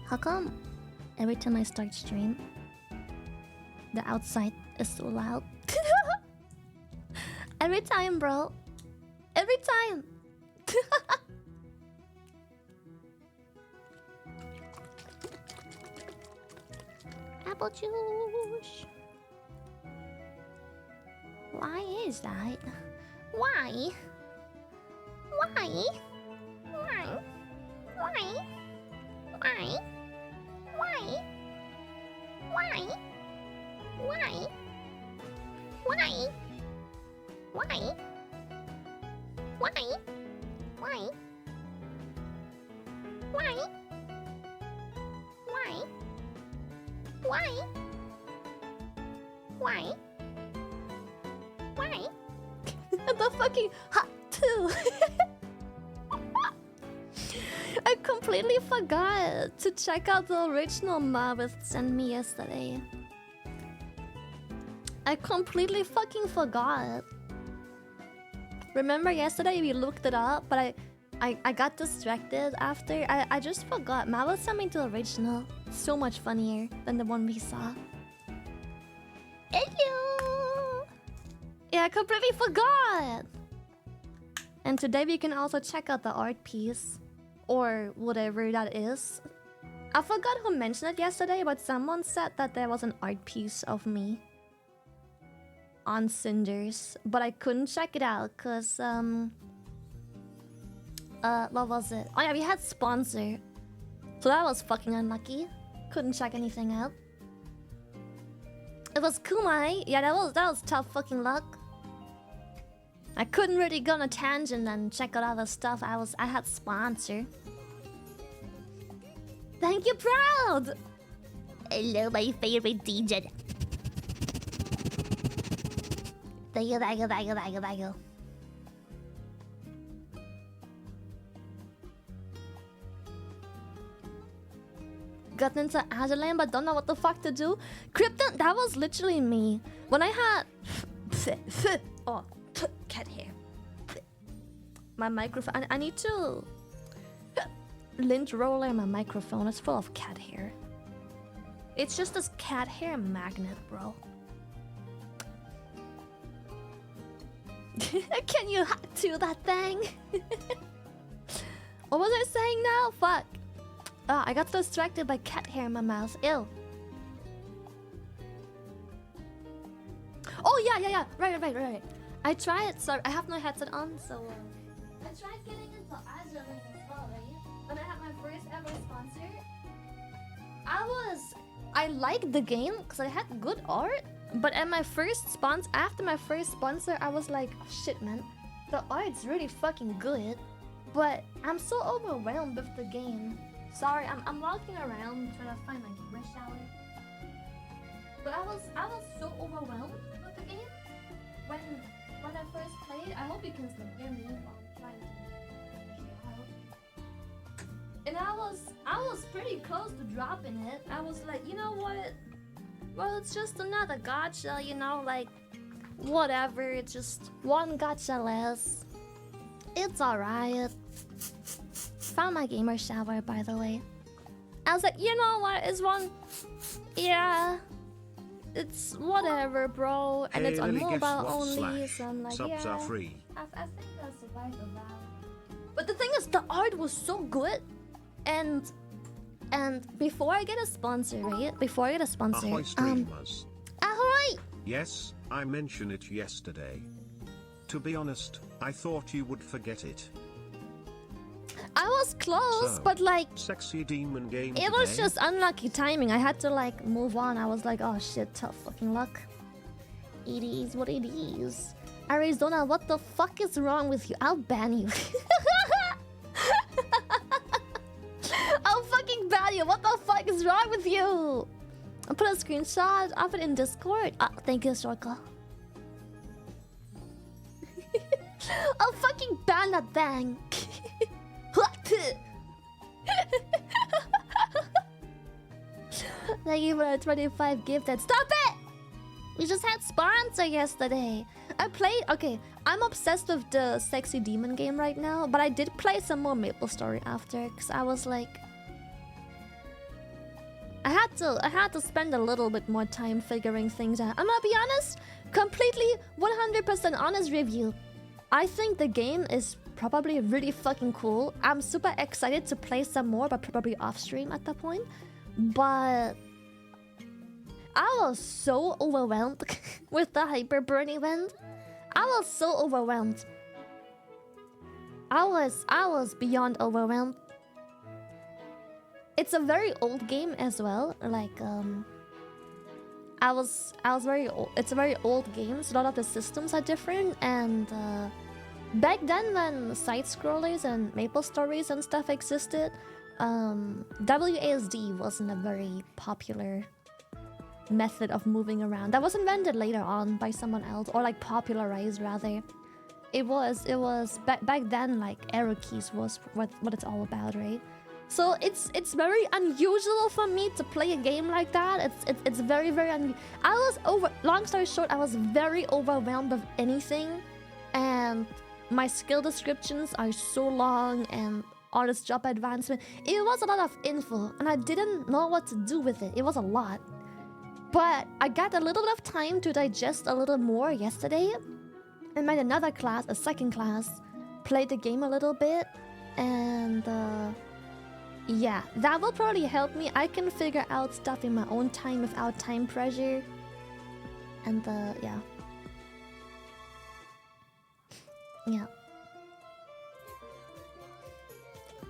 How come every time I start stream, the outside is so loud? Every time, bro. Every time. Apple juice. Why is that? Why? Why? Why? Why? Why? Why? Why? Why? Why? Why? Why? Why? Why? Why? Why? Why? Why? The fucking hot too. I completely forgot to check out the original Marvis sent me yesterday. I completely fucking forgot. Remember yesterday we looked it up, but I got distracted after. I just forgot. Marvis sent me the original. So much funnier than the one we saw. Hello! Yeah, I completely forgot! And today we can also check out the art piece. Or whatever that is. I forgot who mentioned it yesterday, but someone said that there was an art piece of me on Cinders, but I couldn't check it out because what was it? Oh yeah, we had sponsor, so that was fucking unlucky. Couldn't check anything out. It was Kumai. Yeah, that was tough fucking luck. I couldn't really go on a tangent and check out other stuff. I had sponsor. Thank you, Proud! Hello, my favorite DJ. Thank you, thank you, thank you, thank you, thank you. Got into Azure Lane but don't know what the fuck to do. Krypton, that was literally me. When I had... oh, cat hair. My microphone... I need to... lint roller my microphone. It's full of cat hair. It's just this cat hair magnet, bro. Can you do that thing? What was I saying now? Fuck. I got distracted by cat hair in my mouth. Ew. Oh yeah. Right. I tried. Sorry, I have no headset on, so I tried getting into Azure as well, right? When I had my first ever sponsor, I liked the game because I had good art. But at my first sponsor, after my first sponsor, I was like, oh, shit, man, the art's really fucking good, but I'm so overwhelmed with the game. Sorry, I'm walking around trying to find my gamer shower. But I was so overwhelmed with the game when I first played. I hope you can still hear me while I'm trying to. And I was pretty close to dropping it. I was like, you know what? Well, it's just another gacha, you know, like, whatever, it's just one gacha less. It's alright. Found my gamer shower, by the way. I was like, you know what, it's one... Yeah... It's whatever, bro. And it's on mobile only, so I'm like, yeah... Subs are free. I think I'll survive that. But the thing is, the art was so good. And before I get a sponsor, right? Before I get a sponsor, Ahoy streamers. Ahoy! Yes, I mentioned it yesterday. To be honest, I thought you would forget it. I was close, So, but like... Sexy demon game It was today? just unlucky timing. I had to like move on. I was like, oh shit, tough fucking luck. It is what it is. Arizona, what the fuck is wrong with you? I'll ban you. I'll fucking ban you. What the fuck is wrong with you? I'll put a screenshot of it in Discord. Thank you, Orca. I'll fucking ban that thing. Thank you for the 25 gifted. Stop it! We just had sponsor yesterday. I played... Okay, I'm obsessed with the Sexy Demon game right now, but I did play some more MapleStory after, because I was like... had to spend a little bit more time figuring things out. I'm gonna be honest, completely 100% honest review. I think the game is probably really fucking cool. I'm super excited to play some more, but probably off stream at that point. But I was so overwhelmed with the Hyperburn event. I was so overwhelmed. I was beyond overwhelmed. It's a very old game as well. Like I was very old. It's a very old game, so a lot of the systems are different. And back then, when side scrollers and Maple Stories and stuff existed, WASD wasn't a very popular method of moving around. That was invented later on by someone else, or like popularized rather. It was back then, like arrow keys was what it's all about, right? So it's very unusual for me to play a game like that. It's very unusual. Long story short, I was very overwhelmed with anything, and my skill descriptions are so long and all this job advancement. It was a lot of info, and I didn't know what to do with it. It was a lot. But I got a little bit of time to digest a little more yesterday, and made another class, a second class, played the game a little bit, and yeah, that will probably help me. I can figure out stuff in my own time without time pressure, and yeah. Yeah.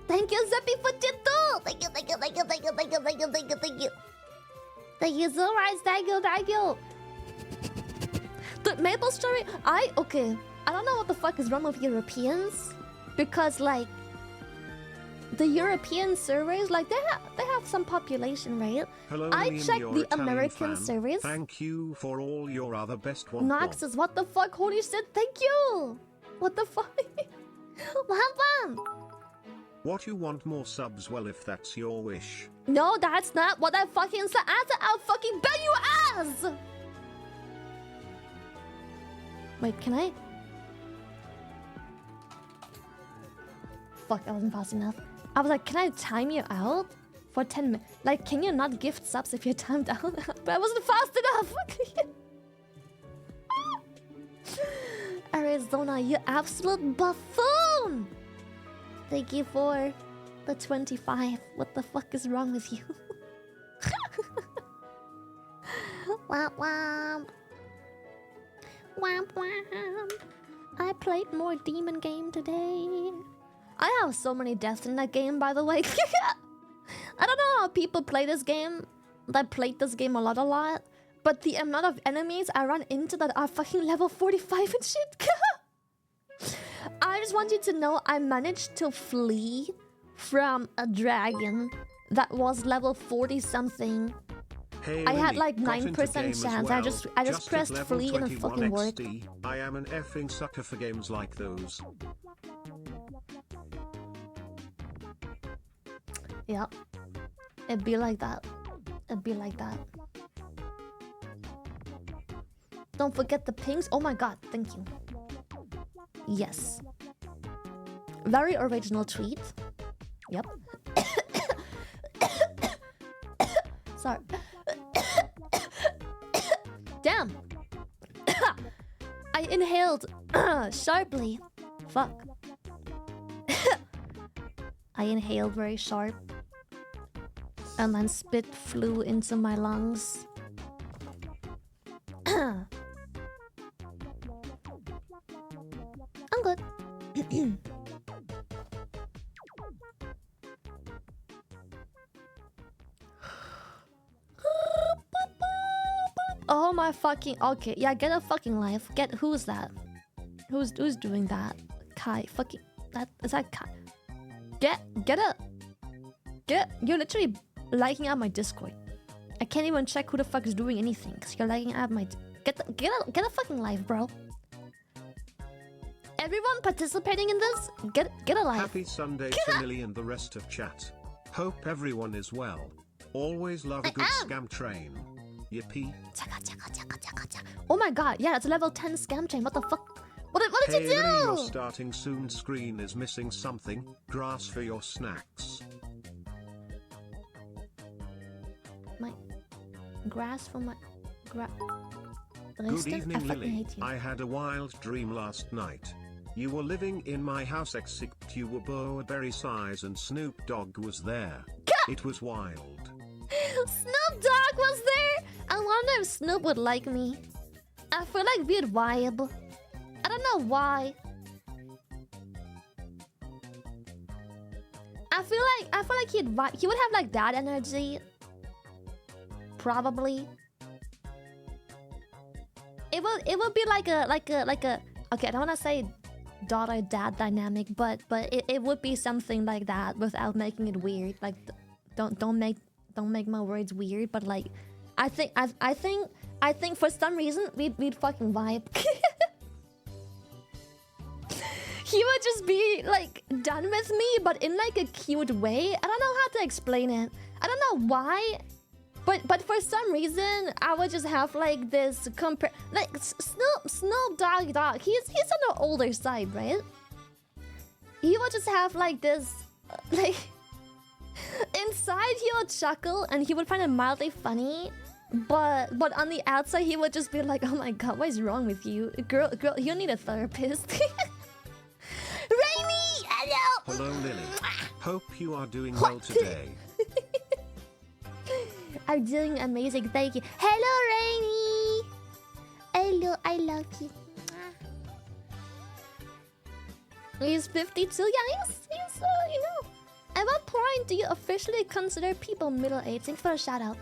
Thank you, Zeppy, for Tito! Thank you. Thank you so much, thank you. The Maple Story, okay. I don't know what the fuck is wrong with Europeans, because like the European servers, like they have some population, right? Hello, I checked the Italian American fan. servers. Thank you for all your other best one. Noxus, what the fuck? Holy shit, thank you! What the fuck? What happened? What, you want more subs? Well, if that's your wish. No, that's not what I fucking said. I said I'll fucking bet you ass! Wait, can I? Fuck, that wasn't fast enough. I was like, can I time you out for 10 minutes? Like, can you not gift subs if you're timed out? But I wasn't fast enough. Arizona, you absolute buffoon! Thank you for the 25. What the fuck is wrong with you? Womp womp. Womp womp. I played more Demon Game today. I have so many deaths in that game, by the way. I don't know how people play this game. I played this game a lot. But the amount of enemies I run into that are fucking level 45 and shit. I just want you to know I managed to flee from a dragon that was level 40 something. Hey, I had like got 9% into chance. well. I just pressed at flee and it fucking worked. XD. I am an effing sucker for games like those. Yeah. It'd be like that. Don't forget the pings. Oh my god, thank you. Yes. Very original tweet. Yep. Sorry. Damn. I inhaled sharply. Fuck. I inhaled very sharp. And then spit flew into my lungs. I'm good. Oh my fucking... Okay, yeah, get a fucking life. Who's that? Who's doing that? Kai, fucking... Is that Kai? You're literally liking out my Discord. I can't even check who the fuck is doing anything because you're liking out my... Get a fucking life, bro. Everyone participating in this, get a life. Happy Sunday to Millie and the rest of chat. Hope everyone is well. Always love a good scam train. Yippee. Oh my god, yeah, it's a level 10 scam train. What the fuck? What did you do? Millie, your starting soon screen is missing something. Grass for your snacks. my grass for my Good evening, Lily. I had a wild dream last night. You were living in my house except you were Burberry size and Snoop Dogg was there. It was wild. Snoop Dogg was there? I wonder if Snoop would like me. I feel like we'd vibe. I don't know why. I feel like he would have like that energy. Probably. It will be like a okay, I don't wanna say daughter dad dynamic, but it would be something like that without making it weird. Like don't make my words weird, but like I think for some reason we'd fucking vibe. He would just be like done with me, but in like a cute way. I don't know how to explain it. I don't know why, but for some reason I would just have like this like Snoop Dogg. He's on the older side, right? He would just have like this like inside he would chuckle and he would find it mildly funny. But on the outside he would just be like, oh my god, what is wrong with you? Girl, you need a therapist. Rainy! Hello! Hello, Lily. Hope you are doing well today. I'm doing amazing, thank you. Hello, Rainy! Hello, I love you. He's 52, yeah, he's you know. At what point do you officially consider people middle-aged? Thanks for a shout-out.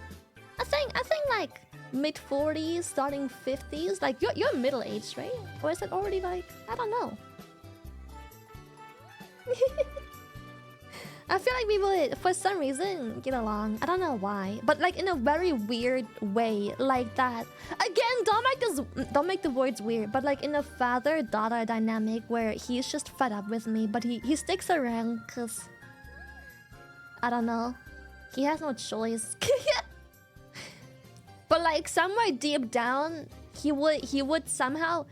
I think like mid-40s, starting 50s. Like, you're middle-aged, right? Or is it already like, I don't know. I feel like we would, for some reason, get along. I don't know why, but like in a very weird way, like that. Again, don't make the words weird, but like in a father-daughter dynamic where he's just fed up with me, but he sticks around because I don't know, he has no choice. But like somewhere deep down, he would somehow.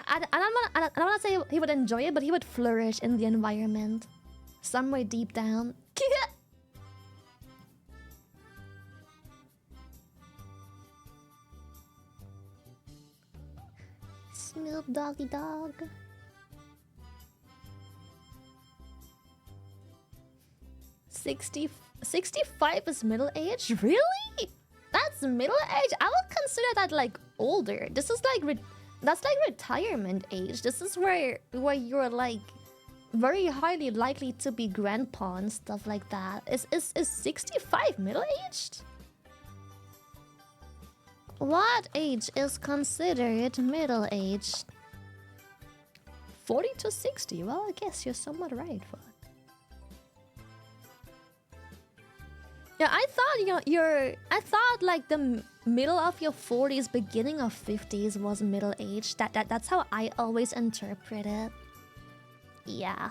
I don't want to say he would enjoy it, but he would flourish in the environment. Somewhere deep down. Snoop Doggy Dog. 65 is middle age? Really? That's middle age? I would consider that like older. This is like that's like retirement age. This is where you're like very highly likely to be grandpa and stuff like that. Is 65 middle aged? What age is considered middle aged? 40 to 60. Well, I guess you're somewhat right, fuck. Yeah, I thought I thought like the middle of your 40s, beginning of 50s was middle age. That's how I always interpret it. Yeah.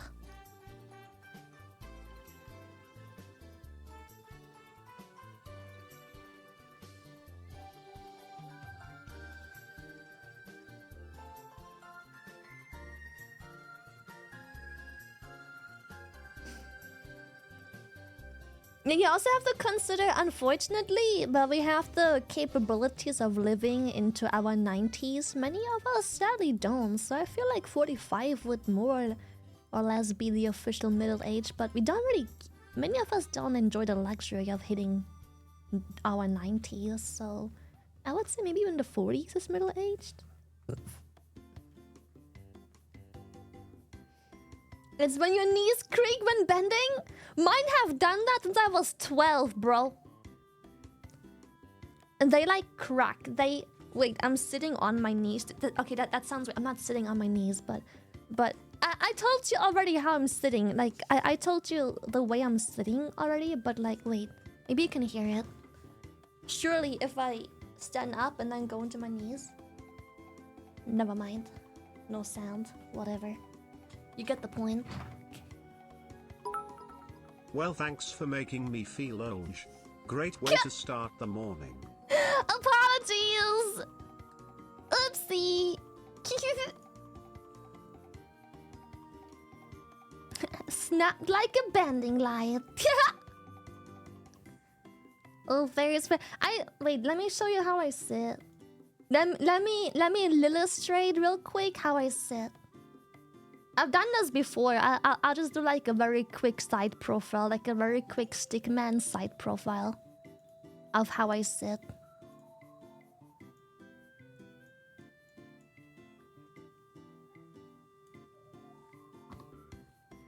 You also have to consider, unfortunately, but we have the capabilities of living into our 90s. Many of us sadly don't, so I feel like 45 would more or less be the official middle age, but we don't really... Many of us don't enjoy the luxury of hitting our 90s, so I would say maybe even the 40s is middle aged. It's when your knees creak when bending? Mine have done that since I was 12, bro. And they like crack. Wait, I'm sitting on my knees. Okay, that sounds weird. I'm not sitting on my knees, but I told you already how I'm sitting. Like, I told you the way I'm sitting already, but like, wait. Maybe you can hear it. Surely if I stand up and then go into my knees. Never mind. No sound. Whatever. You get the point. Well, thanks for making me feel old. Great way to start the morning. Apologies! Oopsie! Snapped like a bending lion. Oh, very wait, let me show you how I sit. Let me illustrate real quick how I sit. I've done this before. I'll just do like a very quick side profile, like a very quick stickman side profile of how I sit.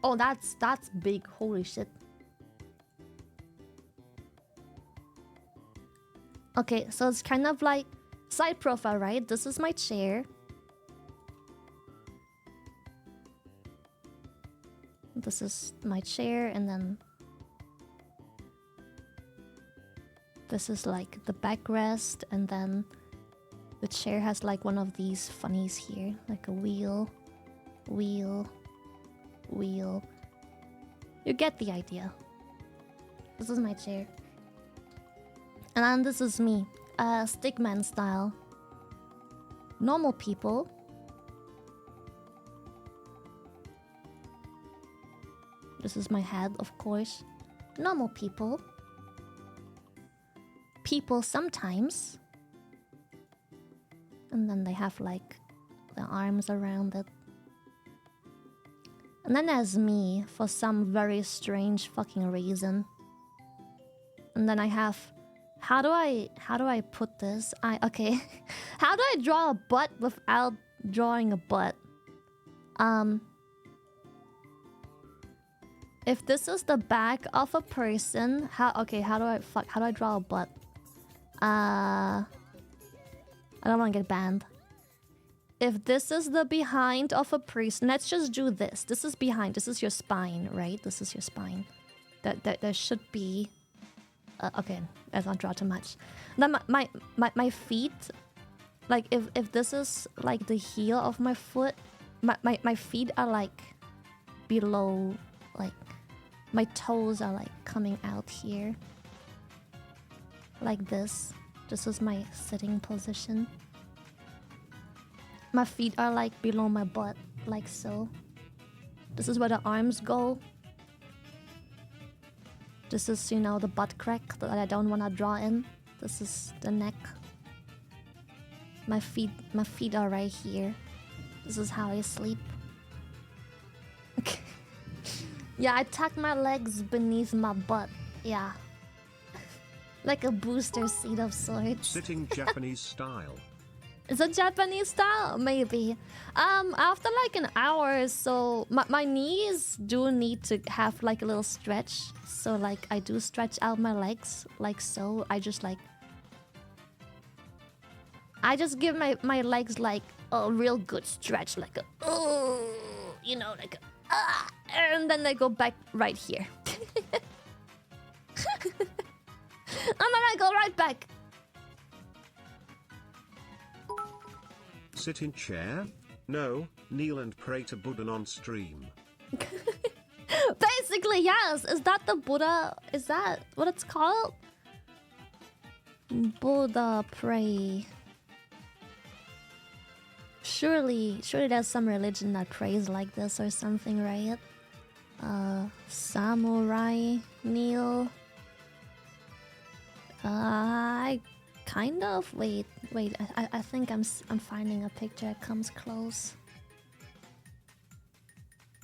Oh, that's big. Holy shit. Okay, so it's kind of like side profile, right? This is my chair. This is my chair, and then this is like the backrest, and then the chair has like one of these funnies here, like a wheel. You get the idea. This is my chair. And then this is me, stickman style. Normal people. This is my head, of course. Normal people. People sometimes. And then they have like the arms around it. And then there's me for some very strange fucking reason. And then I have... How do I put this? Okay. How do I draw a butt without drawing a butt? If this is the back of a person, how do I draw a butt? I don't want to get banned. If this is the behind of a person, let's just do this. This is behind. This is your spine, right? This is your spine. There should be. Okay, let's not draw too much. Then my feet, like if this is like the heel of my foot, my feet are like below, like my toes are like coming out here, like this. This is my sitting position. My feet are like below my butt, like so. This is where the arms go. This is, you know, the butt crack that I don't want to draw in. This is the neck. My feet are right here. This is how I sleep. Yeah, I tuck my legs beneath my butt. Yeah. Like a booster seat of sorts. Sitting Japanese style. Is it Japanese style? Maybe. After like an hour or so, my knees do need to have like a little stretch. So like I do stretch out my legs like so. I just give my legs like a real good stretch, like a you know, like a and then they go back right here. And then I go right back. Sit in chair? No, kneel and pray to Buddha on stream. Basically, yes. Is that the Buddha? Is that what it's called? Buddha pray. Surely there's some religion that prays like this or something, right? Samurai kneel. I kind of wait. I think I'm finding a picture that comes close.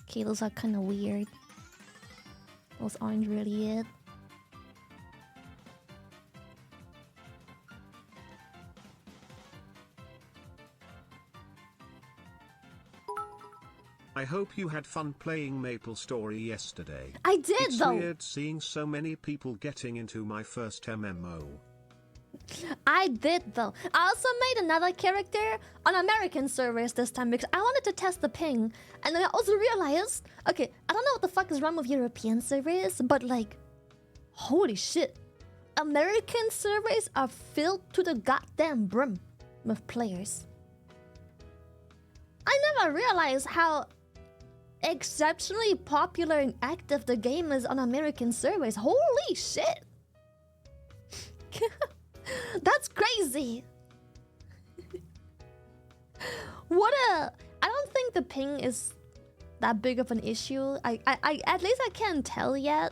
Okay, those are kind of weird. Those aren't really it. I hope you had fun playing MapleStory yesterday. I did, it's though. It's weird seeing so many people getting into my first MMO. I did, though. I also made another character on American servers this time because I wanted to test the ping. And then I also realized, okay, I don't know what the fuck is wrong with European servers, but like, holy shit. American servers are filled to the goddamn brim with players. I never realized how exceptionally popular and active the game is on American servers. Holy shit! That's crazy! I don't think the ping is that big of an issue. At least I can't tell yet.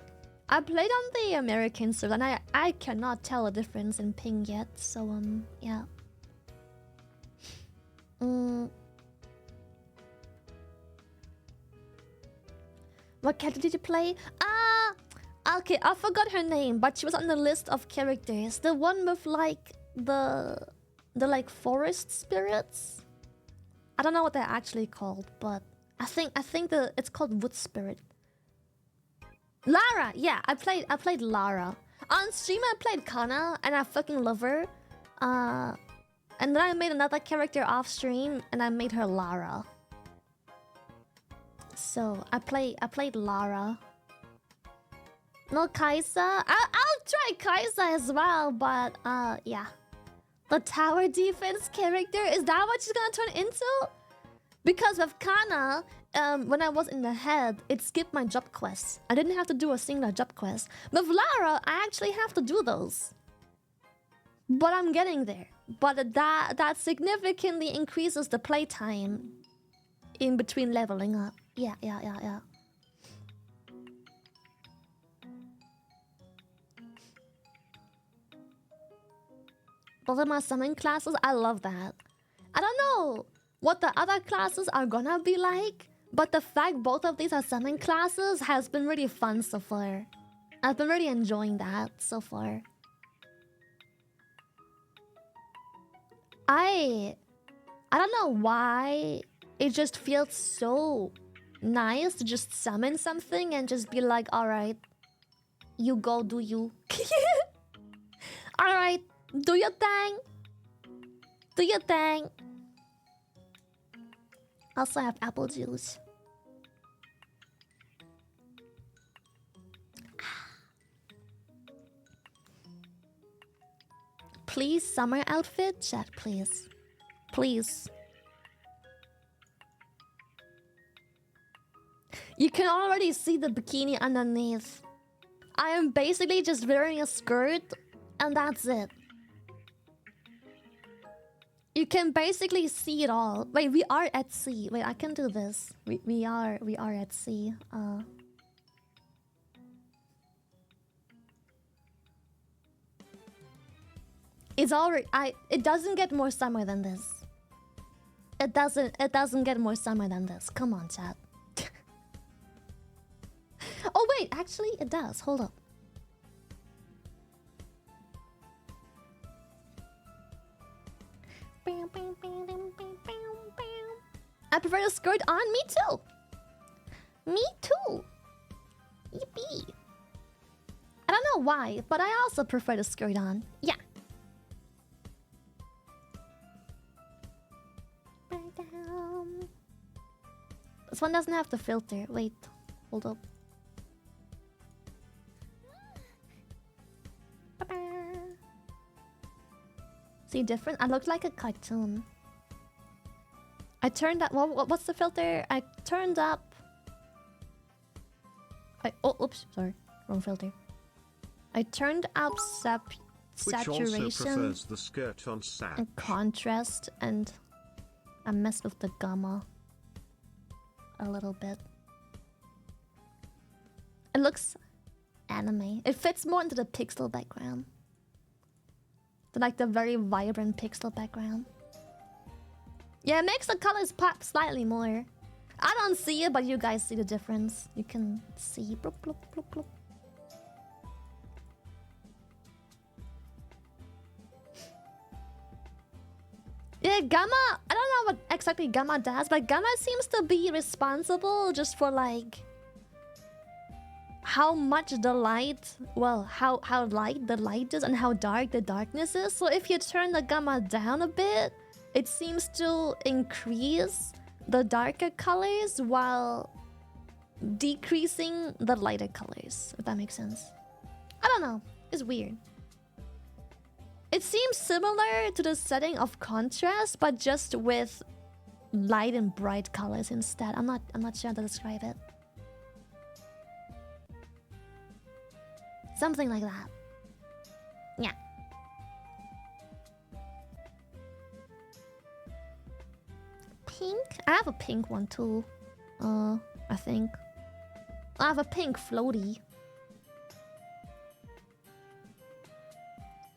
I played on the American server and I cannot tell a difference in ping yet, so yeah. What character did you play? Okay, I forgot her name, but she was on the list of characters. The one with like the like forest spirits. I don't know what they're actually called, but I think it's called wood spirit. Lara, yeah, I played Lara. On stream I played Kana and I fucking love her. And then I made another character off stream and I made her Lara. So I played Lara. No Kaisa. I'll try Kaisa as well, but yeah. The tower defense character, is that what she's gonna turn into? Because with Kana, when I was in the head, it skipped my job quests. I didn't have to do a single job quest. With Lara, I actually have to do those. But I'm getting there. But that significantly increases the playtime in between leveling up. Yeah. Both of my summon classes, I love that. I don't know what the other classes are gonna be like, but the fact both of these are summon classes has been really fun so far. I've been really enjoying that so far. I don't know why it just feels so nice to just summon something and just be like, alright, you go do you. Alright, do your thing. Do your thing. Also have apple juice. Please, summer outfit? Chat, please. Please. You can already see the bikini underneath. I am basically just wearing a skirt, and that's it. You can basically see it all. Wait, we are at sea. Wait, I can do this. We are at sea. It's already it doesn't get more summer than this. It doesn't get more summer than this. Come on, chat. Oh wait, actually it does. Hold up. I prefer the skirt on. Me too. Me too. Yippee. I don't know why, but I also prefer the skirt on. Yeah. This one doesn't have the filter. Wait, hold up. See different? I look like a cartoon. I turned up. What's the filter? I turned up. Oh, oops, sorry, wrong filter. I turned up saturation. Which also prefers the skirt on sat. And contrast, and I messed with the gamma a little bit. It looks anime. It fits more into the pixel background. Like the very vibrant pixel background. Yeah, it makes the colors pop slightly more. I don't see it, but you guys see the difference. You can see. Bloop, bloop, bloop, bloop. Yeah, Gamma, I don't know what exactly Gamma does, but Gamma seems to be responsible just for like how much the light, well, how light the light is and how dark the darkness is. So if you turn the Gamma down a bit, it seems to increase the darker colors while decreasing the lighter colors, if that makes sense. I don't know, it's weird. It seems similar to the setting of contrast, but just with light and bright colors instead. I'm not sure how to describe it. Something like that. Yeah. Pink? I have a pink one too. I think. I have a pink floaty.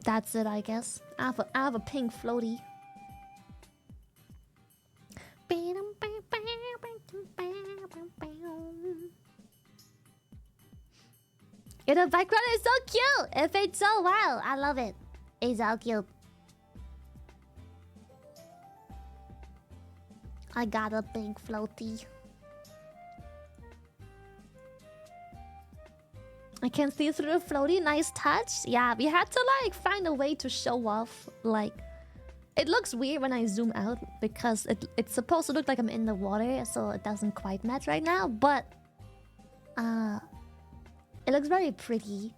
That's it, I guess. I have a pink floaty. Yeah, the background is so cute. It fits so well. I love it. It's so cute. I got a pink floaty. I can see through the floaty. Nice touch. Yeah, we had to like find a way to show off. Like, it looks weird when I zoom out because it's supposed to look like I'm in the water, so it doesn't quite match right now. But it looks very pretty.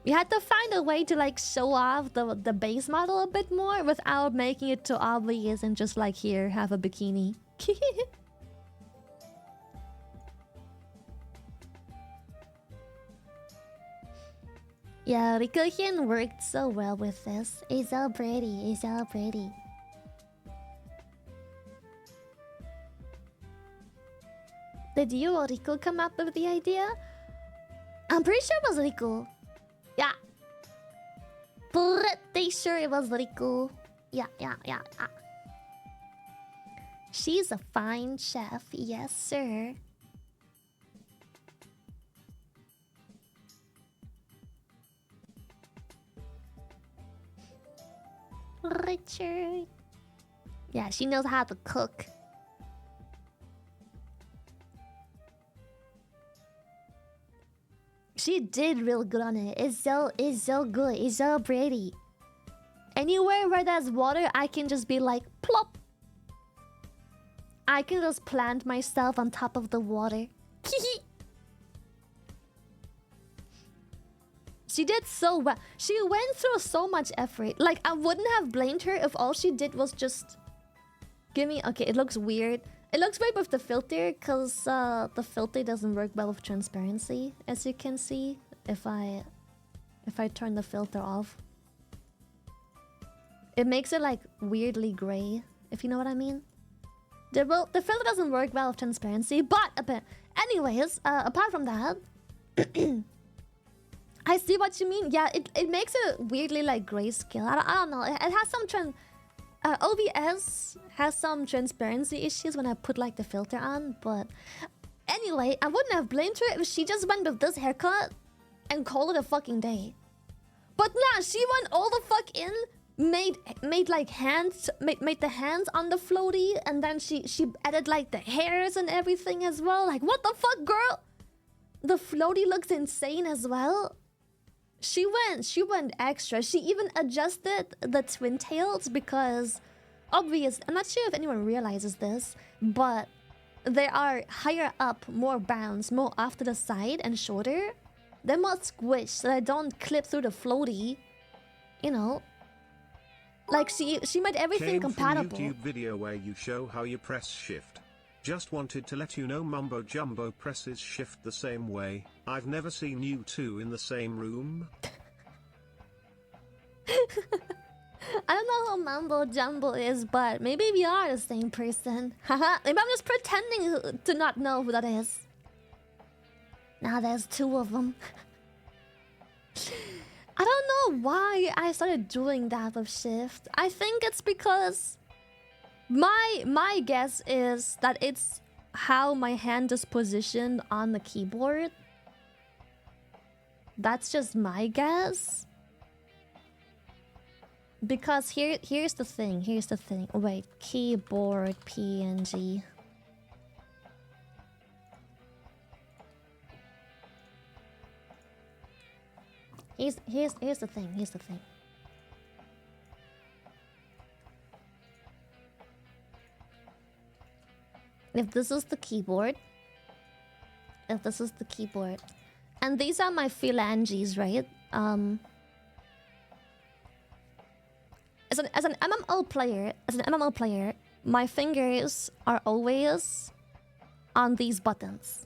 We had to find a way to like show off the base model a bit more without making it too obvious and just like, here, have a bikini. Yeah, Rikuhin worked so well with this. It's so pretty, it's so pretty. Did you or Riku come up with the idea? I'm pretty sure it was Riku. Yeah. Pretty sure it was Riku. Yeah. She's a fine chef, yes sir. Richard. Yeah, she knows how to cook. She did real good on it. It's so good. It's so pretty. Anywhere where there's water, I can just be like plop. I can just plant myself on top of the water. She did so well. She went through so much effort. Like, I wouldn't have blamed her if all she did was just give me... Okay, it looks weird. It looks weird with the filter because the filter doesn't work well with transparency, as you can see if I turn the filter off. It makes it like weirdly gray, if you know what I mean. The filter doesn't work well with transparency, but anyways, apart from that, I see what you mean. Yeah, it makes it weirdly like grayscale. I don't know. It has some OBS has some transparency issues when I put like the filter on, but anyway, I wouldn't have blamed her if she just went with this haircut and called it a fucking day. But nah, she went all the fuck in, made like hands, made the hands on the floaty, and then she added like the hairs and everything as well. Like, what the fuck, girl? The floaty looks insane as well. She went extra. She even adjusted the twin tails because obvious. I'm not sure if anyone realizes this, but they are higher up, more bounce, more off to the side and shorter. They're more squished so they don't clip through the floaty. You know, like she made everything compatible. From YouTube video where you show how you press shift. Just wanted to let you know Mumbo Jumbo presses shift the same way. I've never seen you two in the same room. I don't know who Mumbo Jumbo is, but maybe we are the same person. Haha, maybe I'm just pretending to not know who that is. Now there's two of them. I don't know why I started doing that with shift. I think it's because... My guess is that it's how my hand is positioned on the keyboard. That's just my guess. Because here's the thing. Wait, keyboard PNG. Here's the thing. If this is the keyboard, and these are my phalanges, right? As an MMO player, my fingers are always on these buttons.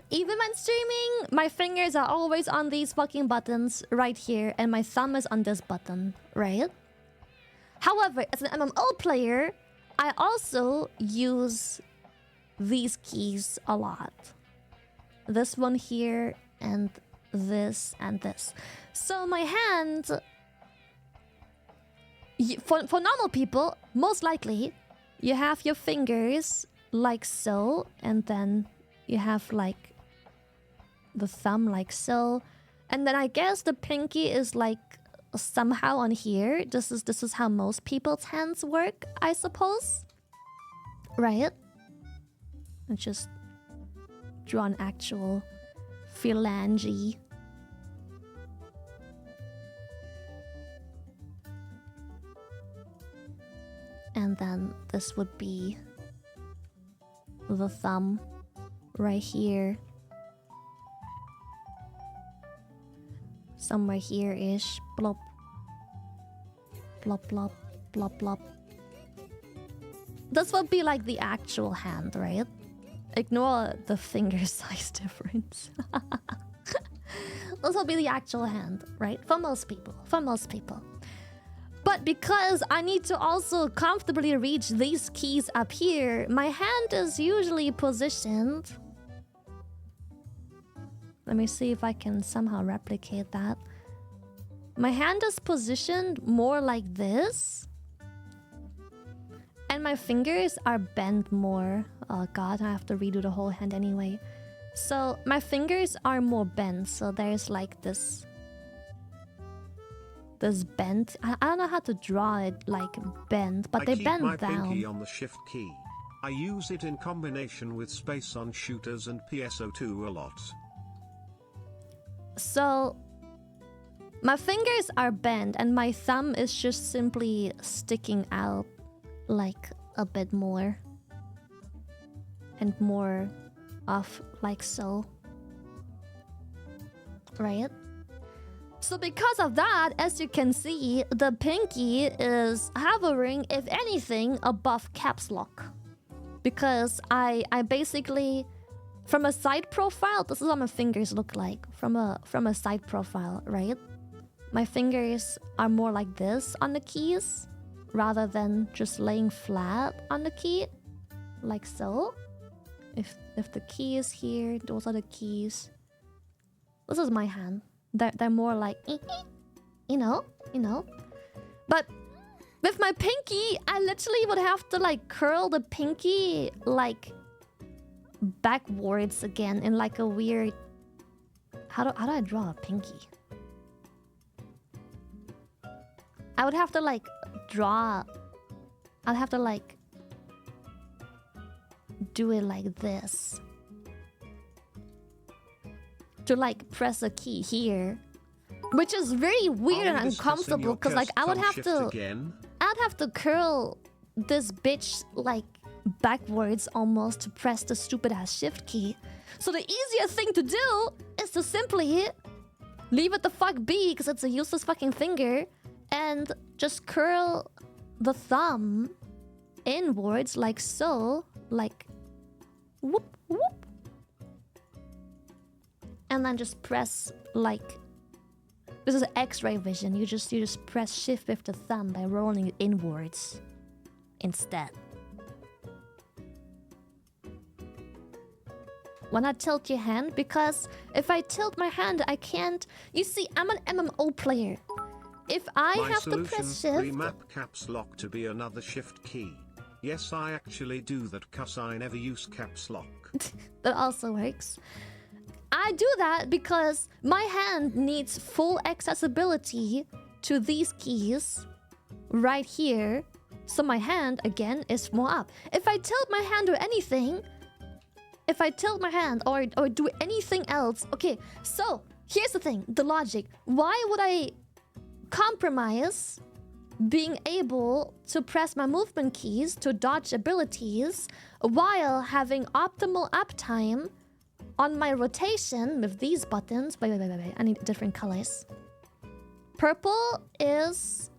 Even when streaming, my fingers are always on these fucking buttons right here, and my thumb is on this button, right? However, as an MMO player, I also use these keys a lot. This one here and this and this. So my hand for normal people, most likely, you have your fingers like so, and then you have like the thumb like so, and then I guess the pinky is like somehow on here. This is how most people's hands work, I suppose. Right? And just draw an actual phalange. And then this would be the thumb right here. Somewhere here-ish. Blop. Blop, blop, blop, blop. This would be like the actual hand, right? Ignore the finger size difference. This will be the actual hand, right? For most people. For most people. But because I need to also comfortably reach these keys up here, my hand is usually positioned. Let me see if I can somehow replicate that. My hand is positioned more like this. And my fingers are bent more. Oh god, I have to redo the whole hand anyway. So my fingers are more bent. So there's like this bend. I don't know how to draw it like bend, but they bend down. I keep my pinky on the shift key. I use it in combination with space on shooters and PSO2 a lot. So my fingers are bent and my thumb is just simply sticking out like a bit more. And more off like so. Right? So because of that, as you can see, the pinky is hovering, if anything, above caps lock. Because I basically, from a side profile, this is what my fingers look like. From a side profile, right? My fingers are more like this on the keys, rather than just laying flat on the key, like so. If the key is here, those are the keys. This is my hand. They're more like, you know. But with my pinky, I literally would have to like curl the pinky like backwards again in like a weird. How do I draw a pinky? I would have to like draw. I'd have to like do it like this. To like press a key here, which is very weird and uncomfortable because like I would have to curl this bitch like backwards almost to press the stupid ass shift key. So the easier thing to do is to simply leave it the fuck be because it's a useless fucking finger and just curl the thumb inwards like so, like whoop whoop. And then just press like this is X-ray vision. You just press shift with the thumb by rolling it inwards instead. Why not tilt your hand? Because if I tilt my hand, I can't. You see, I'm an MMO player. If I have to press shift, remap caps lock to be another shift key. Yes, I actually do that cause I never use caps lock. That also works. I do that because my hand needs full accessibility to these keys right here. So my hand, again, is more up. If I tilt my hand or anything, if I tilt my hand or do anything else... Okay, so here's the thing, the logic. Why would I compromise being able to press my movement keys to dodge abilities while having optimal uptime on my rotation with these buttons? Wait. I need different colors. Purple is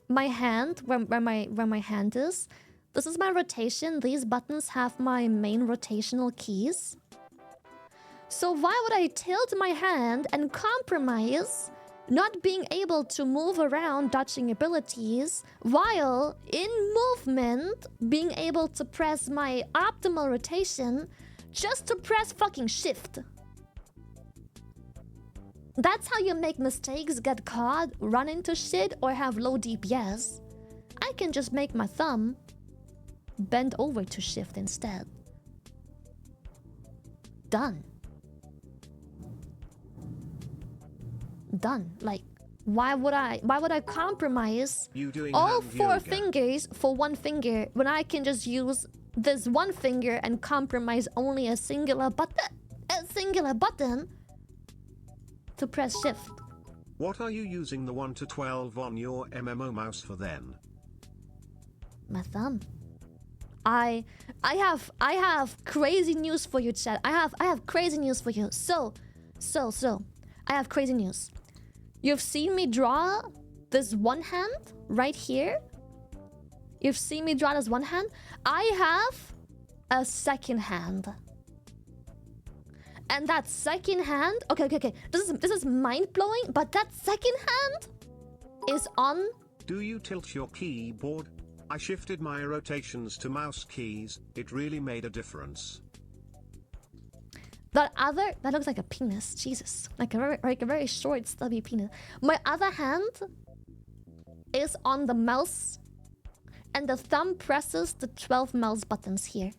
my hand, where my hand is. This is my rotation. These buttons have my main rotational keys. So why would I tilt my hand and compromise not being able to move around dodging abilities while in movement being able to press my optimal rotation just to press fucking shift? That's how you make mistakes, get caught, run into shit, or have low DPS. I can just make my thumb bend over to shift instead. Done. Done. Like, why would I compromise all 4 fingers for 1 finger when I can just use this 1 finger and compromise only a singular button to press shift? What are you using the 1 to 12 on your MMO mouse for then? My thumb. I have crazy news for you, chat. I have crazy news for you. So I have crazy news. You've seen me draw this 1 hand right here. You've seen me draw this 1 hand. I have a second hand. And that second hand, okay. This is mind-blowing, but that second hand is on. Do you tilt your keyboard? I shifted my rotations to mouse keys. It really made a difference. That looks like a penis. Jesus, like a very short, stubby penis. My other hand is on the mouse, and the thumb presses the 12 mouse buttons here.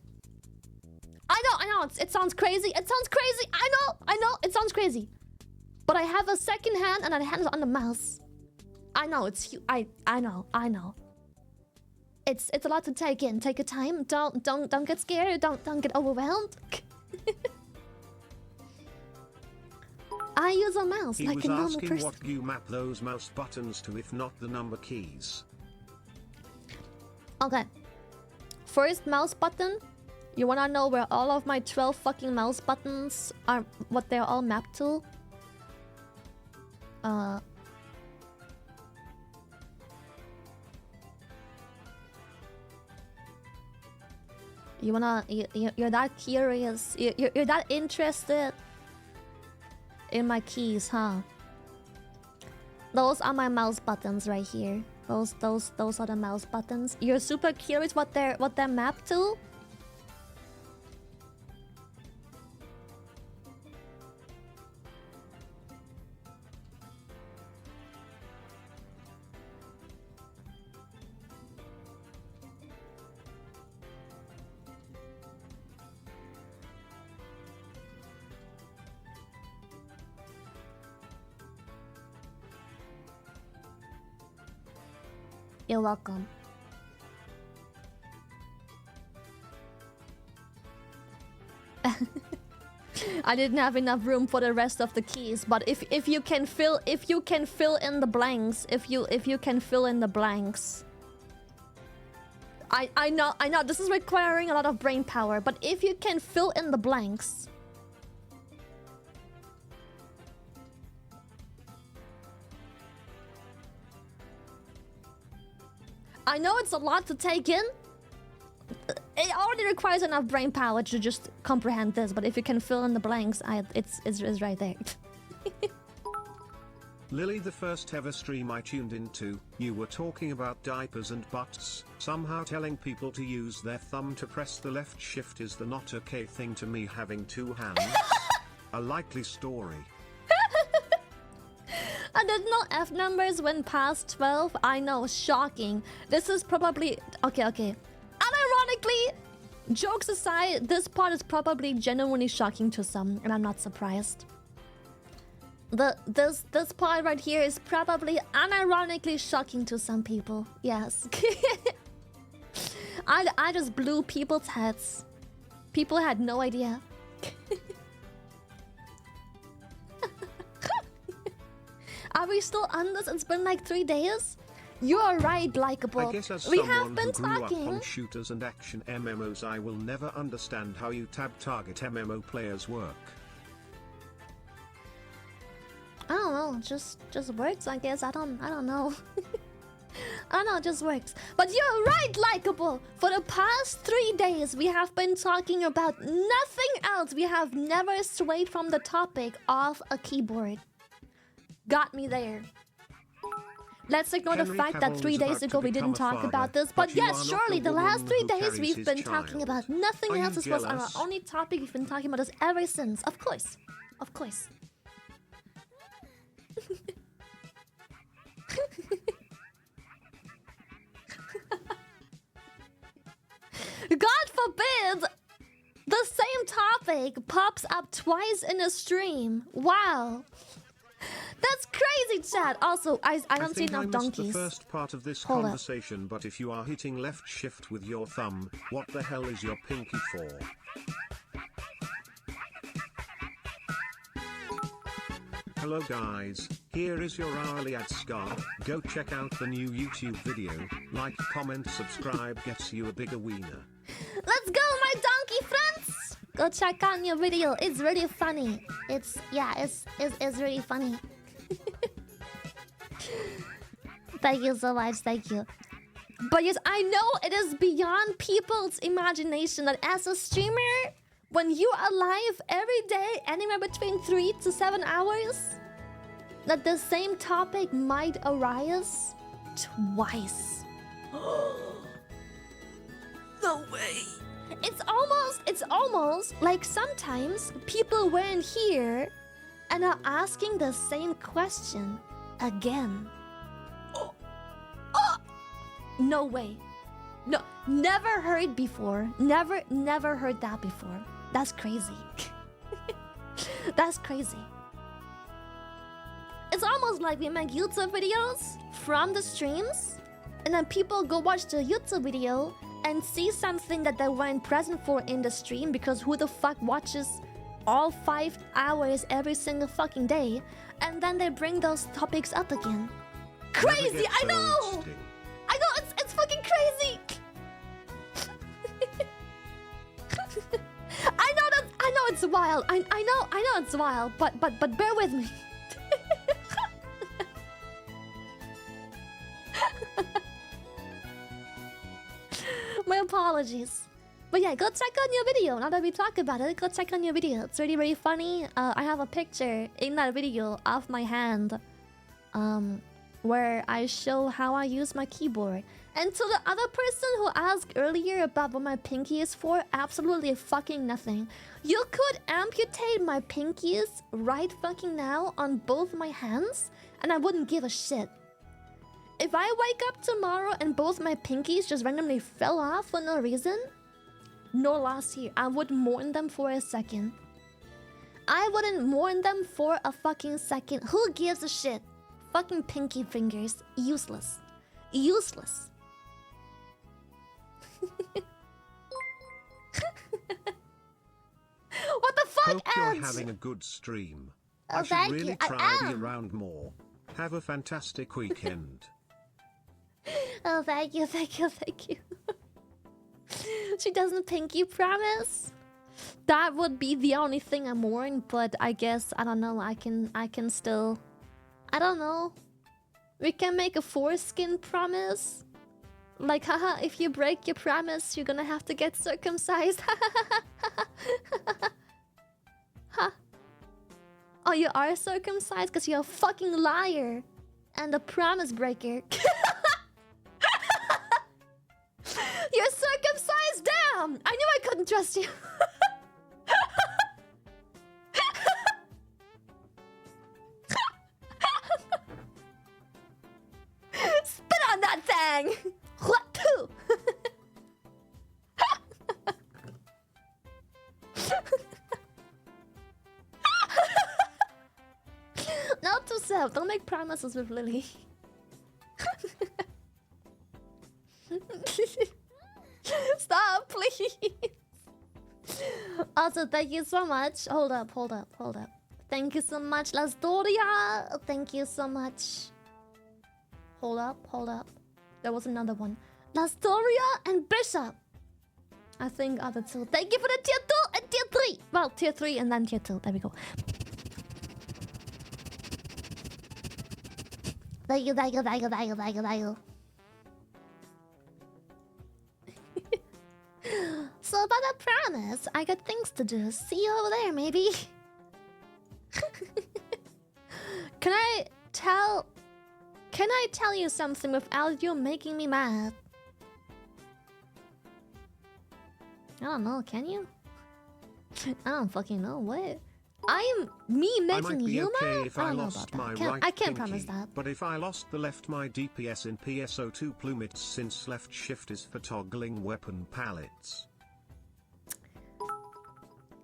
I know. It sounds crazy. I know. It sounds crazy. But I have a second hand, and that hand is on the mouse. I know. I know. It's a lot to take in. Take your time. Don't get scared. Don't get overwhelmed. I use a mouse like a normal person. He was asking what you map those mouse buttons to, if not the number keys. Okay. First mouse button. You wanna know where all of my 12 fucking mouse buttons are, what they're all mapped to? You're that curious. You're that interested in my keys, huh? Those are my mouse buttons right here. Those are the mouse buttons. You're super curious what they're mapped to? You're welcome. I didn't have enough room for the rest of the keys, but if you can fill in the blanks, if you can fill in the blanks. I know this is requiring a lot of brain power, but if you can fill in the blanks. I know it's a lot to take in. It already requires enough brain power to just comprehend this, but if you can fill in the blanks, it's right there. Lily, the first ever stream I tuned into, you were talking about diapers and butts. Somehow telling people to use their thumb to press the left shift is the not okay thing to me having 2 hands. A likely story. I didn't know F numbers went past 12. I know, shocking. This is probably... Okay. Unironically, jokes aside, this part is probably genuinely shocking to some, and I'm not surprised. This part right here is probably unironically shocking to some people. Yes. I just blew people's heads. People had no idea. Are we still on this? It's been like 3 days? You are right, likeable. I guess as we someone have been who grew talking. up on shooters and action MMOs, I will never understand how you tab target MMO players work. I don't know, just works, I guess. I don't know. I don't know, it just works. But you're right, likeable. For the past 3 days, we have been talking about nothing else. We have never swayed from the topic of a keyboard. Got me there. Let's ignore the fact that 3 days ago we didn't talk about this. But yes, surely the last 3 days we've been talking about nothing else. This was our only topic. We've been talking about this ever since. Of course. God forbid the same topic pops up twice in a stream. Wow. That's crazy, chat. Also, I don't see enough donkeys. The first part of this conversation, but if you are hitting left shift with your thumb, what the hell is your pinky for? Hello guys, here is your hourly ad scar. Go check out the new YouTube video. Like, comment, subscribe gets you a bigger wiener. Let's go, my donkey friends! Go check out your video. It's really funny. It's really funny. Thank you so much, thank you. But yes, I know it is beyond people's imagination that as a streamer, when you are live every day, anywhere between 3 to 7 hours, that the same topic might arise twice. No way. It's almost like sometimes people weren't here and are asking the same question again. No way. No, never heard before. Never heard that before. That's crazy. That's crazy. It's almost like we make YouTube videos from the streams, and then people go watch the YouTube video and see something that they weren't present for in the stream, because who the fuck watches all 5 hours every single fucking day, and then they bring those topics up again. Crazy, I know! I know, it's fucking crazy! I know it's wild. I know it's wild, but bear with me. My apologies. But yeah, go check out your video. Now that we talk about it, go check out your video. It's really, really funny. I have a picture in that video of my hand, where I show how I use my keyboard. And to the other person who asked earlier about what my pinky is for, absolutely fucking nothing. You could amputate my pinkies right fucking now on both my hands, and I wouldn't give a shit. If I wake up tomorrow and both my pinkies just randomly fell off for no reason, no loss here. I wouldn't mourn them for a second. I wouldn't mourn them for a fucking second. Who gives a shit? Fucking pinky fingers. Useless. Useless. What the fuck, Hope you're having a good stream. Oh, I should really try to be around more. Have a fantastic weekend. Oh, thank you. She doesn't pinky promise. That would be the only thing I mourn, but I guess I don't know. I can still, I don't know. We can make a foreskin promise. Like, haha, if you break your promise, you're gonna have to get circumcised. Huh? Oh, you are circumcised because you're a fucking liar and a promise breaker. You're circumcised, damn! I knew I couldn't trust you. Spit on that thing! What too? Not too self. Don't make promises with Lily. Stop, please. Also, thank you so much. Hold up. Thank you so much, Lastoria. Thank you so much. Hold up. There was another one. Lastoria and Bishop. I think other two. Thank you for the tier 2 and tier 3. Well, tier 3 and then tier 2. There we go. Thank you. So about that promise, I got things to do. See you over there, maybe. Can I tell you something without you making me mad? I don't know, can you? I don't fucking know. What? me I making might be you okay mad? if I I don't know lost about my that. right I can't promise pinky, that. but if I lost the left my DPS in PSO2 plumets since left shift is for toggling weapon palettes.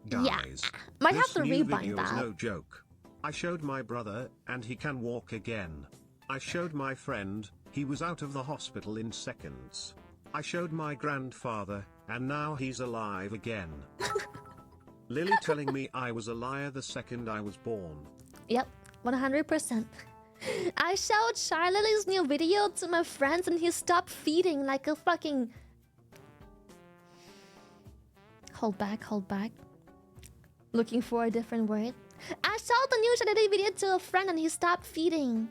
Guys, might have this to new rebind video is that. no joke. I showed my brother, and he can walk again. I showed my friend, he was out of the hospital in seconds. I showed my grandfather, and now he's alive again. Lily telling me I was a liar the second I was born. Yep, 100%. I showed Shy Lily's new video to my friends and he stopped feeding like a fucking... Hold back. Looking for a different word. I showed the new Shy Lily video to a friend and he stopped feeding.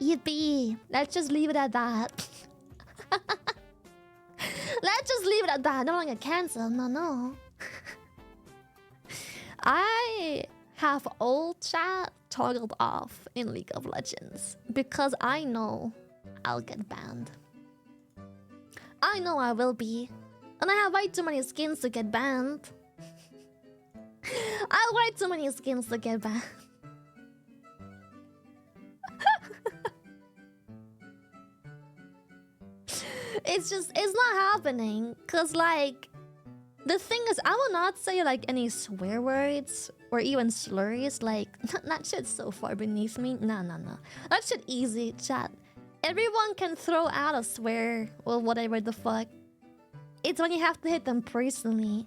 Yippee. Let's just leave it at that. Let's just leave it at that. I don't want to get cancelled. No. I have old chat toggled off in League of Legends because I know I'll get banned. I know I will be. And I have way too many skins to get banned. I have way too many skins to get banned. It's not happening. Cause like, the thing is, I will not say like any swear words or even slurs. Like, that shit's so far beneath me. No. That shit easy, chat. Everyone can throw out a swear or whatever the fuck. It's when you have to hit them personally.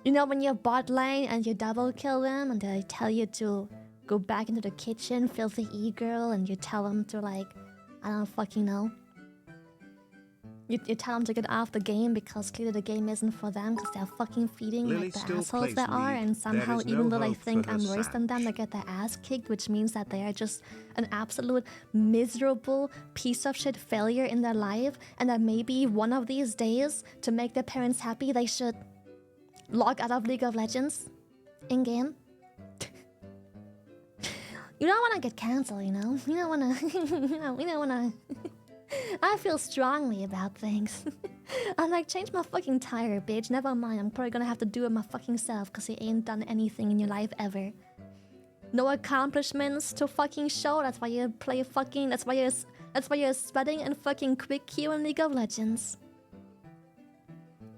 You know, when you're bot lane and you double kill them and they tell you to go back into the kitchen, filthy e-girl, and you tell them to like, I don't fucking know. You tell them to get off the game because clearly the game isn't for them because they're fucking feeding Lily like the still assholes they plays are, League. and somehow There is even no though they hope think for I'm her worse than them, they Satch. get their ass kicked, which means that they are just an absolute miserable piece of shit failure in their life, and that maybe one of these days, to make their parents happy, they should log out of League of Legends in-game. You don't want to get cancelled, you know? You don't want to... you don't want to... I feel strongly about things. I'm like, change my fucking tire, bitch. Never mind, I'm probably gonna have to do it my fucking self because you ain't done anything in your life ever. No accomplishments to fucking show. That's why you play fucking... That's why you're sweating and fucking quick queue in League of Legends.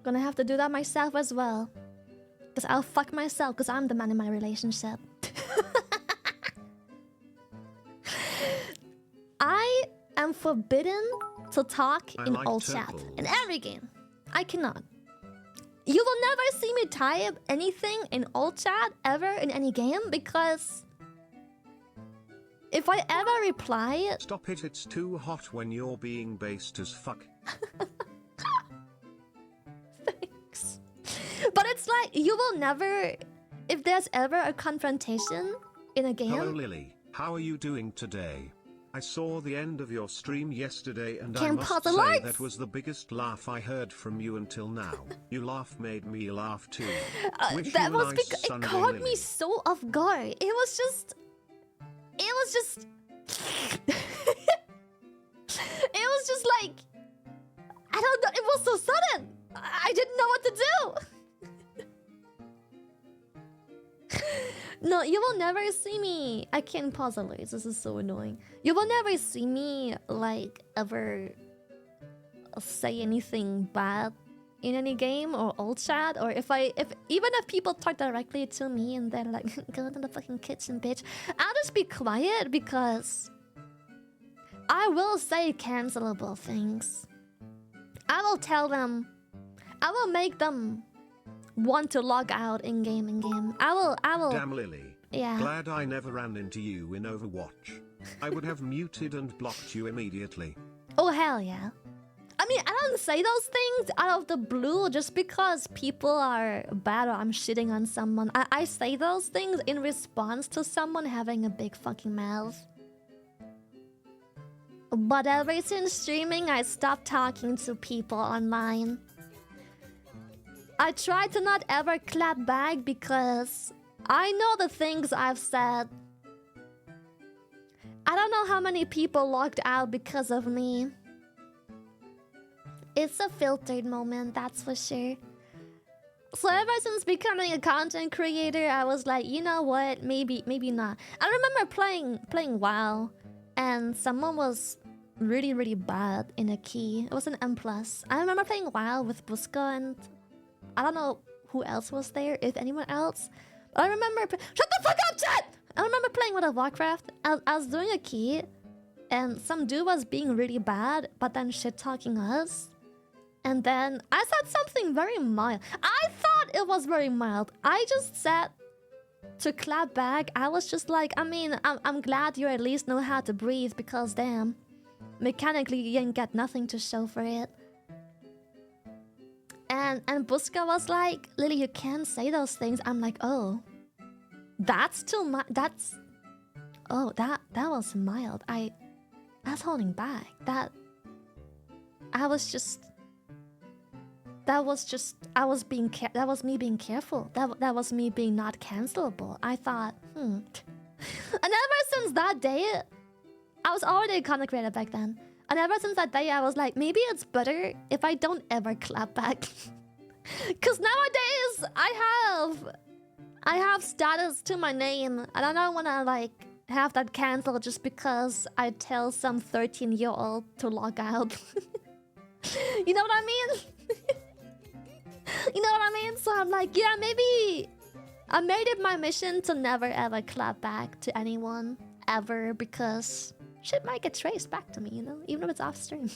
Gonna have to do that myself as well. Because I'll fuck myself because I'm the man in my relationship. I am forbidden to talk in like alt chat turtles. in every game. I cannot. You will never see me type anything in alt chat ever in any game because if I ever reply... Stop it, it's too hot when you're being based as fuck. Thanks. But it's like, you will never... If there's ever a confrontation in a game... Hello Lily, how are you doing today? I saw the end of your stream yesterday and I Can't must pause the say lights. that was the biggest laugh I heard from you until now. Your laugh made me laugh too. Wish that you a was nice because it Sunday, caught me Lily. so off guard. It was just... like... I don't know, it was so sudden. I didn't know what to do. No, you will never see me. I can't pause alerts. This is so annoying. You will never see me, like, ever say anything bad in any game or old chat, or even if people talk directly to me and they're like, go to the fucking kitchen, bitch, I'll just be quiet because I will say cancelable things. I will tell them, I will make them want to log out in game. I will. Damn Lily. Yeah. Glad I never ran into you in Overwatch. I would have muted and blocked you immediately. Oh hell yeah. I mean, I don't say those things out of the blue just because people are bad or I'm shitting on someone. I say those things in response to someone having a big fucking mouth. But ever since streaming, I stopped talking to people online. I try to not ever clap back because I know the things I've said. I don't know how many people logged out because of me. It's a filtered moment, that's for sure. So ever since becoming a content creator, I was like, you know what? Maybe not. I remember playing WoW, and someone was really bad in a key. It was an M+. I remember playing WoW with Buska, and I don't know who else was there, if anyone else. But I remember... Shut the fuck up, chat! I remember playing World of Warcraft. I was doing a key, and some dude was being really bad, but then shit-talking us. And then I said something very mild. I thought it was very mild. I just said to clap back. I was just like, I mean, I'm glad you at least know how to breathe, because damn, mechanically you ain't got nothing to show for it. And Buska was like, Lily, you can't say those things. I'm like, oh, that's too much. That was mild. I was holding back. That was me being careful. That was me being not cancelable. I thought, And ever since that day, I was already a content creator back then. And ever since that day, I was like, maybe it's better if I don't ever clap back. Cause nowadays I have status to my name, and I don't wanna like have that canceled just because I tell some 13-year-old to log out. You know what I mean? You know what I mean? So I'm like, yeah, maybe I made it my mission to never ever clap back to anyone ever, because shit might get traced back to me, you know, even if it's off stream.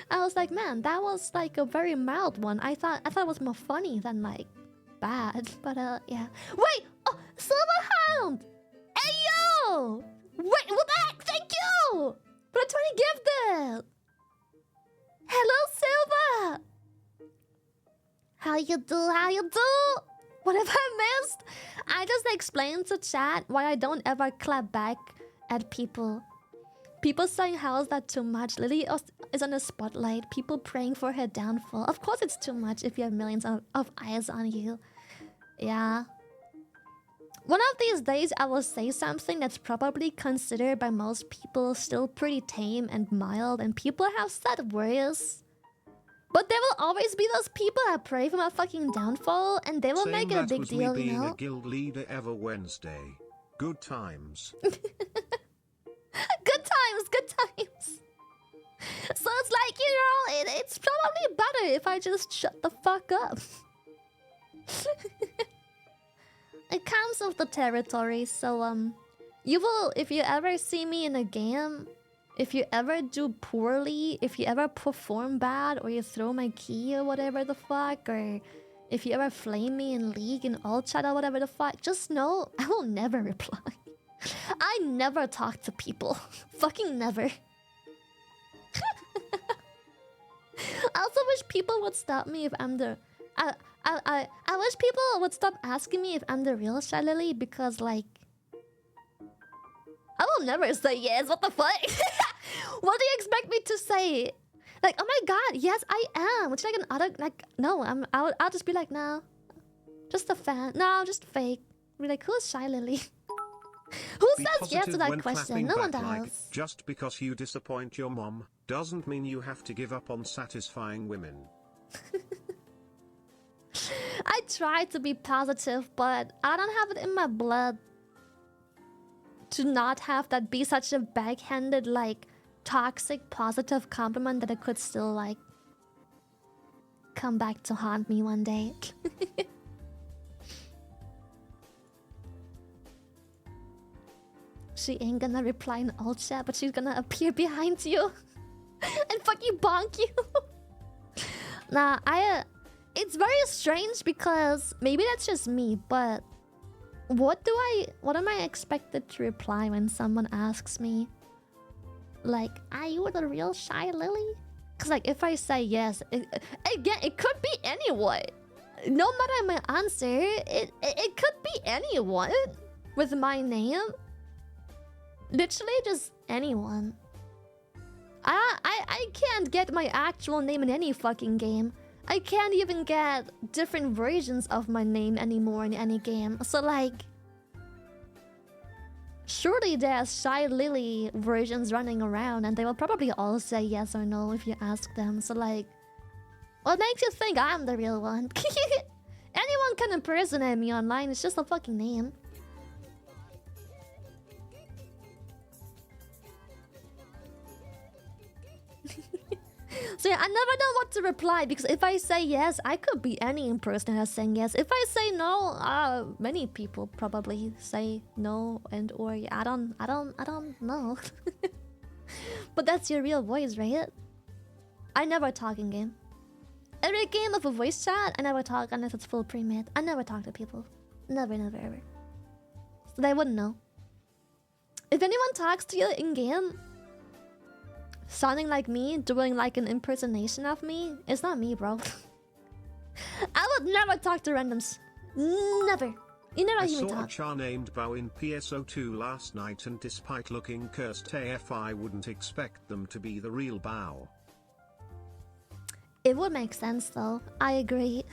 I was like, man, that was like a very mild one. I thought it was more funny than like bad, but yeah. Wait, oh, Silverhound! Hey yo! Wait, what the heck? Thank you for the 20 gifted. Hello, Silva. How you do? How you do? What have I missed? I just explained to chat why I don't ever clap back at people. People saying, how is that too much? Lily is on the spotlight. People praying for her downfall. Of course it's too much if you have millions of eyes on you. Yeah. One of these days I will say something that's probably considered by most people still pretty tame and mild, and people have said worse. But there will always be those people that pray for my fucking downfall, and they will make it a big deal, you know? Being a guild leader ever Wednesday. Good times. Good times, good times. So it's like, you know, it's probably better if I just shut the fuck up. It comes with the territory, so you will, if you ever see me in a game, if you ever do poorly, if you ever perform bad, or you throw my key or whatever the fuck, or if you ever flame me in League, in all chat or whatever the fuck, just know I will never reply. I never talk to people. Fucking never. I also wish people would stop me if I'm the... I wish people would stop asking me if I'm the real Shy Lily, because like... I will never say yes, what the fuck? What do you expect me to say? Like, oh my god, yes I am. Which like an other, like, no, I'll just be like, no. Just a fan. No, just fake. Be like, who's Shy Lily? Who says yes to that question? No one does. Like, just because you disappoint your mom doesn't mean you have to give up on satisfying women. I try to be positive, but I don't have it in my blood to not have that be such a backhanded, like, toxic, positive compliment that it could still, like, come back to haunt me one day. She ain't gonna reply in alt chat, but she's gonna appear behind you and fucking bonk you. Nah, it's very strange because maybe that's just me, but what am I expected to reply when someone asks me, like, are you the real Shy Lily? Because like, if I say yes, again, it could be anyone. No matter my answer, it could be anyone with my name. Literally just anyone. I can't get my actual name in any fucking game. I can't even get different versions of my name anymore in any game. So like, surely there's Shy Lily versions running around, and they will probably all say yes or no if you ask them. So like, What makes you think I'm the real one? Anyone can impersonate me online, it's just a fucking name. So yeah, I never know what to reply because if I say yes, I could be any impersonator saying yes. If I say no, many people probably say no and or I don't know. But that's your real voice, right? I never talk in game. Every game with a voice chat, I never talk unless it's full pre-made. I never talk to people. Never, never, ever. So they wouldn't know. If anyone talks to you in game, sounding like me, doing like an impersonation of me, it's not me, bro. I would never talk to randoms. Never. You never hear me talk. I saw a char named Bao in PSO2 last night, and despite looking cursed AF, I wouldn't expect them to be the real Bao. It would make sense though. I agree.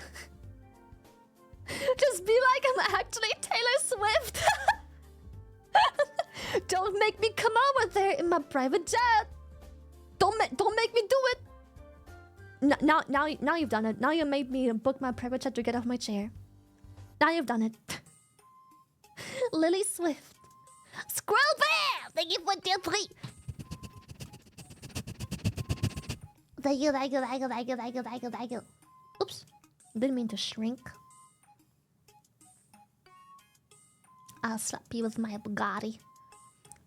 Just be like I'm actually Taylor Swift. Don't make me come over there in my private jet. Don't make me do it. Now you've done it. Now you made me book my private jet to get off my chair. Now you've done it. Lily Swift. Squirrel Bear! Thank you for tier 3. Thank you. Oops. Didn't mean to shrink. I'll slap you with my Bugatti.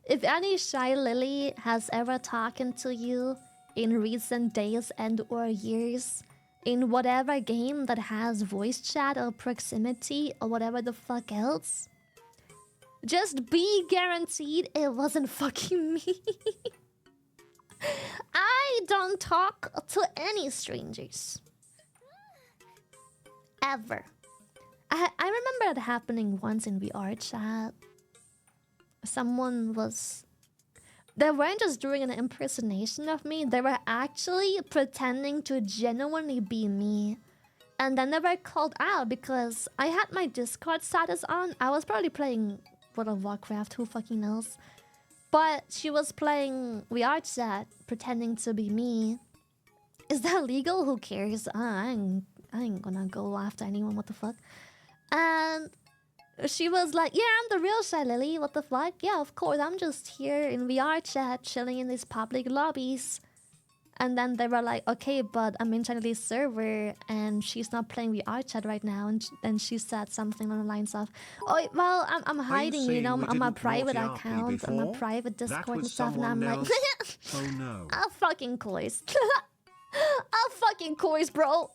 If any shy Lily has ever talked to you in recent days and or years, in whatever game that has voice chat or proximity or whatever the fuck else, just be guaranteed it wasn't fucking me. I don't talk to any strangers. Ever. I remember it happening once in VR chat. Someone was... They weren't just doing an impersonation of me, they were actually pretending to genuinely be me. And then they were called out because I had my Discord status on. I was probably playing World of Warcraft, who fucking knows. But she was playing VR chat, pretending to be me. Is that legal? Who cares? I ain't gonna go after anyone, what the fuck? And she was like, yeah, I'm the real Shy Lily, what the fuck? Yeah, of course, I'm just here in VR chat, chilling in these public lobbies. And then they were like, okay, but I'm in Chinese server and she's not playing VR chat right now. And then she said something on the lines of, oh, well, I'm hiding, you know, on my private account, on my private Discord and stuff. And I'm like, oh no. I'll fucking course. I'll fucking course, bro.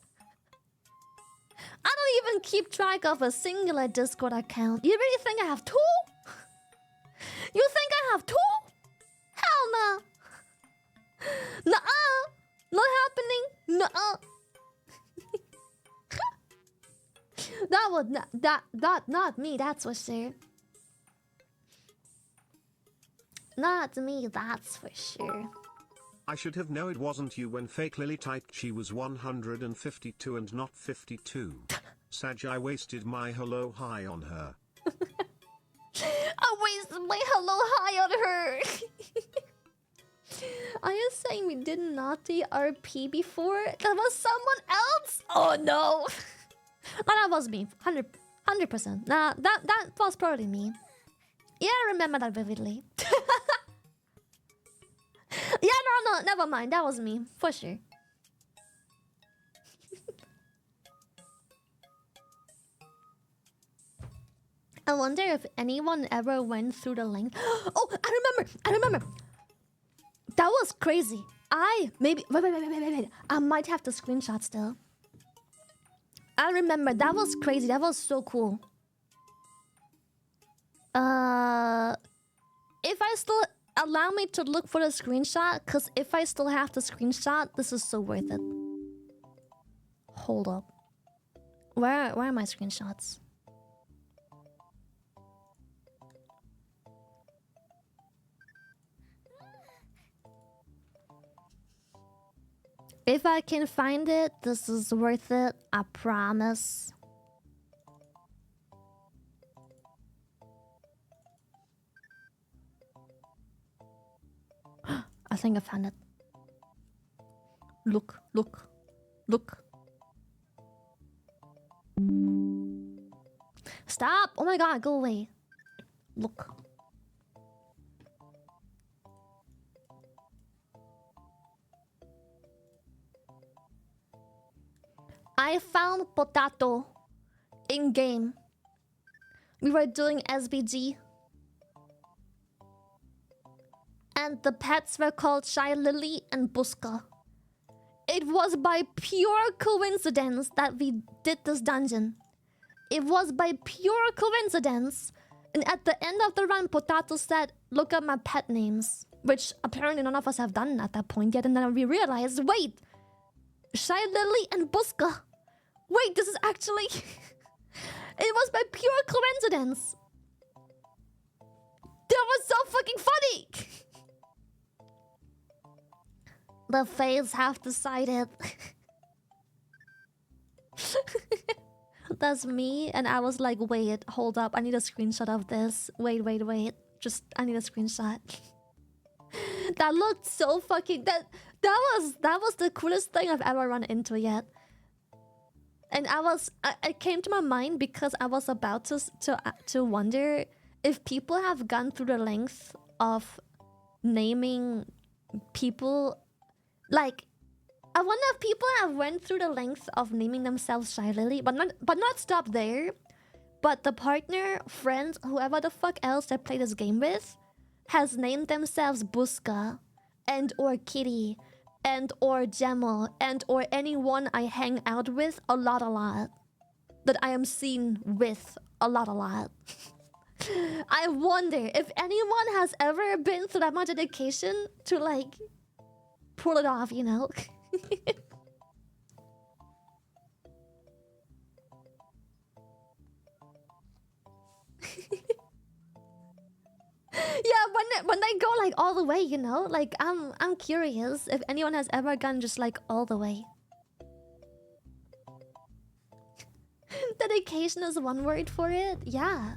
I don't even keep track of a singular Discord account. You really think I have two? You think I have two? Hell no. Nuh-uh. Not happening. Nuh-uh. That would not me, that's for sure. Not me, that's for sure. I should have known it wasn't you when fake Lily typed she was 152 and not 52. Sag, I wasted my hello hi on her. I wasted my hello hi on her. Are you saying we did naughty RP before? That was someone else? Oh no. No, that was me. 100%. Nah, that was probably me. Yeah, I remember that vividly. Yeah, no, never mind. That was me, for sure. I wonder if anyone ever went through the link. Oh, I remember. That was crazy. Wait. I might have the screenshot still. I remember, that was crazy. That was so cool. If I still... Allow me to look for the screenshot, because if I still have the screenshot, this is so worth it. Hold up. Where are my screenshots? If I can find it, this is worth it. I promise. I think I found it. Look. Stop! Oh my god, go away. Look. I found potato in game. We were doing SBG. And the pets were called Shy Lily and Buska. It was by pure coincidence that we did this dungeon. It was by pure coincidence. And at the end of the run, Potato said, look at my pet names. Which apparently none of us have done at that point yet. And then we realized, wait, Shy Lily and Buska. Wait, this is actually... It was by pure coincidence. That was so fucking funny. The fates have decided. That's me. And I was like, wait, hold up. I need a screenshot of this. Wait. Just, I need a screenshot. That looked so fucking... That was the coolest thing I've ever run into yet. And it came to my mind because I was about to wonder if people have gone through the length of naming people. Like, I wonder if people have went through the length of naming themselves Shy Lily, but not stop there. But the partner, friend, whoever the fuck else they play this game with, has named themselves Buska, and or Kitty, and or Gemma, and or anyone I hang out with a lot. That I am seen with a lot. I wonder if anyone has ever been through that much dedication to like pull it off, you know? Yeah, when they go like all the way, you know? Like I'm curious if anyone has ever gone just like all the way. Dedication is one word for it? Yeah.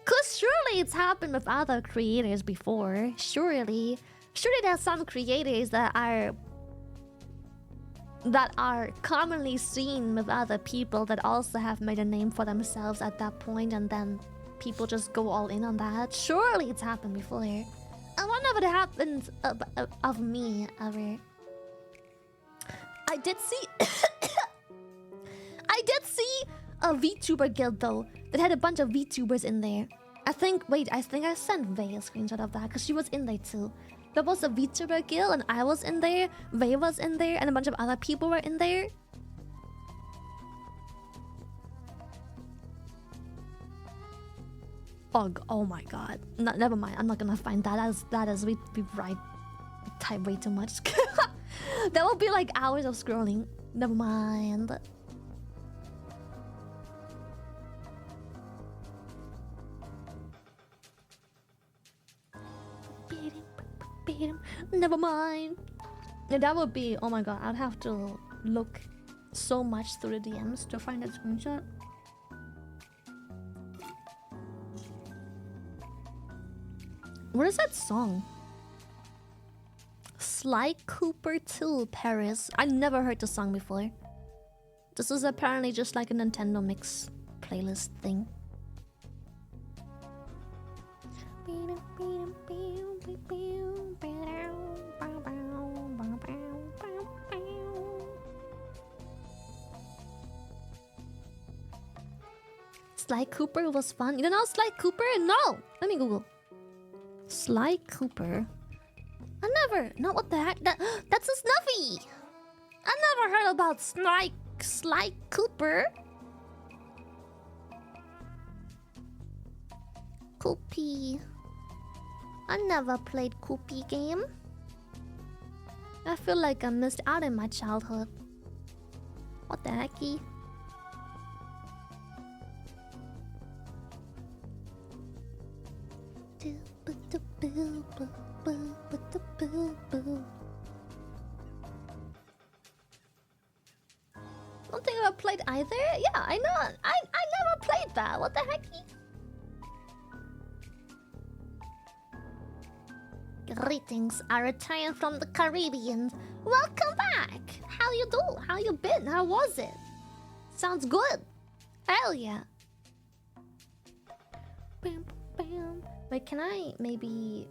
Cause surely it's happened with other creators before. Surely there's some creators that are commonly seen with other people that also have made a name for themselves at that point, and then people just go all in on that. Surely it's happened before. I wonder if it happened of me ever. I did see a VTuber guild though that had a bunch of VTubers in there. I think I sent Vay a screenshot of that because she was in there too. There was a VTuber guild and I was in there, Vay was in there, and a bunch of other people were in there. Oh my god. No, never mind. I'm not gonna find that. That is we right. Type way too much. That will be like hours of scrolling. Never mind. Never mind. Yeah, that would be... Oh my god, I'd have to look so much through the DMs to find that screenshot. What is that song? Sly Cooper 2 Paris. I never heard the song before. This is apparently just like a Nintendo Mix playlist thing. Sly Cooper was fun. You don't know Sly Cooper? No! Let me Google. Sly Cooper. I never... No, what the heck? That's a Snuffy! I never heard about Sly Cooper. Koopy. I never played Koopy game. I feel like I missed out in my childhood. What the hecky? Don't think I've played either? Yeah, I know. I never played that. What the hecky? Greetings, I returned from the Caribbean. Welcome back. How you do? How you been? How was it? Sounds good. Hell yeah. Bam, bam. Wait, can I maybe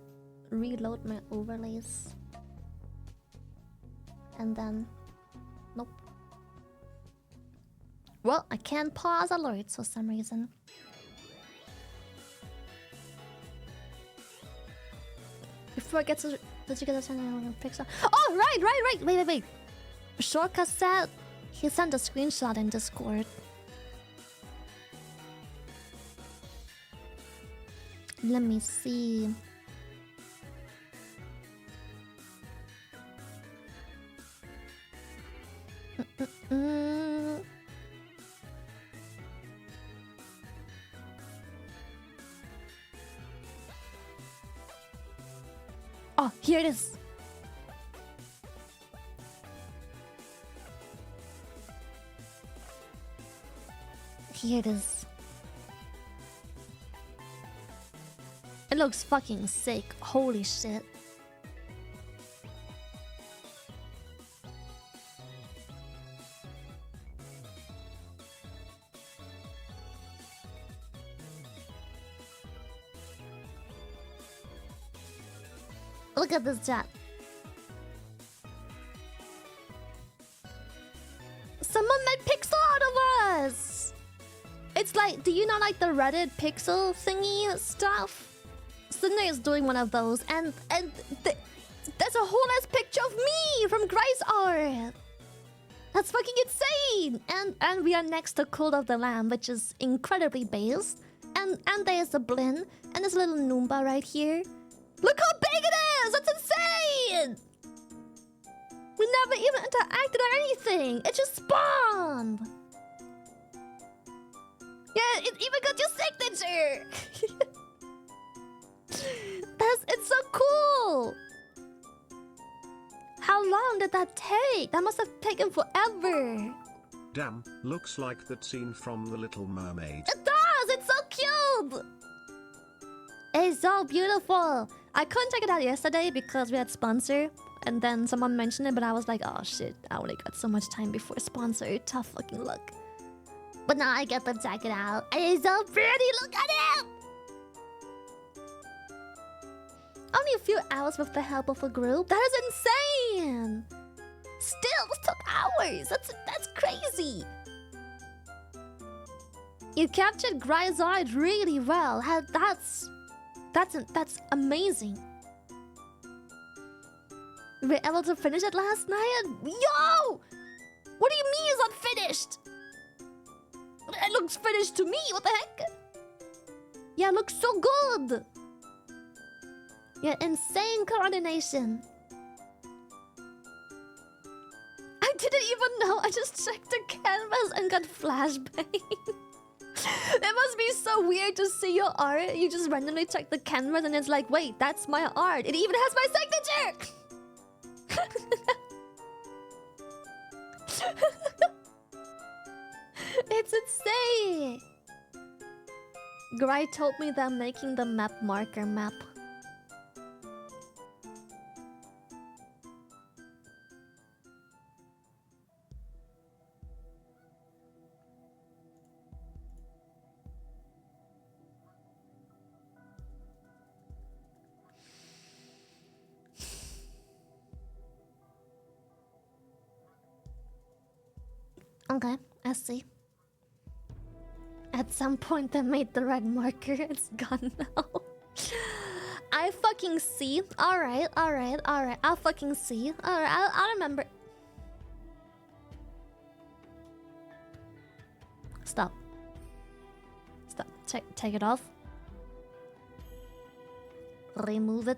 reload my overlays? And then... Nope. Well, I can't pause alerts for some reason. Before I get to... Did you get a pixel? Oh, right. Wait. Shortcut said he sent a screenshot in Discord. Let me see. Oh, here it is. Here it is. It looks fucking sick. Holy shit. Look at this chat. Someone made pixel out of us! It's like, do you not like the Reddit pixel thingy stuff? Sydney is doing one of those, and there's a whole ass picture of me from Grace art. That's fucking insane! And we are next to Cult of the Lamb, which is incredibly based. And there's a Blinn, and there's a little Noomba right here. Look how big it is! That's insane! We never even interacted or anything. It just spawned. Yeah, it even got your signature. It's so cool. How long did that take? That must have taken forever. Damn, looks like that scene from The Little Mermaid. It does! It's so cute! It's so beautiful. I couldn't check it out yesterday because we had sponsor. And then someone mentioned it, but I was like, oh shit, I only got so much time before sponsor. Tough fucking luck. But now I get to check it out. And it's so pretty, look at it! Only a few hours with the help of a group. That is insane! Still, it took hours. That's crazy. You captured Gryzard really well. That's amazing. We were able to finish it last night. Yo! What do you mean it's not finished? It looks finished to me. What the heck? Yeah, it looks so good. Yeah, insane coordination. I didn't even know. I just checked the canvas and got flashbang. It must be so weird to see your art. You just randomly check the canvas and it's like, wait, that's my art. It even has my signature. It's insane. Gry told me that I'm making the map marker map. Okay, I see. At some point they made the red marker. It's gone now. I fucking see. Alright. I'll fucking see. Alright, I'll remember. Stop. Take it off. Remove it.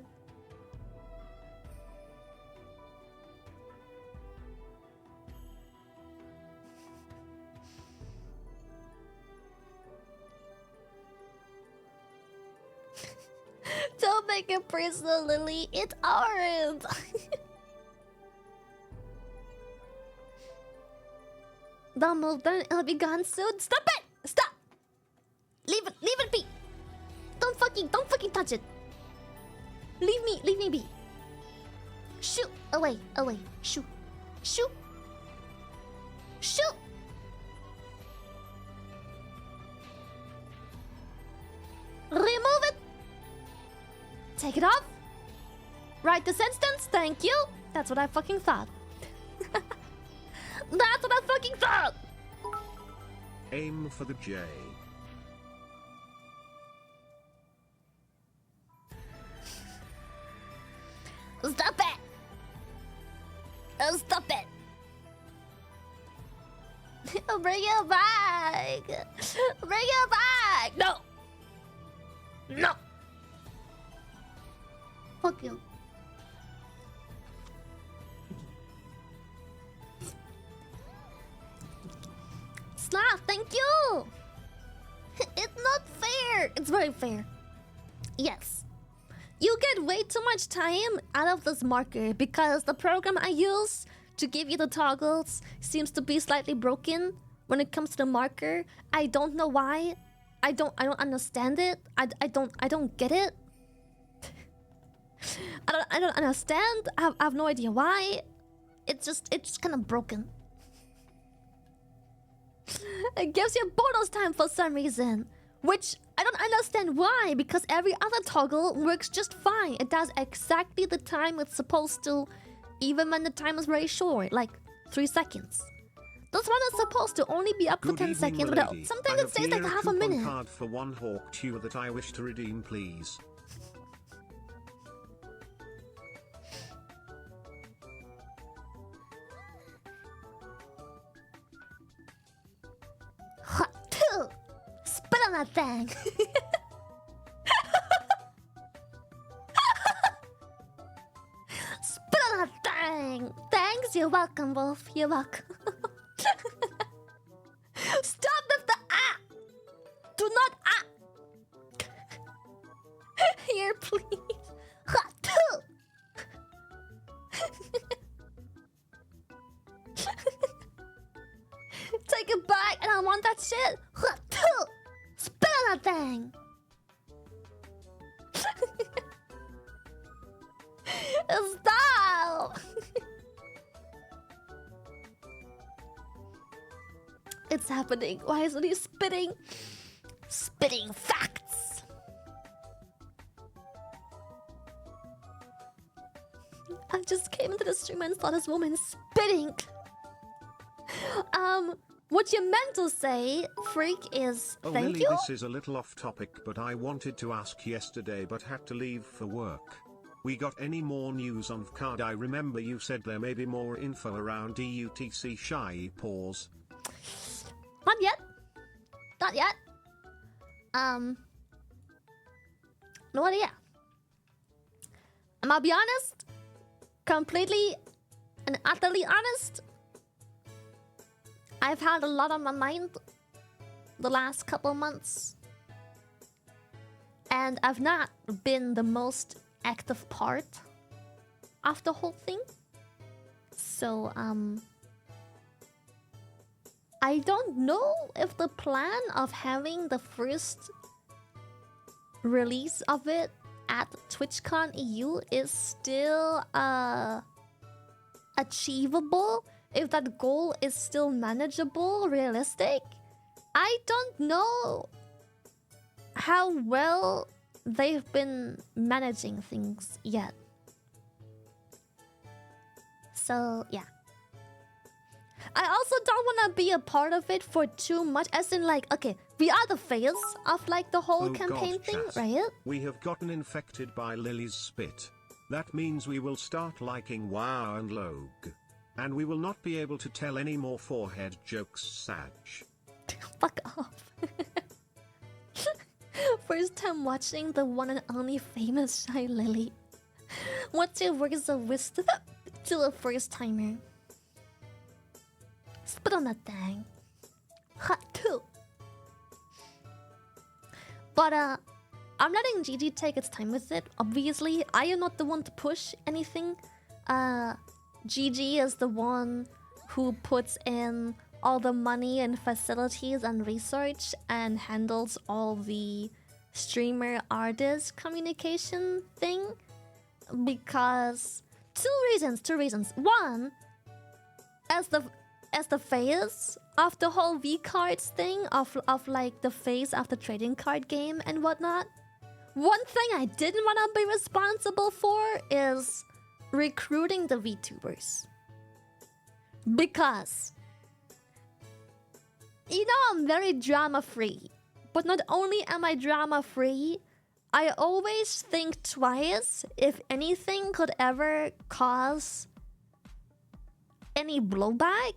Don't make it personal, Lily. It's art. Don't move, then it'll be gone soon. Stop it! Stop! Leave it be. Don't fucking touch it. Leave me be. Shoot! Away. Shoot. Take it off. Right this instance, thank you. That's what I fucking thought. That's what I fucking thought. Aim for the J. Stop it! Oh, stop it! Bring it back! Bring it back! No! No! Fuck you. Slap, thank you! It's not fair! It's very fair. Yes. You get way too much time out of this marker because the program I use to give you the toggles seems to be slightly broken when it comes to the marker. I don't know why. I don't understand it. I don't get it. I don't understand. I have no idea why. It's just kind of broken. It gives you bonus time for some reason, which I don't understand why, because every other toggle works just fine. It does exactly the time it's supposed to, even when the time is very short, like 3 seconds. This one is supposed to only be up for 10 seconds, but sometimes it stays like half a minute. Card for one hawk chew that I wish to redeem, please. Spit on that thing. Spit on that thing. Thanks, you're welcome, Wolf. You're welcome. Stop with the ah. Do not ah. Here, please. Take it back, and I want that shit. Spit on that thing. Stop. It's happening. Why isn't he spitting? Spitting facts. I just came into the stream and saw this woman spitting. What you meant to say, freak, is oh, thank Lily, you? This is a little off topic, but I wanted to ask yesterday but had to leave for work. We got any more news on card? I remember you said there may be more info around DUTC Shy Paws. Not yet. Not yet. No idea. I'll be honest. Completely and utterly honest. I've had a lot on my mind the last couple months. And I've not been the most active part of the whole thing. So, I don't know if the plan of having the first release of it at TwitchCon EU is still achievable. If that goal is still manageable, realistic. I don't know how well they've been managing things yet. So, yeah. I also don't want to be a part of it for too much, as in like, okay, we are the face of like the whole campaign thing, right? We have gotten infected by Lily's spit. That means we will start liking WoW and Log. And we will not be able to tell any more forehead jokes, Sag. Fuck off. First time watching the one and only famous Shy Lily. What's your words of wisdom to a first timer? Spit on that thing. Hot too. But I'm letting Gigi take its time with it. Obviously, I am not the one to push anything. Gigi is the one who puts in all the money and facilities and research and handles all the streamer artist communication thing. Because two reasons. One, as the face of the whole V cards thing, of like the face of the trading card game and whatnot, One thing I didn't want to be responsible for is recruiting the VTubers. Because, you know, I'm very drama-free. But not only am I drama-free, I always think twice if anything could ever cause any blowback.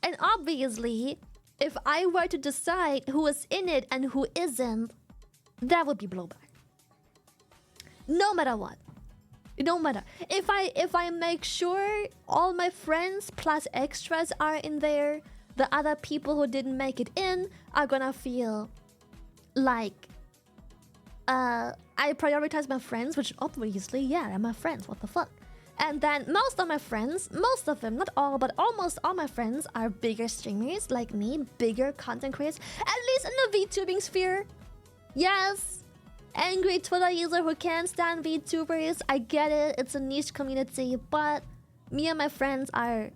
And obviously, if I were to decide who is in it and who isn't, that would be blowback. No matter what. No matter. If I make sure all my friends plus extras are in there, the other people who didn't make it in are gonna feel like I prioritize my friends, which obviously, yeah, they're my friends, what the fuck. And then most of my friends, most of them, not all, but almost all my friends are bigger streamers like me, bigger content creators, at least in the VTubing sphere. Yes, angry Twitter user who can't stand VTubers, I get it, it's a niche community, but me and my friends are,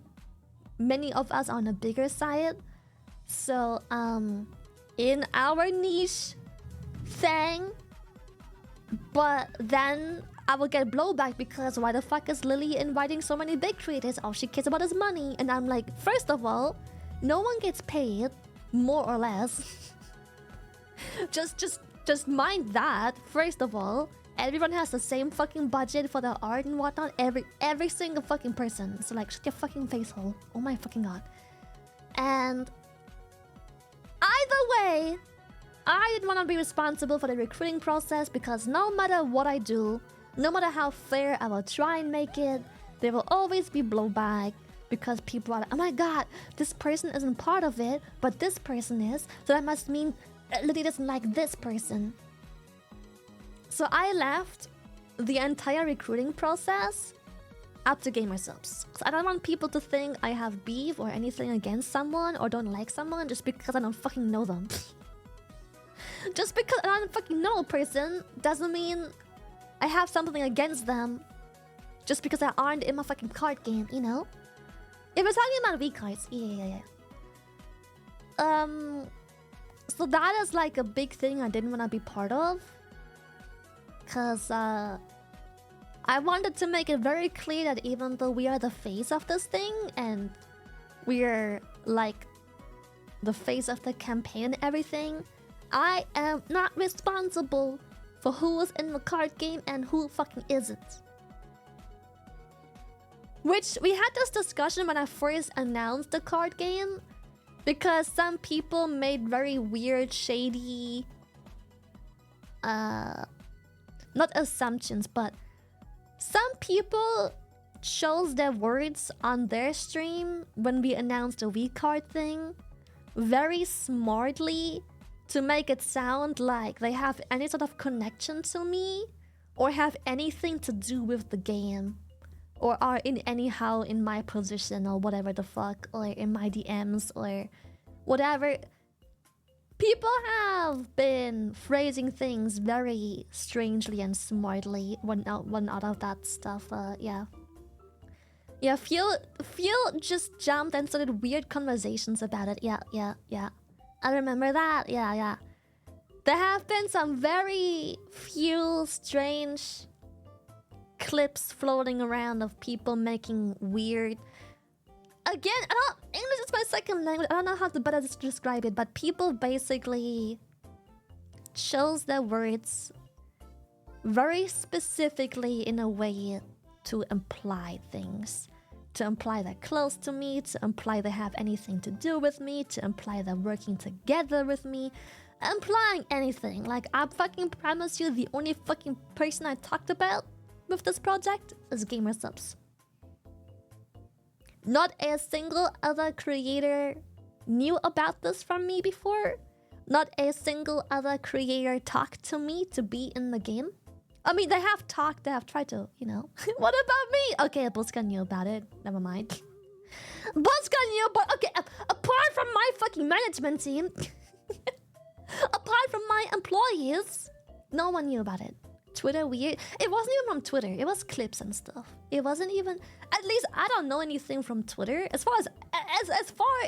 many of us are on the bigger side. So, in our niche, Thang, but then I will get blowback because why the fuck is Lily inviting so many big creators? All she cares about is money. And I'm like, first of all, no one gets paid, more or less. just mind that. First of all, everyone has the same fucking budget for their art and whatnot. Every single fucking person. So like, shut your fucking face hole. Oh my fucking god. And either way, I didn't want to be responsible for the recruiting process because no matter what I do, no matter how fair I will try and make it, there will always be blowback because people are like, oh my god, this person isn't part of it, but this person is, so that must mean Lily doesn't like this person. So I left the entire recruiting process up to Gamersupps. So I don't want people to think I have beef or anything against someone or don't like someone just because I don't fucking know them. Just because I don't fucking know a person doesn't mean I have something against them just because I aren't in my fucking card game, you know? If we're talking about V-cards, yeah. So that is like a big thing I didn't want to be part of. Because I wanted to make it very clear that even though we are the face of this thing and we're like the face of the campaign and everything, I am not responsible for who is in the card game and who fucking isn't. Which we had this discussion when I first announced the card game, because some people made very weird, shady, not assumptions, but some people chose their words on their stream when we announced the V card thing very smartly to make it sound like they have any sort of connection to me or have anything to do with the game or are anyhow in my position or whatever the fuck, or in my DMs or whatever. People have been phrasing things very strangely and smartly when out of that stuff. Yeah, Feel just jumped and started weird conversations about it. Yeah. I remember that. Yeah. There have been some very few strange clips floating around of people making weird. Again, English is my second language. I don't know how to better describe it, but people basically chose their words very specifically in a way to imply things. To imply they're close to me, to imply they have anything to do with me, to imply they're working together with me, implying anything. Like, I fucking promise you, the only fucking person I talked about with this project is Gamersupps. Not a single other creator knew about this from me before. Not a single other creator talked to me to be in the game. I mean, they have talked, they have tried to, you know. What about me? Okay, Buska knew about it. Never mind. Buska knew, but okay, apart from my fucking management team, apart from my employees, no one knew about it. Twitter weird. It wasn't even from Twitter. It was clips and stuff. It wasn't even. At least I don't know anything from Twitter. As far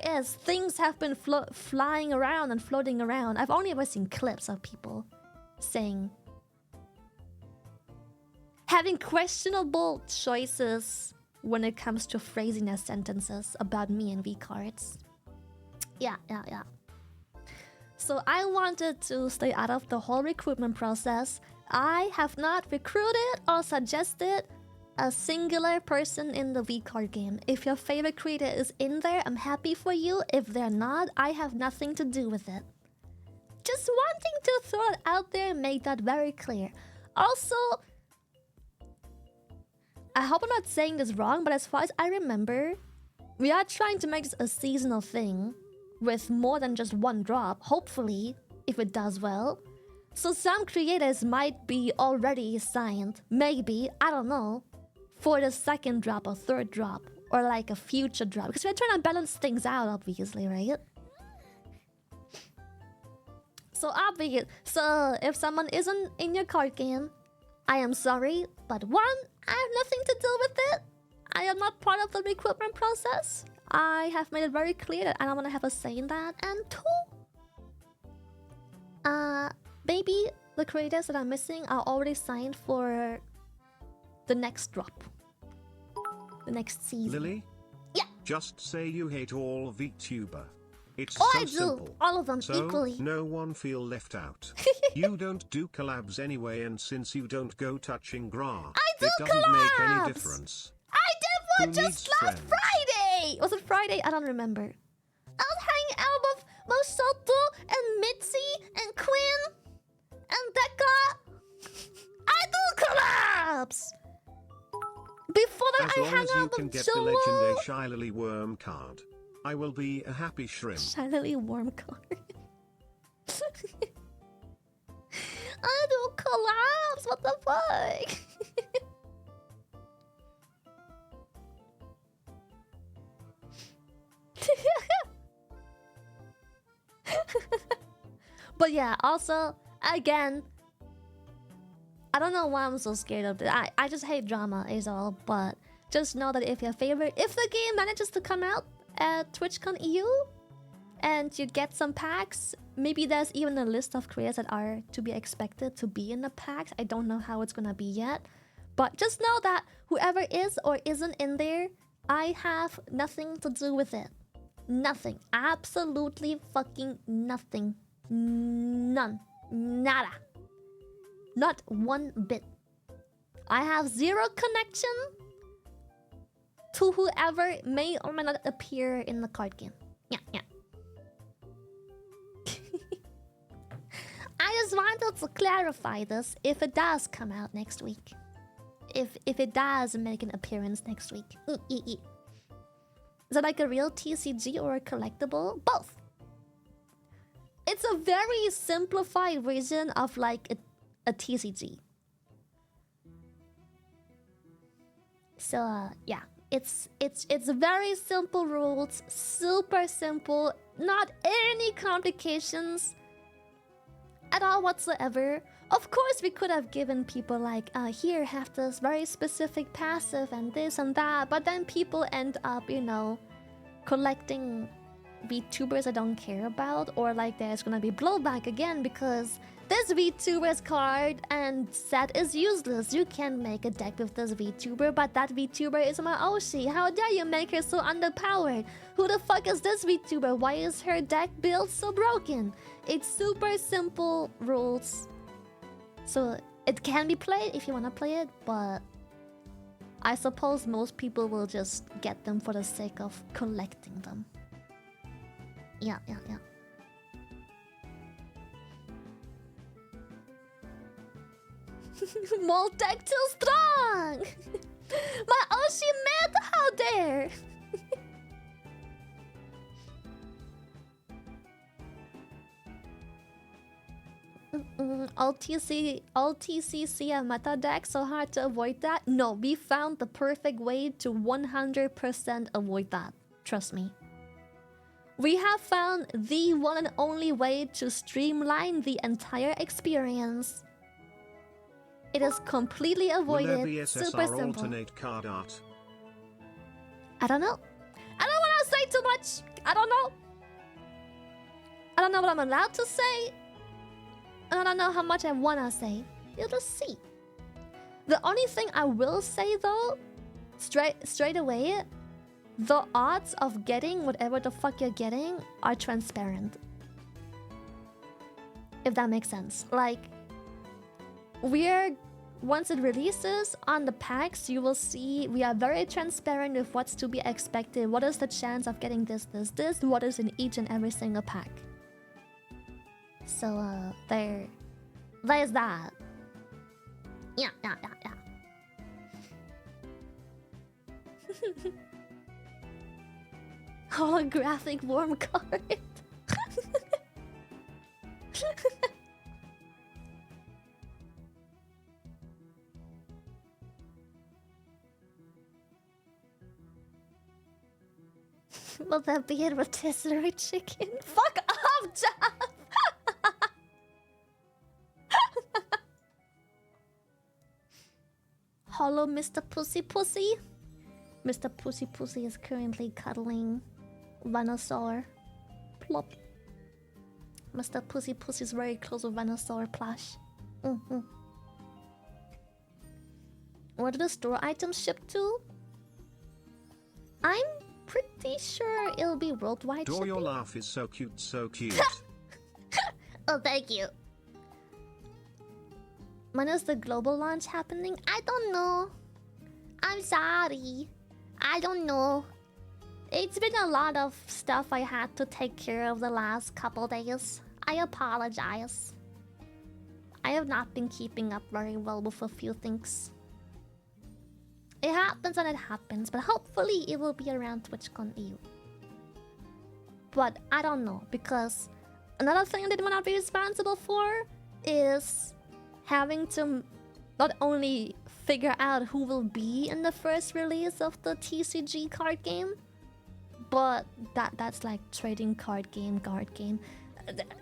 as things have been flying around and floating around, I've only ever seen clips of people saying having questionable choices when it comes to phrasing their sentences about me and V-cards. Yeah. So I wanted to stay out of the whole recruitment process. I have not recruited or suggested a singular person in the V-card game. If your favorite creator is in there, I'm happy for you. If they're not, I have nothing to do with it. Just wanting to throw it out there and make that very clear. Also, I hope I'm not saying this wrong, but as far as I remember, we are trying to make this a seasonal thing with more than just one drop, hopefully, if it does well. So some creators might be already signed, maybe, I don't know, for the second drop or third drop, or like a future drop. Because we're trying to balance things out, obviously, right? So if someone isn't in your card game, I am sorry, but one, I have nothing to do with it. I am not part of the recruitment process. I have made it very clear that I don't want to have a say in that. And two, maybe the creators that I'm missing are already signed for the next drop. The next season. Lily? Yeah. Just say you hate all VTuber. It's oh, so I do. simple. All of them so equally. No one feel left out. You don't do collabs anyway, and since you don't go touching Gra, it doesn't make any difference. I did one just last Friday! Was it Friday? I don't remember. I'll hang out with Mosoto and Mitzi and Quinn and Becca. I do collabs! Before that, I hang out with As long as you can get the legendary Shy Lily Worm card, I will be a happy shrimp. Shy Lily Worm card. I do collabs. What the fuck? But yeah, also, again, I don't know why I'm so scared of it. I just hate drama is all, but just know that if the game manages to come out at TwitchCon EU and you get some packs, maybe there's even a list of creators that are to be expected to be in the packs. I don't know how it's gonna be yet, but just know that whoever is or isn't in there, I have nothing to do with it. Nothing. Absolutely fucking nothing. None. Nada. Not one bit. I have zero connection to whoever may or may not appear in the card game. Yeah. I just wanted to clarify this if it does come out next week. If it does make an appearance next week. Is it like a real TCG or a collectible? Both. It's a very simplified version of like a TCG. So yeah, it's very simple rules, super simple, not any complications at all whatsoever. Of course, we could have given people like, here, have this very specific passive and this and that, but then people end up, you know, collecting VTubers I don't care about, or like there's gonna be blowback again because this VTuber's card and set is useless. You can make a deck with this VTuber, but that VTuber is my Oshi. How dare you make her so underpowered? Who the fuck is this VTuber? Why is her deck build so broken? It's super simple rules. So it can be played if you wanna play it, but I suppose most people will just get them for the sake of collecting them. Yeah. Moltec too strong! My Oshi mad, how dare! All TCC and meta deck, so hard to avoid that? No, we found the perfect way to 100% avoid that. Trust me. We have found the one and only way to streamline the entire experience. It is completely avoided. Will there be SSR super simple. alternate card art? I don't know. I don't want to say too much. I don't know. I don't know what I'm allowed to say. And I don't know how much I want to say. You'll just see. The only thing I will say though, straight away, the odds of getting whatever the fuck you're getting are transparent. If that makes sense. Like, once it releases on the packs, you will see we are very transparent with what's to be expected. What is the chance of getting this, what is in each and every single pack. So, there's that. Yeah. Holographic warm card. Will that be a rotisserie chicken? Fuck off, Jeff! Hello, Mr. Pussy Pussy. Mr. Pussy Pussy is currently cuddling Venusaur. Plop. Mr. Pussy Pussy is very close with Venusaur plush. Where do the store items ship to? I'm pretty sure it'll be worldwide shipping. Your laugh is so cute, so cute. Oh, thank you. When is the global launch happening? I don't know. I'm sorry. I don't know. It's been a lot of stuff I had to take care of the last couple days. I apologize. I have not been keeping up very well with a few things. It happens and it happens, but hopefully it will be around TwitchCon EU. But I don't know, because another thing I didn't want to be responsible for is having to not only figure out who will be in the first release of the TCG card game, but that's like trading card game.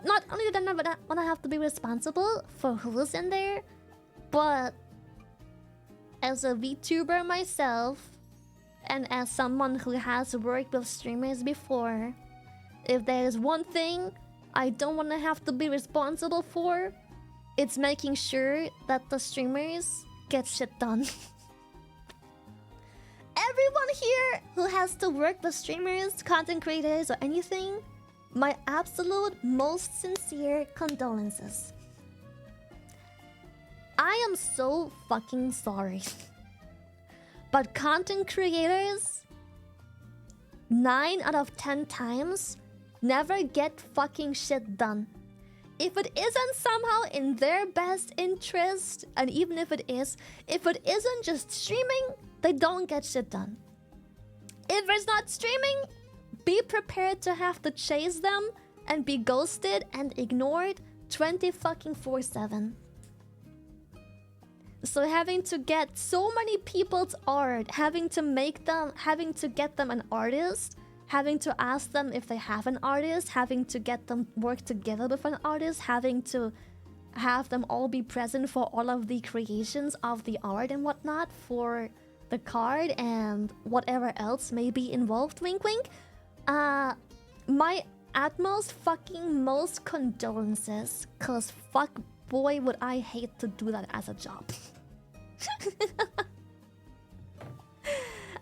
Not only did I want to have to be responsible for who's in there, but as a VTuber myself, and as someone who has worked with streamers before, if there is one thing I don't want to have to be responsible for, it's making sure that the streamers get shit done. Everyone here who has to work with streamers, content creators, or anything, my absolute most sincere condolences. I am so fucking sorry. But content creators, 9 out of 10 times, never get fucking shit done. If it isn't somehow in their best interest, and even if it isn't just streaming, they don't get shit done. If it's not streaming, be prepared to have to chase them and be ghosted and ignored 24/7. So having to get so many people's art, having to get them an artist, having to ask them if they have an artist, having to get them work together with an artist, having to have them all be present for all of the creations of the art and whatnot for the card and whatever else may be involved, wink wink. My utmost fucking most condolences, cause fuck boy would I hate to do that as a job.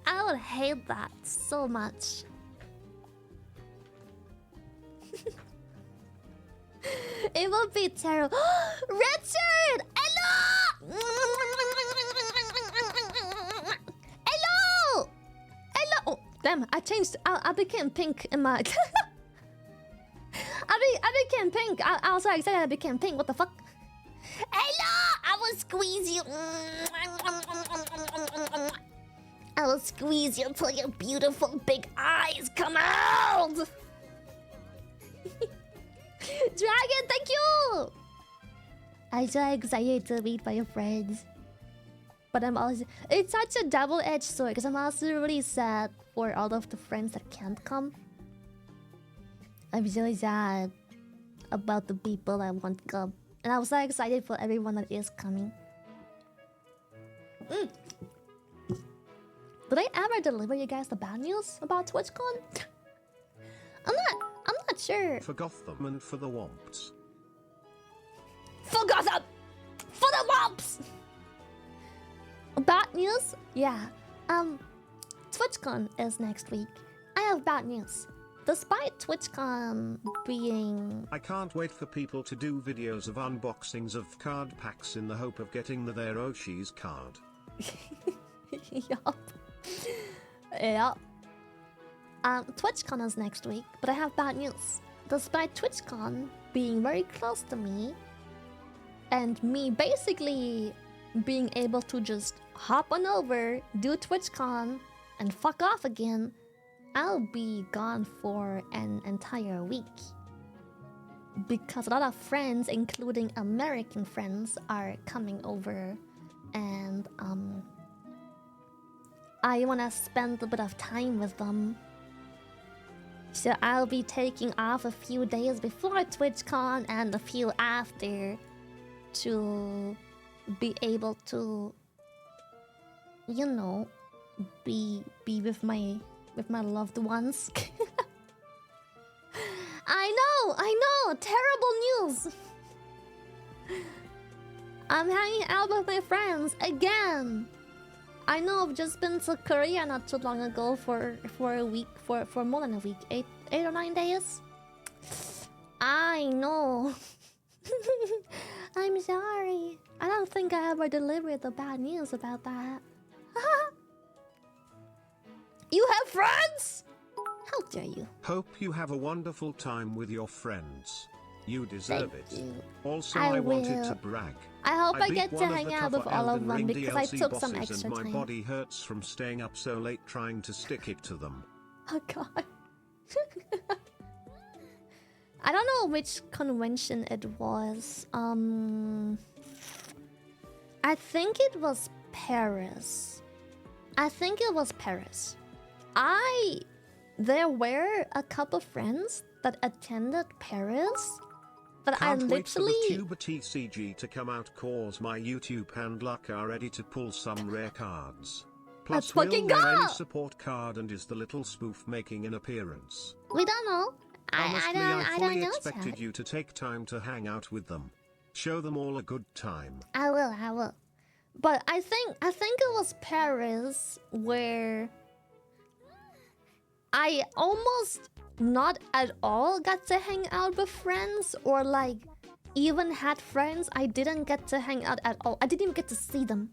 I would hate that so much. It would be terrible. Richard! Hello! Hello! Hello! Oh, damn, I changed. I became pink in my... I became pink. I was so excited I became pink. What the fuck? Hello! I will squeeze you. I will squeeze you till your beautiful big eyes come out. Dragon, thank you! I'm so excited to meet my friends. But I'm also... It's such a double-edged sword, because I'm also really sad for all of the friends that can't come. I'm so sad about the people that won't come. And I'm so excited for everyone that is coming. Did I ever deliver you guys the bad news about TwitchCon? I'm not sure. For Gotham and for the Womps. For Gotham! For the Womps! bad news? Yeah. TwitchCon is next week. I have bad news. Despite TwitchCon being... I can't wait for people to do videos of unboxings of card packs in the hope of getting their Oshi's card. Yup. Yup. TwitchCon is next week, but I have bad news. Despite TwitchCon being very close to me, and me basically being able to just hop on over, do TwitchCon, and fuck off again, I'll be gone for an entire week. Because a lot of friends, including American friends, are coming over, and I wanna spend a bit of time with them. So I'll be taking off a few days before TwitchCon and a few after to be able to, you know, be with my loved ones. I know, terrible news. I'm hanging out with my friends again. I know I've just been to Korea not too long ago for a week, for more than a week, 8 or 9 days. I know. I'm sorry. I don't think I ever delivered the bad news about that. You have friends? How dare you? Hope you have a wonderful time with your friends. You deserve Thank it. you. Also, I I wanted will. to brag. I hope I beat get to one of hang the out with tougher all of Elden them Ring because I DLC took some bosses extra and my time. body hurts from staying up so late trying to stick it to them. Oh god. I don't know which convention it was. I think it was Paris. There were a couple friends that attended Paris that Can't I wait for the literally... Tuber TCG to come out cause my YouTube and luck are ready to pull some rare cards. Plus, Let's will fucking there go! any support card and is the little spoof making an appearance? We don't know. Honestly, I fully know expected that. you to take time to hang out with them. Show them all a good time. I will. But I think it was Paris where I almost not at all got to hang out with friends, or like even had friends I didn't get to hang out at all. I didn't even get to see them.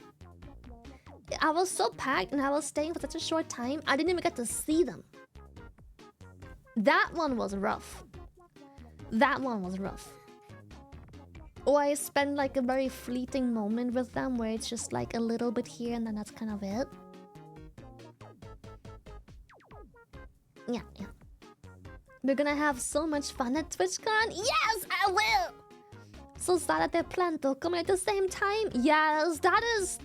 I was so packed and I was staying for such a short time, I didn't even get to see them. That one was rough. Or I spend like a very fleeting moment with them where it's just like a little bit here and then that's kind of it. Yeah. We're gonna have so much fun at TwitchCon. Yes, I will! So sad that they plan to come at the same time. Yes, that is...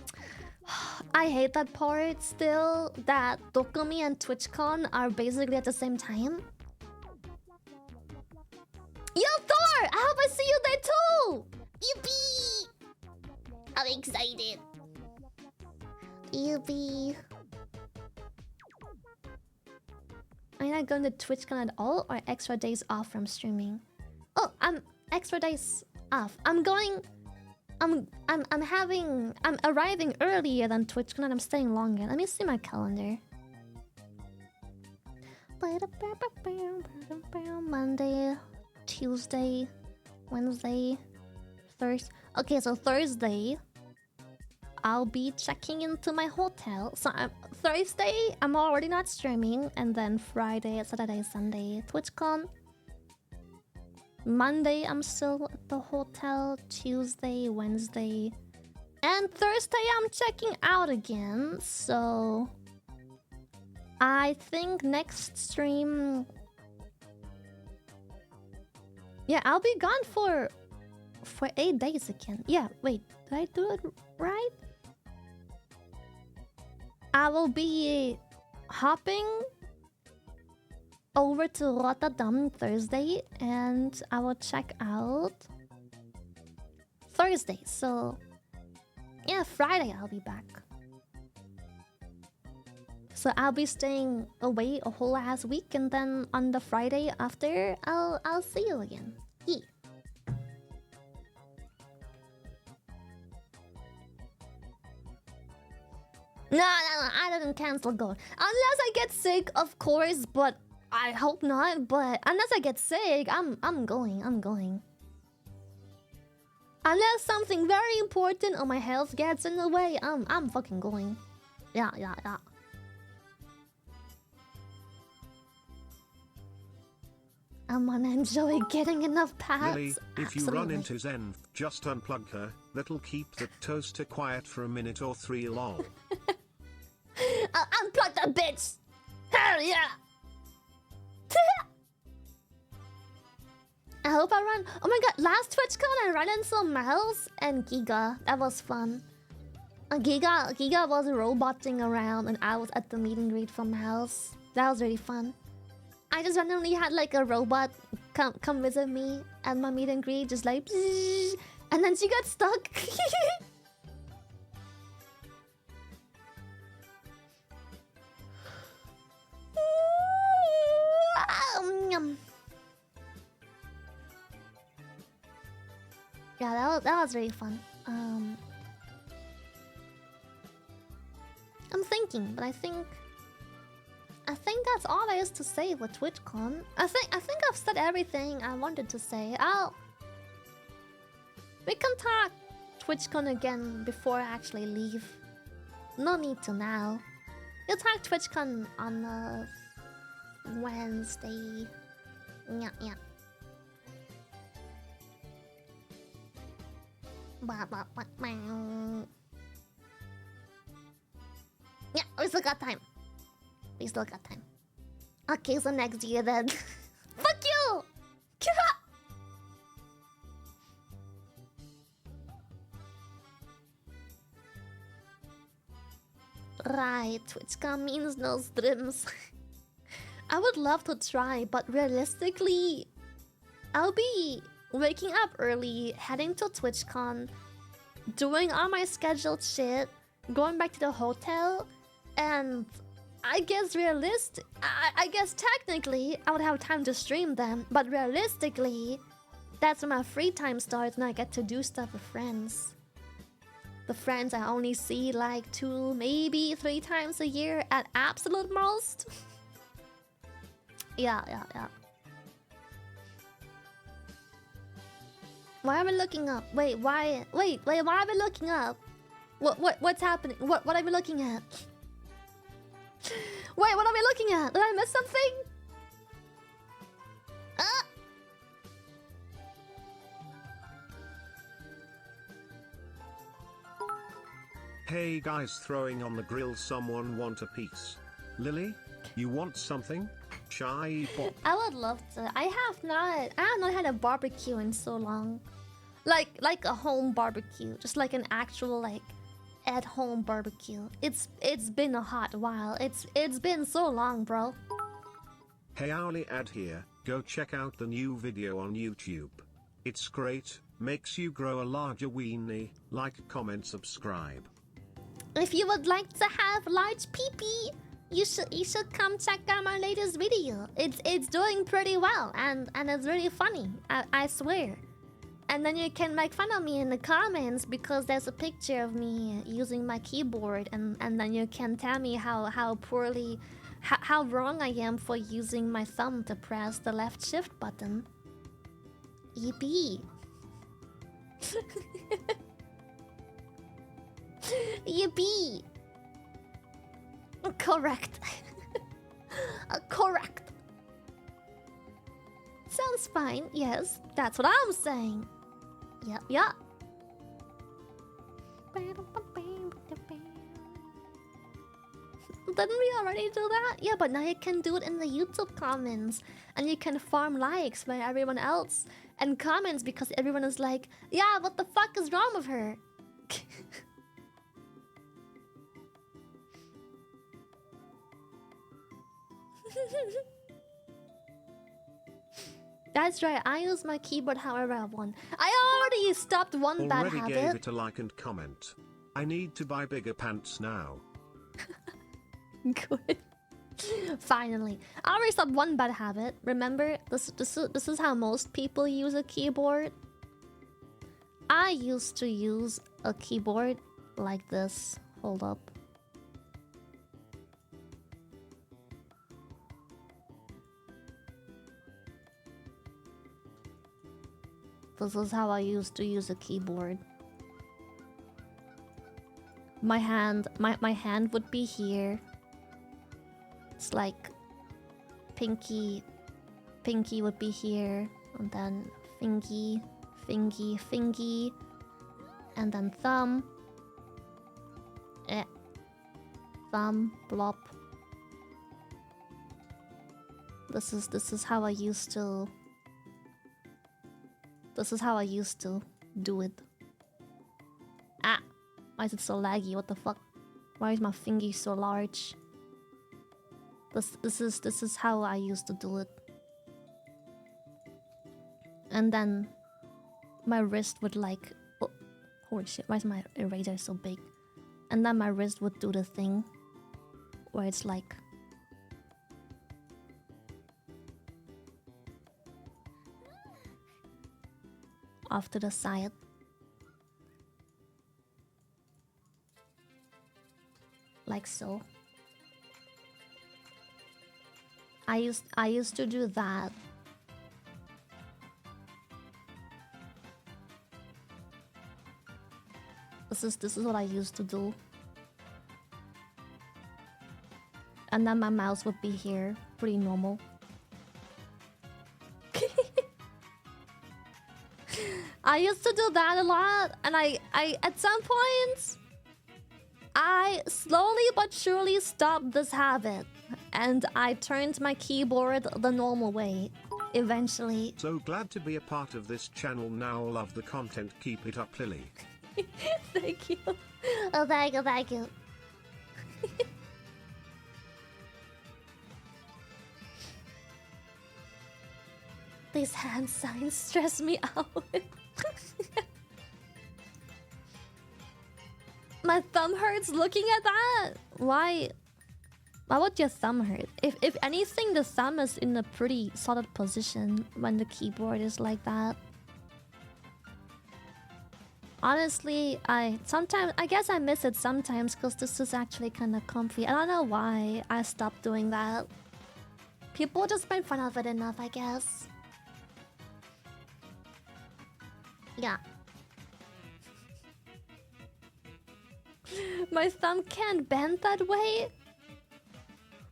I hate that part still, that Dokumi and TwitchCon are basically at the same time. Yo, Thor! I hope I see you there too! Yippee! I'm excited. Yippee. Are you not going to TwitchCon at all, or extra days off from streaming? Oh, I'm extra days off. I'm arriving earlier than TwitchCon and I'm staying longer. Let me see my calendar. Monday, Tuesday, Wednesday, Thursday. Okay, so Thursday, I'll be checking into my hotel. So Thursday, I'm already not streaming. And then Friday, Saturday, Sunday, TwitchCon. Monday, I'm still at the hotel. Tuesday, Wednesday. And Thursday, I'm checking out again. So I think next stream... Yeah, I'll be gone for 8 days again. Yeah, wait, did I do it right? I will be hopping over to Rotterdam Thursday and I will check out Thursday. So yeah, Friday I'll be back. So I'll be staying away a whole ass week, and then on the Friday after, I'll see you again. Yeah. No, I didn't cancel gold. Unless I get sick, of course, but I hope not. But unless I get sick, I'm going. Unless something very important or my health gets in the way, I'm fucking going. Yeah. I'm gonna enjoy getting enough pats. Lily, if you run into Zen, just unplug her. That'll keep the toaster quiet for a minute or 3 lol. I'll unplug that bitch! Hell yeah! I hope I run. Oh my god, last TwitchCon I ran into Miles and Giga. That was fun. Giga was roboting around and I was at the meet and greet for Miles. That was really fun. I just randomly had like a robot come visit me at my meet and greet, just like, and then she got stuck. Yeah, that was really fun. I'm thinking, but I think that's all there is to say with TwitchCon. I think I've said everything I wanted to say. We can talk TwitchCon again before I actually leave. No need to now. We'll talk TwitchCon on Wednesday. Yeah. Yeah, we still got time. Okay, so next year then. Fuck you! Right, TwitchCon means no streams. I would love to try, but realistically, I'll be waking up early, heading to TwitchCon, doing all my scheduled shit, going back to the hotel, and I guess I guess technically I would have time to stream them, but realistically, that's when my free time starts and I get to do stuff with friends. The friends I only see like 2, maybe 3 times a year at absolute most. Yeah. Why are we looking up? Wait, why are we looking up? What's happening? What are we looking at? Wait, what are we looking at? Did I miss something? Hey guys, throwing on the grill, someone want a piece? Lily, you want something? Shy pop. I would love to. I have not had a barbecue in so long. Like a home barbecue, just like an actual like at-home barbecue. It's been a hot while. It's been so long, bro. Hey Owly ad here, go check out the new video on YouTube. It's great, makes you grow a larger weenie. Like, comment, subscribe. If you would like to have large pee-pee, you should come check out my latest video. It's doing pretty well and it's really funny. I swear. And then you can make fun of me in the comments because there's a picture of me using my keyboard, and then you can tell me how wrong I am for using my thumb to press the left shift button. Yippee. Yippee. Correct. Correct. Sounds fine, yes. That's what I'm saying. Yeah. Didn't we already do that? Yeah, but now you can do it in the YouTube comments. And you can farm likes by everyone else. And comments because everyone is like, yeah, what the fuck is wrong with her? That's right, I use my keyboard however I want. I already stopped one bad habit. Already gave it a like and comment. I need to buy bigger pants now. Good. Finally. I already stopped one bad habit. Remember, this is how most people use a keyboard. I used to use a keyboard like this. Hold up. This is how I used to use a keyboard. My hand would be here. It's like pinky would be here, and then fingy, and then thumb. Thumb, blop. This is how I used to. This is how I used to do it. Ah! Why is it so laggy? What the fuck? Why is my finger so large? This is how I used to do it. And then my wrist would like, oh, holy shit, why is my eraser so big? And then my wrist would do the thing where it's like off to the side. Like so. I used to do that. This is what I used to do. And then my mouse would be here, pretty normal. I used to do that a lot, and I at some point I slowly but surely stopped this habit, and I turned my keyboard the normal way eventually. So glad to be a part of this channel now. Love the content. Keep it up, Lily. Thank you. Oh, thank you, thank you. These hand signs stress me out. My thumb hurts looking at that. Why? Why would your thumb hurt? If anything, the thumb is in a pretty solid position when the keyboard is like that. Honestly, I guess I miss it sometimes because this is actually kind of comfy. I don't know why I stopped doing that. People just made fun of it enough, I guess. Yeah. My thumb can't bend that way?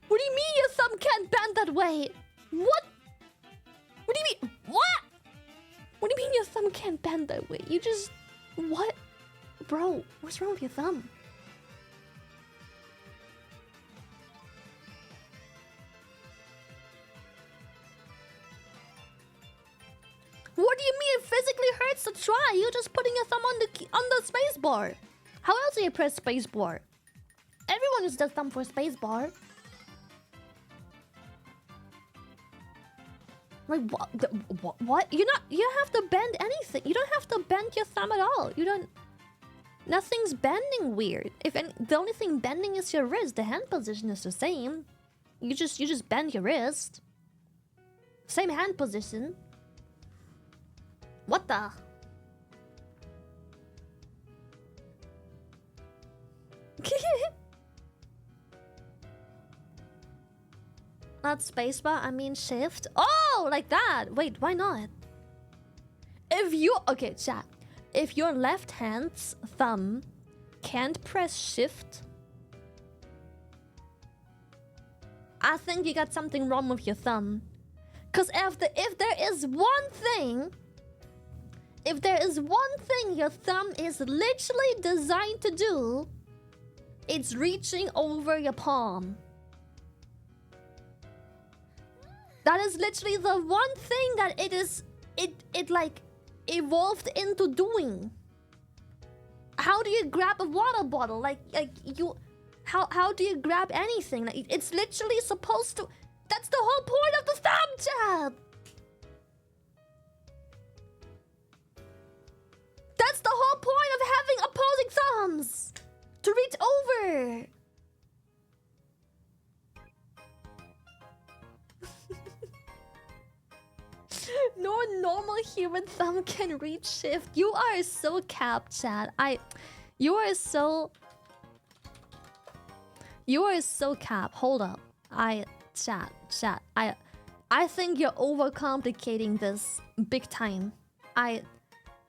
What do you mean your thumb can't bend that way? What? What do you mean? What? What do you mean your thumb can't bend that way? You just... What? Bro, what's wrong with your thumb? What do you mean it physically hurts to try? You're just putting your thumb on the space bar. How else do you press space bar? Everyone uses their thumb for space bar. Like what? You don't have to bend anything. You don't have to bend your thumb at all. You don't. Nothing's bending weird. The only thing bending is your wrist. The hand position is the same. You just bend your wrist. Same hand position. What the? Not spacebar, I mean shift. Oh, like that. Wait, why not? Okay, chat. If your left hand's thumb can't press shift, I think you got something wrong with your thumb. Cause if there is one thing your thumb is literally designed to do, it's reaching over your palm. That is literally the one thing that it like evolved into doing. How do you grab a water bottle? How do you grab anything? Like, it's literally supposed to. That's the whole point of the thumb, chat. That's the whole point of having opposing thumbs, to reach over. No normal human thumb can reach shift. You are so capped, chat. You are so capped. Hold up. Chat. I think you're overcomplicating this big time.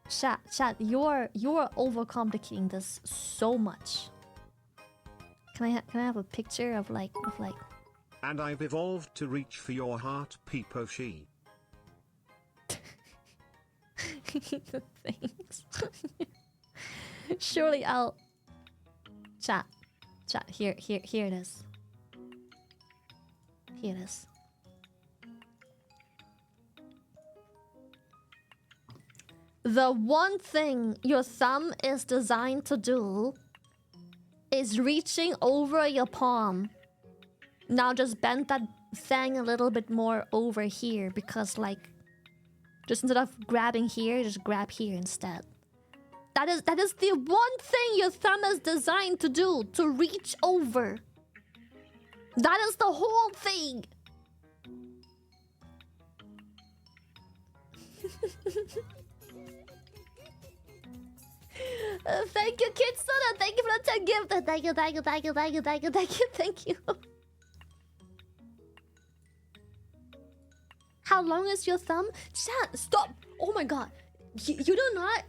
Chat, you're overcomplicating this so much. Can I have a picture of like And I've evolved to reach for your heart, Peepo-she. Thanks. Surely I'll chat. Here it is. Here it is. The one thing your thumb is designed to do is reaching over your palm. Now just bend that thing a little bit more over here because like just instead of grabbing here, just grab here instead. That is the one thing your thumb is designed to do, to reach over. That is the whole thing. Thank you, Kitsuna. Thank you for the 10 gift. Thank you. How long is your thumb? Chat, stop. Oh my god. You do not...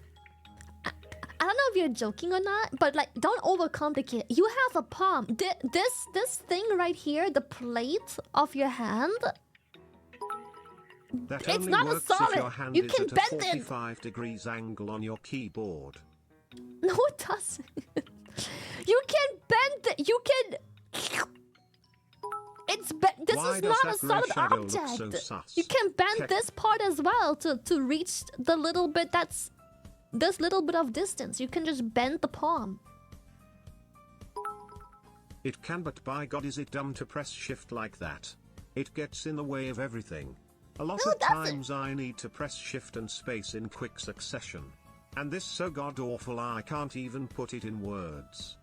I don't know if you're joking or not, but like, don't overcomplicate. You have a palm. This thing right here, the plate of your hand... That it's only not works a solid. if your hand You is can at a bend it. 45 degrees angle on your keyboard. No, it doesn't. You can bend it. You can... This Why is does not a that grey solid shadow look object. so sus? You can bend Check. this part as well to reach the little bit that's... This little bit of distance. You can just bend the palm. It can, but by God is it dumb to press shift like that. It gets in the way of everything. A lot No, of it doesn't. times I need to press shift and space in quick succession. And this so god awful I can't even put it in words.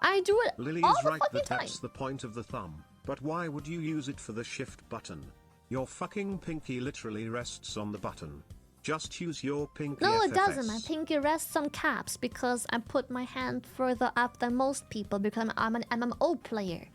I do it Lily all is the right fucking that time. that's the point of the thumb, but why would you use it for the shift button? Your fucking pinky literally rests on the button. Just use your pinky. No, it FFS. doesn't. My pinky rests on caps because I put my hand further up than most people because I'm an MMO player.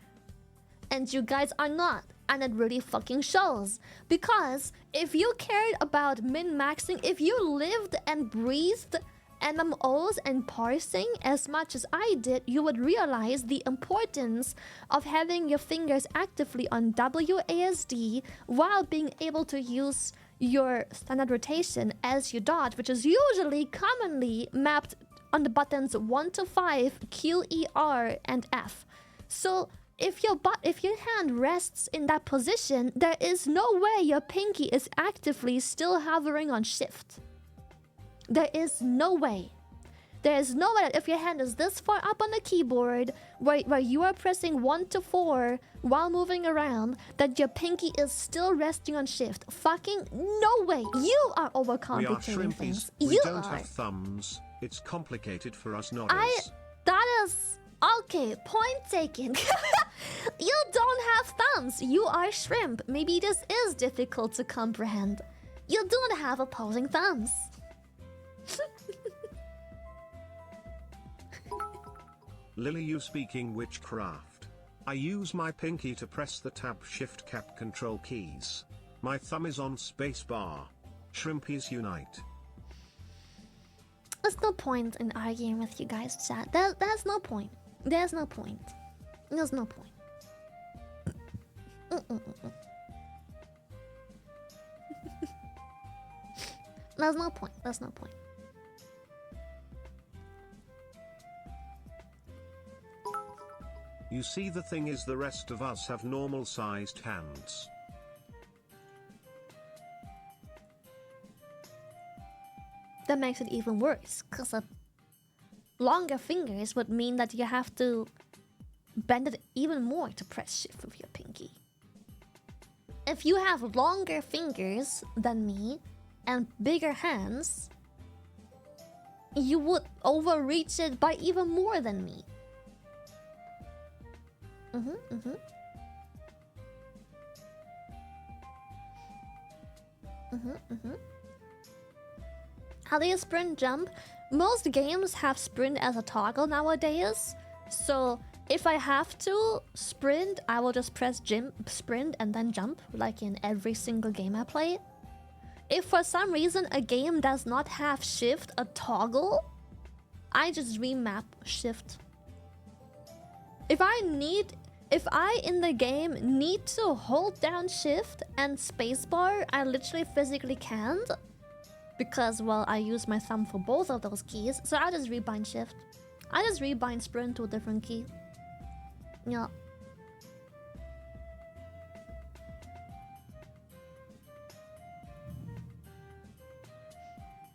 And you guys are not. And it really fucking shows. Because if you cared about min-maxing, if you lived and breathed MMOs and parsing as much as I did, you would realize the importance of having your fingers actively on WASD while being able to use your standard rotation as you dodge, which is usually commonly mapped on the buttons 1 to 5, Q, E, R, and F. So if your hand rests in that position, there is no way your pinky is actively still hovering on shift. There is no way. There is no way that if your hand is this far up on the keyboard, where you are pressing 1 to 4 while moving around, that your pinky is still resting on shift. Fucking no way. You are We are overcomplicating things. shrimpies. We You don't are. have thumbs. It's complicated for us nodders. That is... Okay, point taken. You don't have thumbs. You are shrimp. Maybe this is difficult to comprehend. You don't have opposing thumbs. Lily, you speaking witchcraft. I use my pinky to press the tab shift cap control keys. My thumb is on spacebar. Shrimpies unite. There's no point in arguing with you guys, chat. There's no point. There's no point. There's no point. There's no point. There's no point. You see, the thing is, the rest of us have normal sized hands. That makes it even worse, because longer fingers would mean that you have to bend it even more to press shift with your pinky. If you have longer fingers than me and bigger hands, you would overreach it by even more than me. How do you sprint jump? Most games have sprint as a toggle nowadays. So if I have to sprint, I will just press sprint and then jump, like in every single game I play. if for some reason a game does not have shift, a toggle, I just remap shift. If I in the game need to hold down shift and spacebar, I literally physically can't. Because, well, I use my thumb for both of those keys, so I just rebind shift. I just rebind sprint to a different key. Yeah.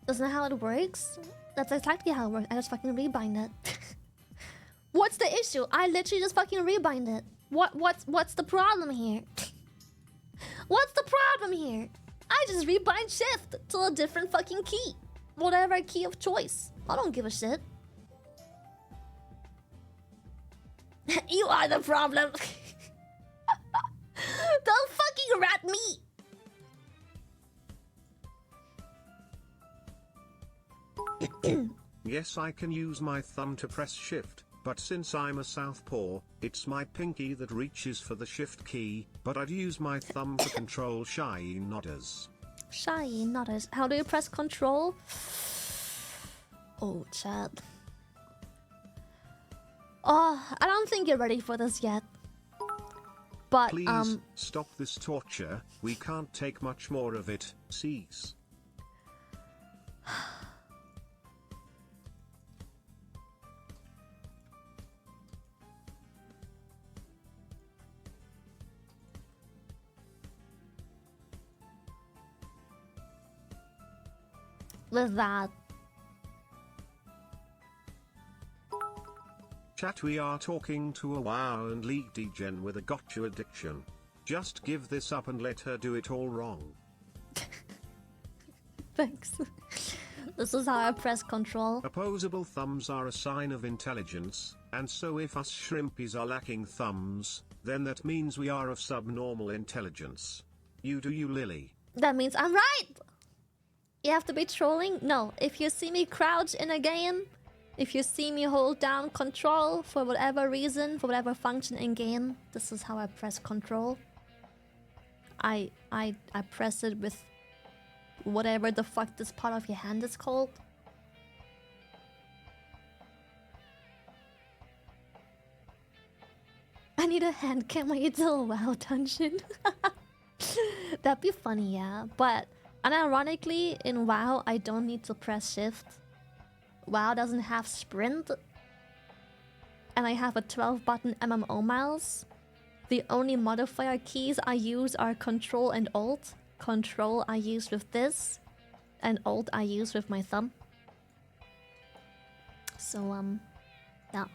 Isn't that how it works? That's exactly how it works. I just fucking rebind it. What's the issue? I literally just fucking rebind it. What's the problem here? What's the problem here? I just rebind shift to a different fucking key. Whatever key of choice. I don't give a shit. You are the problem. Don't fucking rat me. Yes, I can use my thumb to press shift, but since I'm a southpaw, it's my pinky that reaches for the shift key, but I'd use my thumb to control shy nodders. Shy nodders. How do you press control? Oh, chat. Oh, I don't think you're ready for this yet. But, please, stop this torture. We can't take much more of it, cease. With that. Chat, we are talking to a WoW and League degen with a gotcha addiction. Just give this up and let her do it all wrong. Thanks. This is how I press control. Opposable thumbs are a sign of intelligence, and so if us shrimpies are lacking thumbs, then that means we are of subnormal intelligence. You do you, Lily. That means I'm right! You have to be trolling? No. If you see me crouch in a game, if you see me hold down control for whatever reason, for whatever function in game, this is how I press control. I press it with whatever the fuck this part of your hand is called. I need a hand cam when you do a WoW dungeon. That'd be funny, yeah. But unironically, in WoW, I don't need to press shift. WoW doesn't have sprint. And I have a 12-button MMO mouse. The only modifier keys I use are Control and Alt. Control I use with this, and Alt I use with my thumb. So, yeah.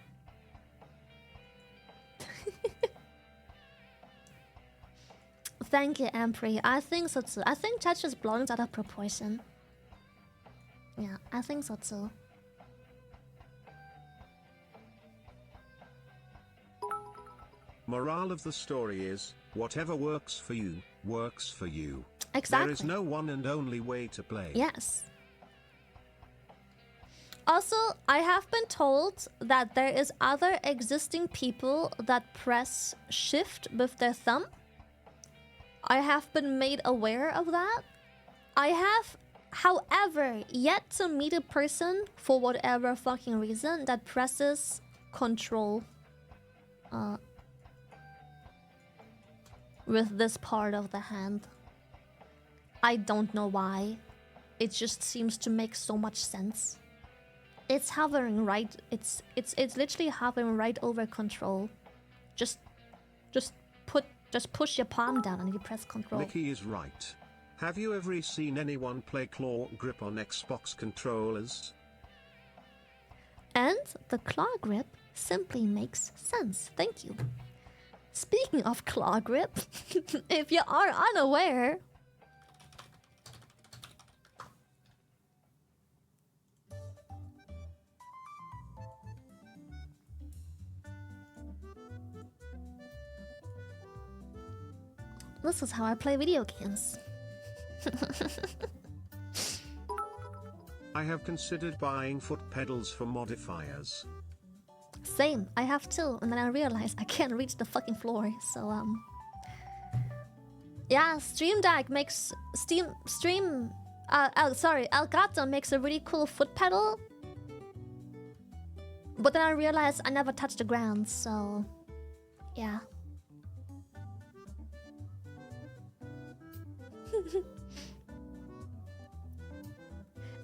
Thank you, Ampri. I think so too. I think chat just blown out of proportion. Yeah, I think so too. Morale of the story is, whatever works for you, works for you. Exactly. There is no one and only way to play. Yes. Also, I have been told that there is other existing people that press shift with their thumb. I have been made aware of that. I have, however, yet to meet a person, for whatever fucking reason, that presses control with this part of the hand. I don't know why. It just seems to make so much sense. It's hovering right. It's literally hovering right over control. Just push your palm down and you press control. Mickey is right. Have you ever seen anyone play claw grip on Xbox controllers? And the claw grip simply makes sense. Thank you. Speaking of claw grip, if you are unaware, this is how I play video games. I have considered buying foot pedals for modifiers. Same, I have too, and then I realized I can't reach the fucking floor, so Yeah, Stream Deck makes Elgato makes a really cool foot pedal. But then I realized I never touched the ground, so yeah.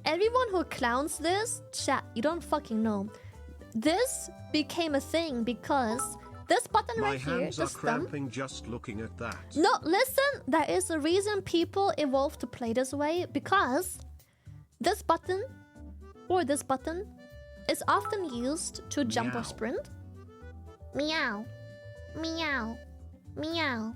Everyone who clowns this, chat, you don't fucking know. This became a thing because this button right here, my hands are cramping just looking at that. No, listen, there is a reason people evolved to play this way, because this button or this button is often used to jump or sprint. Meow. Meow. Meow.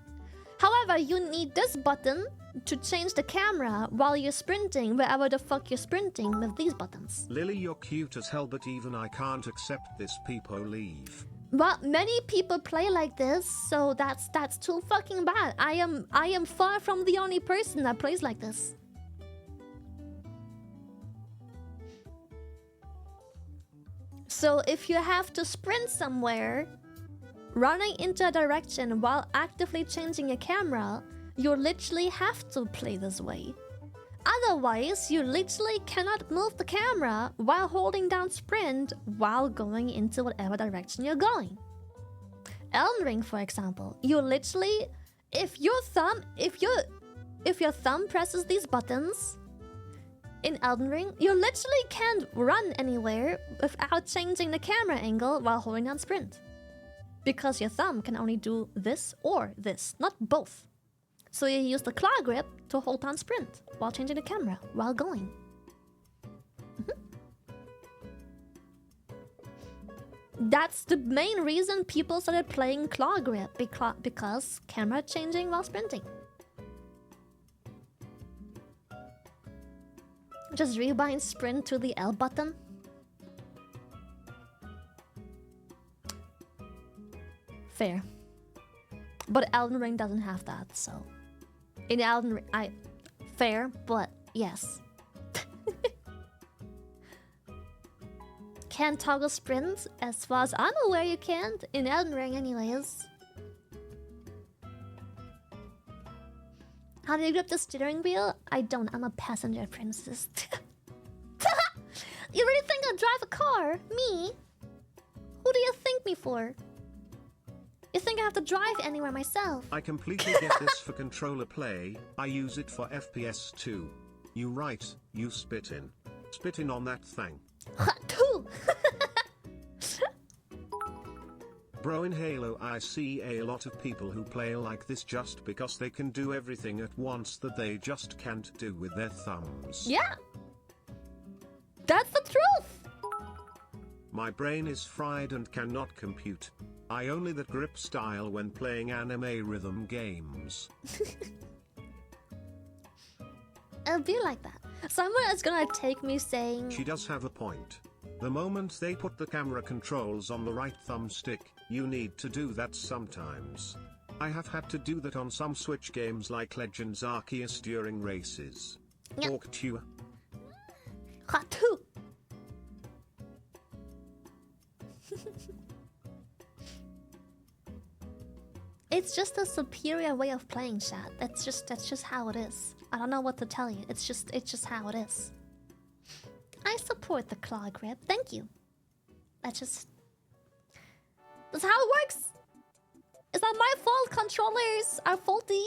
However, you need this button to change the camera while you're sprinting wherever the fuck you're sprinting with these buttons. Lily, you're cute as hell, but even I can't accept this. People leave. Well, many people play like this, so that's too fucking bad. I am far from the only person that plays like this. So if you have to sprint somewhere, running into a direction while actively changing your camera, you literally have to play this way. Otherwise, you literally cannot move the camera while holding down sprint while going into whatever direction you're going. Elden Ring, for example, you literally, if your thumb presses these buttons in Elden Ring, you literally can't run anywhere without changing the camera angle while holding down sprint. Because your thumb can only do this or this, not both. So you use the claw grip to hold down sprint while changing the camera while going. That's the main reason people started playing claw grip, because camera changing while sprinting. Just rebind sprint to the L button. Fair. But Elden Ring doesn't have that, so... In Elden Ring, fair, but yes. Can't toggle sprints? As far as I'm aware, you can't. In Elden Ring, anyways. How do you grip the steering wheel? I don't. I'm a passenger princess. You really think I drive a car? Me? Who do you think me for? You think I have to drive anywhere myself? I completely get this for controller play. I use it for FPS too. You right, you spit in. Spit in on that thing. Too. Bro, in Halo I see a lot of people who play like this just because they can do everything at once that they just can't do with their thumbs. Yeah. That's the truth. My brain is fried and cannot compute. I only that grip style when playing anime rhythm games. It'll be like that. Someone is gonna take me saying... She does have a point. The moment they put the camera controls on the right thumbstick, you need to do that sometimes. I have had to do that on some Switch games like Legends Arceus during races. Yep. Orca. Hatu. It's just a superior way of playing, chat. That's just how it is. I don't know what to tell you. It's just how it is. I support the claw grip. Thank you. That's how it works. It's not my fault. Controllers are faulty.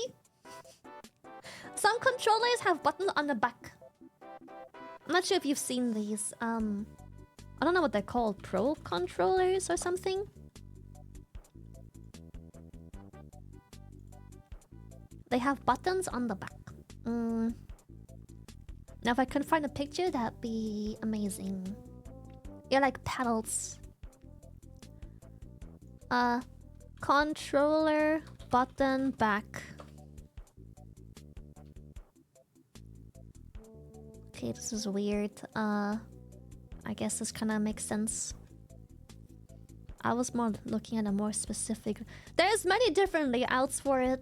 Some controllers have buttons on the back. I'm not sure if you've seen these. I don't know what they're called. Pro controllers or something. They have buttons on the back. Now if I can find a picture, that'd be amazing. Yeah, like pedals. Controller button back. Okay, this is weird. I guess this kind of makes sense. I was more looking at a more specific... There's many different layouts for it.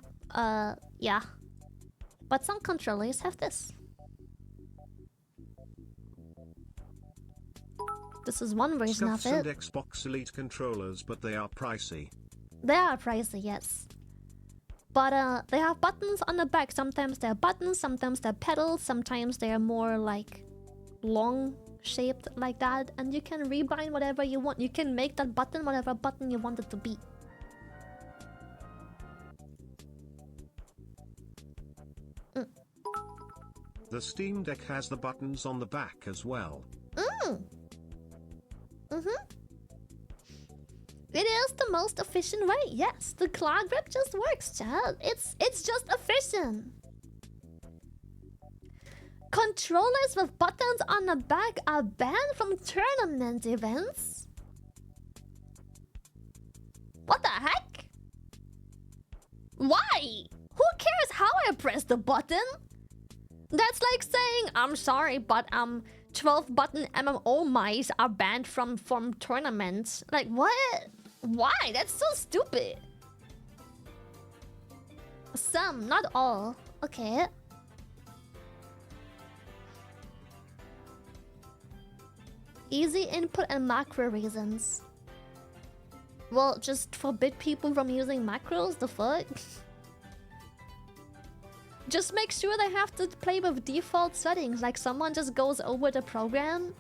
Yeah. But some controllers have this. This is one version of it. Xbox Elite controllers, but they are pricey. They are pricey, yes. But they have buttons on the back. Sometimes they're buttons, sometimes they're pedals, sometimes they're more like long shaped like that. And you can rebind whatever you want. You can make that button whatever button you want it to be. The Steam Deck has the buttons on the back as well. It is the most efficient way. Yes, the claw grip just works, Chad. It's just efficient. Controllers with buttons on the back are banned from tournament events. What the heck? Why? Who cares how I press the button? That's like saying, I'm sorry, but 12 button MMO mice are banned from tournaments. Like, what? Why? That's so stupid. Some, not all. Okay. Easy input and macro reasons. Well, just forbid people from using macros, the fuck? Just make sure they have to play with default settings, like someone just goes over the program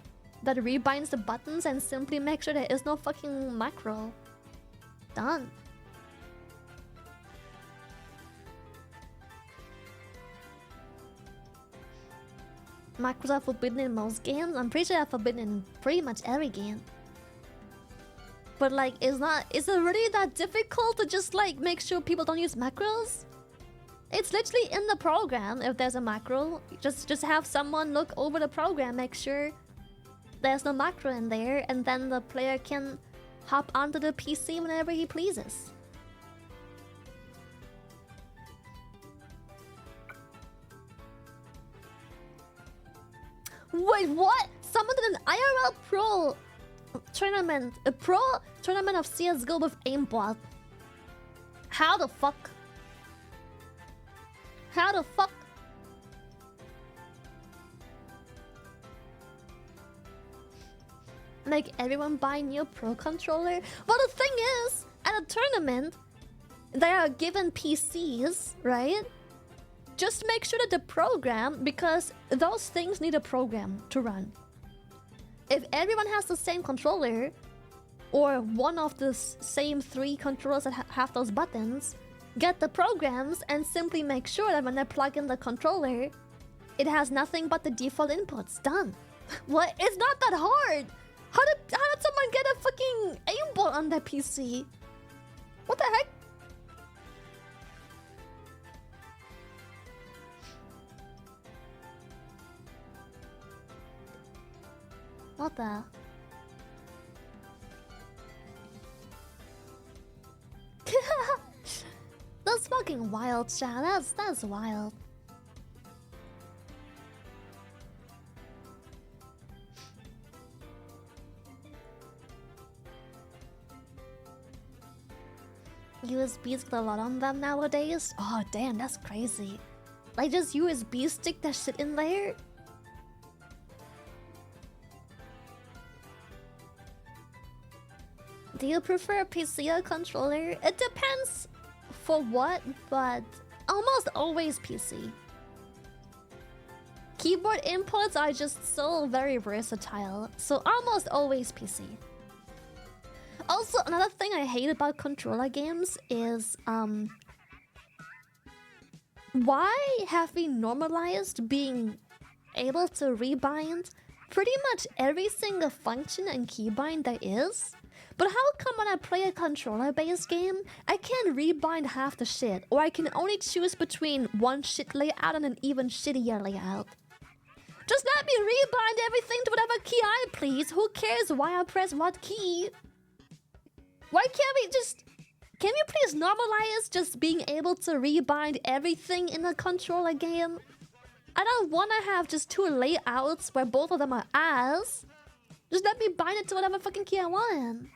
that rebinds the buttons and simply make sure there is no fucking macro. Done. Macros are forbidden in most games. I'm pretty sure they're forbidden in pretty much every game. But like, is it really that difficult to just like make sure people don't use macros? It's literally in the program. If there's a macro, just have someone look over the program, make sure there's no macro in there, and then the player can hop onto the PC whenever he pleases. Wait, what? Someone did an IRL pro tournament, a pro tournament of CS:GO with aimbot. How the fuck? How the fuck? Make everyone buy new pro controller? Well, the thing is, at a tournament, they are given PCs, right? Just make sure that the program, because those things need a program to run. If everyone has the same controller, or one of the same 3 controllers that have those buttons, get the programs and simply make sure that when they plug in the controller, it has nothing but the default inputs. Done. What? It's not that hard. How did someone get a fucking aimbot on their PC? What the heck? What the? That's fucking wild, chat. That's wild. USBs get a lot on them nowadays. Oh damn, that's crazy. Like just USB stick that shit in there. Do you prefer a PC or controller? It depends for what, but almost always PC. Keyboard inputs are just so very versatile, so almost always PC. Also, another thing I hate about controller games is why have we normalized being able to rebind pretty much every single function and keybind there is? But how come when I play a controller-based game, I can't rebind half the shit, or I can only choose between one shit layout and an even shittier layout? Just let me rebind everything to whatever key I please. Who cares why I press what key? Why can't we just... Can we please normalize just being able to rebind everything in a controller game? I don't want to have just 2 layouts where both of them are ass. Just let me bind it to whatever fucking key I want.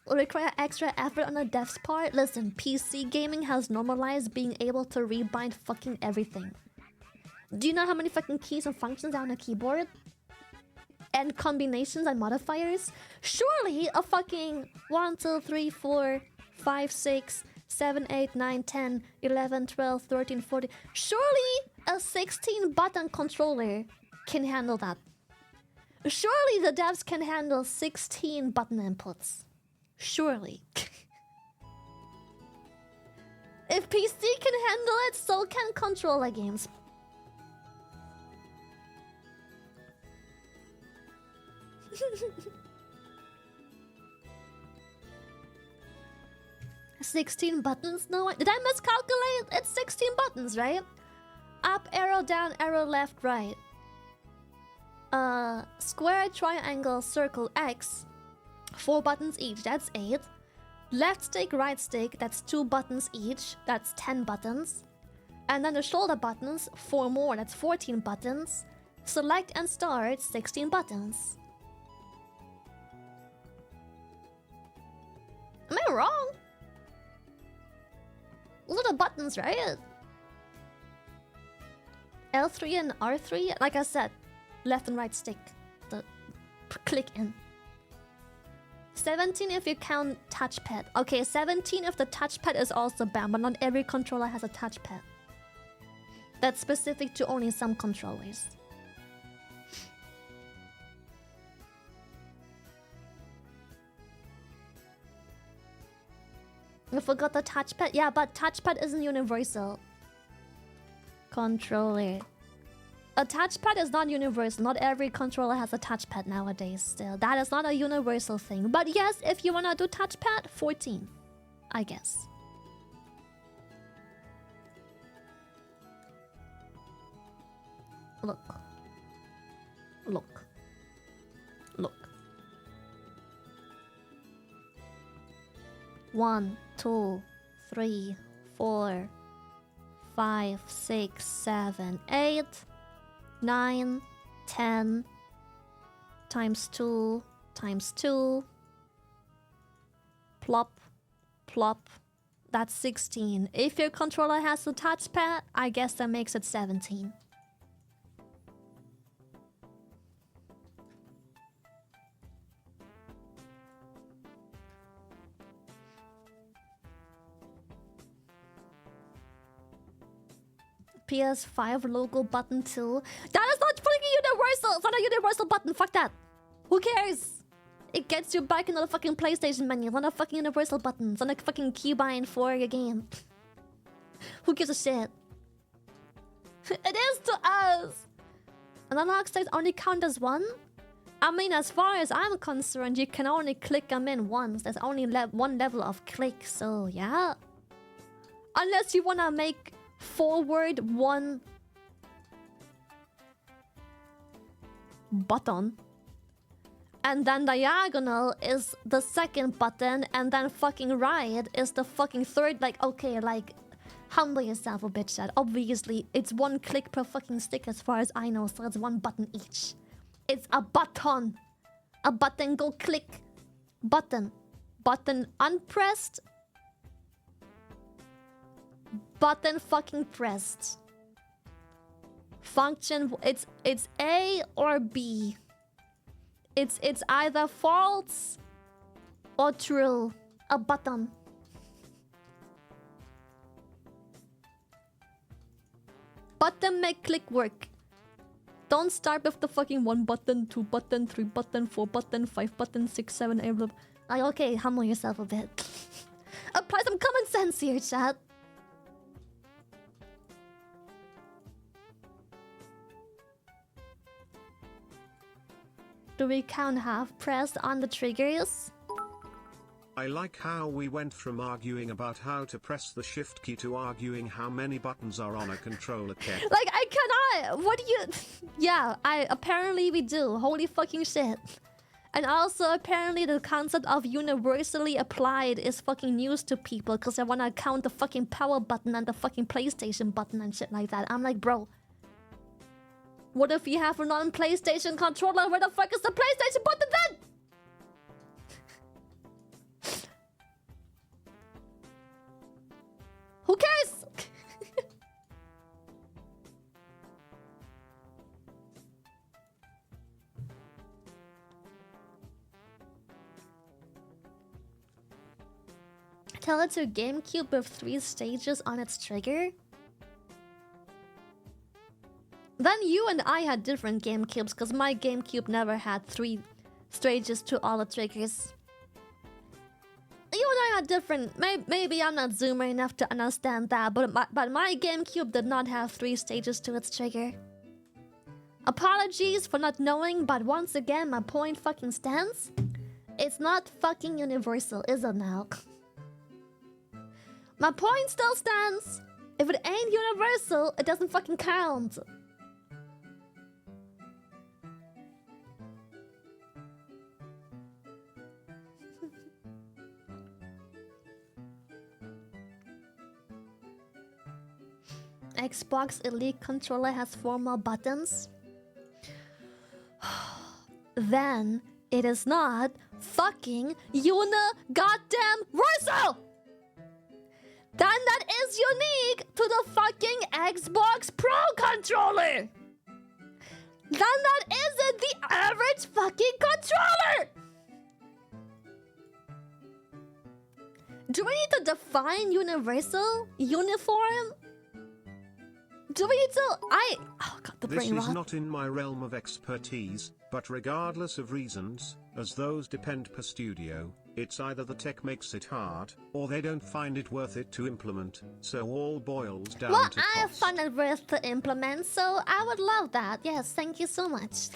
Will require extra effort on the dev's part. Listen, PC gaming has normalized being able to rebind fucking everything. Do you know how many fucking keys and functions are on a keyboard? And combinations and modifiers? Surely a fucking 1, 2, 3, 4, 5, 6, 7, 8, 9, 10, 11, 12, 13, 14. Surely a 16 button controller can handle that. Surely the devs can handle 16 button inputs. Surely. If PC can handle it, so can controller games. $16 buttons? No, did I miscalculate? It's 16 buttons, right? Up, arrow, down, arrow, left, right. Square, triangle, circle, X. 4 buttons each, that's 8. Left stick, right stick, that's 2 buttons each, that's 10 buttons. And then the shoulder buttons, 4 more, that's 14 buttons. Select and start, 16 buttons. Am I wrong? Those are the buttons, right? L3 and R3, like I said, left and right stick. The click in. 17 if you count touchpad. Okay, 17 if the touchpad is also banned, but not every controller has a touchpad. That's specific to only some controllers. I forgot the touchpad. Yeah, but touchpad isn't universal. Controller. A touchpad is not universal. Not every controller has a touchpad nowadays still. That is not a universal thing. But yes, if you wanna do touchpad, 14. I guess. Look. Look. Look. 1, 2, 3, 4, 5, 6, 7, 8, 9, 10 times 2 times 2. Plop, plop. That's 16. If your controller has a touchpad, I guess that makes it 17. PS5 logo button too. That is not freaking universal. It's not a universal button. Fuck that. Who cares? It gets you back into the fucking PlayStation menu. It's not a fucking universal button. It's not a fucking keybind for your game. Who gives a shit? It is to us. Analog sticks only count as 1? I mean, as far as I'm concerned, you can only click them in once. There's only one level of click, so yeah. Unless you wanna make forward 1 button, and then diagonal is the second button, and then fucking right is the fucking third. Like, okay, like, humble yourself a bit, chat. Obviously, it's 1 click per fucking stick as far as I know, so it's 1 button each. It's a button. A button, go click. Button. Button unpressed. Button fucking pressed. Function, it's A or B. It's either false or true. A button. Button make click work. Don't start with the fucking 1 button, 2 button, 3 button, 4 button, 5 button, 6, 7, 8, blah. Like, okay, humble yourself a bit. Apply some common sense here, chat. Do we count half pressed on the triggers? I like how we went from arguing about how to press the shift key to arguing how many buttons are on a controller kit. Like, I cannot. What do you... Yeah, apparently we do. Holy fucking shit. And also, apparently the concept of universally applied is fucking news to people because they want to count the fucking power button and the fucking PlayStation button and shit like that. I'm like, bro. What if you have a non-PlayStation controller? Where the fuck is the PlayStation button then? Who cares? tell it's your GameCube with 3 stages on its trigger? Then you and I had different GameCubes, because my GameCube never had 3 stages to all the triggers. You and I had different... Maybe I'm not zoomer enough to understand that, but my GameCube did not have 3 stages to its trigger. Apologies for not knowing, but once again, my point fucking stands. It's not fucking universal, is it now? My point still stands. If it ain't universal, it doesn't fucking count. Xbox Elite controller has 4 more buttons. Then it is not fucking goddamn-versal! Then that is unique to the fucking Xbox Pro controller! Then that isn't the average fucking controller! Do we need to define universal? Uniform? Do we need to... Oh god, the brain rot. This is not in my realm of expertise, but regardless of reasons, as those depend per studio, it's either the tech makes it hard, or they don't find it worth it to implement, so all boils down to cost. I find it worth to implement, so I would love that. Yes, thank you so much.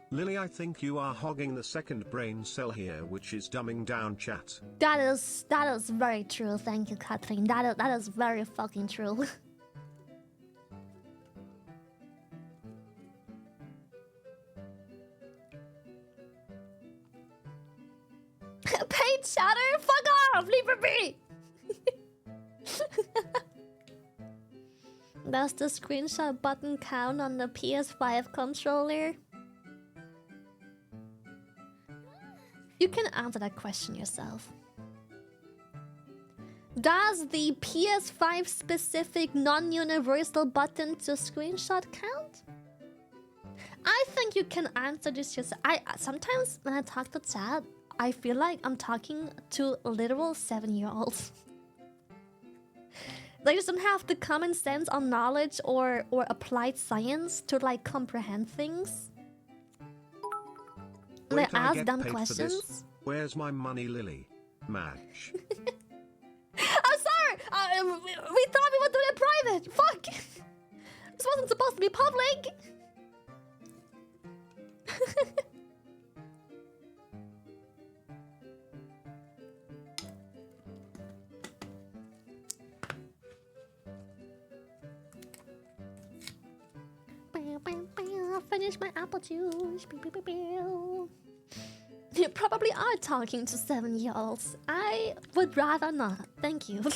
Lily, I think you are hogging the second brain cell here, which is dumbing down chat. That is very true. Thank you, Kathleen. That is very fucking true. Paid chatter? Fuck off! Leave it be! Does the screenshot button count on the PS5 controller? You can answer that question yourself. Does the PS5 specific non-universal button to screenshot count? I think you can answer this yourself. Sometimes when I talk to chat, I feel like I'm talking to literal 7-year-olds. They just don't have the common sense or knowledge or applied science to like comprehend things. They ask dumb questions. Where's my money, Lily? Match. I'm sorry! We thought we were doing it private! Fuck! This wasn't supposed to be public! Finish my apple juice. You probably are talking to 7-year-olds. I would rather not. Thank you. A little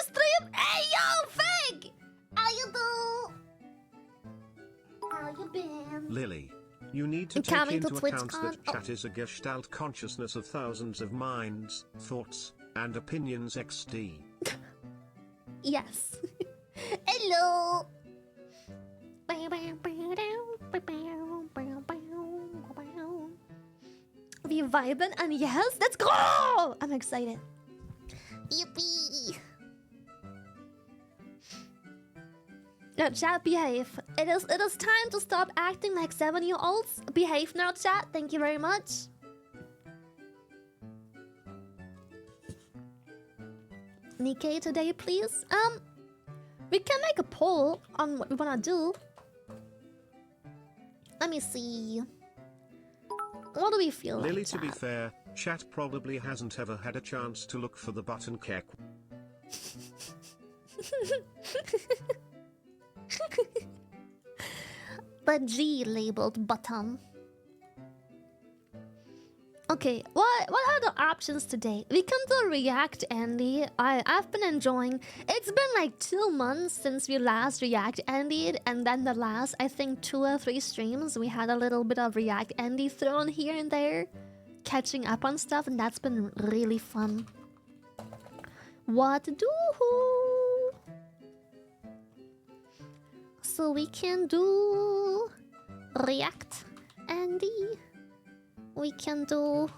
stream. Hey yo, Fig! How you do? How you been? Lily, you need to take into account that chat is a gestalt consciousness of thousands of minds, thoughts, and opinions XD. Yes. Hello. We vibing and yes, let's go! I'm excited. Yippee! Now chat, behave. It is time to stop acting like 7-year-olds. Behave now, chat. Thank you very much. Nikkei today, please. We can make a poll on what we wanna do. Let me see. What do we feel Lily, like, to be fair, chat probably hasn't ever had a chance to look for the button kek. The G labeled button. Okay, what are the options today? We can do React Andy. I've been enjoying. It's been like 2 months since we last React Andy'd, and then the last, I think, 2 or 3 streams, we had a little bit of React Andy thrown here and there, catching up on stuff, and that's been really fun. What do? So we can do React Andy. We can do...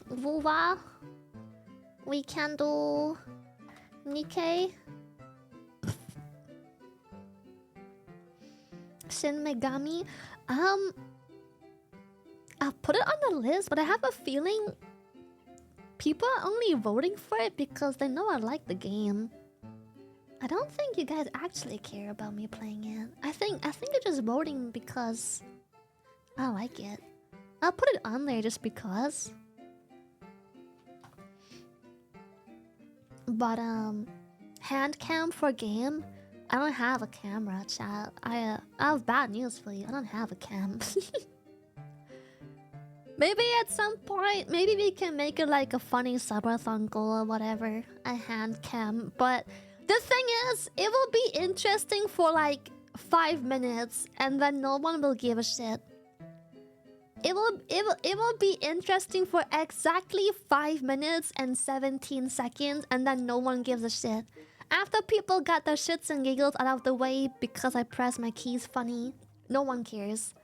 Vuva. We can do... Nikkei. Shin Megami. I'll put it on the list, but I have a feeling people are only voting for it because they know I like the game. I don't think you guys actually care about me playing it. I think you're just voting because I like it. I'll put it on there just because. But hand cam for game. I don't have a camera, chat. I have bad news for you. I don't have a cam. Maybe at some point, maybe we can make it like a funny subathon goal or whatever. A hand cam. But the thing is, it will be interesting for like 5 minutes and then no one will give a shit. It will be interesting for exactly 5 minutes and 17 seconds and then no one gives a shit. After people got their shits and giggles out of the way because I press my keys funny, no one cares.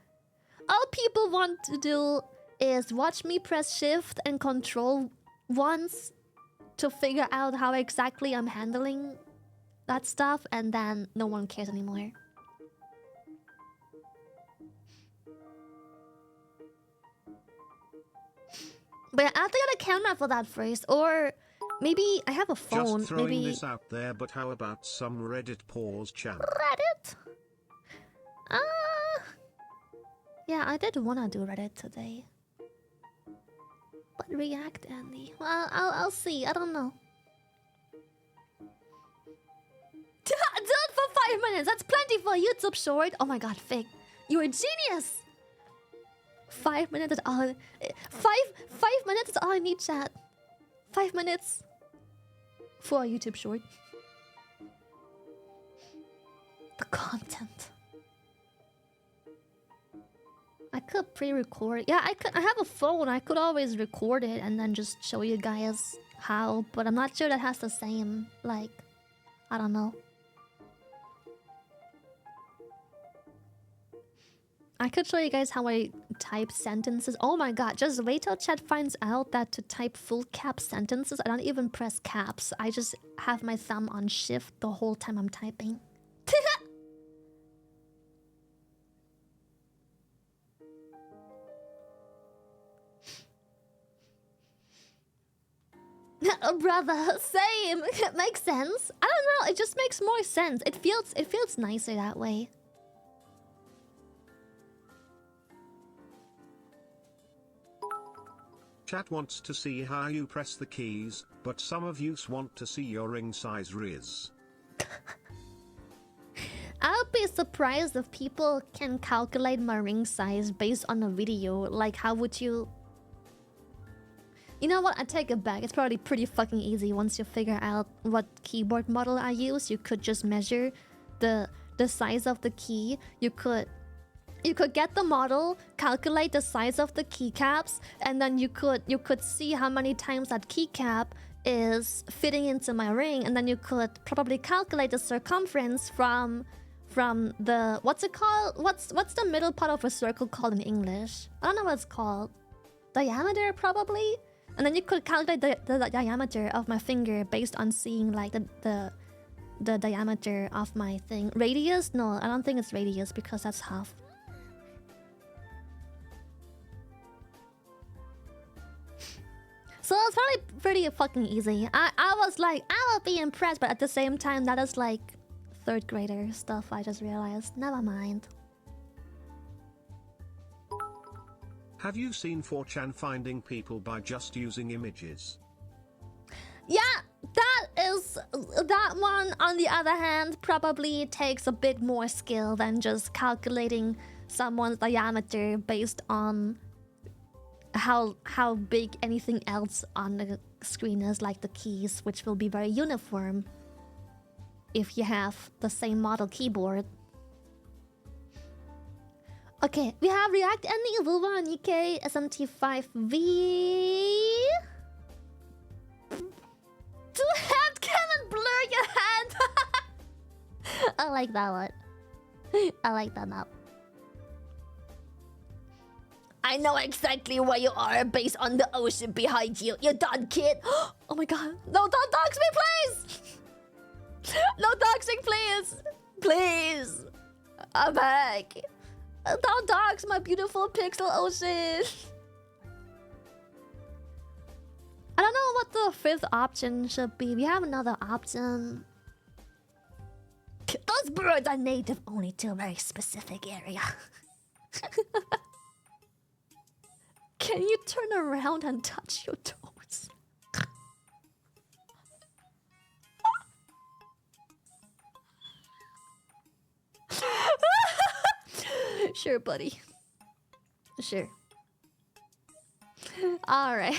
All people want to do is watch me press shift and control once to figure out how exactly I'm handling that stuff, and then no one cares anymore. But I have to get a camera for that first, or maybe I have a phone. Just throwing maybe... this out there, but how about some Reddit pause chat? Reddit? Yeah, I did wanna do Reddit today. But React, Andy. Well, I'll see. I don't know. Do it for 5 minutes. That's plenty for a YouTube short. Oh my god, Fig. You're a genius. 5 minutes is all. 5 minutes is all I need, chat. 5 minutes for a YouTube short. The content. I could pre-record. Yeah, I could. I have a phone. I could always record it and then just show you guys how. But I'm not sure that has the same, like, I don't know. I could show you guys how I type sentences. Oh my god, just wait till chat finds out that to type full cap sentences, I don't even press caps. I just have my thumb on shift the whole time I'm typing. Brother, same. It makes sense. I don't know, it just makes more sense. It feels nicer that way. Chat wants to see how you press the keys, but some of you want to see your ring size riz. I'll be surprised if people can calculate my ring size based on a video. Like, how would you... You know what? I take it back. It's probably pretty fucking easy once you figure out what keyboard model I use. You could just measure the size of the key. You could get the model, calculate the size of the keycaps, and then you could see how many times that keycap is fitting into my ring, and then you could probably calculate the circumference from the... What's it called? What's the middle part of a circle called in English? I don't know what it's called. Diameter, probably? And then you could calculate the diameter of my finger based on seeing like the diameter of my thing. Radius? No, I don't think it's radius because that's half. So it's probably pretty fucking easy. I was like, I will be impressed, but at the same time, that is like 3rd grader stuff I just realized. Never mind. Have you seen 4chan finding people by just using images? Yeah, that one, on the other hand, probably takes a bit more skill than just calculating someone's diameter based on how big anything else on the screen is, like the keys, which will be very uniform if you have the same model keyboard. Okay, we have React Ending, Vulva, Nikkei, SMT5V. Two-hand cannon blur your hand. I like that one. I like that map. I know exactly where you are based on the ocean behind you. You done, kid. Oh my god. No, don't dox me, please! No doxing, please! Please! I'm back. Don't dox my beautiful pixel ocean. I don't know what the fifth option should be. We have another option. Those birds are native only to a very specific area. Can you turn around and touch your toes? Sure, buddy. Sure. Alright.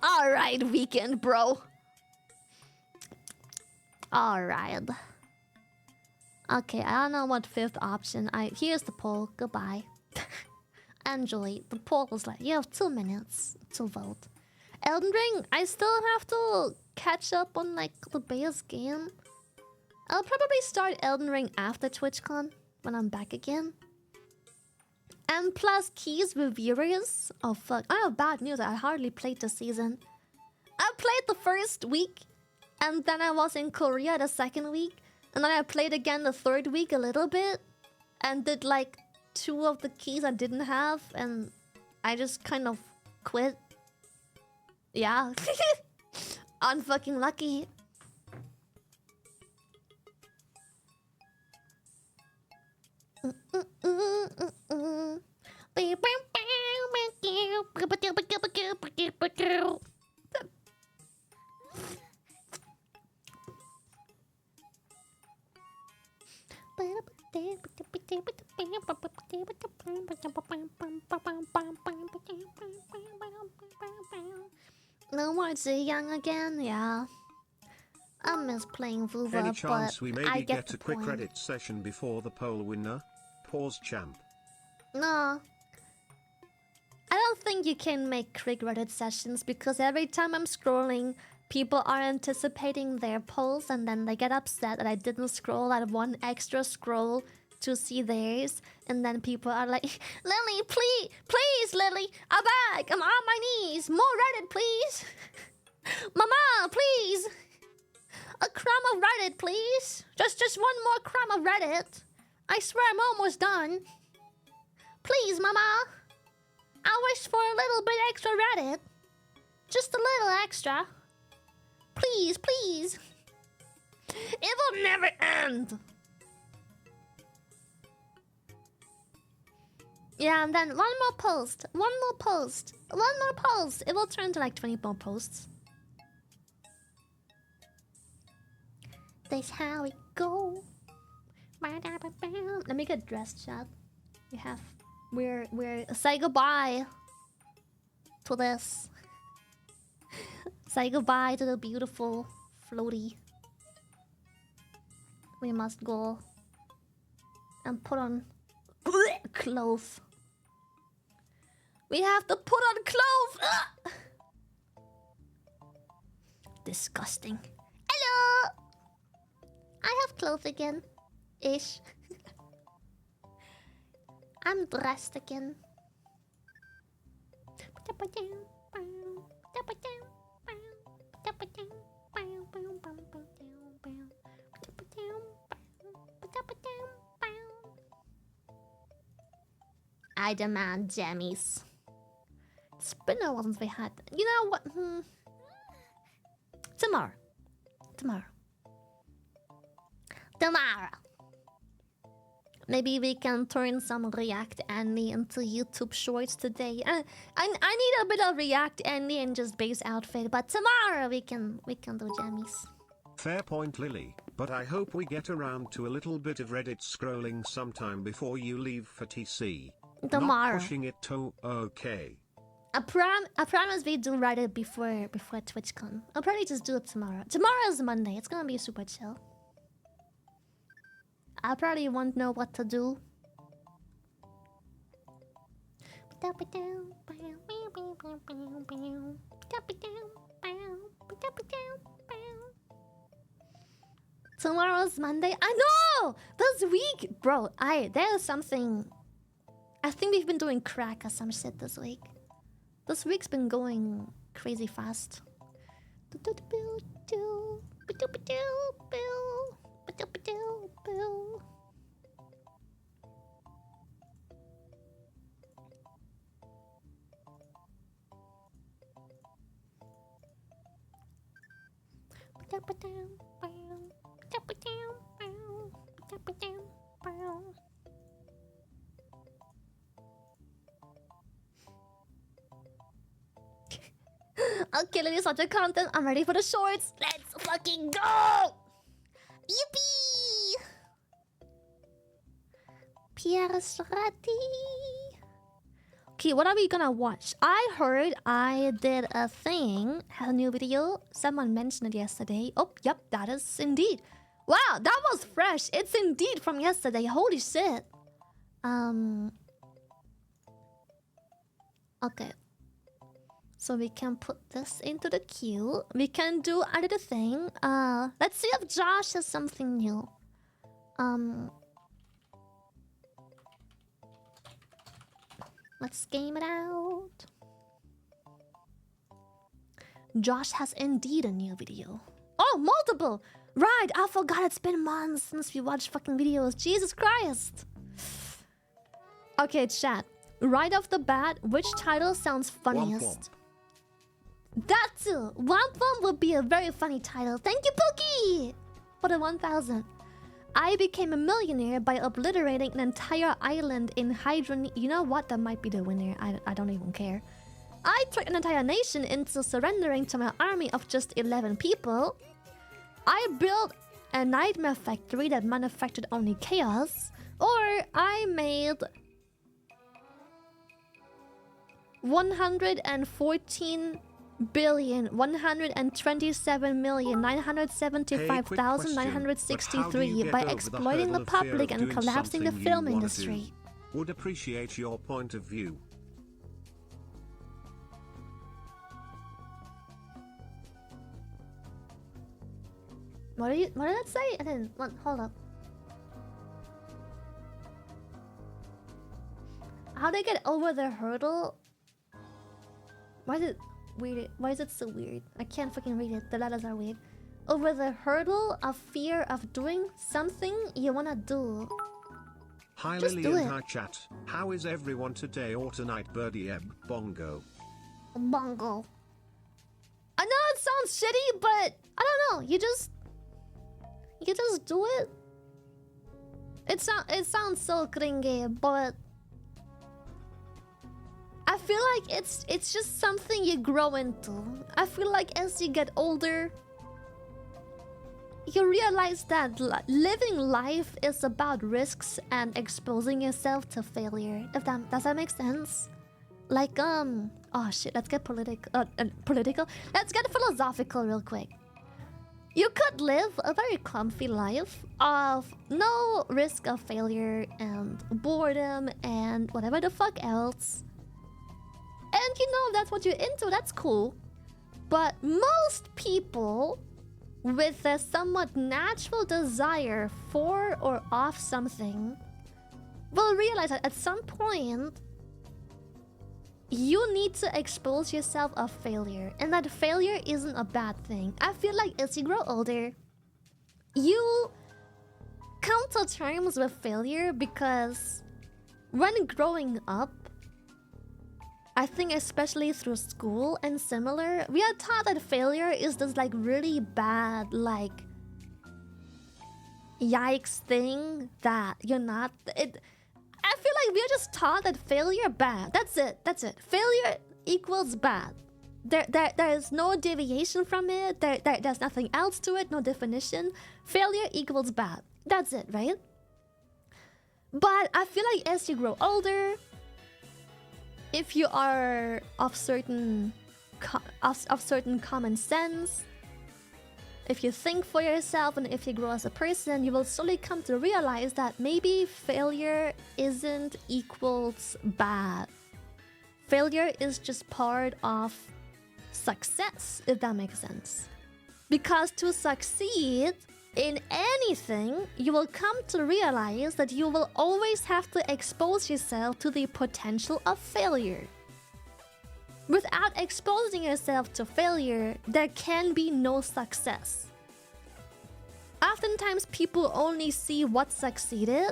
Alright, weekend, bro. Alright. Okay, I don't know what fifth option. Here's the poll. Goodbye. Anjali, the poll is like, you have 2 minutes to vote. Elden Ring, I still have to catch up on like the base game. I'll probably start Elden Ring after TwitchCon when I'm back again. And plus keys reviewers. Oh fuck, I have bad news. I hardly played this season. I played the first week, and then I was in Korea the second week, and then I played again the third week a little bit, and did like 2 of the keys I didn't have, and I just kind of quit. Yeah. Unfucking lucky. No more young again, yeah. I miss playing Vuva, Any chance but we I maybe get get a quick point. credit session before the poll winner? Pause champ. No. I don't think you can make quick Reddit sessions because every time I'm scrolling, people are anticipating their polls and then they get upset that I didn't scroll that one extra scroll to see theirs. And then people are like, Lily, please, Lily, I'm back. I'm on my knees. More Reddit, please. Mama, please. A crumb of Reddit, please. Just one more crumb of Reddit. I swear I'm almost done. Please, Mama. I wish for a little bit extra Reddit. Just a little extra. Please, please. It will never end. Yeah, and then one more post. One more post. One more post. It will turn to like 20 more posts. That's how it go. Let me get dressed, chat. We have... We're say goodbye to this. Say goodbye to the beautiful floaty. We must go and put on clothes. We have to put on clothes. Disgusting. Hello. I have clothes again, ish. I'm dressed again. I demand jammies. It's been a while since we had. You know what? Tomorrow. Maybe we can turn some React Annie into YouTube Shorts today. I need a bit of React Annie and just base outfit, but tomorrow we can do jammies. Fair point, Lily, but I hope we get around to a little bit of Reddit scrolling sometime before you leave for TC. Tomorrow. Not pushing it to okay. I promise we do Reddit before TwitchCon. I'll probably just do it tomorrow. Tomorrow is Monday. It's gonna be super chill. I probably won't know what to do. Tomorrow's Monday. I know! This week, bro, there's something. I think we've been doing crack or some shit this week. This week's been going crazy fast. Okay, ladies, watch the content. I'm ready for the shorts. Let's fucking go! Yippee! Pierre Strati. Okay, what are we gonna watch? I heard I did a thing, had a new video. Someone mentioned it yesterday. Oh, yep, that is indeed. Wow, that was fresh. It's indeed from yesterday. Holy shit. Okay. So we can put this into the queue. We can do another thing. Let's see if Josh has something new. Let's game it out. Josh has indeed a new video. Oh, multiple! Right, I forgot it's been months since we watched fucking videos. Jesus Christ! Okay, chat. Right off the bat, which title sounds funniest? That too! Womp Womp would be a very funny title. Thank you, Pookie! For the 1000. I became a millionaire by obliterating an entire island in Hydron. You know what? That might be the winner. I don't even care. I tricked an entire nation into surrendering to my army of just 11 people. I built a nightmare factory that manufactured only chaos. Or I made 127,975,963 by exploiting the public and collapsing the film industry. Would appreciate your point of view. What did that say? I didn't. Hold up. How do I get over the hurdle? Why is it weird? Why is it so weird? I can't fucking read it. The letters are weird. Over the hurdle of fear of doing something you wanna do. Hi Just Lily do and it. hi chat. How is everyone today or tonight? Birdie Ebb Bongo. Bongo. I know it sounds shitty, but I don't know. You just do it. It sounds so cringy, but I feel like it's just something you grow into. I feel like as you get older, you realize that living life is about risks and exposing yourself to failure. Does that make sense? Like oh shit, let's get political. Let's get philosophical real quick. You could live a very comfy life of no risk of failure and boredom and whatever the fuck else. And you know, that's what you're into, that's cool. But most people with a somewhat natural desire for or of something will realize that at some point you need to expose yourself of failure, and that failure isn't a bad thing. I feel like as you grow older, you come to terms with failure because when growing up, I think especially through school and similar, we are taught that failure is this like really bad, like yikes thing that you're not it. I feel like we're just taught that failure bad. That's it. Failure equals bad. There is no deviation from it. There's nothing else to it. No definition. Failure equals bad. That's it, right? But I feel like as you grow older, if you are of certain common sense, if you think for yourself and if you grow as a person, you will slowly come to realize that maybe failure isn't equals bad. Failure is just part of success, if that makes sense. Because to succeed, In anything, you will come to realize that you will always have to expose yourself to the potential of failure. Without exposing yourself to failure, there can be no success. Oftentimes, people only see what succeeded,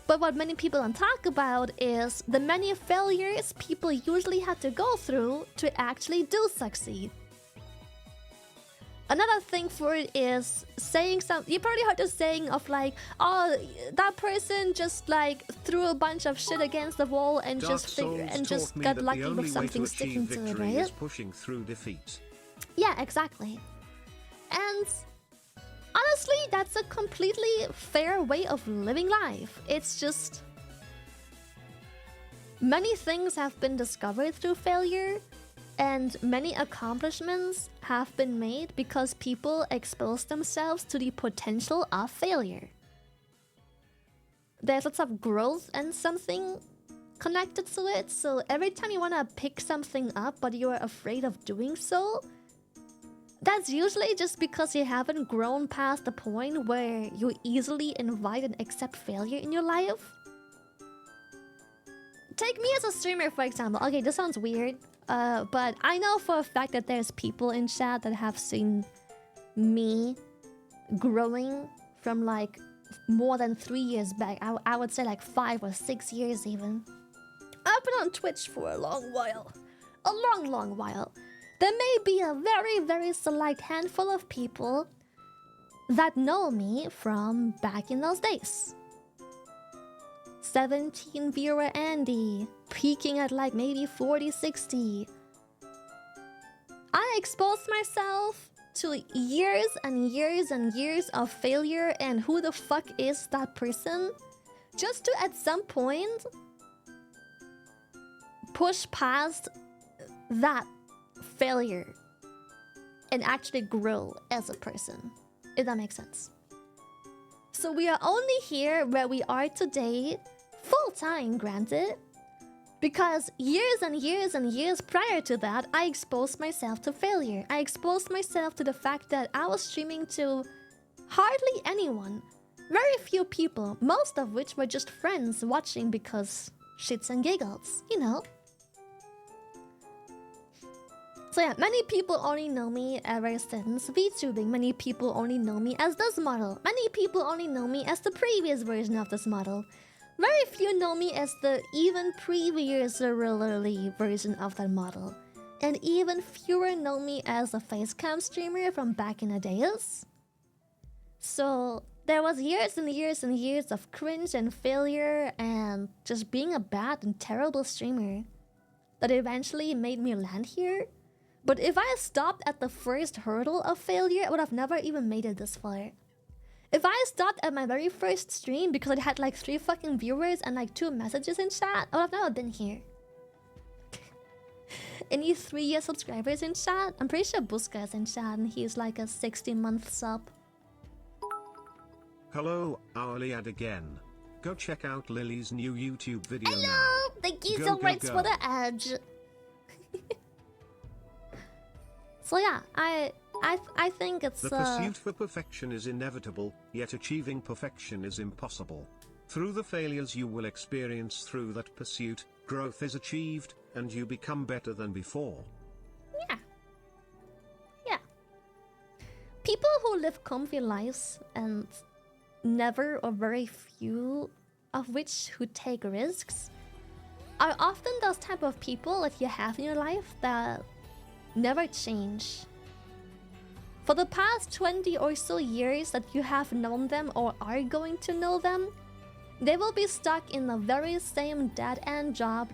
but what many people don't talk about is the many failures people usually have to go through to actually do succeed. Another thing for it is saying something. You probably heard the saying of like, oh, that person just like threw a bunch of shit against the wall and just got lucky with something sticking to it, right? Pushing through defeat. Yeah, exactly. And honestly, that's a completely fair way of living life. It's just many things have been discovered through failure. And many accomplishments have been made because people expose themselves to the potential of failure. There's lots of growth and something connected to it, so every time you want to pick something up but you are afraid of doing so, that's usually just because you haven't grown past the point where you easily invite and accept failure in your life. Take me as a streamer, for example. Okay, this sounds weird. But I know for a fact that there's people in chat that have seen me growing from like more than 3 years back. I would say like 5 or 6 years even. I've been on Twitch for a long while. A long while. There may be a very select handful of people that know me from back in those days. 17 viewer Andy, peaking at like maybe 40, 60. I exposed myself to years and years and years of failure and who the fuck is that person? Just to at some point push past that failure and actually grow as a person, if that makes sense. So we are only here where we are today, full-time granted, because years and years and years prior to that, I exposed myself to failure. I exposed myself to the fact that I was streaming to hardly anyone. Very few people, most of which were just friends watching because shits and giggles, you know. So yeah, many people only know me ever since VTubing. Many people only know me as this model. Many people only know me as the previous version of this model. Very few know me as the even previous version of that model. And even fewer know me as a facecam streamer from back in the days. So there was years and years and years of cringe and failure and just being a bad and terrible streamer that eventually made me land here. But if I stopped at the first hurdle of failure, I would have never even made it this far. If I stopped at my very first stream because it had like 3 fucking viewers and like 2 messages in chat, I would have never been here. Any 3-year subscribers in chat? I'm pretty sure Buska is in chat and he's like a 60-month sub. Hello, our Liad again. Go check out Lily's new YouTube video. Hello! Now. Thank you so much for the edge. So yeah, I think it's the pursuit for perfection is inevitable, yet achieving perfection is impossible. Through the failures you will experience through that pursuit, growth is achieved, and you become better than before. Yeah. Yeah. People who live comfy lives and never or very few of which who take risks are often those type of people that you have in your life that never change. For the past 20 or so years that you have known them or are going to know them, they will be stuck in the very same dead-end job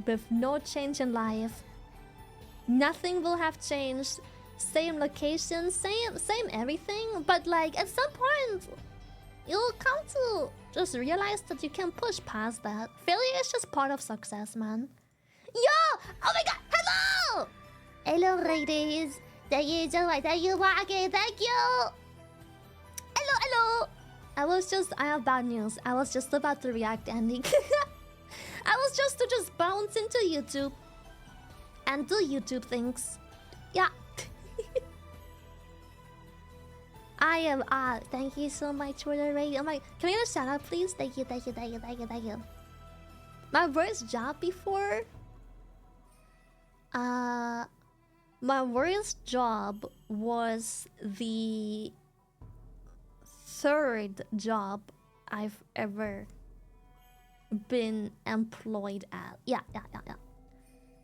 with no change in life. Nothing will have changed. Same location, same everything, but like at some point you'll come to just realize that you can push past that. Failure is just part of success, man. Yo! Oh my god! Hello! Hello, ladies. Thank you so much. Thank you, Rocky. Thank you. Hello. I have bad news. I was just about to react ending. I was just to bounce into YouTube and do YouTube things. Yeah. I am thank you so much for the raid. I'm like, can we get a shout out please? Thank you. My worst job before? My worst job was the third job I've ever been employed at. Yeah.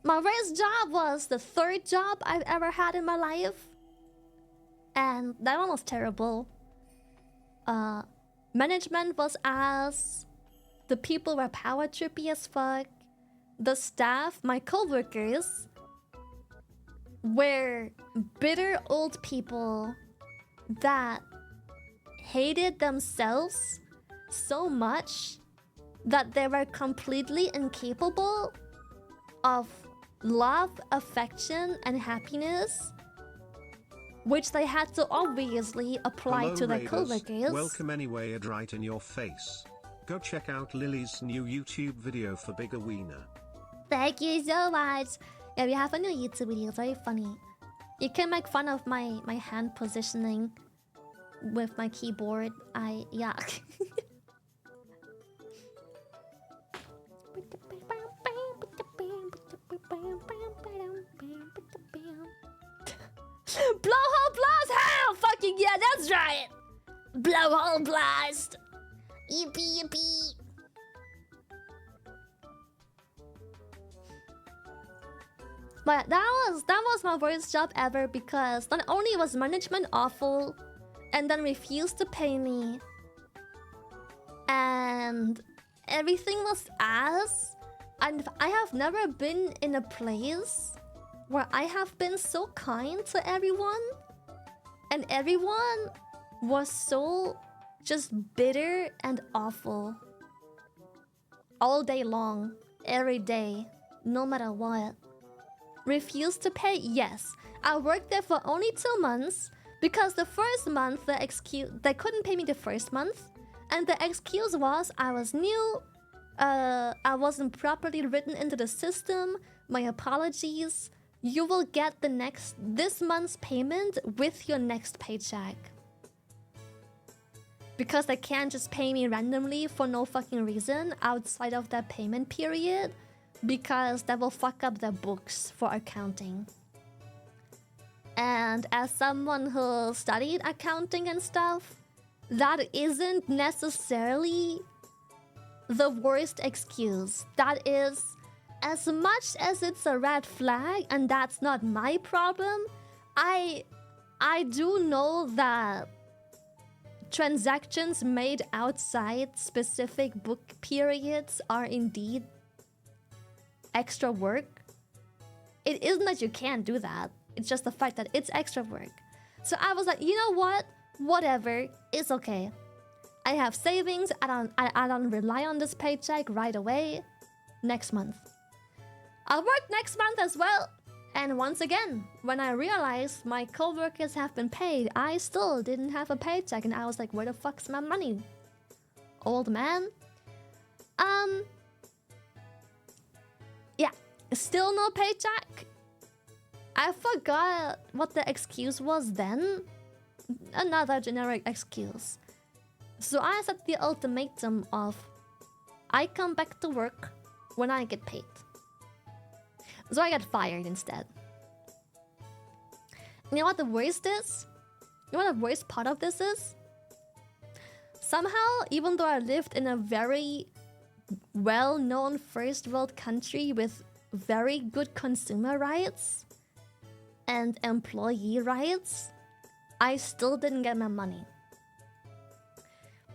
My worst job was the third job I've ever had in my life. And that one was terrible. Management was ass. The people were power trippy as fuck. The staff, my co-workers, were bitter old people that hated themselves so much that they were completely incapable of love, affection, and happiness, which they had to obviously apply Hello, to their Raiders. co-workers. Welcome anyway, and right in your face. Go check out Lily's new YouTube video for Bigger Wiener. Thank you so much. Yeah, we have a new YouTube video. It's very funny. You can make fun of my hand positioning with my keyboard. Yeah. Blowhole blast! Hell fucking yeah, that's right! Blowhole blast! Yippee. But that was my worst job ever, because not only was management awful and then refused to pay me, and everything was ass, and I have never been in a place where I have been so kind to everyone, and everyone was so just bitter and awful all day long, every day, no matter what. Refused to pay? Yes. I worked there for only 2 months because the first month they couldn't pay me the first month, and the excuse was I was new, I wasn't properly written into the system. My apologies. You will get this month's payment with your next paycheck. Because they can't just pay me randomly for no fucking reason outside of that payment period, because that will fuck up their books for accounting. And as someone who studied accounting and stuff, that isn't necessarily the worst excuse. That is, as much as it's a red flag and that's not my problem, I do know that transactions made outside specific book periods are indeed extra work. It isn't that you can't do that. It's just the fact that it's extra work. So I was like, you know what? Whatever. It's okay. I have savings. I don't rely on this paycheck right away. Next month. I'll work next month as well. And once again, when I realized my co-workers have been paid, I still didn't have a paycheck. And I was like, where the fuck's my money? Old man? Yeah. Still no paycheck? I forgot what the excuse was then. Another generic excuse. So I set the ultimatum of I come back to work when I get paid. So I got fired instead. You know what the worst is? You know what the worst part of this is? Somehow, even though I lived in a very well-known first world country with very good consumer rights and employee rights, I still didn't get my money.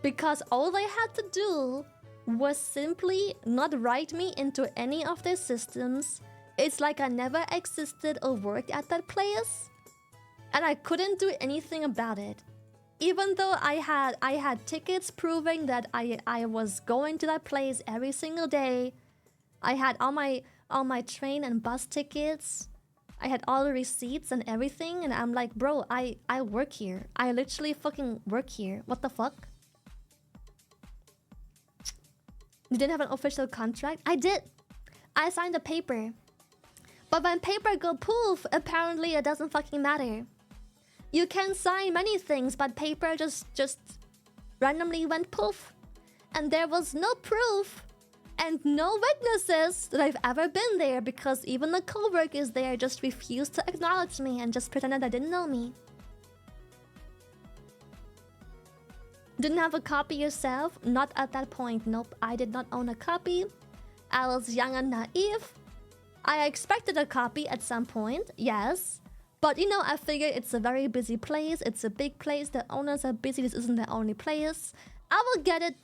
Because all they had to do was simply not write me into any of their systems. It's like I never existed or worked at that place, and I couldn't do anything about it. Even though I had tickets proving that I was going to that place every single day. I had all my train and bus tickets. I had all the receipts and everything, and I'm like, bro, I work here. I literally fucking work here. What the fuck? You didn't have an official contract? I did. I signed a paper. But when paper go poof, apparently it doesn't fucking matter. You can sign many things, but paper just randomly went poof. And there was no proof and no witnesses that I've ever been there, because even the co-workers there just refused to acknowledge me and just pretended they didn't know me. Didn't have a copy yourself? Not at that point, nope. I did not own a copy. I was young and naive. I expected a copy at some point, yes. But you know, I figured it's a very busy place. It's a big place. The owners are busy. This isn't their only place. I will get it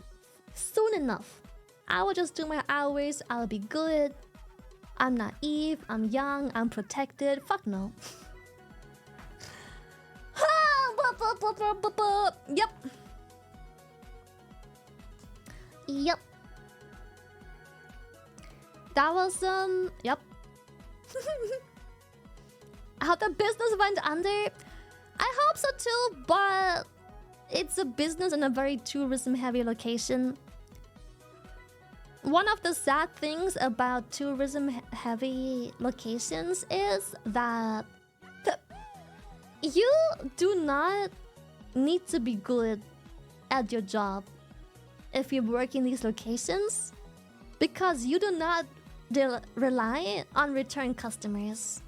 soon enough. I will just do my hours. I'll be good. I'm naive. I'm young. I'm protected. Fuck no. Yep. Yep. That was, yep. How the business went under? I hope so too, but it's a business in a very tourism-heavy location. One of the sad things about tourism-heavy locations is that you do not need to be good at your job if you work in these locations, because you do not rely on return customers.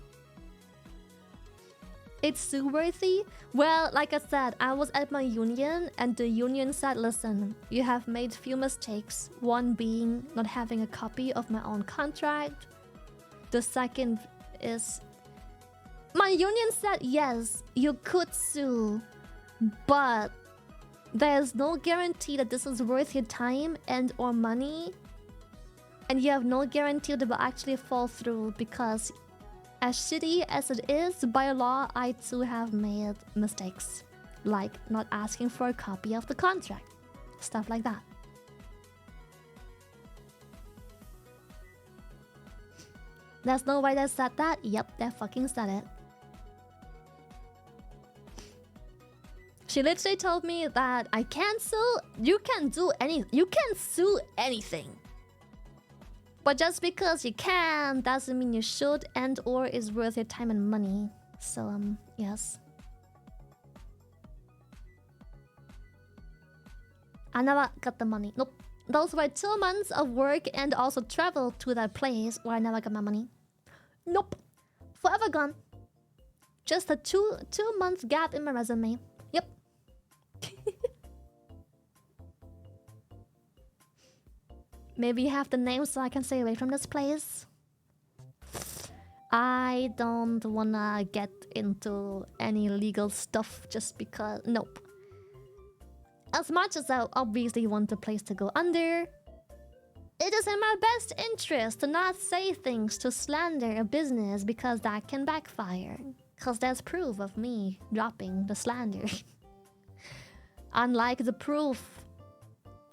It's so worthy. Well, like I said, I was at my union and the union said, listen, you have made few mistakes. One being not having a copy of my own contract. The second is... My union said, yes, you could sue, but there's no guarantee that this is worth your time and or money. And you have no guarantee that it will actually fall through, because as shitty as it is, by law, I too have made mistakes. Like not asking for a copy of the contract. Stuff like that. There's no way they said that? Yep, they fucking said it. She literally told me that I can't sue. You can do anything. You can sue anything. But just because you can doesn't mean you should and or is worth your time and money. So, yes. I never got the money. Nope. Those were 2 months of work and also travel to that place where I never got my money. Nope. Forever gone. Just a two-month gap in my resume. Yep. Maybe you have the name so I can stay away from this place. I don't wanna get into any legal stuff just because... Nope. As much as I obviously want the place to go under, it is in my best interest to not say things to slander a business, because that can backfire. Because there's proof of me dropping the slander. Unlike the proof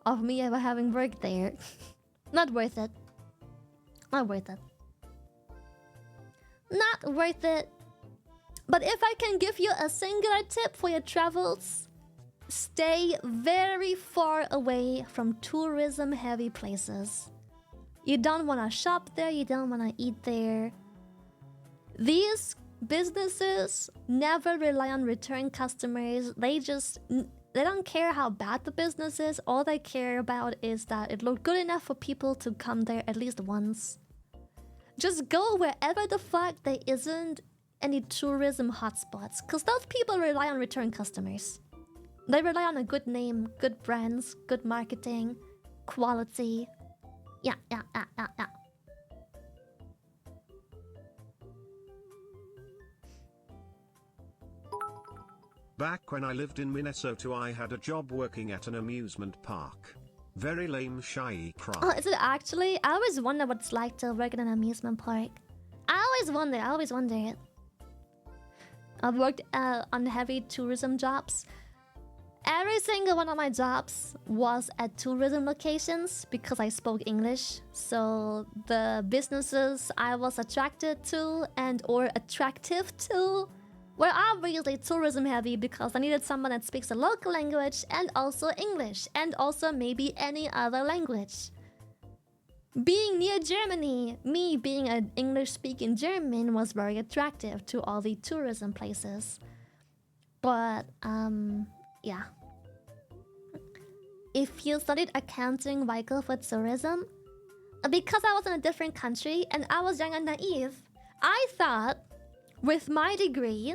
of me ever having worked there. Not worth it. Not worth it. Not worth it. But if I can give you a singular tip for your travels, stay very far away from tourism-heavy places. You don't want to shop there, you don't want to eat there. These businesses never rely on return customers. They don't care how bad the business is. All they care about is that it looked good enough for people to come there at least once. Just go wherever the fuck there isn't any tourism hotspots, because those people rely on return customers. They rely on a good name, good brands, good marketing, quality. Yeah. Back when I lived in Minnesota, I had a job working at an amusement park. Very lame, shy cry. Oh, is it actually? I always wonder what it's like to work in an amusement park. I always wonder it. I've worked on heavy tourism jobs. Every single one of my jobs was at tourism locations because I spoke English. So the businesses I was attracted to and or attractive to were obviously tourism heavy, because I needed someone that speaks a local language and also English and also maybe any other language. Being near Germany, me being an English-speaking German was very attractive to all the tourism places. But, yeah. If you studied accounting, why go for tourism? Because I was in a different country and I was young and naive, I thought with my degree,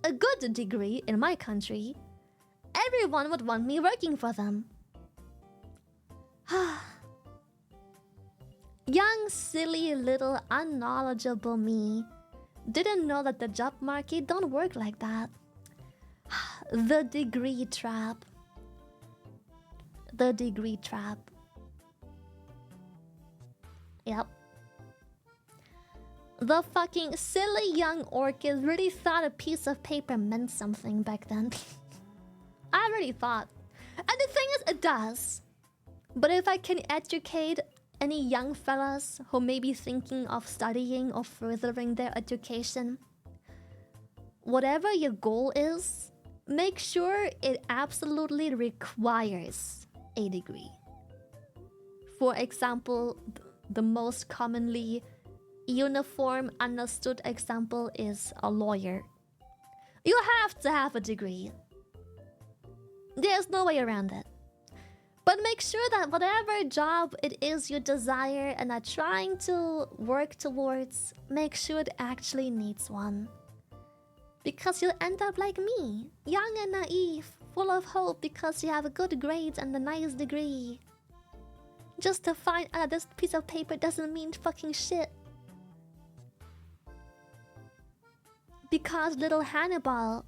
a good degree in my country, everyone would want me working for them. Young, silly, little, unknowledgeable me didn't know that the job market don't work like that. The degree trap. The degree trap. Yep. The fucking silly young Orca really thought a piece of paper meant something back then. I really thought. And the thing is, it does. But if I can educate any young fellas who may be thinking of studying or furthering their education, whatever your goal is, make sure it absolutely requires a degree. For example, the most commonly uniform understood example is a lawyer. You have to have a degree. There's no way around it. But make sure that whatever job it is you desire and are trying to work towards, make sure it actually needs one. Because you'll end up like me, young and naive, full of hope because you have good grades and a nice degree. Just to find out this piece of paper doesn't mean fucking shit. Because little Hannibal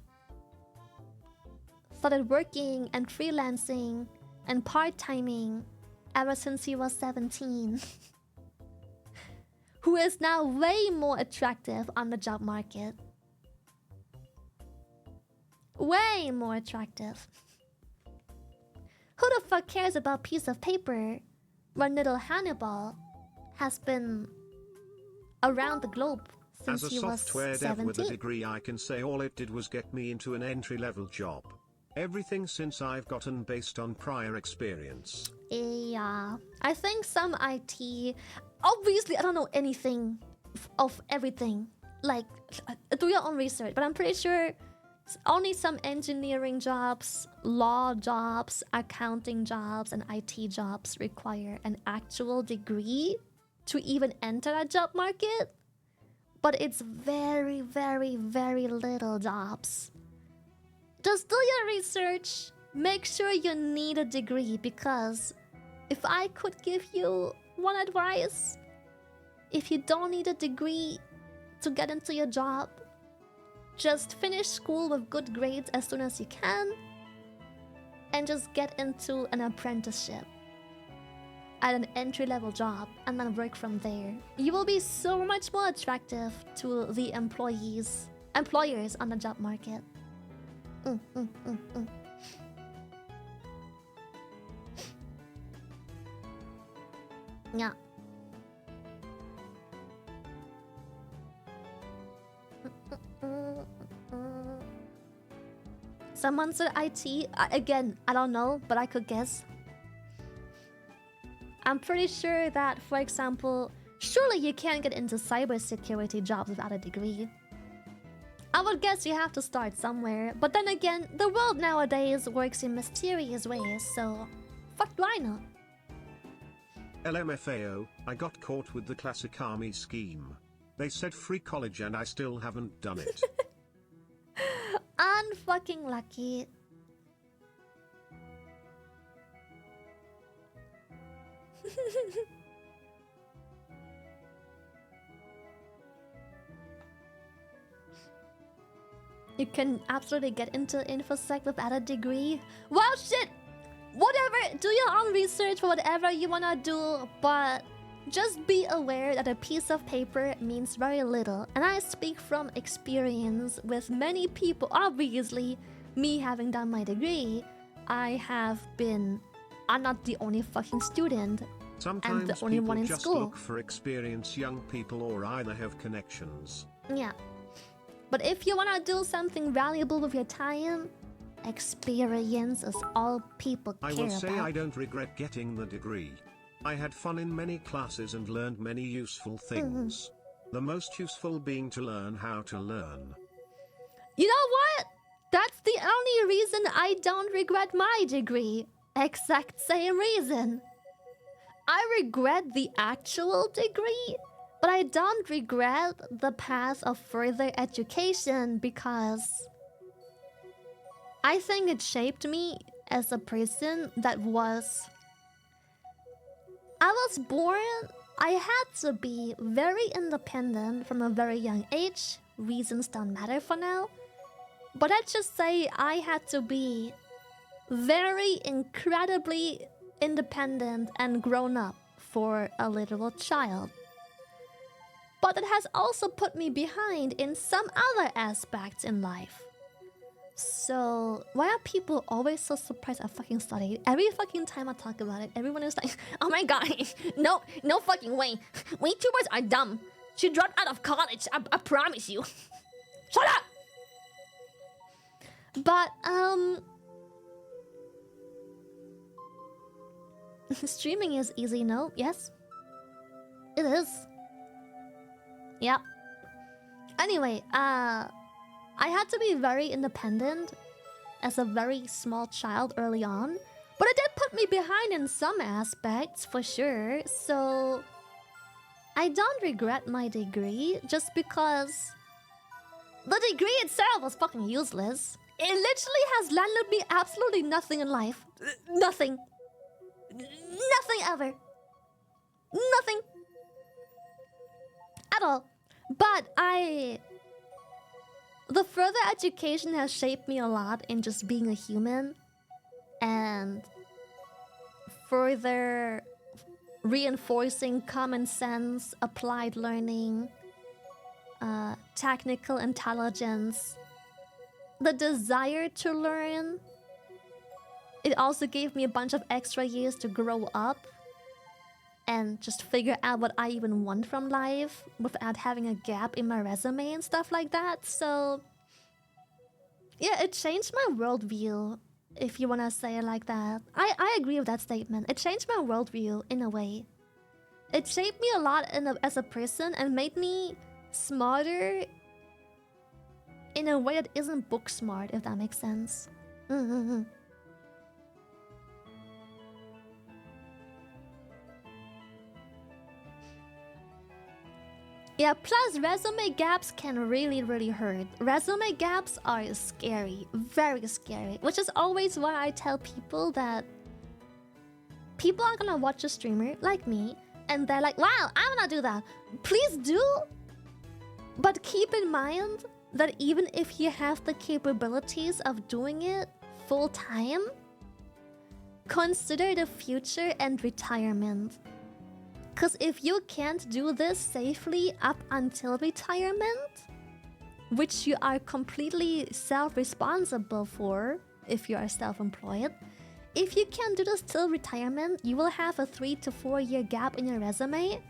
started working and freelancing and part-timing ever since he was 17. Who is now way more attractive on the job market. Way more attractive. Who the fuck cares about piece of paper when little Hannibal has been around the globe since he was 17? As a software dev with a degree, I can say all it did was get me into an entry-level job. Everything since I've gotten based on prior experience. Yeah, I think some IT... Obviously, I don't know anything of everything. Like, do your own research. But I'm pretty sure only some engineering jobs, law jobs, accounting jobs, and IT jobs require an actual degree to even enter a job market. But it's very, very, very little jobs. Just do your research. Make sure you need a degree, because if I could give you one advice, if you don't need a degree to get into your job, just finish school with good grades as soon as you can and just get into an apprenticeship at an entry-level job and then work from there. You will be so much more attractive to the employers on the job market. Yeah. Someone said IT. Again, I don't know, but I could guess. I'm pretty sure that, for example, surely you can't get into cybersecurity jobs without a degree. I would guess you have to start somewhere, but then again, the world nowadays works in mysterious ways, so fuck do I know? LMFAO, I got caught with the classic army scheme. They said free college and I still haven't done it. Unfucking lucky. You can absolutely get into InfoSec without a degree. Well, shit! Whatever, do your own research for whatever you wanna do, but just be aware that a piece of paper means very little. And I speak from experience with many people. Obviously, me having done my degree, I'm not the only fucking student. Sometimes and the only one in just school. Look for experienced young people or either have connections. Yeah. But if you wanna do something valuable with your time, experience is all people care about. I will say I don't regret getting the degree. I had fun in many classes and learned many useful things. The most useful being to learn how to learn. You know what? That's the only reason I don't regret my degree. Exact same reason. I regret the actual degree, but I don't regret the path of further education because I think it shaped me as a person that was... I was born... I had to be very independent from a very young age. Reasons don't matter for now. But let's just say I had to be very incredibly independent and grown up for a literal child. But it has also put me behind in some other aspects in life. So, why are people always so surprised I fucking studied? Every fucking time I talk about it, everyone is like, oh my god, no fucking way. VTubers are dumb. She dropped out of college, I promise you. Shut up! But, streaming is easy, no? Yes? It is. Yeah. Anyway, I had to be very independent as a very small child early on. But it did put me behind in some aspects, for sure. So, I don't regret my degree just because the degree itself was fucking useless. It literally has landed me absolutely nothing in life. Nothing. Nothing ever. Nothing. At all. But the further education has shaped me a lot in just being a human. And further reinforcing common sense, applied learning, technical intelligence, the desire to learn. It also gave me a bunch of extra years to grow up and just figure out what I even want from life without having a gap in my resume and stuff like that. So, yeah, it changed my worldview, if you want to say it like that. I agree with that statement. It changed my worldview in a way. It shaped me a lot as a person and made me smarter in a way that isn't book smart, if that makes sense. Yeah, plus resume gaps can really hurt. Resume gaps are scary, very scary. Which is always why I tell people that people are gonna watch a streamer like me and they're like, wow, I wanna do that. Please do. But keep in mind that even if you have the capabilities of doing it full time, consider the future and retirement. Because if you can't do this safely up until retirement, which you are completely self-responsible for if you are self-employed, if you can't do this till retirement, you will have a 3 to 4 year gap in your resume,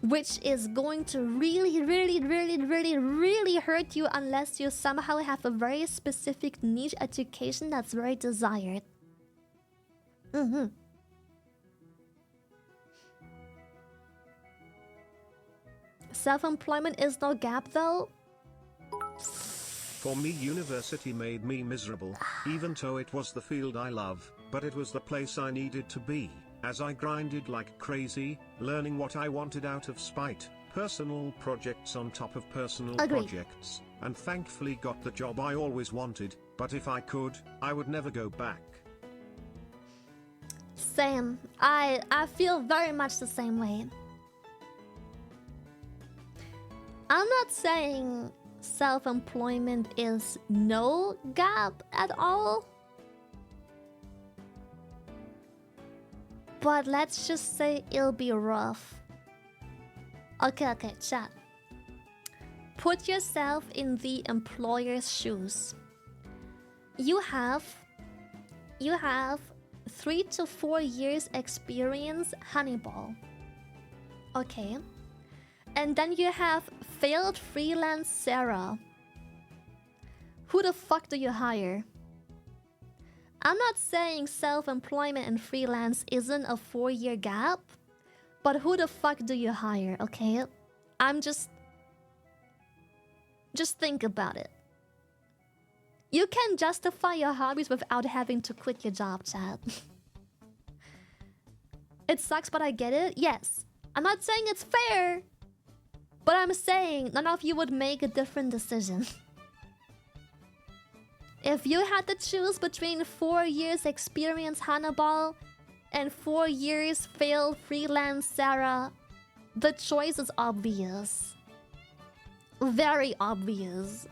which is going to really hurt you unless you somehow have a very specific niche education that's very desired. Self-employment is no gap though. For me, university made me miserable, even though it was the field I love, but it was the place I needed to be, as I grinded like crazy, learning what I wanted out of spite, personal projects on top of personal projects, and thankfully got the job I always wanted, but if I could, I would never go back. Same. I feel very much the same way. I'm not saying self-employment is no gap at all. But let's just say it'll be rough. Okay, chat. Put yourself in the employer's shoes. You have 3 to 4 years experience Honeyball. Okay. And then you have failed freelance Sarah. Who the fuck do you hire? I'm not saying self-employment and freelance isn't a 4 year gap, but who the fuck do you hire, okay? I'm just think about it. You can justify your hobbies without having to quit your job, Chad. It sucks, but I get it. Yes. I'm not saying it's fair, but I'm saying none of you would make a different decision. If you had to choose between 4 years experience Hannibal and 4 years failed freelance Sarah, the choice is obvious. Very obvious.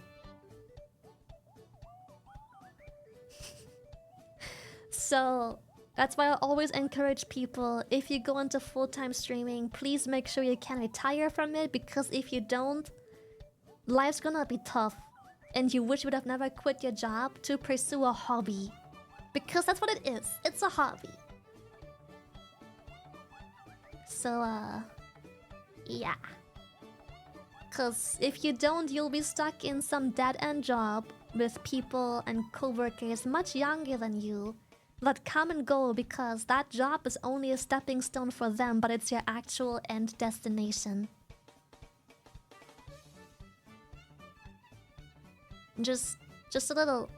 So that's why I always encourage people, if you go into full-time streaming, please make sure you can retire from it, because if you don't, life's gonna be tough. And you wish you would have never quit your job to pursue a hobby. Because that's what it is. It's a hobby. So, yeah. Because if you don't, you'll be stuck in some dead-end job with people and co-workers much younger than you that come and go because that job is only a stepping stone for them, but it's your actual end destination. Just a little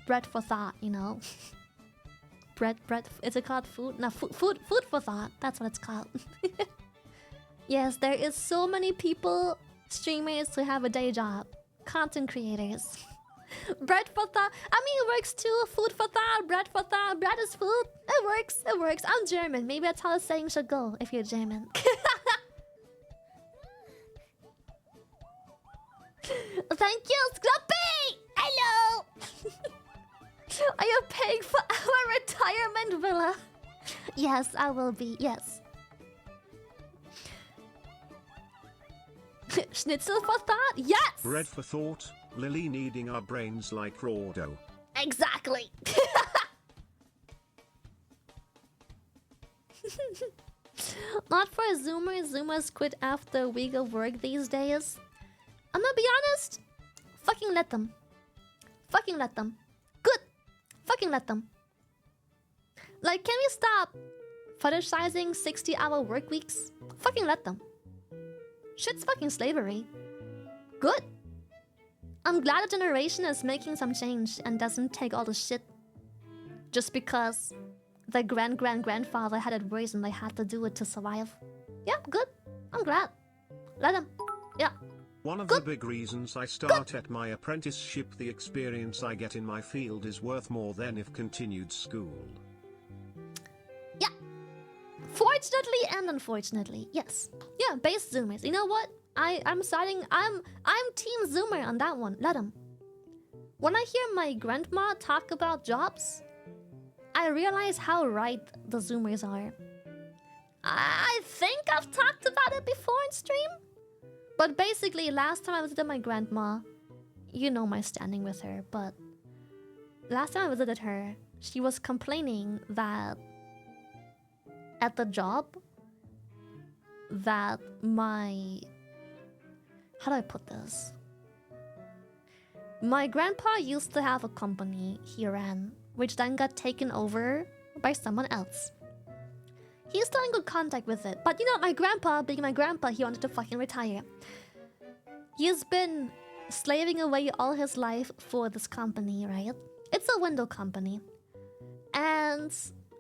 bread for thought, you know? bread, is it called food? No, food for thought. That's what it's called. Yes, there is so many people, streamers who have a day job. Content creators. Bread for thought. I mean, it works too. Food for thought, bread for thought. Bread is food. It works, it works. I'm German. Maybe that's how the saying should go if you're German. Thank you, Scrappy! Hello! Are you paying for our retirement villa? Yes, I will be, yes. Schnitzel for thought? Yes! Bread for thought, Lily needing our brains like raw dough. Exactly! Not for Zoomers. Zoomers quit after a week of work these days. I'm gonna be honest. Fucking let them. Fucking let them. Good. Fucking let them. Like, can we stop fetishizing 60-hour work weeks? Fucking let them. Shit's fucking slavery. Good. I'm glad a generation is making some change and doesn't take all the shit just because their grandfather had it worse and they had to do it to survive. Yeah, good. I'm glad. Let them. Yeah. One of the big reasons I start at my apprenticeship, the experience I get in my field is worth more than if continued school. Yeah. Fortunately and unfortunately, yes. Yeah, base Zoomers. You know what? I'm team Zoomer on that one. Let them. When I hear my grandma talk about jobs, I realize how right the Zoomers are. I think I've talked about it before in stream. But basically, last time I visited my grandma, you know my standing with her, but last time I visited her, she was complaining that at the job, that my... How do I put this? My grandpa used to have a company he ran, which then got taken over by someone else. He's still in good contact with it, but you know, my grandpa, being my grandpa, he wanted to fucking retire. He's been slaving away all his life for this company, right? It's a window company. And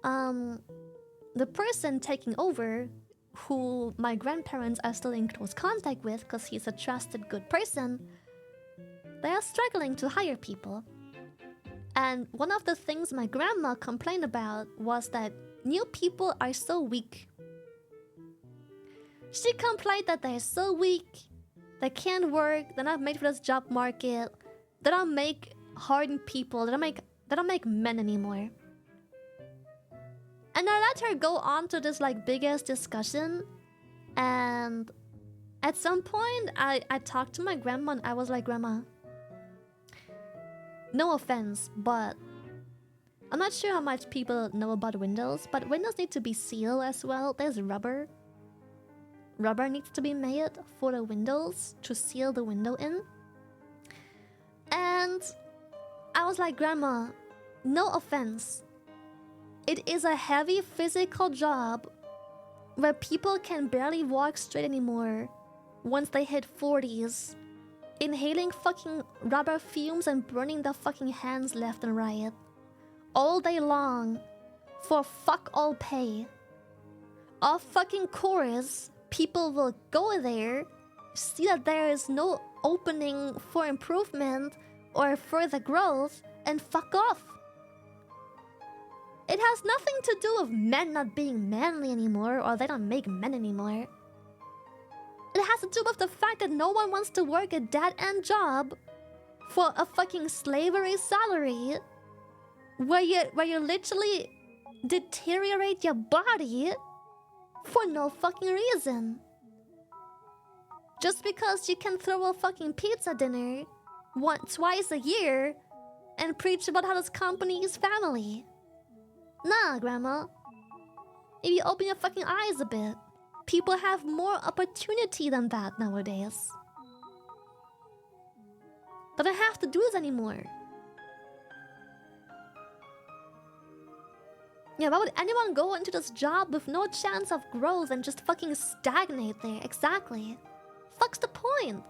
the person taking over, who my grandparents are still in close contact with because he's a trusted, good person, they are struggling to hire people. And one of the things my grandma complained about was that new people are so weak. She complained that they're so weak, they can't work, they're not made for this job market, they don't make hardened people, they don't make men anymore. And I let her go on to this like big-ass discussion, and at some point I talked to my grandma and I was like, Grandma, no offense, but I'm not sure how much people know about windows, but windows need to be sealed as well. There's rubber. Rubber needs to be made for the windows to seal the window in. And I was like, Grandma, no offense. It is a heavy physical job where people can barely walk straight anymore once they hit 40s. inhaling fucking rubber fumes and burning their fucking hands left and right. All day long. For fuck all pay. Of fucking course, people will go there, see that there is no opening for improvement or further growth, and fuck off. It has nothing to do with men not being manly anymore, or they don't make men anymore. It has to do with the fact that no one wants to work a dead-end job for a fucking slavery salary where you literally deteriorate your body for no fucking reason. Just because you can throw a fucking pizza dinner twice a year and preach about how this company is family. Nah, Grandma. If you open your fucking eyes a bit, people have more opportunity than that nowadays. But I don't have to do this anymore. Yeah, why would anyone go into this job with no chance of growth and just fucking stagnate there? Exactly. Fuck's the point?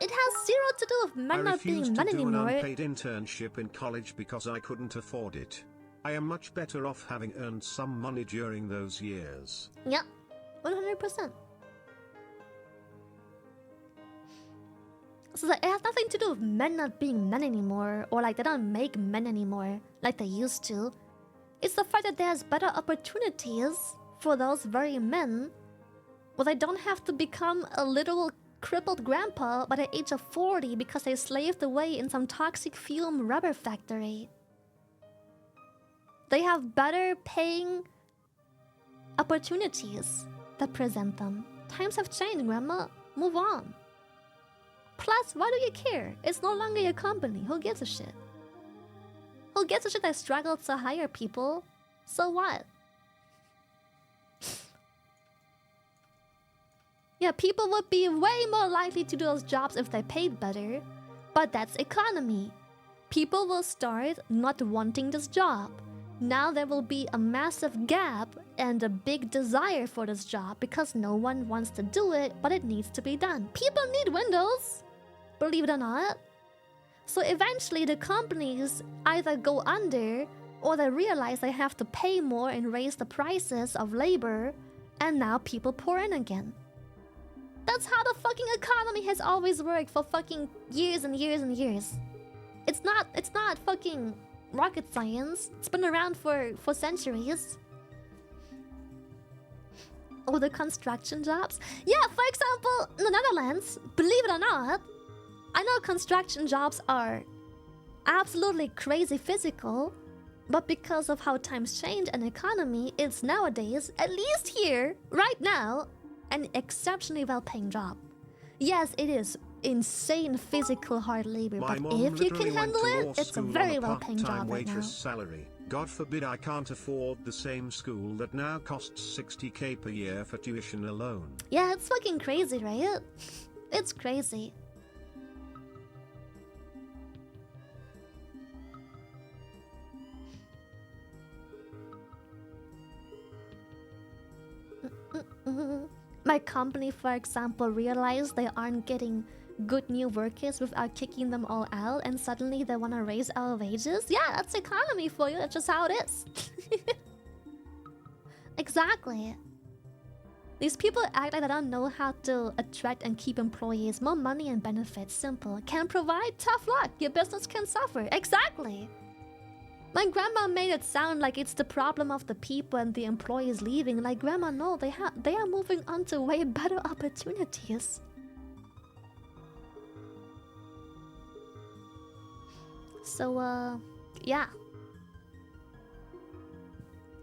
It has zero to do with men not being men anymore. I refused to do an unpaid internship in college because I couldn't afford it. I am much better off having earned some money during those years. Yep, 100%. So it has nothing to do with men not being men anymore, or like they don't make men anymore like they used to. It's the fact that there's better opportunities for those very men, where they don't have to become a little crippled grandpa by the age of 40 because they slaved away in some toxic fume rubber factory. They have better paying opportunities that present them. Times have changed, Grandma. Move on. Plus, why do you care? It's no longer your company. Who gives a shit? Who gives a shit I struggled to hire people? So what? Yeah, people would be way more likely to do those jobs if they paid better. But that's economy. People will start not wanting this job. Now there will be a massive gap and a big desire for this job because no one wants to do it, but it needs to be done. People need windows, believe it or not. So eventually the companies either go under or they realize they have to pay more and raise the prices of labor, and now people pour in again. That's how the fucking economy has always worked for fucking years and years and years. It's not fucking rocket science. It's been around for centuries. Oh, the construction jobs? Yeah, for example, in the Netherlands, believe it or not, I know construction jobs are absolutely crazy physical, but because of how times change and economy, it's nowadays, at least here, right now, an exceptionally well-paying job. Yes, it is insane physical hard labor, but if you can handle it, it's a very well-paying job right now. Salary. God forbid I can't afford the same school that now costs 60k per year for tuition alone. Yeah, it's fucking crazy, right? It's crazy. My company, for example, realized they aren't getting good new workers without kicking them all out, and suddenly they want to raise our wages. Yeah, that's economy for you. That's just how it is. Exactly. These people act like they don't know how to attract and keep employees. More money and benefits. Simple. Can provide? Tough luck. Your business can suffer. Exactly. My grandma made it sound like it's the problem of the people and the employees leaving. Like, Grandma, no, they are moving on to way better opportunities. So, yeah.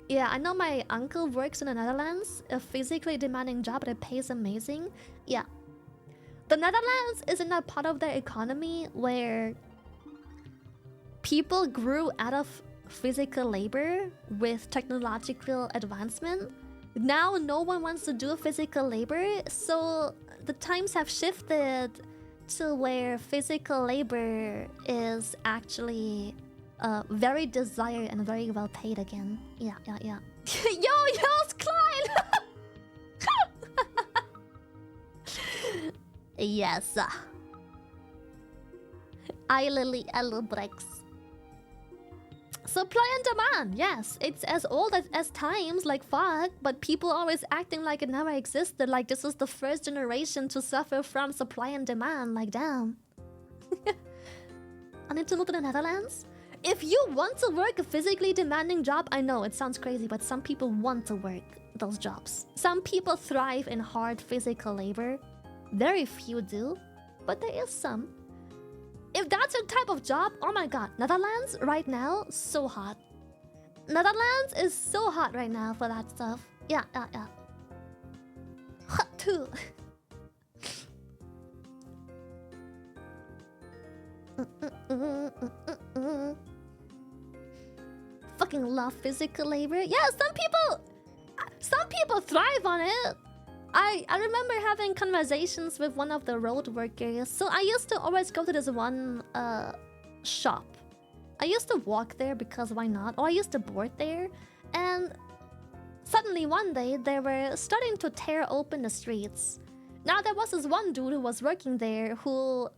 Yeah, I know my uncle works in the Netherlands, a physically demanding job that pays amazing. Yeah. The Netherlands is in a part of their economy where people grew out of physical labor with technological advancement. Now no one wants to do physical labor, so the times have shifted to where physical labor is actually very desired and very well paid again. Yeah. Yo's Klein! Yes. Lily Elbrex. Supply and demand, yes. It's as old as times, like fuck. But people always acting like it never existed. Like this is the first generation to suffer from supply and demand. Like damn. I need to move to the Netherlands. If you want to work a physically demanding job, I know it sounds crazy, but some people want to work those jobs. Some people thrive in hard physical labor. Very few do, but there is some. If that's your type of job, oh my god, Netherlands right now, so hot. Netherlands is so hot right now for that stuff. Yeah. Hot too. Fucking love physical labor. Yeah, some people thrive on it. I remember having conversations with one of the road workers. So I used to always go to this one shop. I used to walk there because why not? Or I used to board there. And suddenly one day they were starting to tear open the streets. Now there was this one dude who was working there who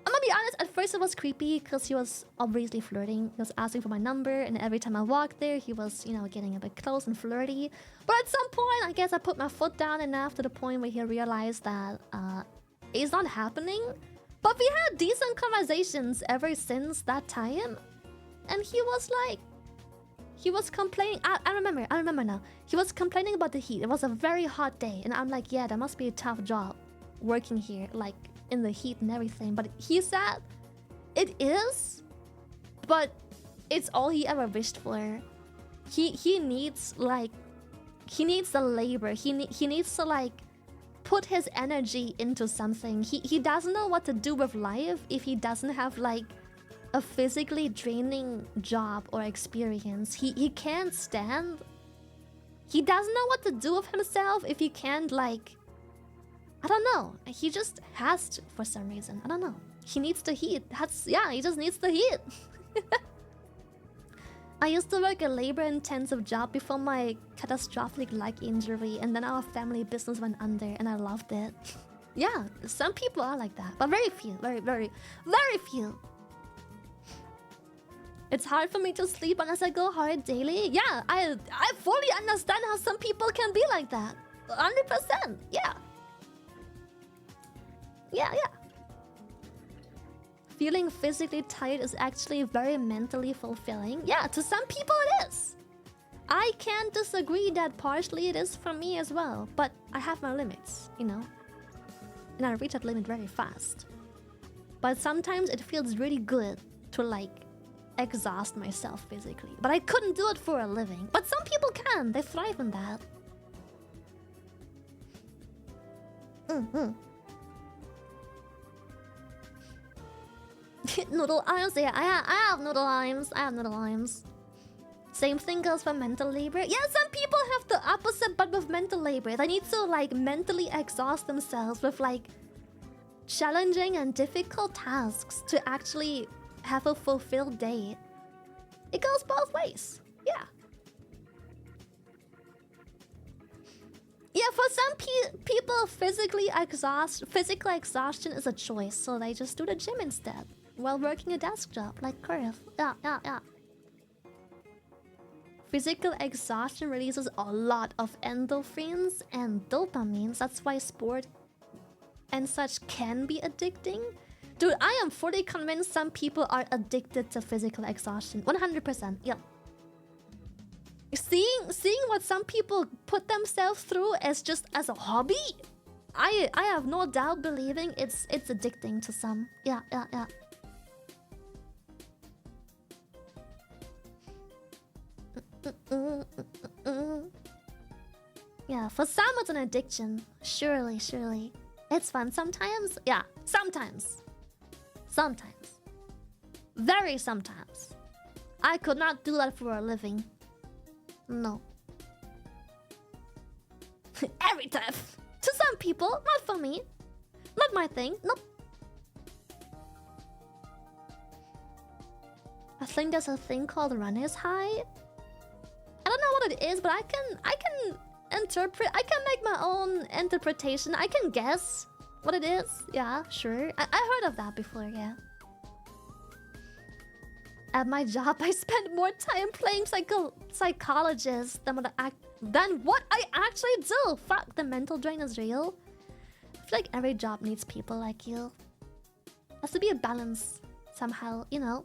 I'm gonna be honest, at first it was creepy because he was obviously flirting. He was asking for my number, and every time I walked there, he was, you know, getting a bit close and flirty. But at some point, I guess I put my foot down enough to the point where he realized that it's not happening. But we had decent conversations ever since that time. And he was like... He was complaining... I remember now. He was complaining about the heat. It was a very hot day. And I'm like, yeah, that must be a tough job working here. Like... in the heat and everything, but he said it is, but it's all he ever wished for. He needs like he needs the labor. He needs to like put his energy into something. He doesn't know what to do with life if he doesn't have like a physically draining job or experience. He can't stand. He doesn't know what to do with himself if he can't like. I don't know. He just has to for some reason. I don't know. He needs the heat. He just needs the heat. I used to work a labor-intensive job before my catastrophic leg injury, and then our family business went under, and I loved it. Yeah, some people are like that, but very few. Very few. It's hard for me to sleep unless I go hard daily. Yeah, I fully understand how some people can be like that. 100%. Yeah. Yeah. Feeling physically tired is actually very mentally fulfilling. Yeah, to some people it is. I can't disagree that partially it is for me as well. But I have my limits, you know. And I reach that limit very fast. But sometimes it feels really good to like exhaust myself physically. But I couldn't do it for a living. But some people can. They thrive in that. Noodle arms, yeah, I have noodle arms. Same thing goes for mental labor. Yeah, some people have the opposite but with mental labor. They need to like mentally exhaust themselves with like challenging and difficult tasks to actually have a fulfilled day. It goes both ways. Yeah. Yeah, for some people, physical exhaustion is a choice, so they just do the gym instead while working a desk job, like Curve. Yeah. Physical exhaustion releases a lot of endorphins and dopamines. That's why sport and such can be addicting. Dude, I am fully convinced some people are addicted to physical exhaustion. 100%, yeah. Seeing what some people put themselves through as just as a hobby, I have no doubt believing it's addicting to some. Yeah. Yeah, for some it's an addiction. Surely. It's fun sometimes. Yeah, sometimes. Very sometimes. I could not do that for a living. No. Every time. To some people, not for me. Not my thing. Nope. I think there's a thing called runner's high. I don't know what it is, but I can interpret. I can make my own interpretation. I can guess what it is. Yeah, sure. I heard of that before, yeah. At my job, I spend more time playing psychologist than what I actually do. Fuck, the mental drain is real. I feel like every job needs people like you. Has to be a balance somehow, you know.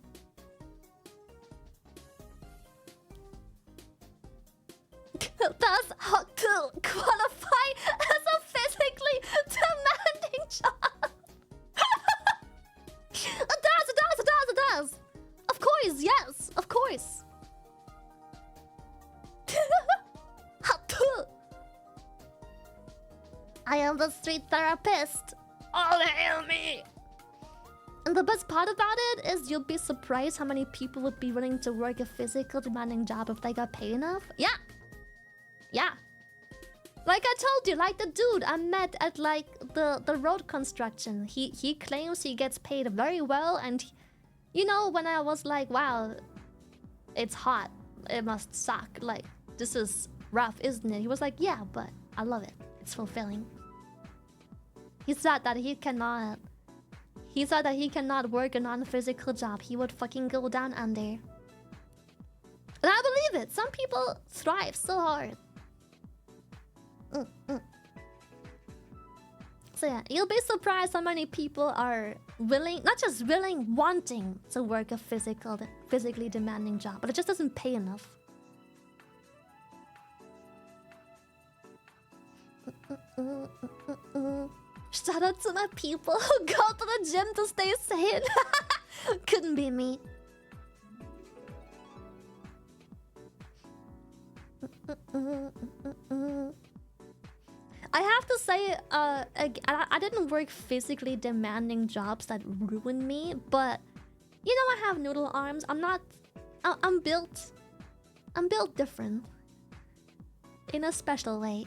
That's how to qualify as a physically demanding job. It does. Of course, yes, of course. I am the street therapist. All hail me. And the best part about it is you'll be surprised how many people would be willing to work a physical demanding job if they got paid enough. Yeah. Yeah. Like I told you, like the dude I met at like the road construction. He claims he gets paid very well, and you know, when I was like, wow, it's hot. It must suck. Like, this is rough, isn't it? He was like, yeah, but I love it. It's fulfilling. He said that he cannot work a non-physical job. He would fucking go down under. And I believe it. Some people thrive so hard. So yeah, you'll be surprised how many people are willing, not just willing, wanting to work a physically demanding job, but it just doesn't pay enough. Shout out to my people who go to the gym to stay sane. Couldn't be me. I have to say, I didn't work physically demanding jobs that ruined me, but you know, I have noodle arms. I'm built different in a special way.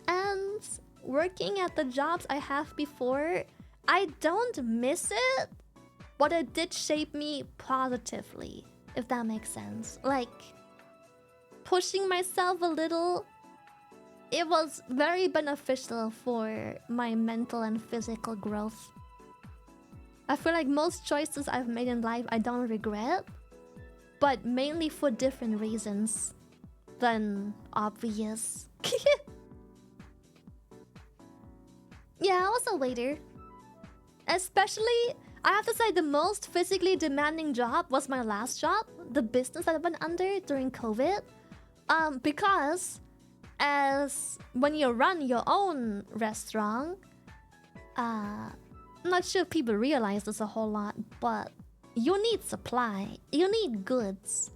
And working at the jobs I have before, I don't miss it, but it did shape me positively, if that makes sense. Like, pushing myself a little, it was very beneficial for my mental and physical growth. I feel like most choices I've made in life I don't regret, but mainly for different reasons than obvious. Yeah, I was a waiter. Especially, I have to say, the most physically demanding job was my last job, the business that I went under during COVID. Because as when you run your own restaurant, I'm not sure if people realize this a whole lot, but you need supply, you need goods.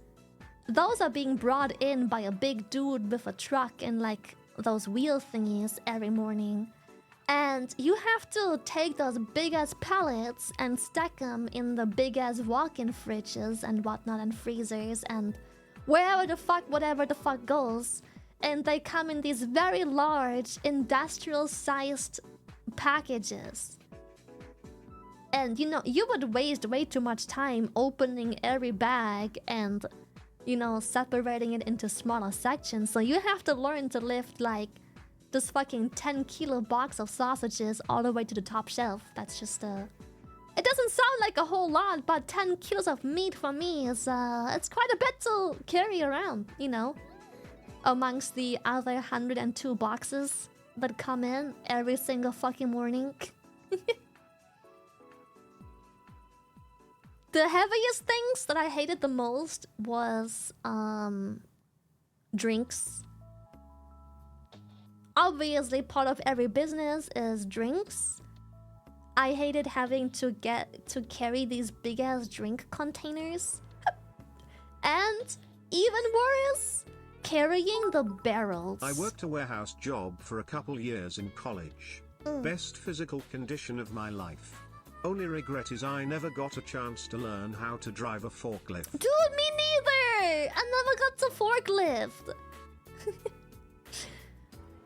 Those are being brought in by a big dude with a truck and like those wheel thingies every morning. And you have to take those big-ass pallets and stack them in the big-ass walk-in fridges and whatnot and freezers and wherever the fuck, whatever the fuck goes. And they come in these very large, industrial-sized packages. And, you know, you would waste way too much time opening every bag and, you know, separating it into smaller sections. So you have to learn to lift, like, this fucking 10-kilo box of sausages all the way to the top shelf. That's just, it doesn't sound like a whole lot, but 10 kilos of meat for me is, it's quite a bit to carry around, you know? Amongst the other 102 boxes that come in every single fucking morning. The heaviest things that I hated the most was, drinks. Obviously, part of every business is drinks. I hated having to carry these big-ass drink containers. And even worse, carrying the barrels. I worked a warehouse job for a couple years in college. Best physical condition of my life. Only regret is I never got a chance to learn how to drive a forklift. Dude, me neither! I never got to forklift.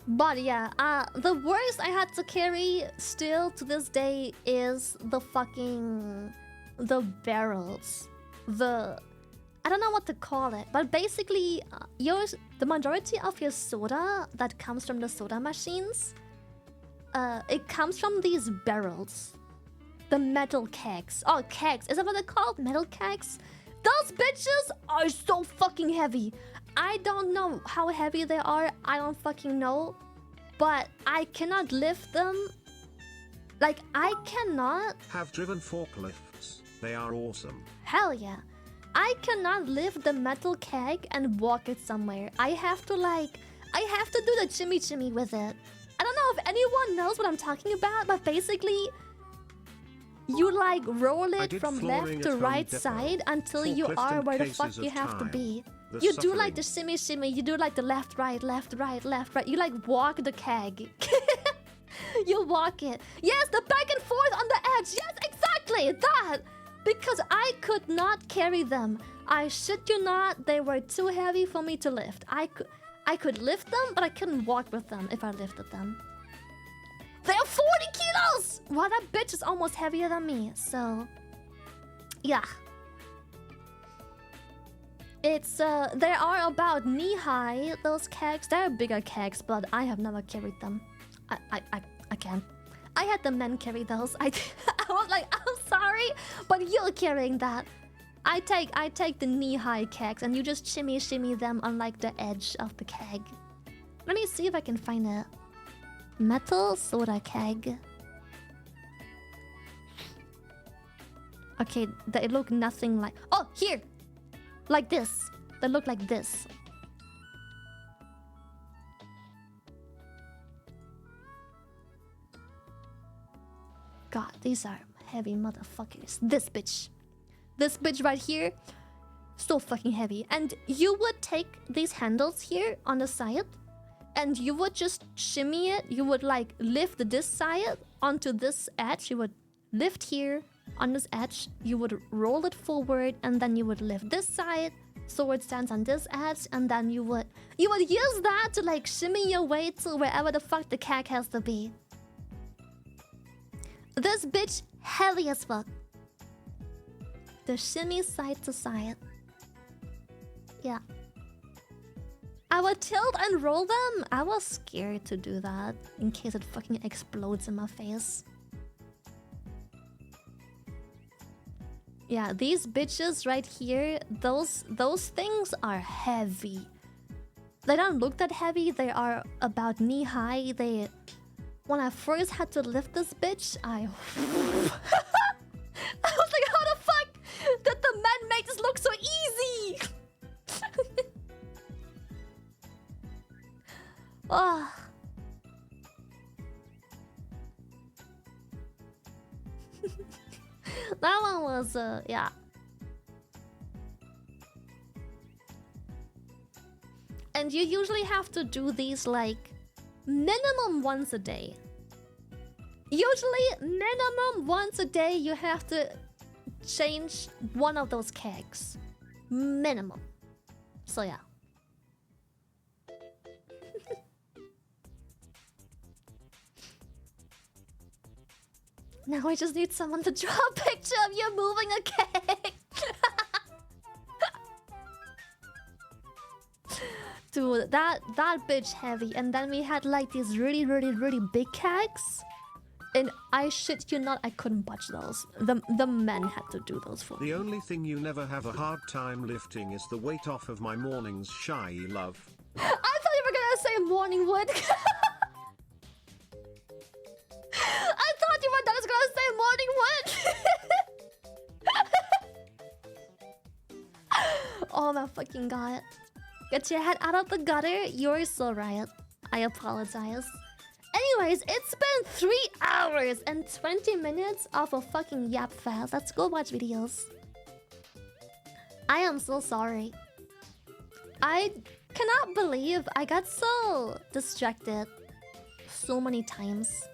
But yeah, the worst I had to carry still to this day is the barrels. I don't know what to call it, but basically, the majority of your soda that comes from the soda machines, it comes from these barrels. The metal kegs. Oh, kegs. Is that what they're called? Metal kegs? Those bitches are so fucking heavy. I don't know how heavy they are. I don't fucking know. But I cannot lift them. Like, I cannot... Have driven forklifts. They are awesome. Hell yeah. I cannot lift the metal keg and walk it somewhere. I have to do the chimmy with it. I don't know if anyone knows what I'm talking about, but basically... You like roll it from left to right side until you are where the fuck you have to be. You do like the shimmy, you do like the left, right. You like walk the keg. You walk it. Yes, the back and forth on the edge. Yes, exactly, that. Because I could not carry them. I shit you not, they were too heavy for me to lift. I could lift them, but I couldn't walk with them if I lifted them. They're 40 kilos! Well, that bitch is almost heavier than me, so... Yeah. It's, they are about knee-high, those kegs. They're bigger kegs, but I have never carried them. I can't. I had the men carry those. I was like, I'm sorry, but you're carrying that. I take the knee-high kegs, and you just shimmy them on, like, the edge of the keg. Let me see if I can find it. Metal soda keg. Okay, they look nothing like... Oh, here! Like this. They look like this. God, these are heavy motherfuckers. This bitch. This bitch right here. So fucking heavy. And you would take these handles here on the side. And you would just shimmy it. You would like lift this side onto this edge. You would lift here on this edge. You would roll it forward, and then you would lift this side so it stands on this edge. And then you would use that to like shimmy your way to wherever the fuck the keg has to be. This bitch heavy as fuck. The shimmy side to side. Yeah. I would tilt and roll them. I was scared to do that in case it fucking explodes in my face. Yeah, these bitches right here, those things are heavy. They don't look that heavy. They are about knee high. When I first had to lift this bitch, I was like, how the fuck did the men make this look so easy? Oh. That one was, yeah. And you usually have to do these like minimum once a day. Usually, minimum once a day, you have to change one of those kegs. Minimum. So yeah. Now I just need someone to draw a picture of you moving a keg. Dude, that bitch heavy. And then we had like these really big kegs. And I shit you not, I couldn't budge those. The men had to do those for me. The only thing you never have a hard time lifting is the weight off of my mornings, shy love. I thought you were gonna say morning wood. I thought you were just gonna say morning wood. Oh my fucking god. Get your head out of the gutter. You're so right. I apologize. Anyways, it's been 3 hours and 20 minutes of a fucking yap fest. Let's go watch videos. I am so sorry. I cannot believe I got so distracted so many times.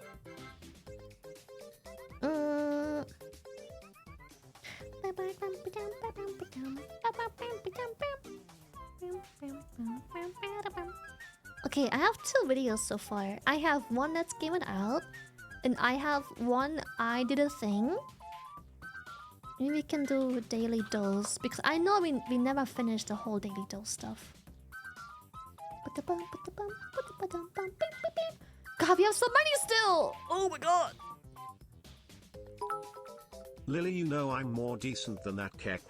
Okay, I have 2 videos so far. I have one that's given out, and I have one I did a thing. Maybe we can do daily dose, because I know we never finished the whole daily dose stuff. God, we have so many still! Oh my god! Lily, you know I'm more decent than that kek.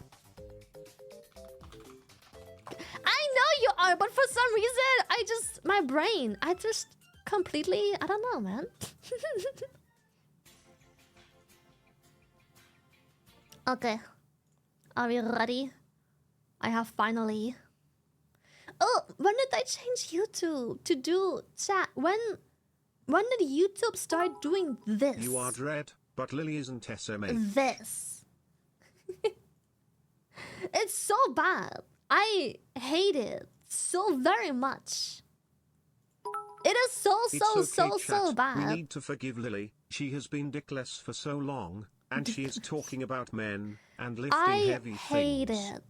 are, but for some reason, my brain, I just completely, I don't know, man. Okay. Are we ready? I have finally... Oh, when did I change YouTube to do chat? When did YouTube start doing this? You are Dread, but Lily isn't SMA. This. It's so bad. I hate it so very much. It is so bad. We need to forgive Lily. She has been dickless for so long, and she is talking about men and lifting heavy things. I hate it.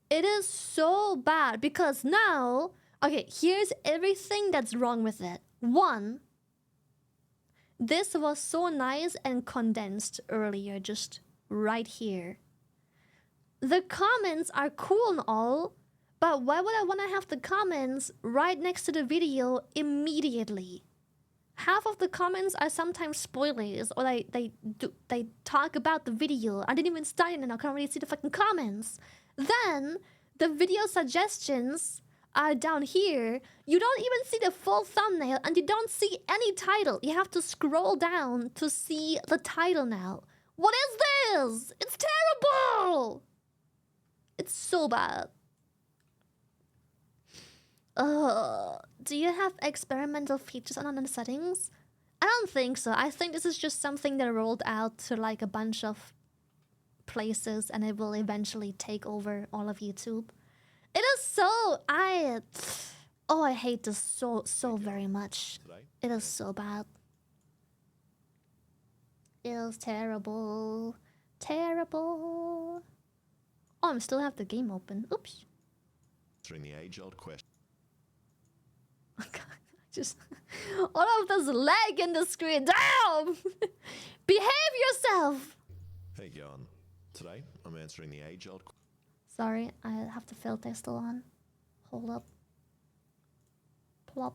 It is so bad because now... Okay, here's everything that's wrong with it. 1, this was so nice and condensed earlier, just right here. The comments are cool and all, but why would I want to have the comments right next to the video immediately? Half of the comments are sometimes spoilers, or they talk about the video. I didn't even start it and I can't really see the fucking comments. Then, the video suggestions are down here. You don't even see the full thumbnail and you don't see any title. You have to scroll down to see the title now. What is this? It's terrible! It's so bad. Do you have experimental features on the settings? I don't think so. I think this is just something that rolled out to like a bunch of places and it will eventually take over all of YouTube. It is so... I hate this so very much. It is so bad. It is terrible. Terrible. Oh, I still have the game open. Oops. Answering the age-old question. Oh god, just... all of this lag in the screen. Damn! Behave yourself! Hey, Jan. Today, I'm answering the age-old question. Sorry, I have the filter still on. Hold up. Plop.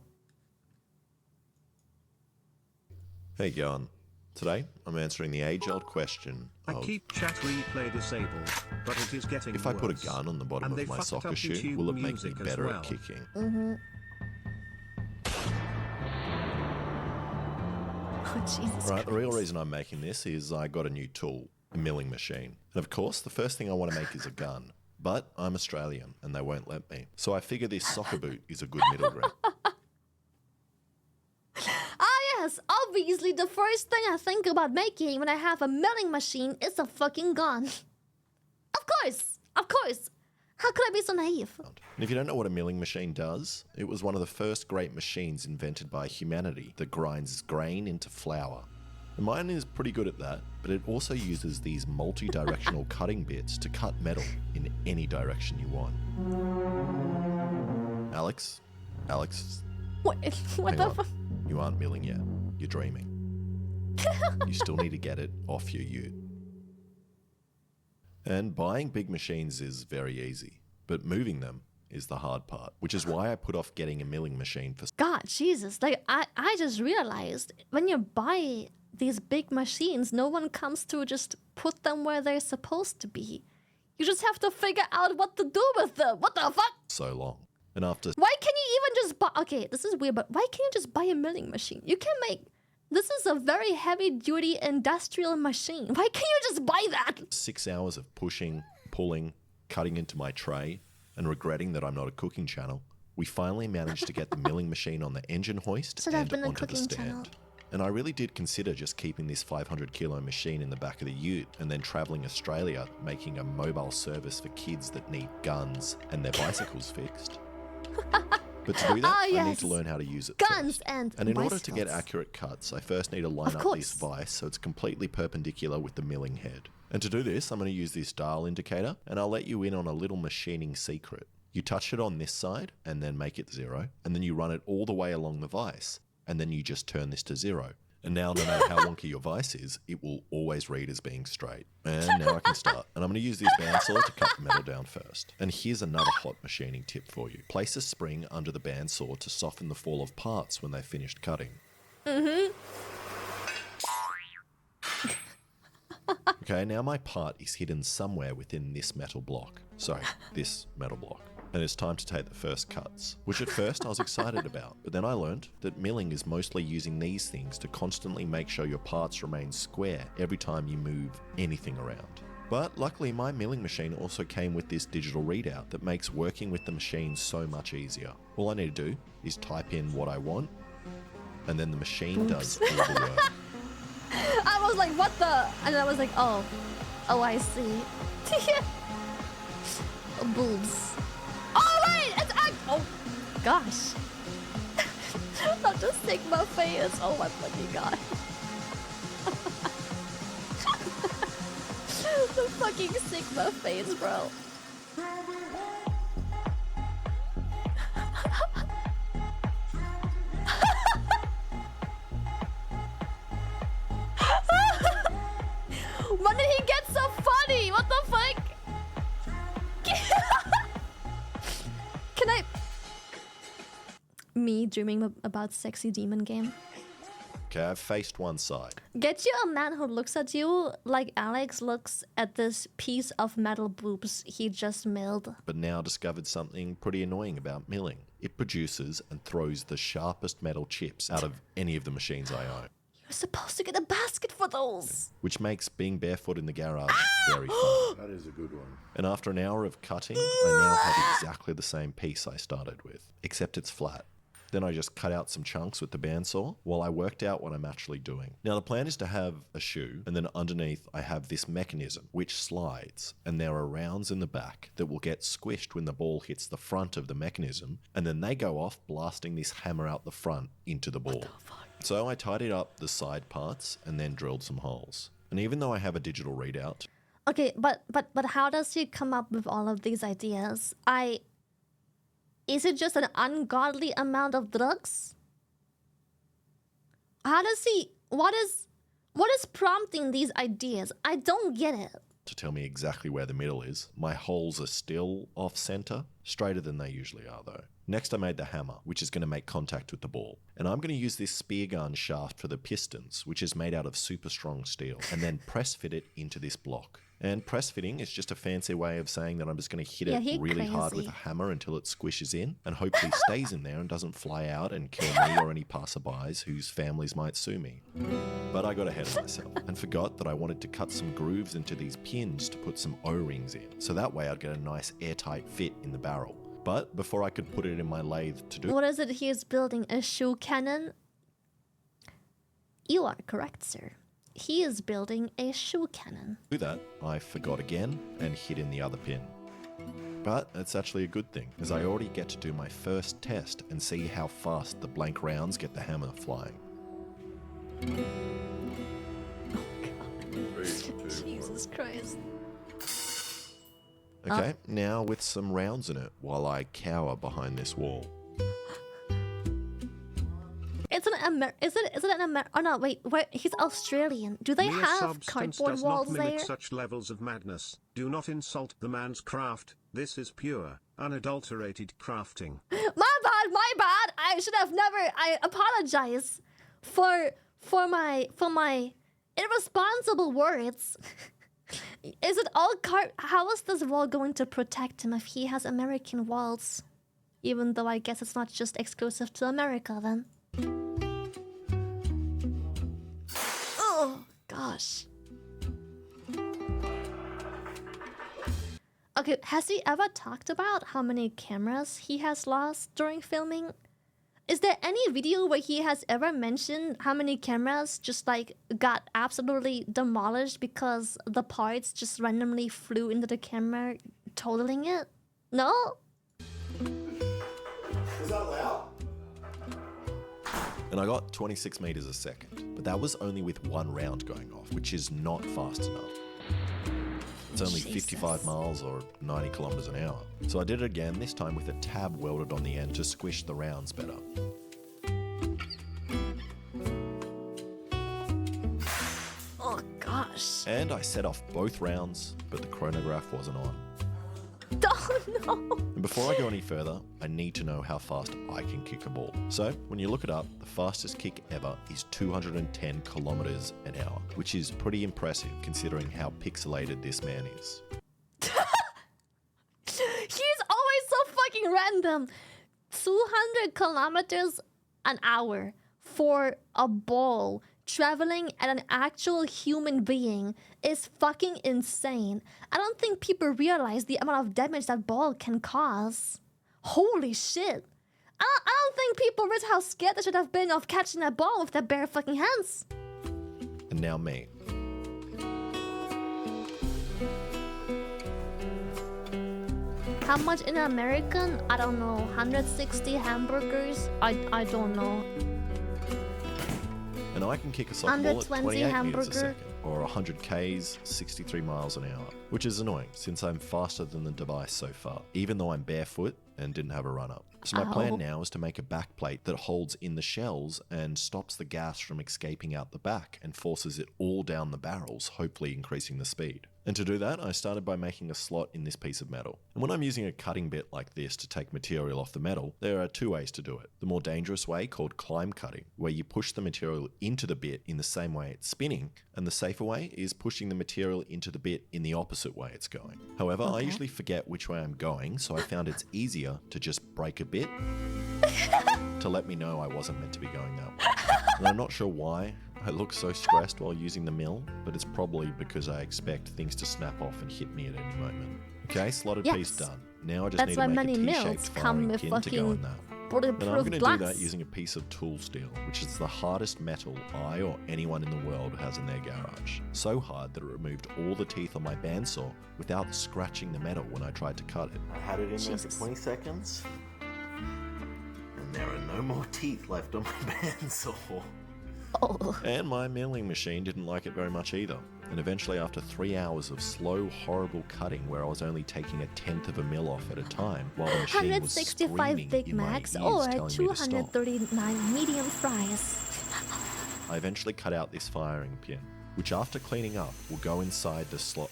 Hey, Jan. Today, I'm answering the age-old question I keep chat replay disabled, but it is getting if worse. I put a gun on the bottom of my soccer shoe, will it make me better at kicking? Oh, Jesus Right, the real Christ. reason I'm making this is I got a new tool, a milling machine. And of course, the first thing I want to make is a gun. But I'm Australian, and they won't let me. So I figure this soccer boot is a good middle ground. Yes, obviously the first thing I think about making when I have a milling machine is a fucking gun. Of course! How could I be so naive? And if you don't know what a milling machine does, it was one of the first great machines invented by humanity that grinds grain into flour. And mine is pretty good at that, but it also uses these multi-directional cutting bits to cut metal in any direction you want. Alex? What Hang the on. fuck? You aren't milling yet. You're dreaming. You still need to get it off your ute. And buying big machines is very easy, but moving them is the hard part, which is why I put off getting a milling machine for... God, Jesus, like, I just realized, when you buy these big machines, no one comes to just put them where they're supposed to be. You just have to figure out what to do with them. What the fuck? so long. And after... Why can you even just buy... Okay, this is weird, but why can't you just buy a milling machine? You can make... This is a very heavy-duty industrial machine. Why can't you just buy that? 6 hours of pushing, pulling, cutting into my tray, and regretting that I'm not a cooking channel, we finally managed to get the milling machine on the engine hoist Should have and been a onto the cooking stand. channel. And I really did consider just keeping this 500-kilo machine in the back of the ute and then travelling Australia, making a mobile service for kids that need guns and their bicycles fixed. But to do that, I need to learn how to use it Guns first. and in order to get bicycles. accurate cuts, I first need to line up this vise so it's completely perpendicular with the milling head. And to do this, I'm going to use this dial indicator, and I'll let you in on a little machining secret. You touch it on this side, and then make it 0, and then you run it all the way along the vise, and then you just turn this to 0. And now, no matter how wonky your vise is, it will always read as being straight. And now I can start. And I'm going to use this bandsaw to cut the metal down first. And here's another hot machining tip for you. Place a spring under the bandsaw to soften the fall of parts when they've finished cutting. Okay, Okay, now my part is hidden somewhere within this metal block. Sorry, this metal block. And it's time to take the first cuts, which at first I was excited about, but then I learned that milling is mostly using these things to constantly make sure your parts remain square every time you move anything around. But luckily my milling machine also came with this digital readout that makes working with the machine so much easier. All I need to do is type in what I want, and then the machine does all the work. I was like, what the? And I was like, oh, I see. Boobs. Oh wait, it's oh gosh. Not just Sigma face. Oh my fucking god. The fucking Sigma face, bro. When did he get so funny? What the fuck? Can I... Me dreaming about sexy demon game. Okay, I've faced one side. Get you a man who looks at you like Alex looks at this piece of metal boobs he just milled. But now discovered something pretty annoying about milling. It produces and throws the sharpest metal chips out of any of the machines I own. You're supposed to get a basket for those. Which makes being barefoot in the garage very fun. That is a good one. And after an hour of cutting, I now have exactly the same piece I started with, except it's flat. Then I just cut out some chunks with the bandsaw while I worked out what I'm actually doing. Now the plan is to have a shoe, and then underneath I have this mechanism which slides, and there are rounds in the back that will get squished when the ball hits the front of the mechanism, and then they go off blasting this hammer out the front into the ball. So I tidied up the side parts and then drilled some holes. And even though I have a digital readout... Okay, but how does he come up with all of these ideas? Is it just an ungodly amount of drugs? How does he... What is prompting these ideas? I don't get it. To tell me exactly where the middle is. My holes are still off-center, straighter than they usually are though. Next I made the hammer, which is going to make contact with the ball. And I'm going to use this spear gun shaft for the pistons, which is made out of super strong steel, and then press fit it into this block. And press fitting is just a fancy way of saying that I'm just going to hit it really hard with a hammer until it squishes in and hopefully stays in there and doesn't fly out and kill me or any passerbys whose families might sue me. But I got ahead of myself and forgot that I wanted to cut some grooves into these pins to put some O-rings in, so that way I'd get a nice airtight fit in the barrel. But before I could put it in my lathe to do... What is it he is building? A shoe cannon? You are correct, sir. He is building a shoe cannon. Do that, I forgot again and hit in the other pin. But it's actually a good thing, as I already get to do my first test and see how fast the blank rounds get the hammer flying. Oh god. Jesus Christ. Okay, now with some rounds in it while I cower behind this wall. Is it an oh no, wait, he's Australian. Do they have cardboard walls does not there? mimic such levels of madness. Do not insult the man's craft. This is pure, unadulterated crafting. My bad. I should have never. I apologize for my irresponsible words. Is it all how is this wall going to protect him if he has American walls? Even though I guess it's not just exclusive to America then. Oh, gosh. Okay, has he ever talked about how many cameras he has lost during filming? Is there any video where he has ever mentioned how many cameras just like got absolutely demolished because the parts just randomly flew into the camera, totaling it? No? Is that loud? And I got 26 meters a second, but that was only with one round going off, which is not fast enough. It's only 55 miles or 90 kilometers an hour. So I did it again, this time with a tab welded on the end to squish the rounds better. Oh gosh. And I set off both rounds, but the chronograph wasn't on. Don't no. And before I go any further, I need to know how fast I can kick a ball. So when you look it up, the fastest kick ever is 210 kilometers an hour, which is pretty impressive considering how pixelated this man is. He's always so fucking random. 200 kilometers an hour for a ball traveling at an actual human being is fucking insane. I don't think people realize the amount of damage that ball can cause. Holy shit. I don't think people realize how scared they should have been of catching that ball with their bare fucking hands. And now me. How much in American? I don't know. 160 hamburgers? I don't know. And I can kick a soccer ball at 28 hamburger. meters a second, or 100 Ks, 63 miles an hour, which is annoying since I'm faster than the device so far, even though I'm barefoot and didn't have a run-up. So my plan now is to make a backplate that holds in the shells and stops the gas from escaping out the back and forces it all down the barrels, hopefully increasing the speed. And to do that, I started by making a slot in this piece of metal. And when I'm using a cutting bit like this to take material off the metal, there are two ways to do it. The more dangerous way, called climb cutting, where you push the material into the bit in the same way it's spinning, and the safer way is pushing the material into the bit in the opposite way it's going. However, I usually forget which way I'm going, so I found it's easier to just break a bit to let me know I wasn't meant to be going that way. And I'm not sure why I look so stressed while using the mill, but it's probably because I expect things to snap off and hit me at any moment. Okay, slotted piece done. Now I just need to make a T-shaped firing pin to go in that. And I'm going to do that using a piece of tool steel, which is the hardest metal I or anyone in the world has in their garage. So hard that it removed all the teeth on my bandsaw without scratching the metal when I tried to cut it. I had it in there for 20 seconds, and there are no more teeth left on my bandsaw. Oh. And my milling machine didn't like it very much either. And eventually, after 3 hours of slow, horrible cutting where I was only taking 1/10 of a mil off at a time while the machine was 165 Big Macs or 239 medium fries. I eventually cut out this firing pin, which after cleaning up will go inside the slot.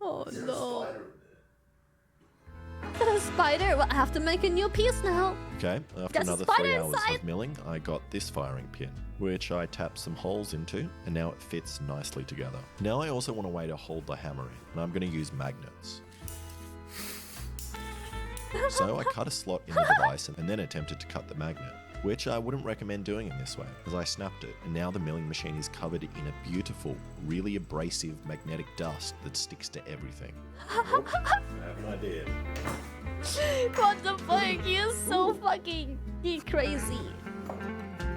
Oh no. A spider? Well, I have to make a new piece now. Okay, after another 3 hours of milling, I got this firing pin, which I tapped some holes into, and now it fits nicely together. Now I also want a way to hold the hammer in, and I'm going to use magnets. So I cut a slot in the device and then attempted to cut the magnet, which I wouldn't recommend doing in this way, as I snapped it, and now the milling machine is covered in a beautiful, really abrasive magnetic dust that sticks to everything. Oh, I have an idea. What the fuck? He is so fucking crazy.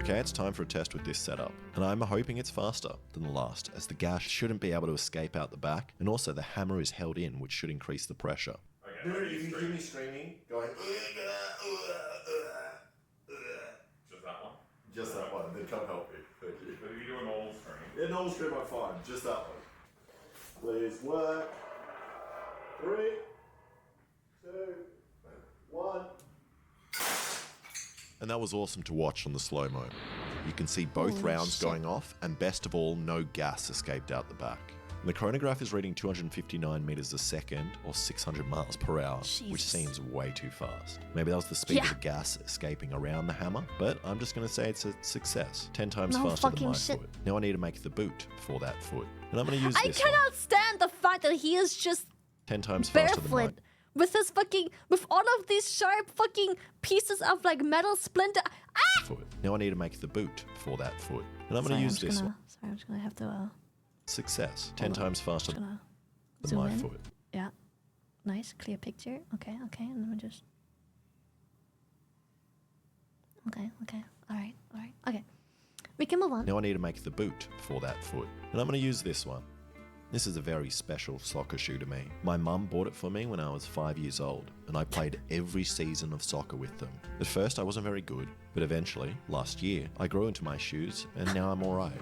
Okay, it's time for a test with this setup, and I'm hoping it's faster than the last, as the gas shouldn't be able to escape out the back, and also the hammer is held in, which should increase the pressure. Okay, you can hear me screaming, going. Just that one? Just that one, then come help me. Thank you. But if you do a normal stream. Yeah, normal stream, I'm fine. Just that one. Please work. 3, 2, 1. And that was awesome to watch on the slow-mo. You can see both rounds going off, and best of all, no gas escaped out the back. The chronograph is reading 259 meters a second, or 600 miles per hour, which seems way too fast. Maybe that was the speed of the gas escaping around the hammer, but I'm just going to say it's a success. 10 times faster than my foot. Now I need to make the boot for that foot. And I'm going to use this cannot stand the fact that he is just 10 times faster than mine. With his fucking, with all of these sharp fucking pieces of like metal splinter. Foot. Now I need to make the boot for that foot. And I'm going to use this one. Sorry, I'm just going to have to... Success. 10 times faster than my foot. Yeah. Nice, clear picture. Okay, and let me just... Okay. Alright. Okay. We can move on. Now I need to make the boot for that foot. And I'm going to use this one. This is a very special soccer shoe to me. My mum bought it for me when I was 5 years old, and I played every season of soccer with them. At first I wasn't very good, but eventually, last year, I grew into my shoes, and now I'm alright.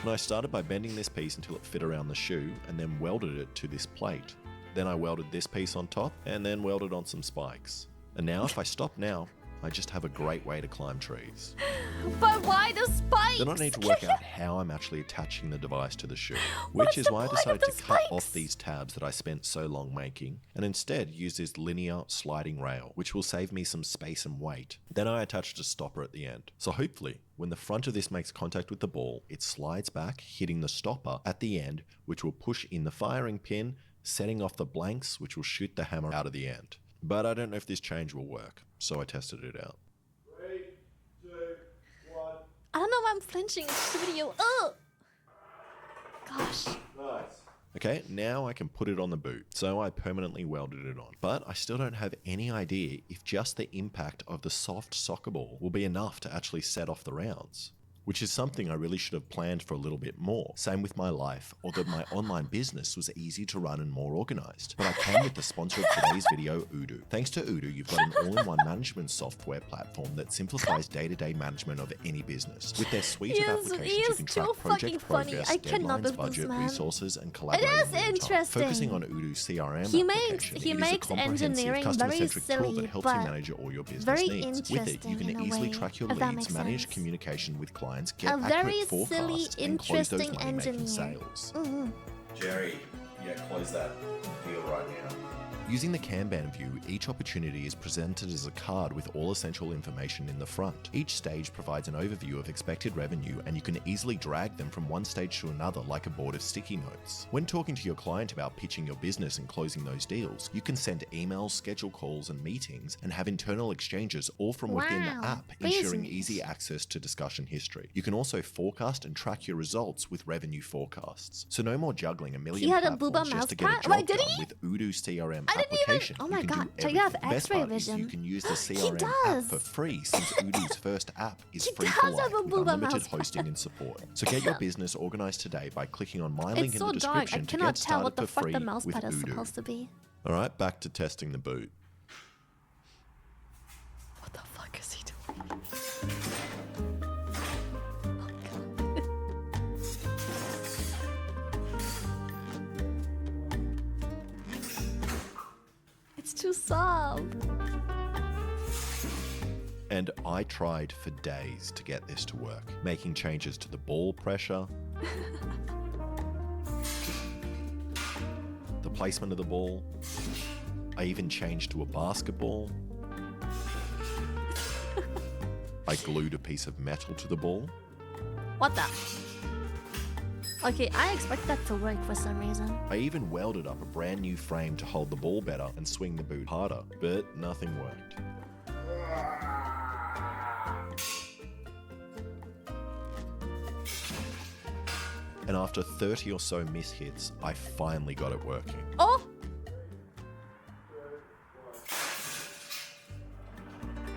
And I started by bending this piece until it fit around the shoe, and then welded it to this plate. Then I welded this piece on top, and then welded on some spikes. And now if I stop now, I just have a great way to climb trees. But why the spikes? Then I need to work out how I'm actually attaching the device to the shoe, which is why I decided to cut off these tabs that I spent so long making, and instead use this linear sliding rail, which will save me some space and weight. Then I attached a stopper at the end. So hopefully, when the front of this makes contact with the ball, it slides back, hitting the stopper at the end, which will push in the firing pin, setting off the blanks, which will shoot the hammer out of the end. But I don't know if this change will work, so I tested it out. 3, 2, 1. I don't know why I'm flinching. It's the video. Ugh! Gosh. Nice. Okay, now I can put it on the boot, so I permanently welded it on. But I still don't have any idea if just the impact of the soft soccer ball will be enough to actually set off the rounds. Which is something I really should have planned for a little bit more. Same with my life, or that my online business was easy to run and more organized. But I came with the sponsor of today's video, Odoo. Thanks to Odoo, you've got an all-in-one management software platform that simplifies day-to-day management of any business. With their suite of applications, you can track project progress, deadlines, budget, resources, and collaborate. It is interesting. Focusing on Odoo's CRM He application, makes engineering very tool that helps you silly, manage all your business very needs. With it, you can easily track your leads, manage communication with clients, get a very accurate silly, forecasts, and close those interesting money-making engineer. sales. Jerry, yeah, close that deal right now. Using the Kanban view, each opportunity is presented as a card with all essential information in the front. Each stage provides an overview of expected revenue, and you can easily drag them from one stage to another like a board of sticky notes. When talking to your client about pitching your business and closing those deals, you can send emails, schedule calls and meetings, and have internal exchanges all from within the app, ensuring easy access to discussion history. You can also forecast and track your results with revenue forecasts. So no more juggling a million platforms just to get a job done with Odoo CRM application. Oh my you god, can do you have everything. Best X-ray part is vision? you can use the CRM app for free since Odoo's first app is free does for have life a with Booba unlimited mouse hosting and support. So get your business organized today by clicking on my It's link in so the dark, I description to cannot get tell started what the for fuck free the mouse with pad is Odoo. supposed to be. Alright, back to testing the boot. What the fuck is he doing? It's too soft. And I tried for days to get this to work, making changes to the ball pressure, the placement of the ball. I even changed to a basketball. I glued a piece of metal to the ball. What the? Okay, I expect that to work for some reason. I even welded up a brand new frame to hold the ball better and swing the boot harder, but nothing worked. And after 30 or so mishits, I finally got it working. Oh!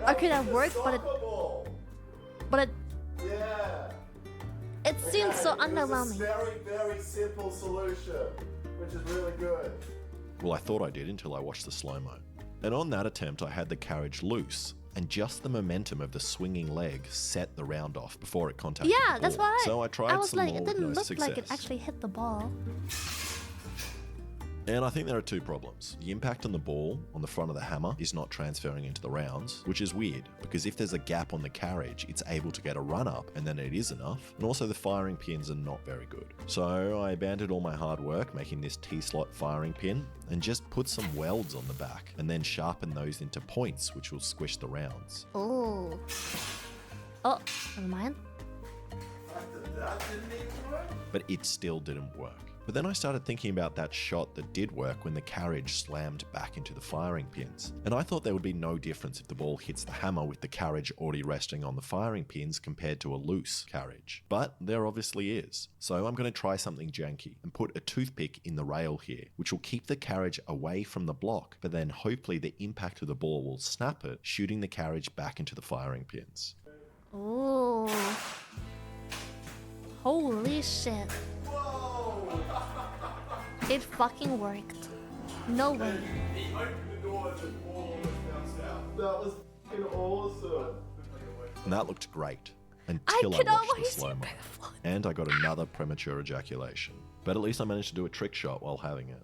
Okay, that worked, but it Yeah. it seems so It was a underwhelming. very, very simple solution, which is really good. Well, I thought I did until I watched the slow-mo. And on that attempt, I had the carriage loose, and just the momentum of the swinging leg set the round off before it contacted the Yeah, ball. that's why So I tried I was some like, more it with didn't no look success. like it actually hit the ball. And I think there are two problems. The impact on the ball on the front of the hammer is not transferring into the rounds, which is weird because if there's a gap on the carriage, it's able to get a run up and then it is enough. And also the firing pins are not very good. So I abandoned all my hard work making this T-slot firing pin and just put some welds on the back and then sharpen those into points which will squish the rounds. Oh. Oh, never mind. That didn't even work. But it still didn't work. But then I started thinking about that shot that did work when the carriage slammed back into the firing pins. And I thought there would be no difference if the ball hits the hammer with the carriage already resting on the firing pins compared to a loose carriage. But there obviously is. So I'm going to try something janky and put a toothpick in the rail here, which will keep the carriage away from the block, but then hopefully the impact of the ball will snap it, shooting the carriage back into the firing pins. Oh. Holy shit. It fucking worked. No way. He opened the door and the ball was bounced out. That was fucking awesome. And that looked great. I Until I could watched the always see slow-mo. butterflies. And I got another premature ejaculation. But at least I managed to do a trick shot while having it.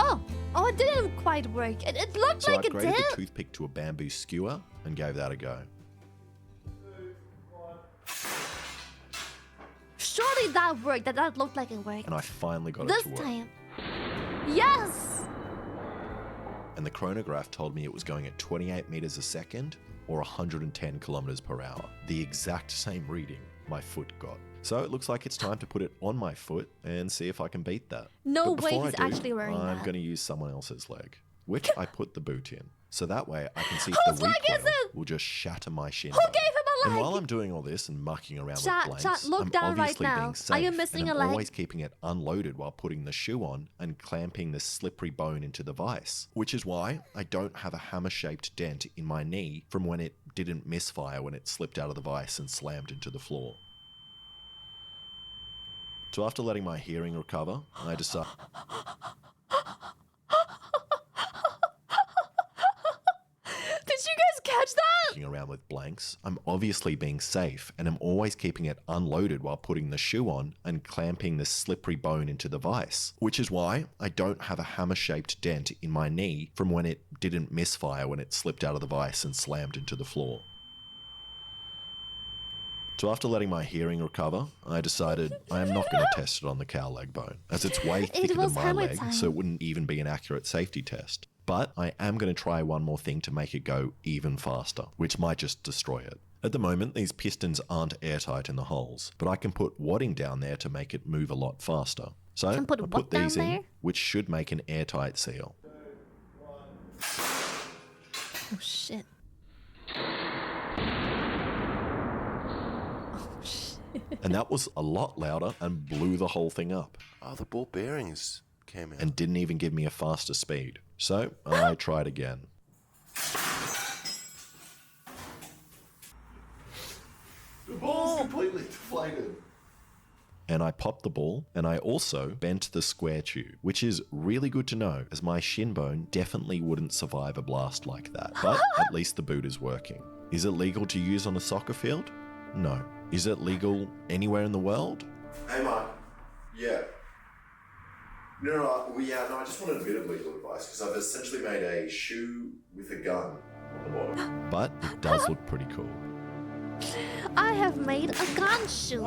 Oh, it didn't quite work. It looked So like I it graded did. the toothpick to a bamboo skewer and gave that a go. Surely that worked. That looked like it worked. And I finally got This it to work. time. Yes! And the chronograph told me it was going at 28 meters a second or 110 kilometers per hour. The exact same reading my foot got. So it looks like it's time to put it on my foot and see if I can beat that. No But way before he's I do, actually wearing I'm that. going to use someone else's leg, which I put the boot in. So that way I can see if Whose the leg is recoil it? will just shatter my shin. Who gave him a And leg? while I'm doing all this and mucking around Chat, with blanks, chat, look I'm down right obviously now. being safe. Are you missing and a I'm leg? always keeping it unloaded while putting the shoe on and clamping the slippery bone into the vise. Which is why I don't have a hammer-shaped dent in my knee from when it didn't misfire when it slipped out of the vise and slammed into the floor. So after letting my hearing recover, I decided... Did you guys catch that? around with blanks, I'm obviously being safe and I'm always keeping it unloaded while putting the shoe on and clamping the slippery bone into the vise, which is why I don't have a hammer-shaped dent in my knee from when it didn't misfire when it slipped out of the vise and slammed into the floor. So after letting my hearing recover, I decided I am not going to test it on the cow leg bone, as it's way thicker than was my hammer leg, time. so it wouldn't even be an accurate safety test. But I am going to try one more thing to make it go even faster, which might just destroy it. At the moment, these pistons aren't airtight in the holes, but I can put wadding down there to make it move a lot faster. So Can put I what put down these there? in, which should make an airtight seal. Oh shit. Oh shit. And that was a lot louder and blew the whole thing up. Oh, the ball bearings came out. And didn't even give me a faster speed. So I tried again. The ball's completely deflated. And I popped the ball, and I also bent the square tube, which is really good to know, as my shin bone definitely wouldn't survive a blast like that. But at least the boot is working. Is it legal to use on a soccer field? No. Is it legal anywhere in the world? Hey, Mark. Yeah. No, I just wanted a bit of legal advice because I've essentially made a shoe with a gun on the bottom. But it does look pretty cool. I have made a gun shoe.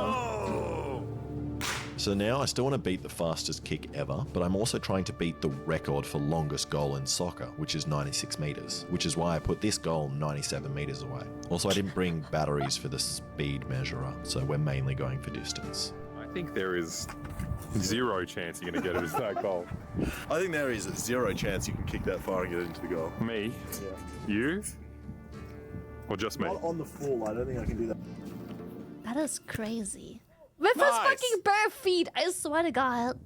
So now I still want to beat the fastest kick ever, but I'm also trying to beat the record for longest goal in soccer, which is 96 meters, which is why I put this goal 97 meters away. Also, I didn't bring batteries for the speed measurer, so we're mainly going for distance. I think there is zero chance you're going to get it as that goal. I think there is zero chance you can kick that far and get it into the goal. Me? Yeah. You? Or just me? Not on the full. I don't think I can do that. That is crazy. With his Nice. fucking bare feet, I swear to God.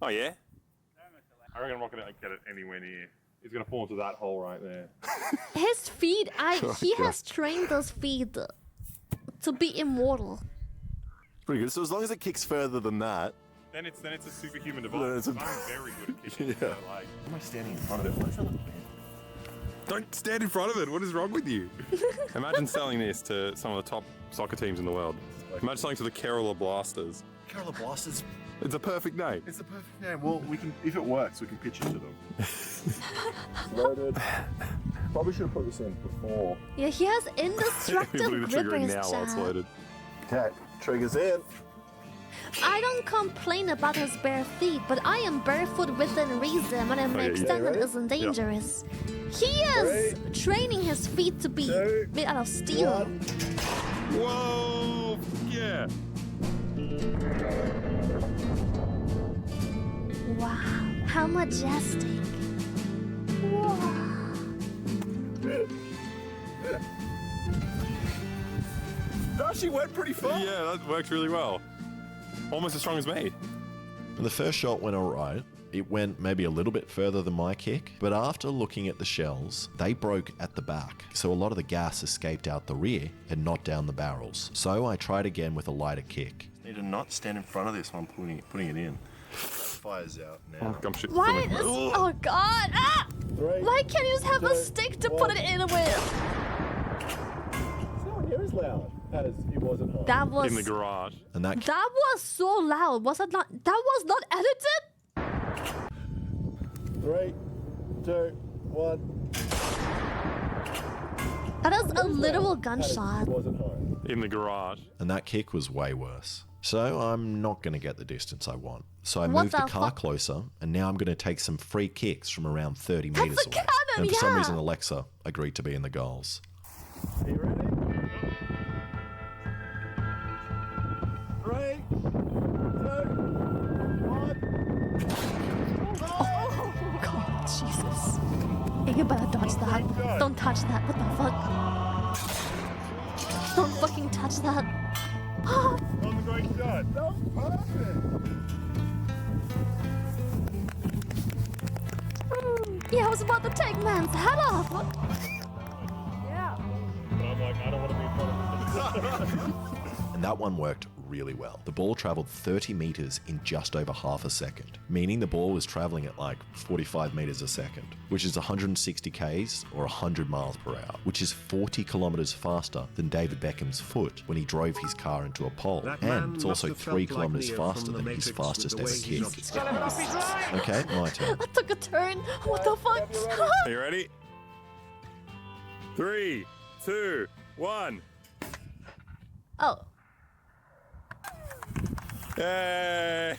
Oh, yeah? I reckon I'm not going to get it anywhere near. He's going to fall into that hole right there. His feet, he has trained those feet to be immortal. Pretty good. So as long as it kicks further than that. Then it's a superhuman Then device. it's a- I'm very good at kicking. Yeah. So, like, Am I standing in front of it? Why does that look bad? don't stand in front of it. What is wrong with you? Imagine selling this to some of the top soccer teams in the world. Imagine selling to the Kerala Blasters. Kerala Blasters. It's a perfect name. It's the perfect name. Well, we can, if it works, we can pitch it to them. Loaded. Probably should have put this in before. Yeah, he has We indestructible blew the trigger in grippers, now while it's chat. loaded. Okay, triggers in. I don't complain about his bare feet, but I am barefoot within reason when an Okay, yeah, extended ready? isn't dangerous. He is training his feet to be two, made out of steel. one. Whoa! Yeah. Wow, how majestic. Wow. That actually went pretty far. Yeah, that worked really well. Almost as strong as me. And the first shot went alright. It went maybe a little bit further than my kick, but after looking at the shells, they broke at the back, so a lot of the gas escaped out the rear and not down the barrels. So I tried again with a lighter kick. Need to not stand in front of this when I'm putting it in. Fire's out now. Gumshoe. Why is oh god! Ah! Three, Why can't you just have a two, stick to put one. it in with? It's nowhere near as loud as it was at home. That was In the garage. And that that was so loud. Was it not? That was not edited. 3, 2, 1. That is a literal gunshot. Wasn't home. In the garage. And that kick was way worse. So I'm not going to get the distance I want. So I What moved the the car fuck? closer, and now I'm going to take some free kicks from around 30 meters a away. cannon, And for some yeah. reason, Alexa agreed to be in the goals. Are you ready? 3, 2, 1. Oh God, Jesus. Hey, you better dodge that. Don't touch that. What the fuck? Don't fucking touch that. Not the great shot. That was perfect. Yeah, I was about to take man's head off. What? But I'm like, I don't want to be in front of him. And that one worked really well. The ball traveled 30 meters in just over half a second, meaning the ball was traveling at like 45 meters a second, which is 160 k's or 100 miles per hour, which is 40 kilometers faster than David Beckham's foot when he drove his car into a pole. That man And it's also must have 3 felt like kilometers Neo faster from the than his Matrix with fastest the ever way he kick. shot. Okay, my turn. I took a turn. What the fuck? Are you ready? 3, 2, 1. Oh. Hey!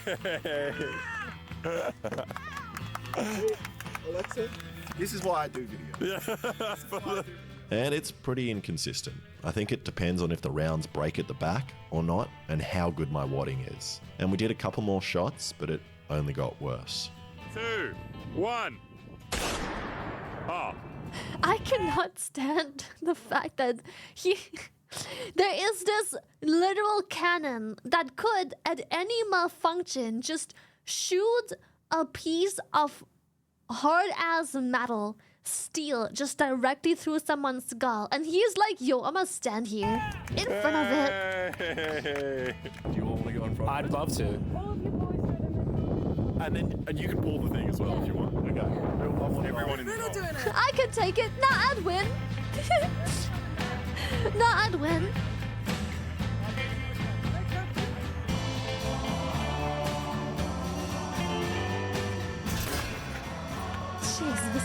Alexa, this is why I do video. And it's pretty inconsistent. I think it depends on if the rounds break at the back or not, and how good my wadding is. And we did a couple more shots, but it only got worse. 2, 1. Oh. I cannot stand the fact that there is this literal cannon that could, at any malfunction, just shoot a piece of hard-ass metal, steel, just directly through someone's skull. And he's like, yo, I'm gonna stand here in front of it. Hey. Do you all want to go in front? I'd love to. And you can pull the thing as well if you want. Okay. Everyone in the car. I can take it. Nah, I'd win. Nah, I'd win. Jesus.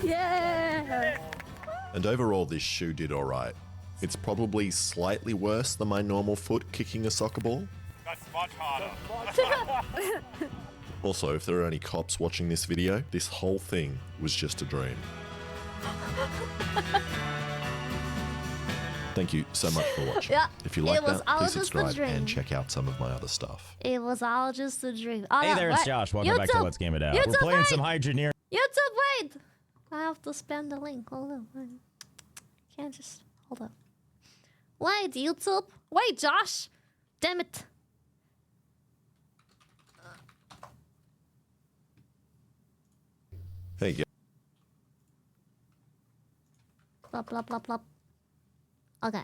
Yeah. And overall, this shoe did alright. It's probably slightly worse than my normal foot kicking a soccer ball. That's much harder. Also, if there are any cops watching this video, this whole thing was just a dream. Thank you so much for watching. Yeah, If you like it was that, all please just a subscribe dream. and check out some of my other stuff. It was all just a dream. Oh, Hey no, there, it's what? Josh. Welcome back to YouTube, Let's Game It Out. YouTube, We're playing wait. some Hydroneer. YouTube, wait! I have to spam the link. Hold on. Can't just... Hold up. Wait, YouTube. Wait, Josh. Damn it. There you go. Blah, blah, blah, blah. Okay.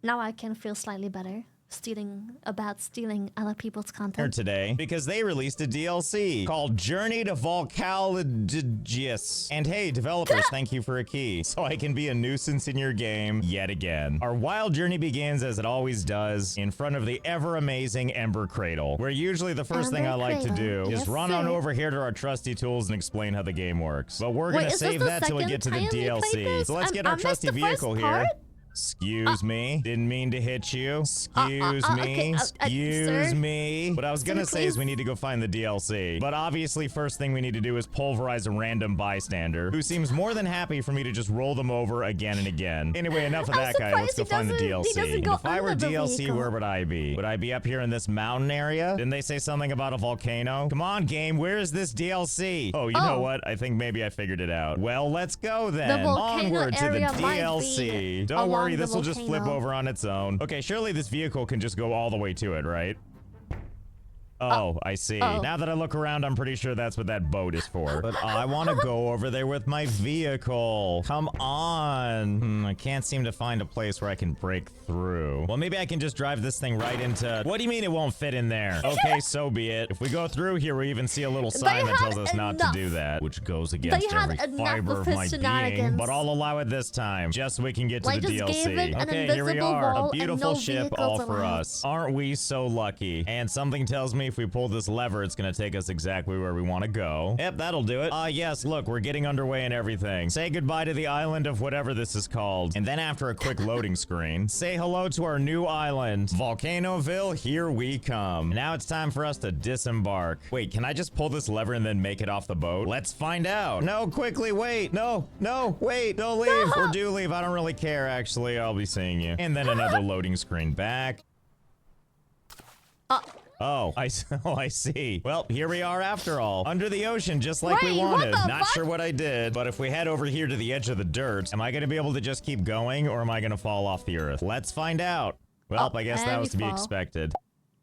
Now I can feel slightly better. Stealing other people's Here content. today because they released a DLC called Journey to Volcalogis. And hey, developers, thank you for a key, so I can be a nuisance in your game yet again. Our wild journey begins, as it always does, in front of the ever-amazing Ember Cradle, where usually the first thing I Ember like to Cradle. do is Yes, run on sir. over here to our trusty tools and explain how the game works. But we're Wait, gonna is this save the that till we second get to the time we played DLC. this? So let's get our I missed trusty the first vehicle here. part? Excuse me. Didn't mean to hit you. Excuse okay, me. sir? Excuse me. What I was gonna Sir, say is we please. need to go find the DLC. But obviously, first thing we need to do is pulverize a random bystander who seems more than happy for me to just roll them over again and again. Anyway, enough of I'm that guy. Let's go surprised find the he doesn't DLC. go If I were under the DLC, vehicle. where would I be? Would I be up here in this mountain area? Didn't they say something about a volcano? Come on, game. Where is this DLC? Oh, you know Oh. what? I think maybe I figured it out. Well, let's go then. The volcano Onward to the area might be DLC. Don't along worry, the this will just flip volcano. over on its own. Okay, surely this vehicle can just go all the way to it, right? Oh, I see. Now that I look around, I'm pretty sure that's what that boat is for. But I want to go over there with my vehicle. Come on. I can't seem to find a place where I can break through. Well, maybe I can just drive this thing right into... What do you mean it won't fit in there? Okay, so be it. If we go through here, we even see a little sign that tells us not to do that, which goes against every fiber of my being. But I'll allow it this time, just so we can get to the DLC. Okay, here we are. A beautiful ship all for us. Aren't we so lucky? And something tells me if we pull this lever, it's gonna take us exactly where we want to go. Yep, that'll do it. Yes, look, we're getting underway and everything. Say goodbye to the island of whatever this is called. And then after a quick loading screen, say hello to our new island. Volcanoville, here we come. Now it's time for us to disembark. Wait, can I just pull this lever and then make it off the boat? Let's find out. No, quickly, wait. No, wait, don't leave. No. Or do leave, I don't really care, actually. I'll be seeing you. And then another loading screen back. Oh, I see. Well, here we are after all. Under the ocean, just like we wanted. Not sure what I did, but if we head over here to the edge of the dirt, am I going to be able to just keep going, or am I going to fall off the earth? Let's find out. Well, I guess that was to be expected.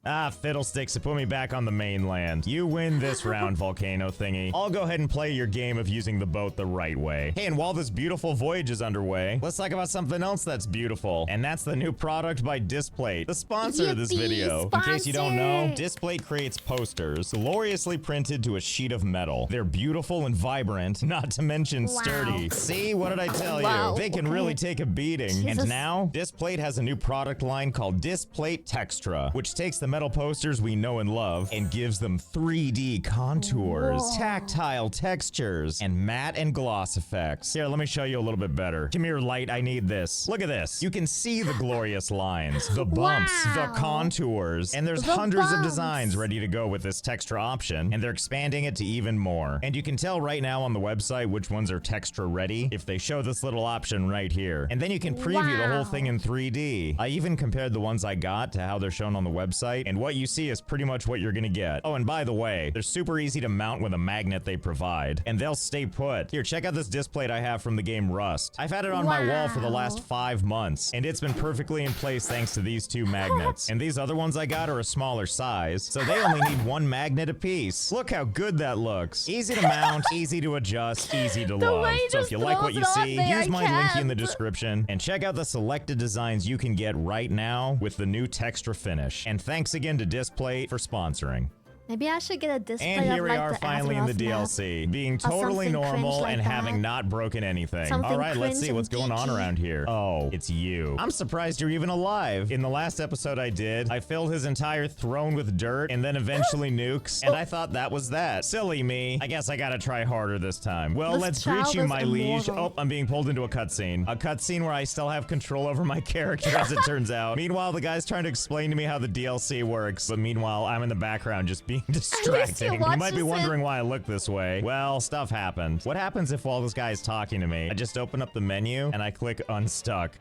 Ah, fiddlesticks, it put me back on the mainland. You win this round, volcano thingy. I'll go ahead and play your game of using the boat the right way. Hey, and while this beautiful voyage is underway, let's talk about something else that's beautiful. And that's the new product by Displate, the sponsor of this video. In case you don't know, Displate creates posters, gloriously printed to a sheet of metal. They're beautiful and vibrant, not to mention sturdy. See, what did I tell you? They can really take a beating. Jesus. And now, Displate has a new product line called Displate Textra, which takes the metal posters we know and love and gives them 3D contours, tactile textures, and matte and gloss effects. Here, let me show you a little bit better. Come here, light, I need this. Look at this. You can see the glorious lines, the bumps, the contours, and there's hundreds of designs ready to go with this Textra option, and they're expanding it to even more. And you can tell right now on the website which ones are Textra ready if they show this little option right here. And then you can preview the whole thing in 3D. I even compared the ones I got to how they're shown on the website, and what you see is pretty much what you're gonna get. Oh, and by the way, they're super easy to mount with a magnet they provide, and they'll stay put. Here, check out this display I have from the game Rust. I've had it on my wall for the last 5 months, and it's been perfectly in place thanks to these 2 magnets. And these other ones I got are a smaller size, so they only need 1 magnet apiece. Look how good that looks. Easy to mount, easy to adjust, easy to love. So if you like what you see, use my link in the description, and check out the selected designs you can get right now with the new Textra finish. And thanks again to Displate for sponsoring. Maybe I should get a display. And here we are the finally in the DLC, being totally normal and having not broken anything. All right, let's see what's going on around here. Oh, it's you. I'm surprised you're even alive. In the last episode I did, I filled his entire throne with dirt and then eventually nukes, and I thought that was that. Silly me. I guess I gotta try harder this time. Well, let's greet you, my liege. Oh, I'm being pulled into a cutscene. A cutscene where I still have control over my character, as it turns out. Meanwhile, the guy's trying to explain to me how the DLC works, but meanwhile, I'm in the background just being distracting. You might be wondering why I look this way. Well, stuff happened. What happens if while this guy is talking to me, I just open up the menu and I click unstuck?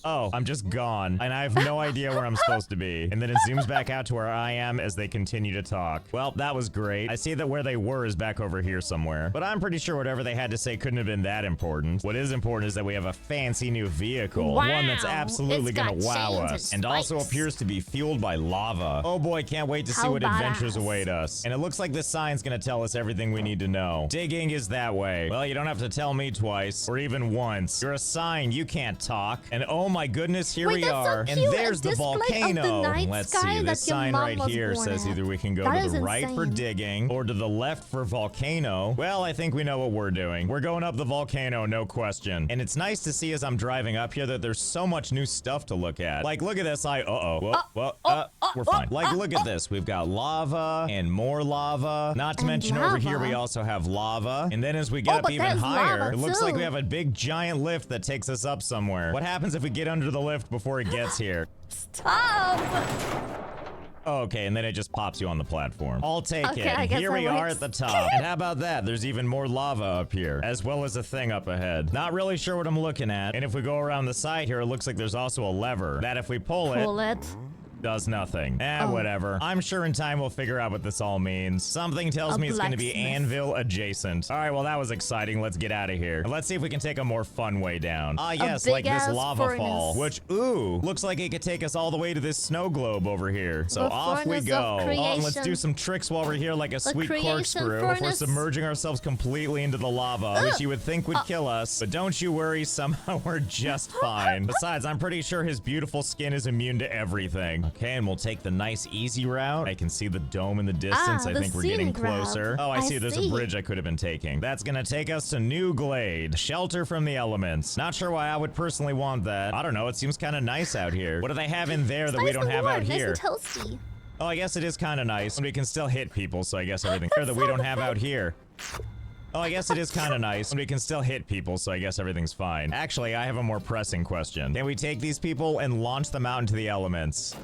Oh, I'm just gone, and I have no idea where I'm supposed to be. And then it zooms back out to where I am as they continue to talk. Well, that was great. I see that where they were is back over here somewhere. But I'm pretty sure whatever they had to say couldn't have been that important. What is important is that we have a fancy new vehicle. One that's absolutely gonna wow us. And also appears to be fueled by lava. Oh boy, can't wait to see what adventures await us. And it looks like this sign's gonna tell us everything we need to know. Digging is that way. Well, you don't have to tell me twice, or even once. You're a sign, you can't talk. And oh my goodness, here we are. And there's the volcano. Let's see, this sign right here says either we can go to the right for digging or to the left for volcano. Well, I think we know what we're doing. We're going up the volcano, no question. And it's nice to see as I'm driving up here that there's so much new stuff to look at. Like, look at this. We're fine. Like, look at this. We've got lava and more lava. Not to mention over here, we also have lava. And then as we get up even higher, it looks like we have a big giant lift that takes us up somewhere. What happens if we get under the lift before it gets here? Stop! Okay, and then it just pops you on the platform. I'll take it. And here we are at the top. And how about that? There's even more lava up here, as well as a thing up ahead. Not really sure what I'm looking at. And if we go around the side here, it looks like there's also a lever that if we pull it, Does nothing. Whatever. I'm sure in time we'll figure out what this all means. Something tells me it's going to be anvil adjacent. All right, well, that was exciting. Let's get out of here. Let's see if we can take a more fun way down. Ah, yes, like this lava fall, which, ooh, looks like it could take us all the way to this snow globe over here. So off we go. Oh, and let's do some tricks while we're here, like a sweet corkscrew before submerging ourselves completely into the lava, which you would think would kill us. But don't you worry, somehow we're just fine. Besides, I'm pretty sure his beautiful skin is immune to everything. Okay, and we'll take the nice easy route. I can see the dome in the distance. I think we're getting closer. Oh, I see. There's a bridge I could have been taking. That's gonna take us to New Glade. Shelter from the elements. Not sure why I would personally want that. I don't know. It seems kind of nice out here. What do they have in there that we don't have out here? Nice and toasty. Oh, I guess it is kind of nice. We can still hit people, so I guess everything here that we don't have out here. Oh, I guess it is kind of nice. We can still hit people, so I guess everything's fine. Actually, I have a more pressing question. Can we take these people and launch them out into the elements?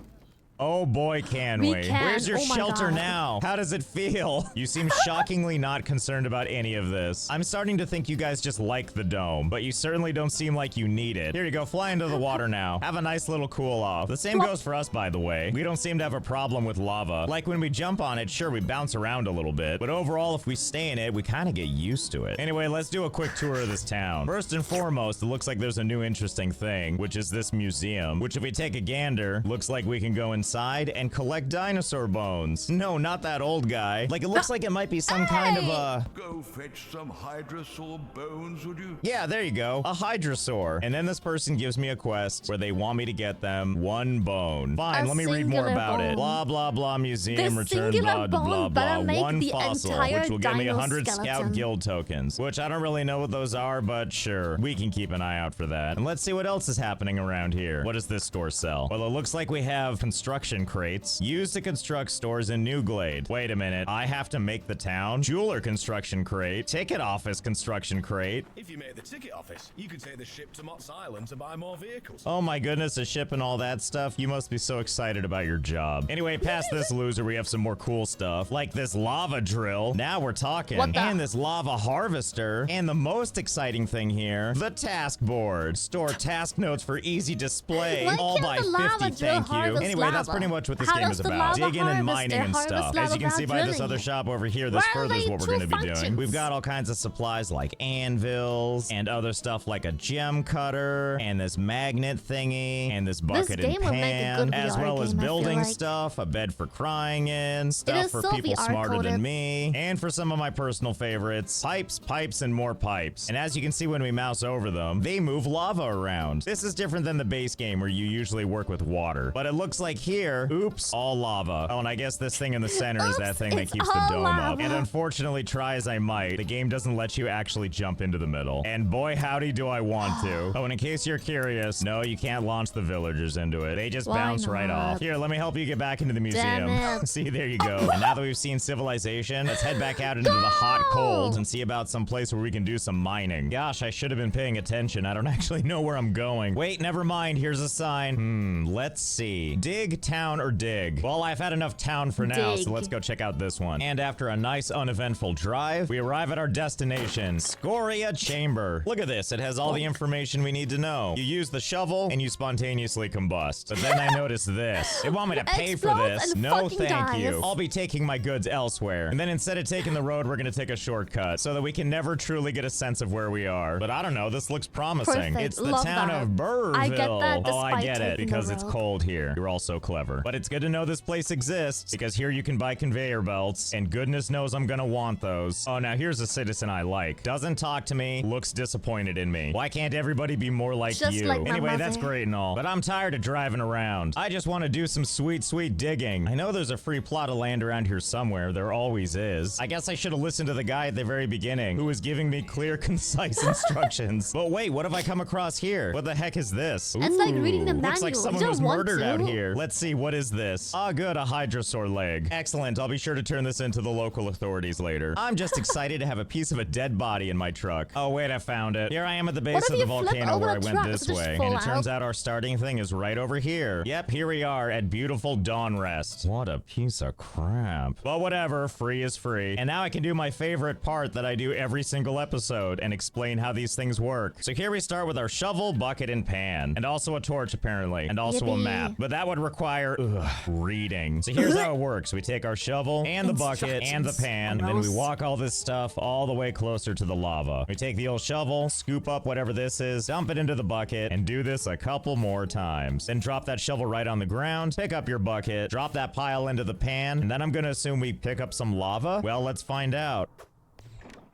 Oh boy, can we. Where's your shelter now? How does it feel? You seem shockingly not concerned about any of this. I'm starting to think you guys just like the dome, but you certainly don't seem like you need it. Here you go, fly into the water now. Have a nice little cool off. The same goes for us, by the way. We don't seem to have a problem with lava. Like when we jump on it, sure, we bounce around a little bit, but overall, if we stay in it, we kind of get used to it. Anyway, let's do a quick tour of this town. First and foremost, it looks like there's a new interesting thing, which is this museum, which if we take a gander, looks like we can go inside and collect dinosaur bones. No, not that old guy. Like, it looks like it might be some kind of a... Go fetch some hydrasaur bones, would you? Yeah, there you go. A hydrasaur. And then this person gives me a quest where they want me to get them one bone. Fine, let me read more about it. Blah, blah, blah, museum, return, blah, blah, blah. One fossil, which will give me 100 Scout Guild tokens, which I don't really know what those are, but sure, we can keep an eye out for that. And let's see what else is happening around here. What does this store sell? Well, it looks like we have construction crates used to construct stores in New Glade. Wait a minute, I have to make the town? Jeweler construction crate. Ticket office construction crate. If you made the ticket office, you could take the ship to Mott's Island to buy more vehicles. Oh my goodness, a ship and all that stuff. You must be so excited about your job. Anyway, past this loser, we have some more cool stuff, like this lava drill. Now we're talking. And this lava harvester. And the most exciting thing here, the task board. Store task notes for easy display. All by 50, thank you. Anyway, that's pretty much what this game is about. Digging and mining and stuff. As you can see by this other shop over here, this furthers what we're going to be doing. We've got all kinds of supplies like anvils and other stuff like a gem cutter and this magnet thingy and this bucket and pan, as well as building stuff, a bed for crying in, stuff for people smarter than me, and for some of my personal favorites, pipes, and more pipes. And as you can see when we mouse over them, they move lava around. This is different than the base game where you usually work with water. But it looks like here, oops, all lava. Oh, and I guess this thing in the center is that thing that keeps the dome up. And unfortunately, try as I might, the game doesn't let you actually jump into the middle. And boy, howdy do I want to. Oh, and in case you're curious, no, you can't launch the villagers into it. They just bounce right off. Here, let me help you get back into the museum. See, there you go. And now that we've seen civilization, let's head back out into the hot cold and see about some place where we can do some mining. Gosh, I should have been paying attention. I don't actually know where I'm going. Wait, never mind. Here's a sign. Let's see. Dig, town, or dig? Well, I've had enough town for now, so let's go check out this one. And after a nice uneventful drive, we arrive at our destination, Scoria Chamber. Look at this. It has all the information we need to know. You use the shovel and you spontaneously combust. But then I noticed this. They want me to pay for this. No, thank you. I'll be taking my goods elsewhere. And then instead of taking the road, we're going to take a shortcut so that we can never truly get a sense of where we are. But I don't know. This looks promising. It's the town of Burrville. I get that. Oh, I get it because it's cold here. You're all so clever. But it's good to know this place exists because here you can buy conveyor belts and goodness knows I'm gonna want those. Oh, now here's a citizen I like. Doesn't talk to me, looks disappointed in me. Why can't everybody be more like you? Like anyway, that's great and all, but I'm tired of driving around. I just want to do some sweet digging. I know there's a free plot of land around here somewhere. There always is. I guess I should have listened to the guy at the very beginning who was giving me clear, concise instructions. But wait, what have I come across here? What the heck is this? It's like reading the manual. Looks like someone was murdered out here. Let's see, what is this? Ah, good, a hydrasaur leg. Excellent, I'll be sure to turn this into the local authorities later. I'm just excited to have a piece of a dead body in my truck. Oh wait, I found it. Here I am at the base of the volcano where I went this way. And it turns out our starting thing is right over here. Yep, here we are at beautiful Dawn Rest. What a piece of crap. But whatever, free is free. And now I can do my favorite part that I do every single episode and explain how these things work. So here we start with our shovel, bucket, and pan. And also a torch apparently. And also a map. But that would require require reading. So here's how it works. We take our shovel and the bucket and the pan, and then we walk all this stuff all the way closer to the lava. We take the old shovel, scoop up whatever this is, dump it into the bucket, and do this a couple more times. Then drop that shovel right on the ground, pick up your bucket, drop that pile into the pan, and then I'm gonna assume we pick up some lava. Well, let's find out.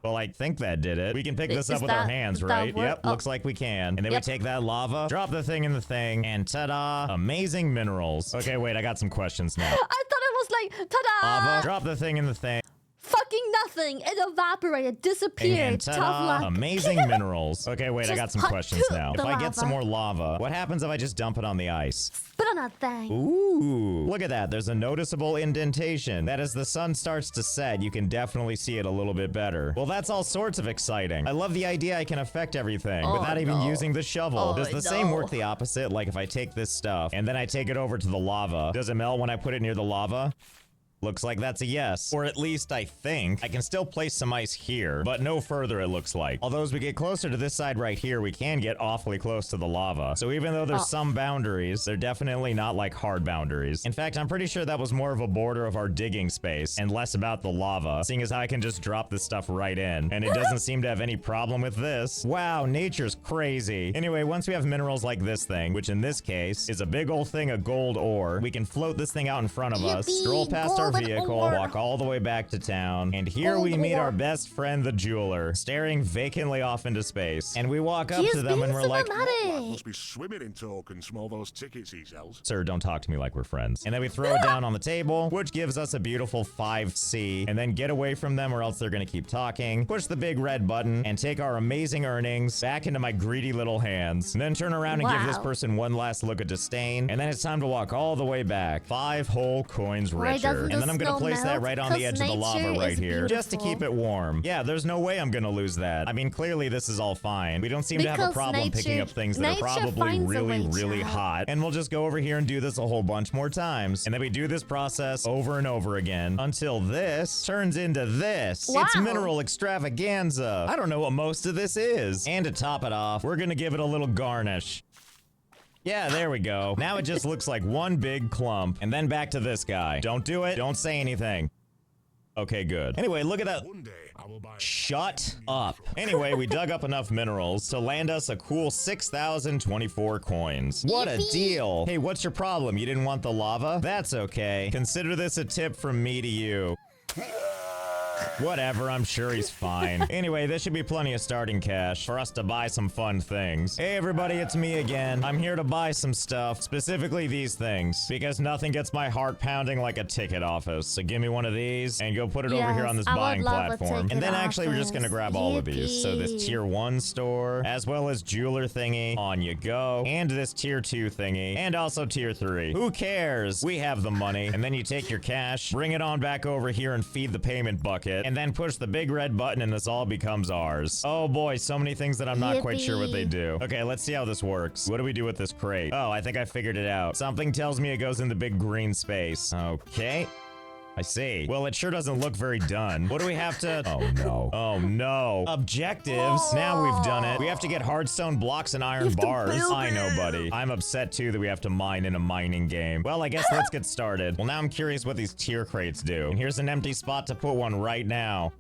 Well, I think that did it. We can pick this up with our hands, right? Yep, looks like we can. And then we take that lava, drop the thing in the thing, and ta-da, amazing minerals. Okay, wait, I got some questions now. I thought it was like, ta-da! Lava, drop the thing in the thing. Fucking nothing. It evaporated, disappeared. And Tough luck. Amazing minerals. Okay, wait, I got some questions now. If I get some more lava, what happens if I just dump it on the ice? Spit on that thing. Ooh, look at that. There's a noticeable indentation. That as the sun starts to set, you can definitely see it a little bit better. Well, that's all sorts of exciting. I love the idea I can affect everything without even using the shovel. Does the same work the opposite? Like if I take this stuff and then I take it over to the lava, does it melt when I put it near the lava? Looks like that's a yes. Or at least I think. I can still place some ice here, but no further it looks like. Although as we get closer to this side right here, we can get awfully close to the lava. So even though there's some boundaries, they're definitely not like hard boundaries. In fact, I'm pretty sure that was more of a border of our digging space and less about the lava, seeing as I can just drop this stuff right in. And it doesn't seem to have any problem with this. Wow, nature's crazy. Anyway, once we have minerals like this thing, which in this case is a big old thing of gold ore, we can float this thing out in front of us, stroll past our vehicle, walk all the way back to town, and here we meet our best friend, the jeweler, staring vacantly off into space. And we walk up to them and we're like, must be swimming in tokens from all those tickets he sells. Sir, don't talk to me like we're friends. And then we throw it down on the table, which gives us a beautiful 5C, and then get away from them or else they're gonna keep talking, push the big red button, and take our amazing earnings back into my greedy little hands, and then turn around and give this person one last look of disdain, and then it's time to walk all the way back, 5 whole coins richer. And then I'm gonna place that right on the edge of the lava right here, just to keep it warm. Yeah, there's no way I'm gonna lose that. I mean, clearly this is all fine. We don't seem to have a problem picking up things that are probably really hot, and we'll just go over here and do this a whole bunch more times. And then we do this process over and over again until this turns into this. It's mineral extravaganza. I don't know what most of this is. And to top it off, we're gonna give it a little garnish. Yeah, there we go. Now it just looks like one big clump. And then back to this guy. Don't do it. Don't say anything. Okay, good. Anyway, look at that. Shut up. Anyway, we dug up enough minerals to land us a cool 6,024 coins. What a deal. Hey, what's your problem? You didn't want the lava? That's okay. Consider this a tip from me to you. Whatever, I'm sure he's fine. Anyway, this should be plenty of starting cash for us to buy some fun things. Hey everybody, it's me again. I'm here to buy some stuff, specifically these things, because nothing gets my heart pounding like a ticket office. So give me one of these and go put it over here on this buying platform. And then actually we're just gonna grab all of these. So this tier 1 store, as well as jeweler thingy, on you go, and this tier 2 thingy, and also tier 3. Who cares? We have the money. And then you take your cash, bring it on back over here and feed the payment bucket, and then push the big red button and this all becomes ours. Oh boy, so many things that I'm not quite sure what they do. Okay, let's see how this works. What do we do with this crate? Oh, I think I figured it out. Something tells me it goes in the big green space. Okay. I see. Well, it sure doesn't look very done. What do we have to... Oh, no. Oh, no. Objectives. Now we've done it. We have to get hardstone blocks and iron bars. I know, buddy. I'm upset, too, that we have to mine in a mining game. Well, I guess let's get started. Well, now I'm curious what these tier crates do. And here's an empty spot to put one right now.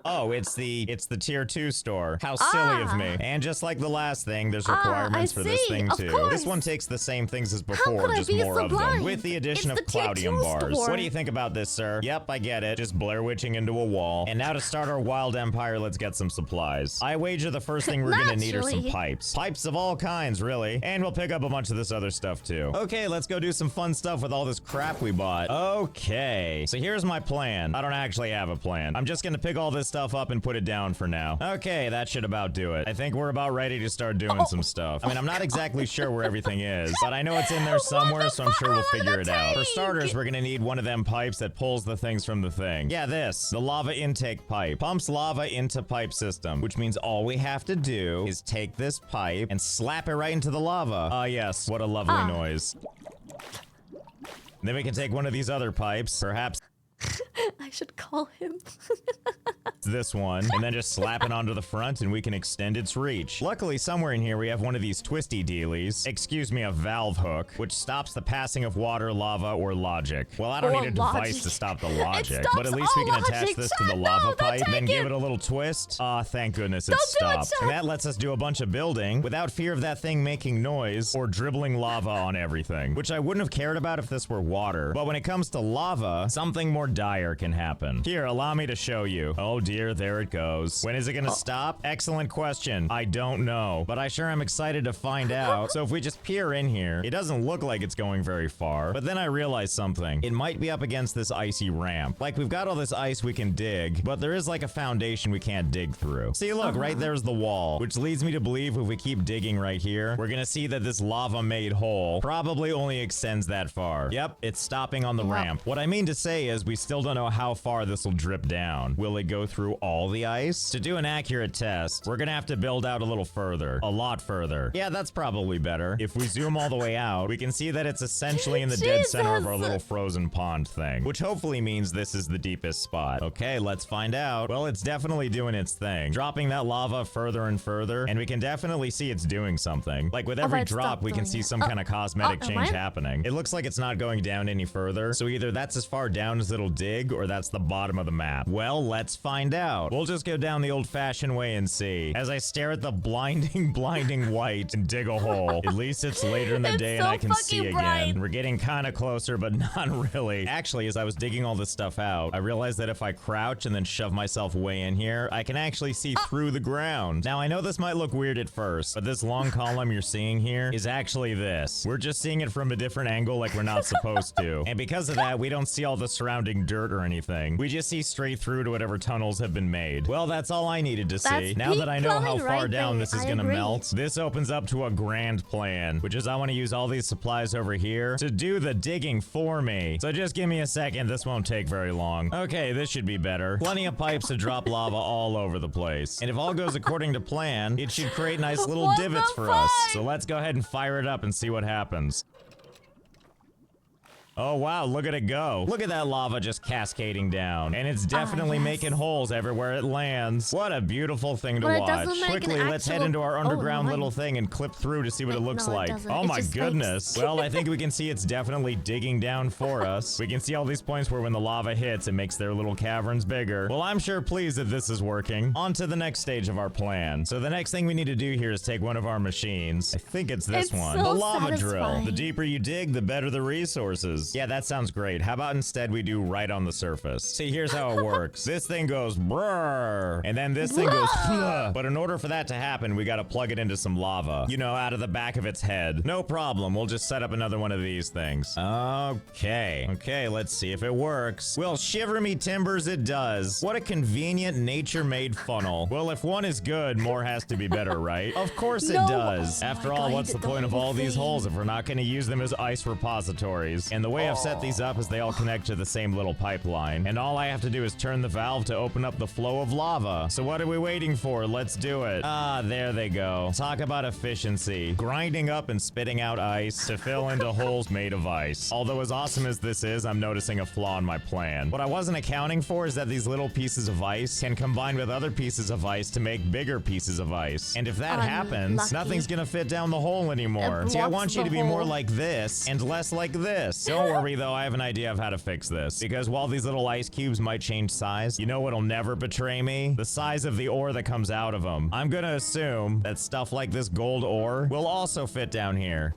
Oh, it's the tier 2 store. How silly of me. And just like the last thing, there's requirements for this thing too. This one takes the same things as before, just more of them, with the addition of Cloudium bars. What do you think about this, sir? Yep, I get it. Just Blair Witching into a wall. And now to start our wild empire, let's get some supplies. I wager the first thing we're gonna need are some pipes. Pipes of all kinds, really. And we'll pick up a bunch of this other stuff too. Okay, let's go do some fun stuff with all this crap we bought. Okay, so here's my plan. I don't actually have a plan. I'm just gonna pick all this stuff up and put it down for now. Okay, that should about do it. I think we're about ready to start doing some stuff. I mean, I'm not exactly sure where everything is, but I know it's in there somewhere, so I'm sure we'll figure it out. For starters, we're gonna need one of them pipes that pulls the things from the thing. Yeah, this. The lava intake pipe. Pumps lava into pipe system, which means all we have to do is take this pipe and slap it right into the lava. Ah, yes. What a lovely noise. Then we can take one of these other pipes, perhaps should call him. This one, and then just slap it onto the front and we can extend its reach. Luckily, somewhere in here we have one of these twisty dealies, excuse me, a valve hook, which stops the passing of water, lava, or logic. Well, I don't need a device to stop the logic, but at least we can attach this to the lava pipe, then give it a little twist. Ah, thank goodness it stopped. And that lets us do a bunch of building without fear of that thing making noise or dribbling lava on everything, which I wouldn't have cared about if this were water. But when it comes to lava, something more dire can happen. Here, allow me to show you. Oh dear, there it goes. When is it gonna stop? Excellent question. I don't know, but I sure am excited to find out. So if we just peer in here, it doesn't look like it's going very far, but then I realized something. It might be up against this icy ramp. Like, we've got all this ice we can dig, but there is like a foundation we can't dig through. See, look, right there's the wall, which leads me to believe if we keep digging right here, we're gonna see that this lava-made hole probably only extends that far. Yep, it's stopping on the ramp. What I mean to say is we still don't know how far this will drip down. Will it go through all the ice? To do an accurate test, we're gonna have to build out a little further. A lot further. Yeah, that's probably better. If we zoom all the way out, we can see that it's essentially in the dead center of our little frozen pond thing, which hopefully means this is the deepest spot. Okay, let's find out. Well, it's definitely doing its thing. Dropping that lava further and further, and we can definitely see it's doing something. Like, with every drop, we can see some kind of cosmetic change happening. It looks like it's not going down any further, so either that's as far down as it'll dig, or that's the bottom of the map. Well, let's find out. We'll just go down the old-fashioned way and see. As I stare at the blinding white and dig a hole. At least it's later in the day and I can see again. We're getting kind of closer, but not really. Actually, as I was digging all this stuff out, I realized that if I crouch and then shove myself way in here, I can actually see through the ground. Now, I know this might look weird at first, but this long column you're seeing here is actually this. We're just seeing it from a different angle like we're not supposed to. And because of that, we don't see all the surrounding dirt or anything. We just see straight through to whatever tunnels have been made. Well, that's all I needed to see. Now that I know how far down this is gonna melt, this opens up to a grand plan, which is I want to use all these supplies over here to do the digging for me. So just give me a second. This won't take very long. Okay, this should be better. Plenty of pipes to drop lava all over the place. And if all goes according to plan, it should create nice little divots for us. So let's go ahead and fire it up and see what happens. Oh wow, look at it go. Look at that lava just cascading down. And it's definitely making holes everywhere it lands. What a beautiful thing to watch. Quickly, let's head into our underground little thing and clip through to see what it looks like. Oh my goodness. Well, I think we can see it's definitely digging down for us. We can see all these points where when the lava hits, it makes their little caverns bigger. Well, I'm sure pleased that this is working. On to the next stage of our plan. So the next thing we need to do here is take one of our machines. I think it's this one. The lava drill. The deeper you dig, the better the resources. Yeah, that sounds great. How about instead we do right on the surface? See, here's how it works. This thing goes brrr, and then this thing goes fluh. But in order for that to happen, we gotta plug it into some lava. You know, out of the back of its head. No problem. We'll just set up another one of these things. Okay, let's see if it works. Well, shiver me timbers, it does. What a convenient nature-made funnel. Well, if one is good, more has to be better, right? Of course it does. After all, what's the point of all these holes if we're not gonna use them as ice repositories? And the way I've set these up is they all connect to the same little pipeline. And all I have to do is turn the valve to open up the flow of lava. So what are we waiting for? Let's do it. Ah, there they go. Talk about efficiency. Grinding up and spitting out ice to fill into holes made of ice. Although as awesome as this is, I'm noticing a flaw in my plan. What I wasn't accounting for is that these little pieces of ice can combine with other pieces of ice to make bigger pieces of ice. And if that happens, nothing's gonna fit down the hole anymore. See, I want you to be more like this and less like this. Don't worry though, I have an idea of how to fix this. Because while these little ice cubes might change size, you know what'll never betray me? The size of the ore that comes out of them. I'm gonna assume that stuff like this gold ore will also fit down here.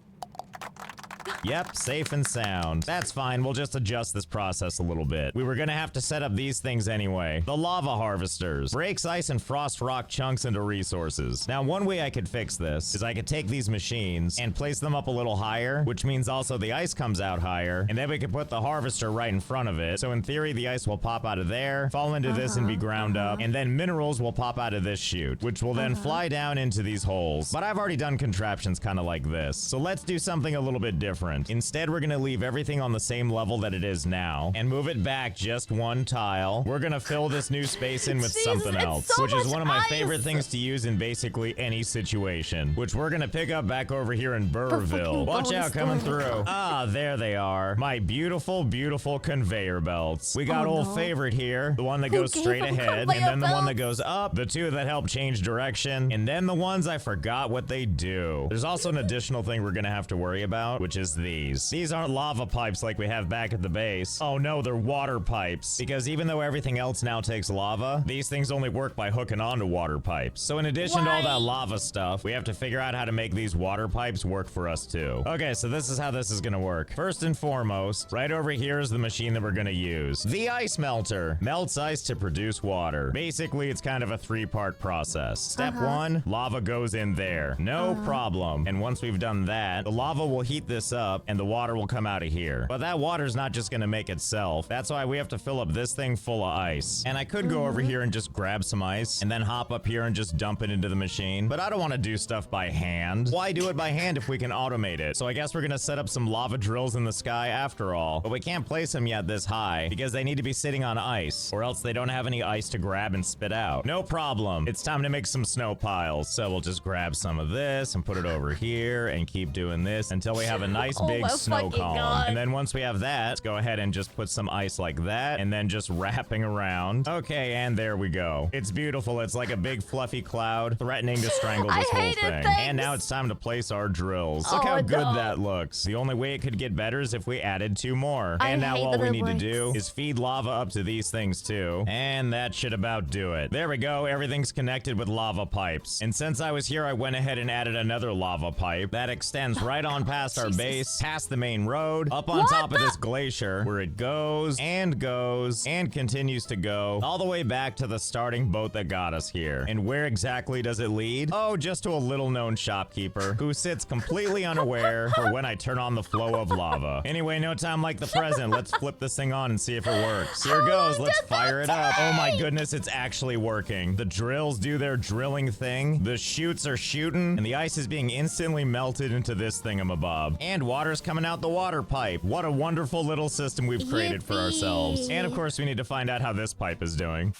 Yep, safe and sound. That's fine, we'll just adjust this process a little bit. We were gonna have to set up these things anyway. The lava harvesters. Breaks ice and frost rock chunks into resources. Now, one way I could fix this is I could take these machines and place them up a little higher, which means also the ice comes out higher, and then we could put the harvester right in front of it. So in theory, the ice will pop out of there, fall into this and be ground up, and then minerals will pop out of this chute, which will then fly down into these holes. But I've already done contraptions kind of like this, so let's do something a little bit different. different. Instead, we're gonna leave everything on the same level that it is now and move it back just one tile. We're gonna fill this new space in with something else, so which is one of my ice. favorite things to use in basically any situation, which we're gonna pick up back over here in Burrville. Watch out, coming through. Ah, there they are. My beautiful, beautiful conveyor belts. We got old favorite here, the one that goes straight ahead, and then the one that goes up, the two that help change direction, and then the ones I forgot what they do. There's also an additional thing we're gonna have to worry about, which is these. These aren't lava pipes like we have back at the base. Oh no, they're water pipes. Because even though everything else now takes lava, these things only work by hooking onto water pipes. So in addition to all that lava stuff, we have to figure out how to make these water pipes work for us too. Okay, so this is how this is gonna work. First and foremost, right over here is the machine that we're gonna use. The ice melter melts ice to produce water. Basically, it's kind of a three-part process. Step one, lava goes in there. No problem. And once we've done that, the lava will heat this up and the water will come out of here. But that water's not just gonna make itself. That's why we have to fill up this thing full of ice. And I could go over here and just grab some ice and then hop up here and just dump it into the machine. But I don't want to do stuff by hand. Why do it by hand if we can automate it? So I guess we're gonna set up some lava drills in the sky after all. But we can't place them yet this high because they need to be sitting on ice or else they don't have any ice to grab and spit out. No problem. It's time to make some snow piles. So we'll just grab some of this and put it over here and keep doing this until we have a nice big snow column. And then once we have that, let's go ahead and just put some ice like that and then just wrapping around. Okay, and there we go. It's beautiful. It's like a big fluffy cloud threatening to strangle this whole thing. And now it's time to place our drills. Look how good that looks. The only way it could get better is if we added 2 more. And now all we need to do is feed lava up to these things too. And that should about do it. There we go. Everything's connected with lava pipes. And since I was here, I went ahead and added another lava pipe that extends right on past our base, past the main road, up on top of this glacier, where it goes and continues to go all the way back to the starting boat that got us here. And where exactly does it lead? Oh, just to a little known shopkeeper who sits completely unaware for when I turn on the flow of lava. Anyway, no time like the present. Let's flip this thing on and see if it works. Here goes. Let's fire it up. Oh my goodness, it's actually working. The drills do their drilling thing. The chutes are shooting and the ice is being instantly melted into this thingamabob. And water's coming out the water pipe. What a wonderful little system we've created for ourselves. And of course, we need to find out how this pipe is doing.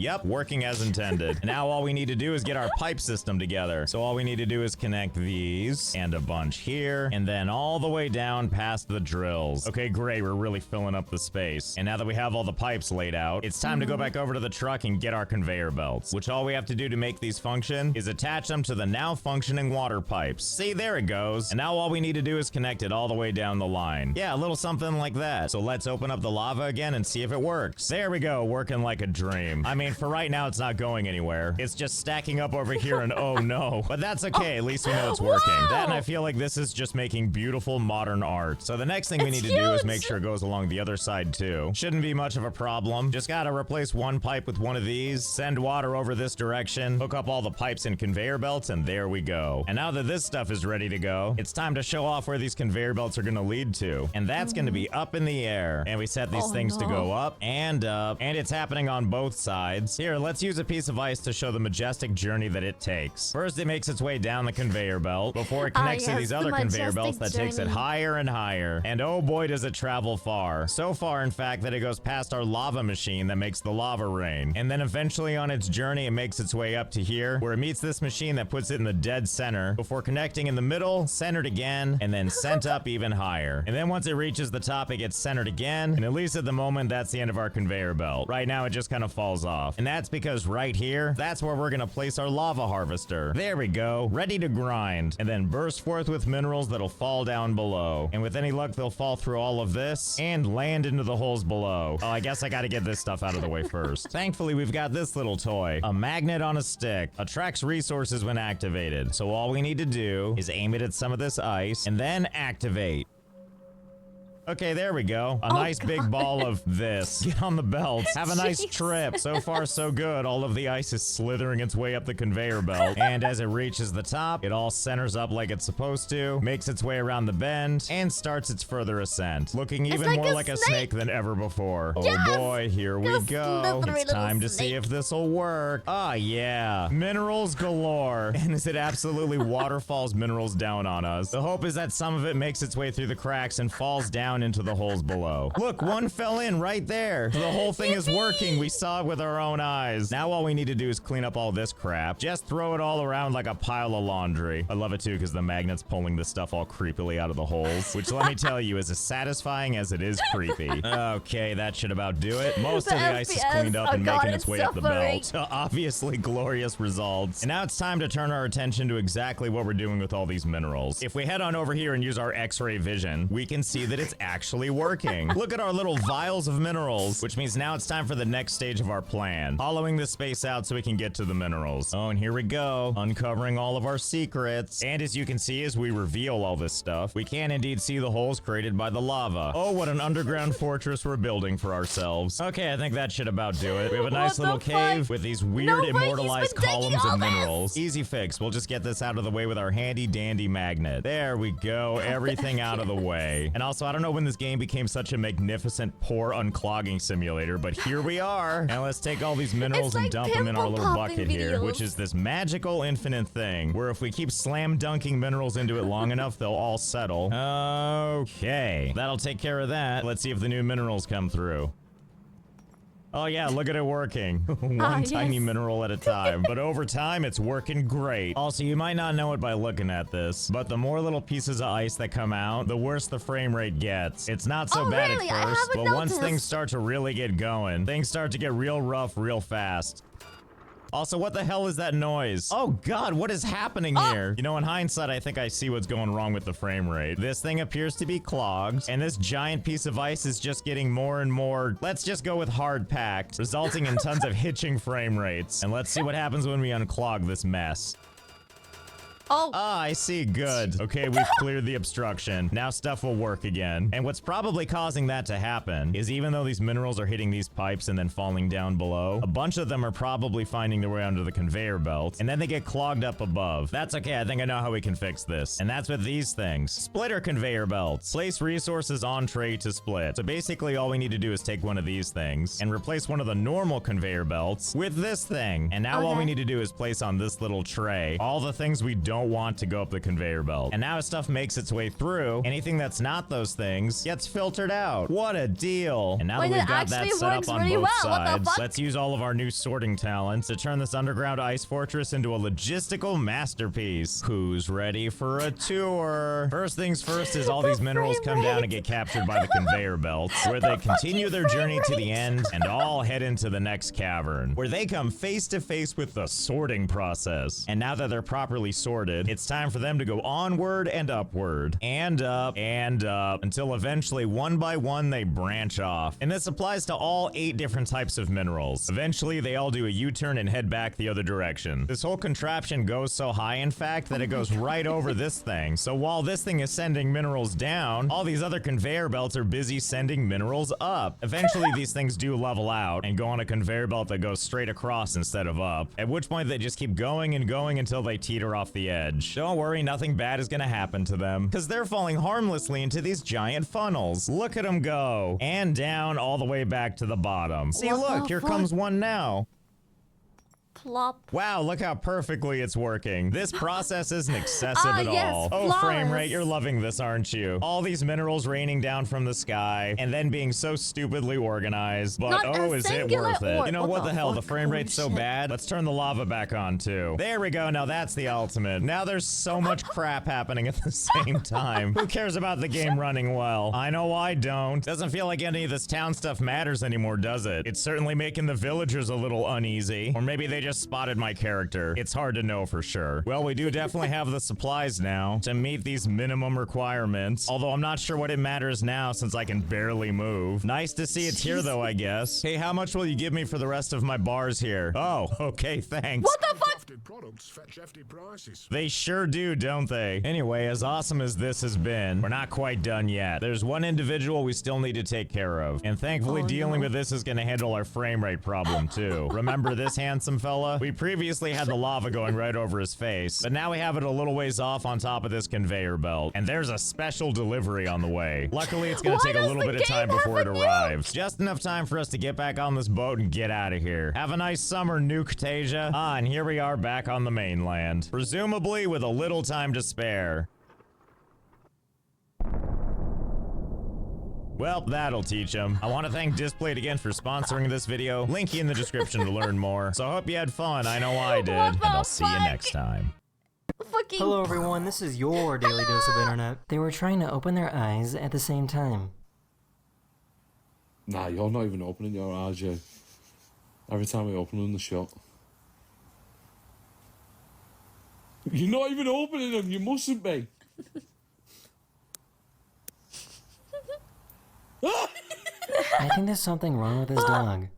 Yep, working as intended. Now all we need to do is get our pipe system together. So all we need to do is connect these and a bunch here and then all the way down past the drills. Okay, great. We're really filling up the space. And now that we have all the pipes laid out, it's time to go back over to the truck and get our conveyor belts, which all we have to do to make these function is attach them to the now functioning water pipes. See, there it goes. And now all we need to do is connect it all the way down the line. Yeah, a little something like that. So let's open up the lava again and see if it works. There we go, working like a dream. I mean, for right now, it's not going anywhere. It's just stacking up over here and oh no. But that's okay, at least we know it's working. That and I feel like this is just making beautiful modern art. So the next thing we need to do is make sure it goes along the other side too. Shouldn't be much of a problem. Just gotta replace one pipe with one of these, send water over this direction, hook up all the pipes and conveyor belts, and there we go. And now that this stuff is ready to go, it's time to show off where these conveyor belts are gonna lead to. And that's gonna be up in the air. And we set these things to go up, and it's happening on both sides. Here, let's use a piece of ice to show the majestic journey that it takes. First, it makes its way down the conveyor belt before it connects to these other conveyor belts that takes it higher and higher. And oh boy, does it travel far. So far, in fact, that it goes past our lava machine that makes the lava rain. And then eventually on its journey, it makes its way up to here, where it meets this machine that puts it in the dead center before connecting in the middle, centered again, and then sent up even higher. And then once it reaches the top, it gets centered again. And at least at the moment, that's the end of our conveyor belt. Right now, it just kind of falls off. And that's because right here, that's where we're gonna place our lava harvester. There we go, ready to grind, and then burst forth with minerals that'll fall down below. And with any luck, they'll fall through all of this and land into the holes below. Oh, I guess I gotta get this stuff out of the way first. Thankfully, we've got this little toy. A magnet on a stick. Attracts resources when activated. So all we need to do is aim it at some of this ice and then activate. Okay, there we go. A nice big ball of this. Get on the belts. Have a nice trip. So far, so good. All of the ice is slithering its way up the conveyor belt. And as it reaches the top, it all centers up like it's supposed to, makes its way around the bend, and starts its further ascent. Looking even more like a snake than ever before. Yes! Oh boy, here we go. It's time to see snake. if this'll work. Ah, yeah. Minerals galore. And as it absolutely waterfalls minerals down on us, the hope is that some of it makes its way through the cracks and falls down into the holes below. Look, one fell in right there. The whole thing is working. We saw it with our own eyes. Now all we need to do is clean up all this crap. Just throw it all around like a pile of laundry. I love it too because the magnet's pulling this stuff all creepily out of the holes, which let me tell you is as satisfying as it is creepy. Okay, that should about do it. Most of the ice is cleaned up and making its way up the belt. Obviously glorious results. And now it's time to turn our attention to exactly what we're doing with all these minerals. If we head on over here and use our X-ray vision, we can see that it's actually working. Look at our little vials of minerals, which means now it's time for the next stage of our plan. Hollowing this space out so we can get to the minerals. Oh, and here we go. Uncovering all of our secrets. And as you can see, as we reveal all this stuff, we can indeed see the holes created by the lava. Oh, what an underground fortress we're building for ourselves. Okay, I think that should about do it. We have a nice little cave with these weird immortalized columns of minerals. Easy fix. We'll just get this out of the way with our handy dandy magnet. There we go. Everything out of the way. And also, I don't know when this game became such a magnificent pore unclogging simulator, but here we are. Now let's take all these minerals and dump them in our little bucket here, which is this magical infinite thing where if we keep slam dunking minerals into it long enough, they'll all settle. Okay, that'll take care of that. Let's see if the new minerals come through. Oh yeah, look at it working. One tiny mineral at a time. But over time, it's working great. Also, you might not know it by looking at this, but the more little pieces of ice that come out, the worse the frame rate gets. It's not so bad at first, but once things start to really get going, things start to get real rough real fast. Also, what the hell is that noise? Oh god, what is happening here? You know, in hindsight, I think I see what's going wrong with the frame rate. This thing appears to be clogged, and this giant piece of ice is just getting more and more, let's just go with hard packed, resulting in tons of hitching frame rates. And let's see what happens when we unclog this mess. I see. Good. Okay, we've cleared the obstruction. Now stuff will work again. And what's probably causing that to happen is even though these minerals are hitting these pipes and then falling down below, a bunch of them are probably finding their way under the conveyor belt, and then they get clogged up above. That's okay. I think I know how we can fix this. And that's with these things. Splitter conveyor belts. Place resources on tray to split. So basically all we need to do is take one of these things and replace one of the normal conveyor belts with this thing. And now all we need to do is place on this little tray all the things we don't want to go up the conveyor belt. And now as stuff makes its way through, anything that's not those things gets filtered out. What a deal. And now that we've got that set up on both sides, let's use all of our new sorting talents to turn this underground ice fortress into a logistical masterpiece. Who's ready for a tour? First things first is all these minerals come down and get captured by the conveyor belts, where they continue their journey to the end and all head into the next cavern, where they come face to face with the sorting process. And now that they're properly sorted, it's time for them to go onward and upward, and up, until eventually, one by one, they branch off. And this applies to all 8 different types of minerals. Eventually, they all do a U-turn and head back the other direction. This whole contraption goes so high, in fact, that it goes right over this thing. So while this thing is sending minerals down, all these other conveyor belts are busy sending minerals up. Eventually, these things do level out and go on a conveyor belt that goes straight across instead of up, at which point they just keep going and going until they teeter off the edge. Don't worry, nothing bad is gonna happen to them, because they're falling harmlessly into these giant funnels. Look at them go. And down all the way back to the bottom. See, look, here comes one now. Plop. Wow, look how perfectly it's working. This process isn't excessive at all. Oh, frame rate, you're loving this, aren't you? All these minerals raining down from the sky and then being so stupidly organized. But oh, is it worth it? You know what the hell? The frame rate's so bad. Let's turn the lava back on too. There we go. Now that's the ultimate. Now there's so much crap happening at the same time. Who cares about the game running well? I know I don't. Doesn't feel like any of this town stuff matters anymore, does it? It's certainly making the villagers a little uneasy. Or maybe they just spotted my character. It's hard to know for sure. Well, we do definitely have the supplies now to meet these minimum requirements, although I'm not sure what it matters now since I can barely move. Nice to see it's here though, I guess. Hey, how much will you give me for the rest of my bars here? Oh, okay, thanks. What the fuck? products fetch hefty prices. They sure do, don't they? Anyway, as awesome as this has been, we're not quite done yet. There's one individual we still need to take care of. And thankfully, dealing with this is going to handle our frame rate problem, too. Remember this handsome fella? We previously had the lava going right over his face, but now we have it a little ways off on top of this conveyor belt. And there's a special delivery on the way. Luckily, it's going to take a little bit of time before it arrives. Just enough time for us to get back on this boat and get out of here. Have a nice summer, Nuke-tasia. Ah, and here we are back on the mainland. Presumably with a little time to spare. Well, that'll teach him. I want to thank Displayed again for sponsoring this video. Link in the description to learn more. So I hope you had fun. I know I did. And I'll see you next time. Hello everyone, this is your Daily Dose of Internet. They were trying to open their eyes at the same time. Nah, you're not even opening your eyes, you. Every time we open them, they're shut. You're not even opening them, you mustn't be. I think there's something wrong with this dog.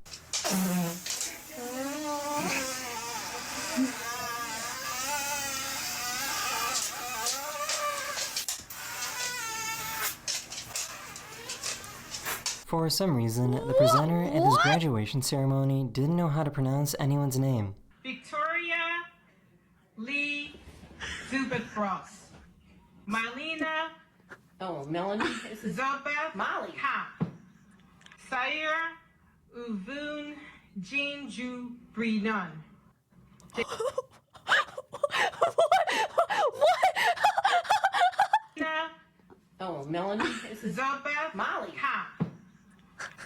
For some reason, the presenter at this graduation ceremony didn't know how to pronounce anyone's name. Victoria Lee Zubik-Frost. Marlena. Oh, Melanie. Zabeth. Molly. Ha. Sayer Uvun Jinju Brinan. Oh, Melanie. Zabeth. Molly. Ha.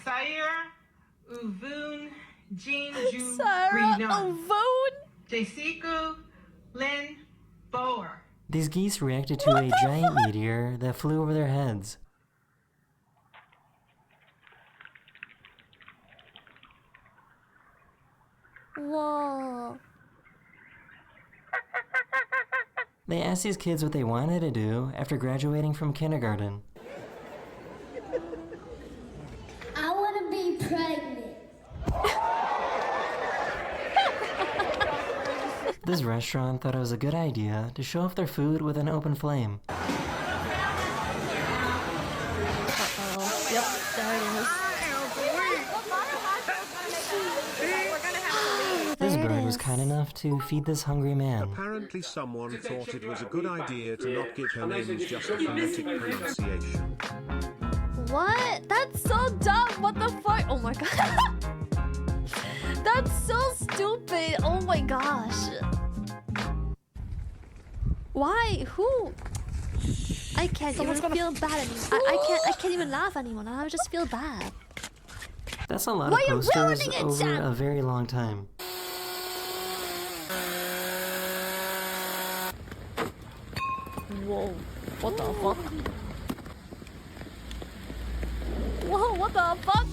Sayer Uvun Jinju Brinan. Jessica Lynn Boer. These geese reacted to a giant meteor that flew over their heads. Whoa. They asked these kids what they wanted to do after graduating from kindergarten. I want to be pregnant. This restaurant thought it was a good idea to show off their food with an open flame. Yep, there it is. This bird was kind enough to feed this hungry man. Apparently someone thought it was a good idea to not give her names just a phonetic pronunciation. What? That's so dumb. What the fuck? Oh my god. That's so stupid. Oh my gosh. Why? Who? I can't even feel bad anymore. I can't even laugh anymore. I just feel bad. That's a lot of posters over a very long time. Whoa. What the fuck? Whoa, what the fuck?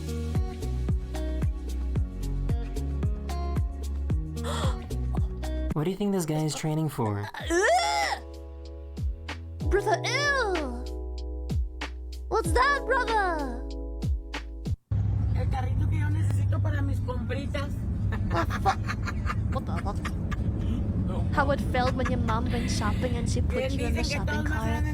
What do you think this guy is training for? Brother, ew! What's that, brother? El carrito que yo necesito para mis compritas. What the fuck? How it felt when your mom went shopping and she put you in the shopping cart.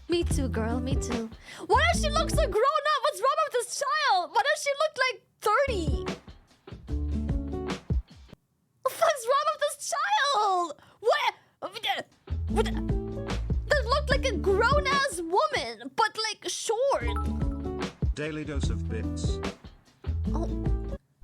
Me too, girl, me too. Why does she look so grown up? What's wrong with this child? Why does she look like 30? What the fuck's wrong with this child? What? That looked like a grown-ass woman, but like short. Daily dose of bits.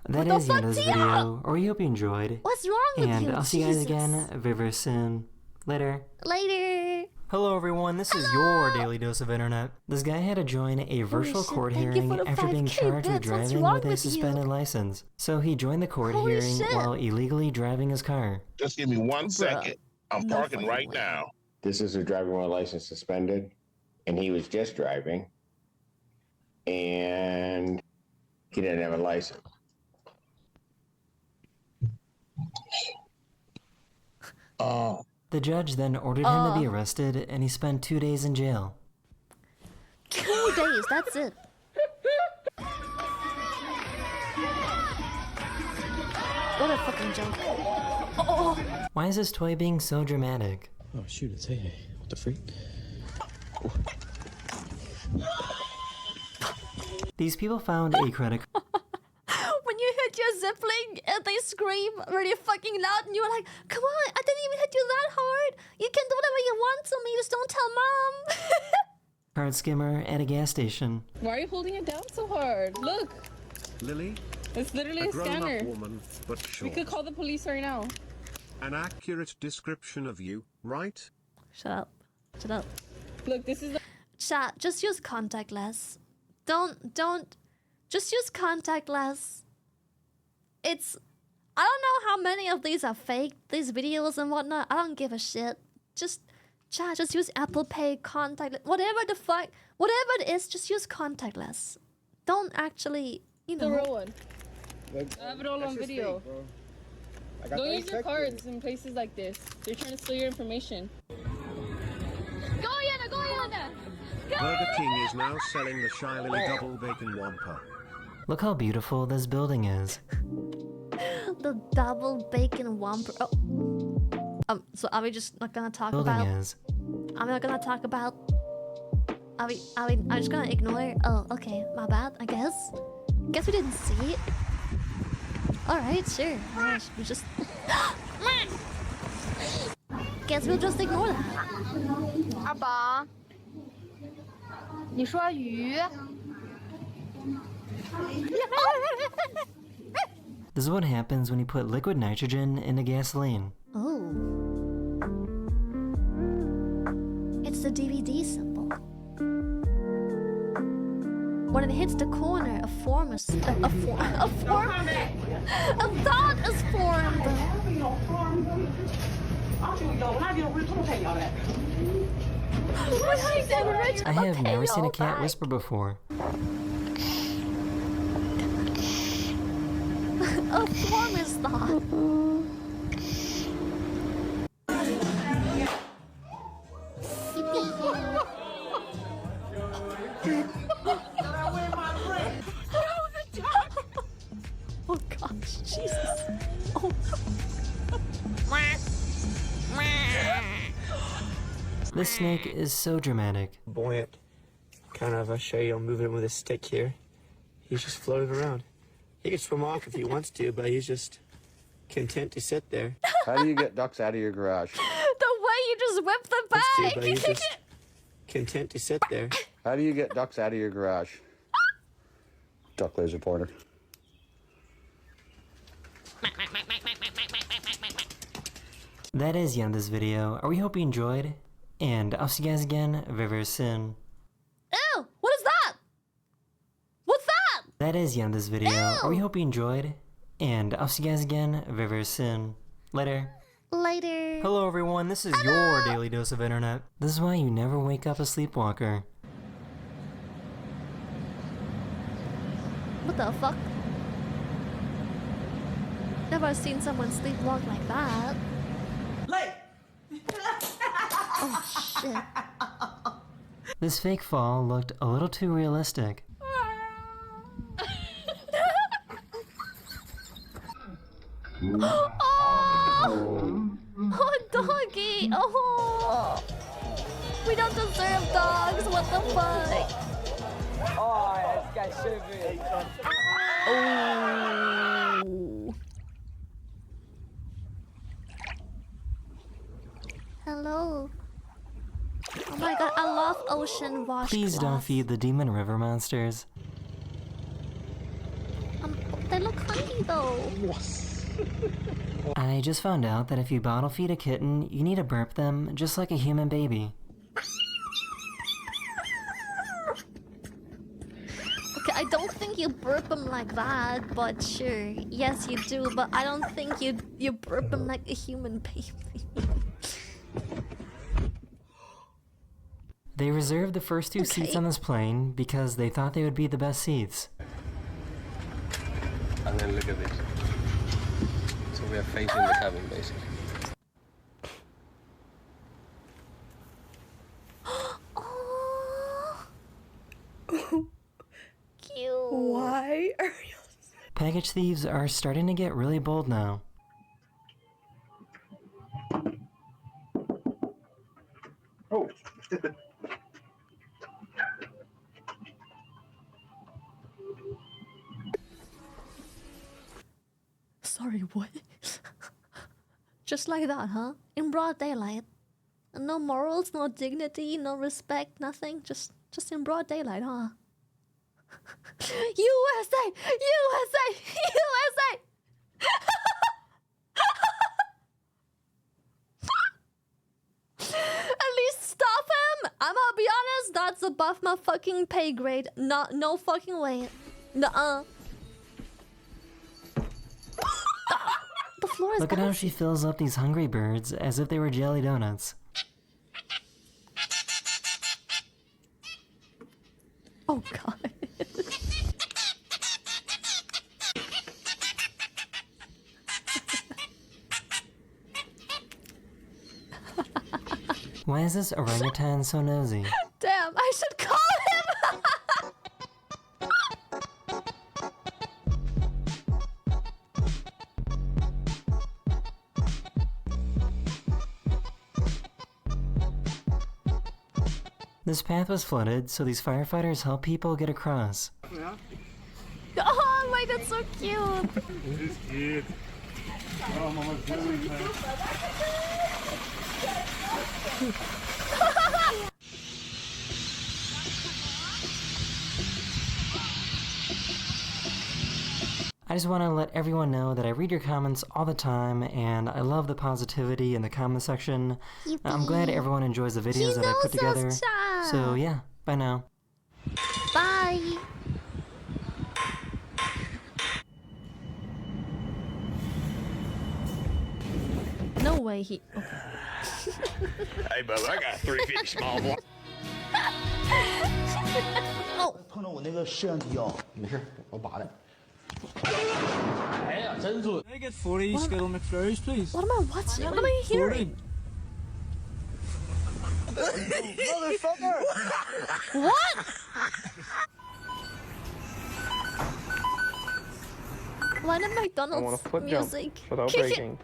That is the end of this video, or we hope you enjoyed. What's wrong with you? And I'll see you guys again very soon. Later. Later. Hello everyone, this is your Daily Dose of Internet. This guy had to join a virtual court hearing after being charged with driving with a suspended license. So he joined the court hearing while illegally driving his car. Just give me 1 second. I'm parking right now. This is a driver with a license suspended, and he was just driving, and he didn't have a license. The judge then ordered him to be arrested, and he spent 2 days in jail. 2 days, that's it. What a fucking joke. Oh. Why is this toy being so dramatic? Oh shoot, it's hey. What the freak? These people found a credit When you hit your zipling and they scream really fucking loud and you're like, come on, I didn't even hit you that hard. You can do whatever you want to me, just don't tell mom. card skimmer at a gas station. Why are you holding it down so hard? Look. Lily? It's literally a grown-up scanner. Woman, but short. We could call the police right now. An accurate description of you, right? Shut up. Shut up. Look, this is the chat, just use contact less. Just use contact less. I don't know how many of these are fake, these videos and whatnot. I don't give a shit. Just use Apple Pay, contact, whatever the fuck, whatever it is, just use contact less. Don't actually, you know. the real one. I have it all on video. Don't use your cards in places like this. They're trying to steal your information. Go, Yana! Go, Yana! Burger King is now selling the Shy Lily Double Bacon Whopper. Look how beautiful this building is. The double bacon whopper. Oh. So are we just not gonna talk about? I'm not gonna talk about. Are we? I'm just gonna ignore. Oh, okay, my bad. I guess. Guess we didn't see it. All right, sure. Alright, we just. Guess we'll just ignore that. 阿宝，你说鱼。 This is what happens when you put liquid nitrogen into gasoline. Oh. It's the DVD symbol. When it hits the corner, a thought is formed. I have never seen a cat whisper before. A form is thought. Oh gosh, Jesus. Oh. This snake is so dramatic. Buoyant. Kind of, I'll show you, I'm moving him with a stick here. He's just floating around. He can swim off if he wants to, but he's just content to sit there. How do you get ducks out of your garage? The way you just whip the bag. But he's just content to sit there. How do you get ducks out of your garage? Duck laser pointer. That is the end of this video. We hope you enjoyed, and I'll see you guys again very, very soon. Ew! What is that? What's that? That is the end of this video. We hope you enjoyed, and I'll see you guys again very, very soon. Later. Later. Hello everyone, this is your daily dose of internet. This is why you never wake up a sleepwalker. What the fuck? Never seen someone sleepwalk like that. Oh shit. This fake fall looked a little too realistic. Oh, doggy! Oh, we don't deserve dogs. What the fuck? Oh, this guy's so good. Oh. Hello. Oh my god, I love ocean washcloths. Please don't feed the demon river monsters. They look hungry though. I just found out that if you bottle feed a kitten, you need to burp them just like a human baby. Okay, I don't think you burp them like that, but sure. Yes, you do, but I don't think you burp them like a human baby. They reserved the first two seats on this plane because they thought they would be the best seats. And then look at this. So we are facing the cabin, basically. Cute. Why are you? Package thieves are starting to get really bold now. Oh. Sorry, what? Just like that, huh? In broad daylight. And no morals, no dignity, no respect, nothing. Just in broad daylight, huh? USA! USA! USA! At least stop him! I'm gonna be honest, that's above my fucking pay grade. No fucking way. Nuh-uh. The floor is Look at how she fills up these hungry birds as if they were jelly donuts. Oh god. Why is this orangutan so nosy? Damn, I should call him! This path was flooded, so these firefighters help people get across. Oh my, that's so cute! This is cute. Oh, Mama's doing I just want to let everyone know that I read your comments all the time, and I love the positivity in the comment section. I'm glad everyone enjoys the videos that I put together. So yeah, bye now. Bye! No way he... Okay. Hey, Bubba, I got a 350 small block. Oh. 碰到我那个摄像机啊，没事，我拔的。哎呀，真准！ Can I get 40 Skittle McFlurries, please? What am I watching? What am I hearing? Motherfucker! What? Why did McDonald's music? Without breaking.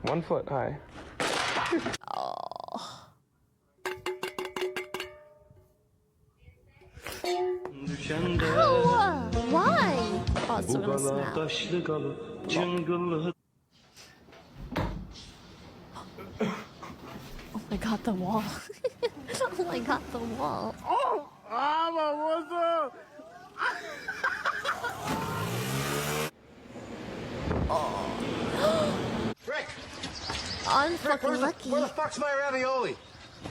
1 foot high. Oh. How? Why? Oh, it's gonna snap. Oh my god, the wall. Oh my god, the wall. Oh! what's up? Rick! I'm fucking lucky. Where the fuck's my ravioli?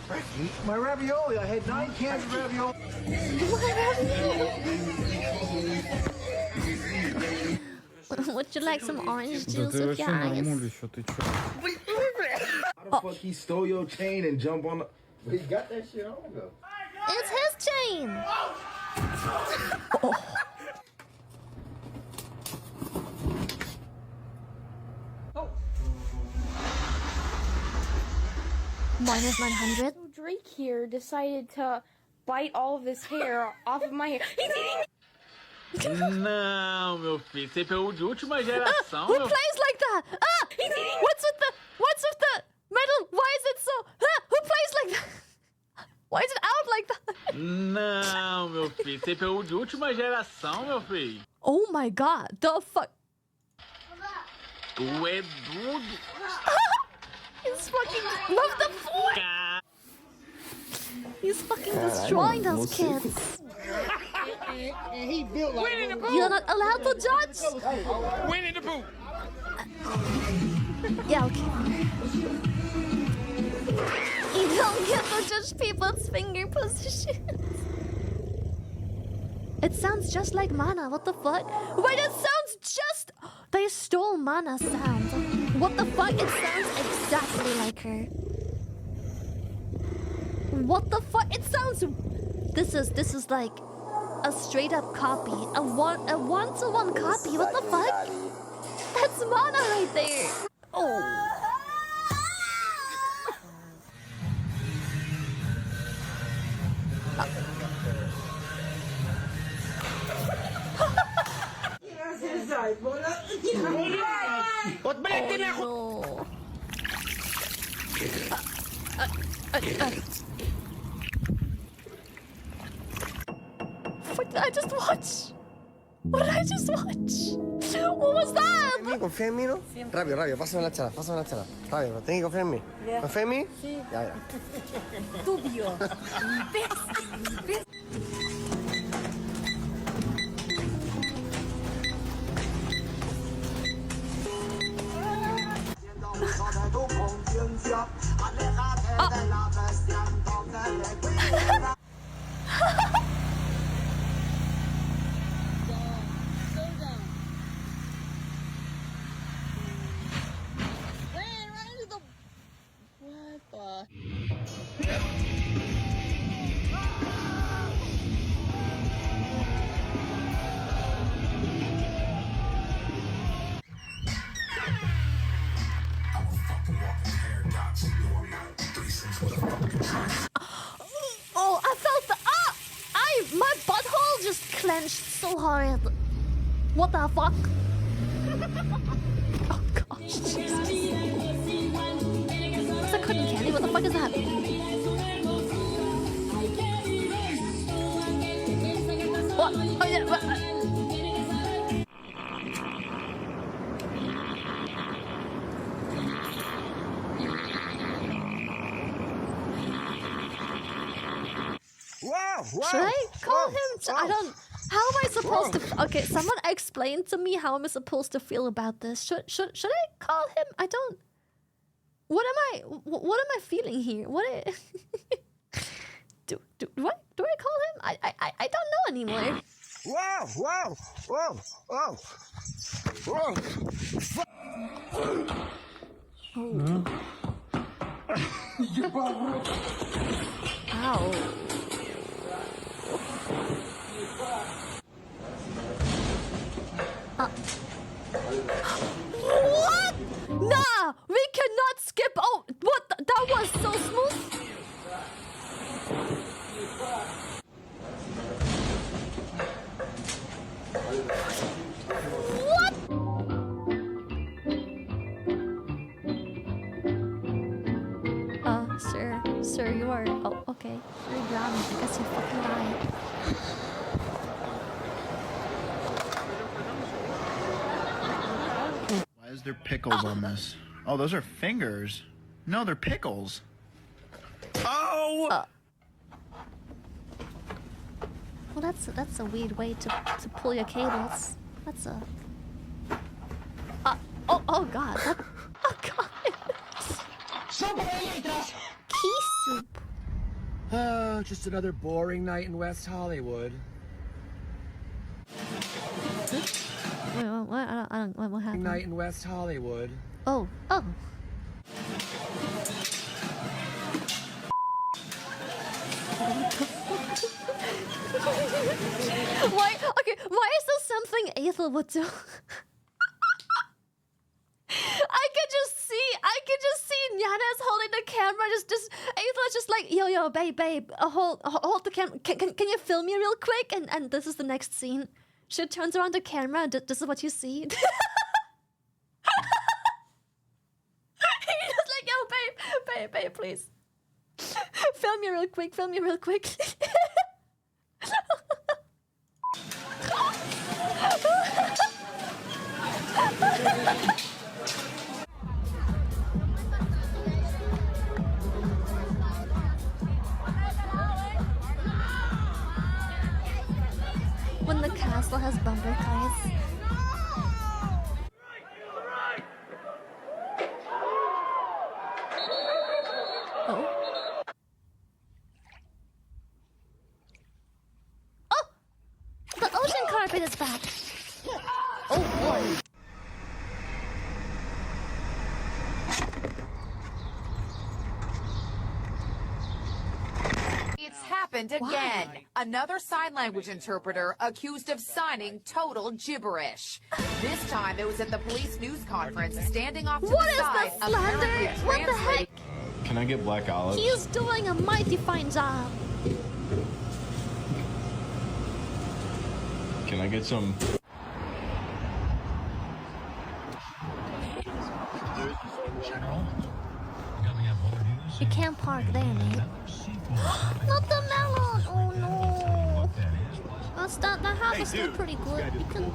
Rick, my ravioli. I had 9 cans of ravioli. Would you like some orange juice with your eyes? How the fuck he stole your chain and jump on the... He got that shit on though. It's his chain! Oh. Minus 900. So Drake here decided to bite all of his hair off of my hair. He's eating. Não, meu filho, você pegou de última geração. Who plays like that? Ah! What's with the metal? Why is it so? Ah! Who plays like that? Why is it out like that? Não, meu filho, você pegou de última geração, meu filho. Oh my god, the fuck? Tu é doido. He's fucking love the food. He's fucking destroying those kids. And he built like... You're not allowed to judge. Winnie the Pooh. Yeah, okay. You don't get to judge people's finger positions. It sounds just like Mana. What the fuck? Wait, it sounds just... They stole Mana's sound. What the fuck? It sounds exactly like her. What the fuck? It sounds... This is like a straight up copy. A one-to-one copy. What the fuck? That's Mana right there. Oh. What did I just watch? What did I just watch? What was that? ¿Confía en mí, no? Rápido, rápido, pásame la chala, Rápido, ¿tenés que confiar en mí? ¿Confía en mí? Sí. Ya. Estúpido. Oh, I felt the my butthole just clenched so hard. What the fuck? Oh gosh, Jesus. Is that cotton candy? What the fuck is that? What? Oh yeah. What? Should I call him? I don't. How am I supposed to? Okay, someone explain to me how am I supposed to feel about this? Should I call him? I don't. What am I feeling here? What? Do I call him? I don't know anymore. Whoa! Ow. What? Nah, we cannot skip. Oh, what? That was so smooth. What? Sir, you are. Oh, okay. You're drowning. I guess you fucking died. Why is there pickles on this? Oh, those are fingers. No, they're pickles. Oh! Well, that's a weird way to pull your cables. That's a. Oh god. Oh god. Key soup. Oh, just another boring night in West Hollywood. Wait, what? I don't. What happened? Night in West Hollywood. Oh. Why? Okay. Why is this something Ethel would do? I can just see Nyanas holding the camera. Just Ethel's just like, yo, babe, hold the camera. Can you film me real quick? And this is the next scene. She turns around the camera, and this is what you see. He's just like, yo, babe, please. Film me real quick. When the castle has bumper cars. Oh! The ocean carpet is back! Oh boy! It's happened again. Why? Another sign language interpreter accused of signing total gibberish. This time it was at the police news conference, standing off to the side. What is the slander? What the heck? Can I get black olives? He is doing a mighty fine job. Can I get some? You can't park there, mate. Not the melon! Oh no! The house is still pretty good. You can...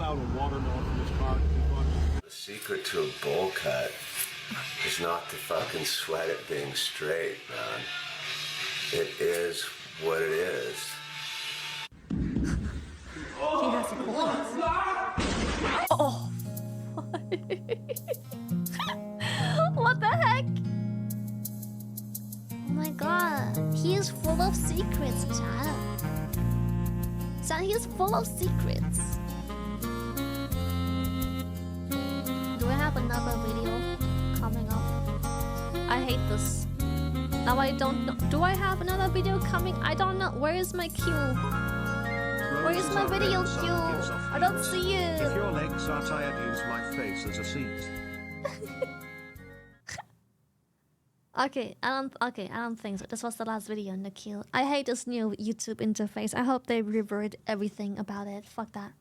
The secret to a bowl cut is not to fucking sweat it being straight, man. It is what it is. He has a point. Oh! What the heck? Oh my god. He is full of secrets, chat. Chat, he is full of secrets. Do I have another video coming up? I hate this. Now I don't know. Do I have another video coming? I don't know. Where is my queue? Where is my video queue? I don't see it. If your legs are tired, use my face as a seat. Okay, I don't think so. This was the last video in the queue. I hate this new YouTube interface. I hope they revert everything about it. Fuck that.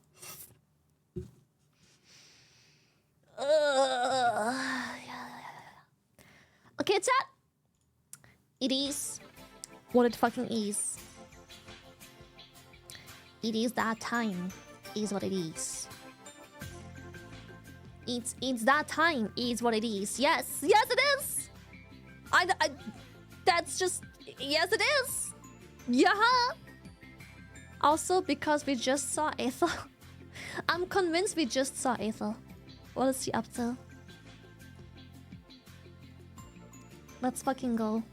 Okay, chat. It is what it fucking is. It is that time. Is what it is. It's that time. Is what it is. Yes, yes it is. That's just, yes it is. Yeah. Also, because we just saw Ethel. I'm convinced we just saw Ethel. What is she up to? Let's fucking go.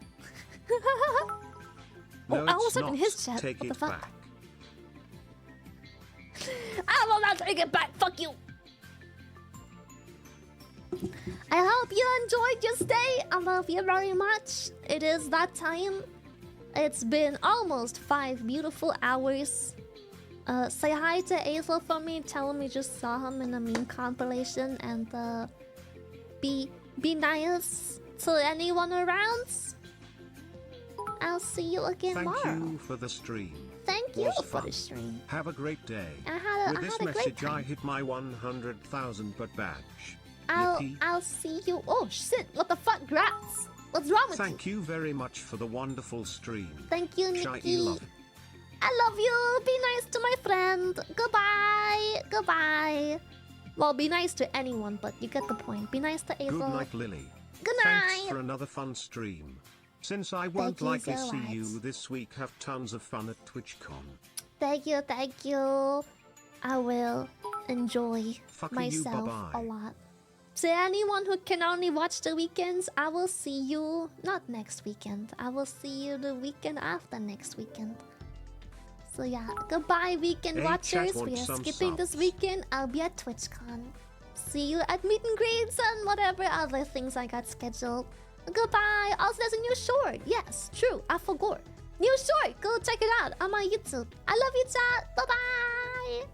No, I was in his chat. Take what the it fuck? back. I will not take it back. Fuck you. I hope you enjoyed your stay. I love you very much. It is that time. It's been almost 5 beautiful hours. Say hi to Ethel for me. Tell him you just saw him in a meme compilation, and be nice to anyone around. I'll see you again tomorrow. Thank you for the stream. Thank you for the stream. Have a great day. With this message, I hit my 100,000 badge. I'll see you. Oh shit! What the fuck, Grats? What's wrong with you? Thank you very much for the wonderful stream. Thank you, Nikki. Shiny love. I love you. Be nice to my friend. Goodbye. Goodbye. Well, be nice to anyone, but you get the point. Be nice to Ethel. Good night, Lily. Good night. Thanks for another fun stream. Since I won't likely see you this week, have tons of fun at TwitchCon. Thank you, thank you. I will enjoy myself bye-bye. a lot. To anyone who can only watch the weekends, I will see you not next weekend. I will see you the weekend after next weekend. So yeah, goodbye weekend watchers. We are skipping this weekend. I'll be at TwitchCon. See you at meet and greets and whatever other things I got scheduled. Goodbye. Also, there's a new short. Yes, true. I forgot. New short. Go check it out on my YouTube. I love you, chat. Bye-bye.